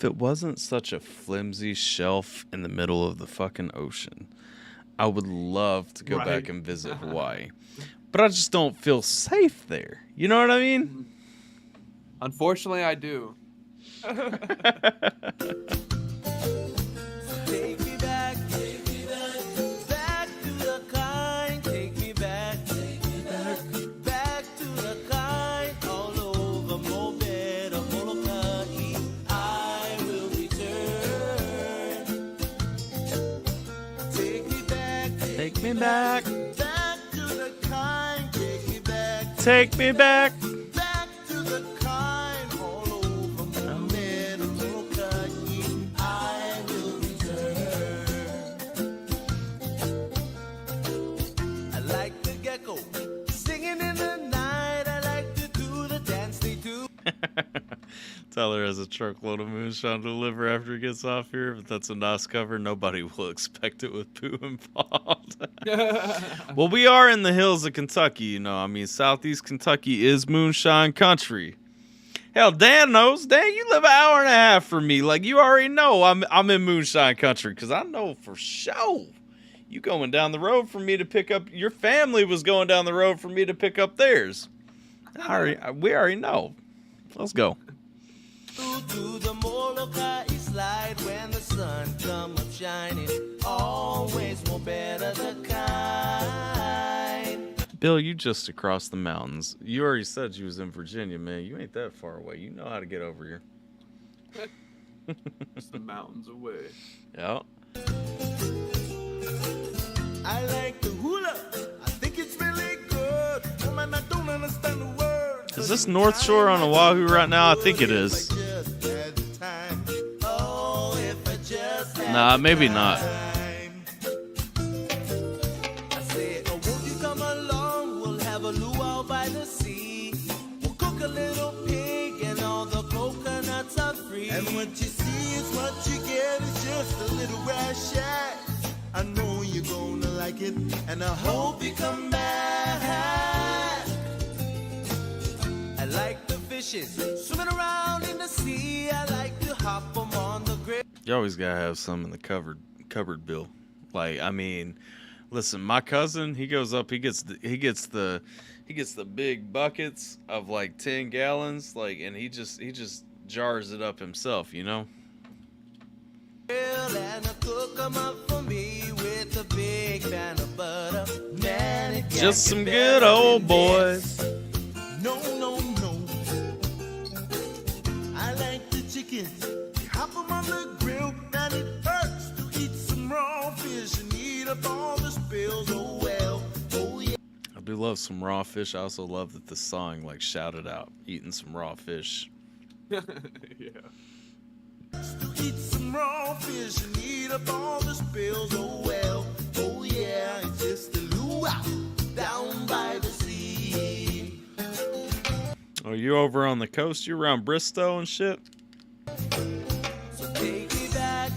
Speaker 3: if it wasn't such a flimsy shelf in the middle of the fucking ocean, I would love to go back and visit Hawaii. But I just don't feel safe there. You know what I mean?
Speaker 2: Unfortunately, I do.
Speaker 8: Take me back, back to the kind. Take me back, back to the kind. All over Mobed or Molokai, I will return. Take me back,
Speaker 3: Take me back,
Speaker 8: back to the kind. Take me back,
Speaker 3: take me back.
Speaker 8: back to the kind. All over Mobed or Molokai, I will return. I like the gecko singing in the night. I like to do the dance they do.
Speaker 3: Tyler has a truckload of moonshine to deliver after he gets off here, but that's a nice cover. Nobody will expect it with poo involved. Well, we are in the hills of Kentucky, you know. I mean, Southeast Kentucky is moonshine country. Hell, Dan knows. Dan, you live an hour and a half from me. Like, you already know I'm in moonshine country, because I know for sure you going down the road for me to pick up. Your family was going down the road for me to pick up theirs. We already know. Let's go.
Speaker 8: To the Molokai slide when the sun come up shining. Always more better the kind.
Speaker 3: Bill, you just across the mountains. You already said you was in Virginia, man. You ain't that far away. You know how to get over here.
Speaker 2: Just the mountains away.
Speaker 3: Yeah.
Speaker 8: I like the hula. I think it's really good. Woman, I don't understand the words.
Speaker 3: Is this North Shore on Oahu right now? I think it is. Nah, maybe not.
Speaker 8: I said, oh, won't you come along? We'll have a luau by the sea. We'll cook a little pig and all the coconuts are free. And what you see is what you get. It's just a little grass shack. I know you're gonna like it, and I hope you come back. I like the fishes swimming around in the sea. I like to hop them on the grill.
Speaker 3: You always gotta have some in the cupboard, Bill. Like, I mean, listen, my cousin, he goes up, he gets the big buckets of like 10 gallons, like, and he just jars it up himself, you know.
Speaker 8: And I cook 'em up for me with a big pan of butter. Man, it
Speaker 3: Just
Speaker 8: can't
Speaker 3: some
Speaker 8: get
Speaker 3: good
Speaker 8: better
Speaker 3: old
Speaker 8: than
Speaker 3: boys.
Speaker 8: this. No, no, no. I like the chickens. You hop 'em on the grill, and it hurts to eat some raw fish and eat up all the spills. Oh well, oh yeah.
Speaker 3: I do love some raw fish. I also love that the song like shouted out eating some raw fish.
Speaker 2: Yeah.
Speaker 8: To eat some raw fish and eat up all the spills. Oh well, oh yeah. It's just a luau down by the sea.
Speaker 3: Oh, you over on the coast? You around Bristow and shit?
Speaker 8: So take me back,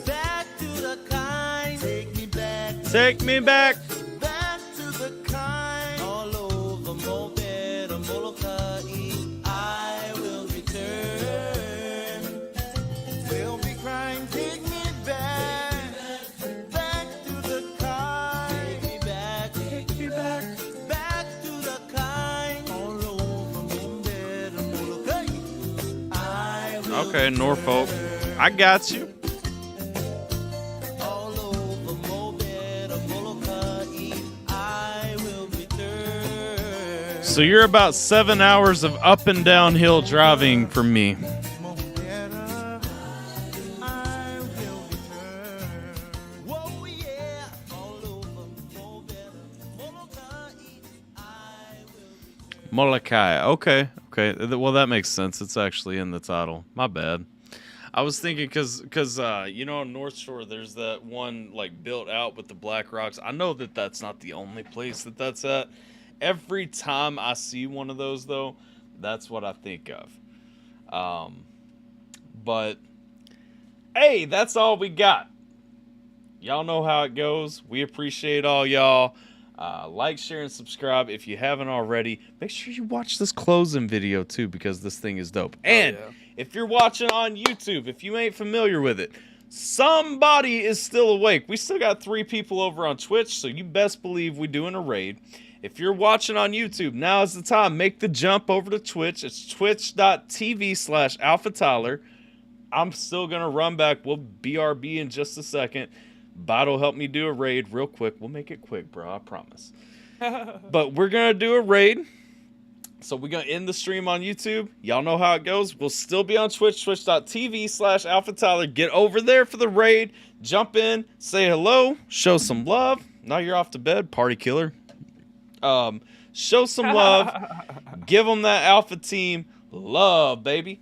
Speaker 8: back to the kind. Take me back,
Speaker 3: Take me back.
Speaker 8: back to the kind. All over Mobed or Molokai, I will return. We'll be crying, take me back, back to the kind. Take me back, back to the kind. All over Mobed or Molokai, I will
Speaker 3: Okay, Norfolk. I got you.
Speaker 8: all over Mobed or Molokai, I will return.
Speaker 3: So you're about 7 hours of up and downhill driving from me.
Speaker 8: I will return. Whoa, yeah, all over Mobed or Molokai, I will.
Speaker 3: Molokai. Okay. Well, that makes sense. It's actually in the title. My bad. I was thinking because you know, on North Shore, there's that one like built out with the black rocks. I know that that's not the only place that that's at. Every time I see one of those, though, that's what I think of. But hey, that's all we got. Y'all know how it goes. We appreciate all y'all. Like, share, and subscribe if you haven't already. Make sure you watch this closing video too, because this thing is dope. And If you're watching on YouTube, if you ain't familiar with it, somebody is still awake. We still got 3 people over on Twitch, so you best believe we doing a raid. If you're watching on YouTube, now is the time. Make the jump over to Twitch. It's twitch.tv/AlphaTyler. I'm still going to run back. We'll BRB in just a second. Bot'll help me do a raid real quick. We'll make it quick, bro. I promise. But we're going to do a raid. So we're going to end the stream on YouTube. Y'all know how it goes. We'll still be on Twitch, twitch.tv/AlphaTyler. Get over there for the raid. Jump in, say hello, show some love. Now you're off to bed, party killer. Show some love. Give them that Alpha team love, baby.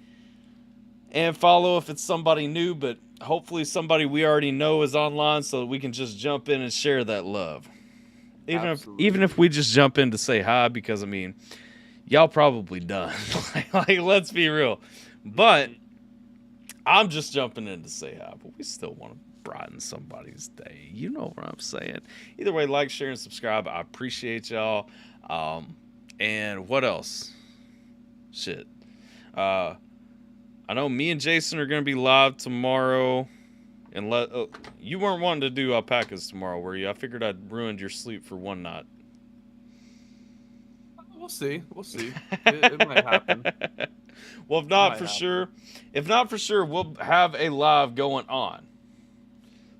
Speaker 3: And follow if it's somebody new, but hopefully somebody we already know is online so that we can just jump in and share that love. Even if we just jump in to say hi, because, I mean, y'all probably done. like, let's be real. But I'm just jumping in to say hi, but we still want to brighten somebody's day. You know what I'm saying? Either way, like, share, and subscribe. I appreciate y'all. And what else? Shit. I know me and Jason are going to be live tomorrow. And you weren't wanting to do alpacas tomorrow, were you? I figured I'd ruined your sleep for one night.
Speaker 2: We'll see. It might happen.
Speaker 3: Well, if not for sure, we'll have a live going on.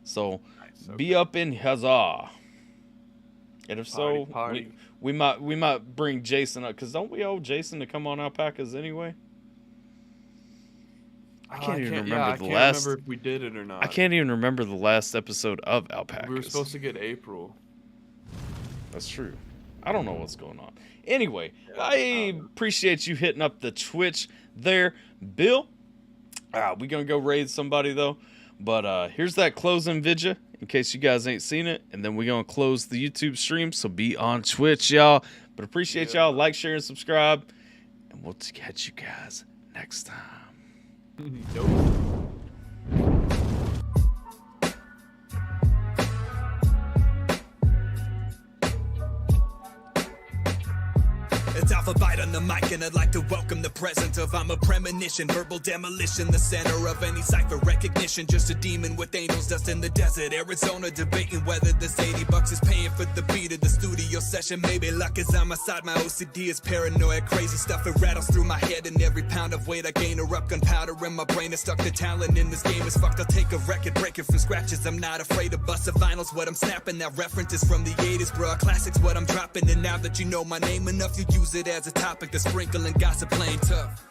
Speaker 3: So nice, okay. Be up in huzzah. And if party. We might bring Jason up, because don't we owe Jason to come on alpacas anyway? I can't remember
Speaker 2: if we did it or not.
Speaker 3: I can't even remember the last episode of alpacas.
Speaker 2: We were supposed to get April.
Speaker 3: That's true. I don't know what's going on. Anyway, I appreciate you hitting up the Twitch there, Bill. We're going to go raid somebody, though. But here's that closing vidya, in case you guys ain't seen it. And then we're going to close the YouTube stream, so be on Twitch, y'all. But appreciate y'all. Like, share, and subscribe. And we'll catch you guys next time.
Speaker 1: It's Alphabyte on the mic, and I'd like to welcome the present of I'm a premonition, verbal demolition, the center of any cipher recognition. Just a demon with angels dust in the desert, Arizona, debating whether this $80 is paying for the beat of the studio session. Maybe luck is on my side, my OCD is paranoid, crazy stuff, it rattles through my head, and every pound of weight I gain erupt gunpowder in my brain is stuck. The talent in this game is fucked. I'll take a record, break it from scratches. I'm not afraid to bust a vinyl's what I'm snapping. That reference is from the 80s, bro. Classics what I'm dropping, and now that you know my name enough, you use it as a topic to sprinkle and gossip playing tough.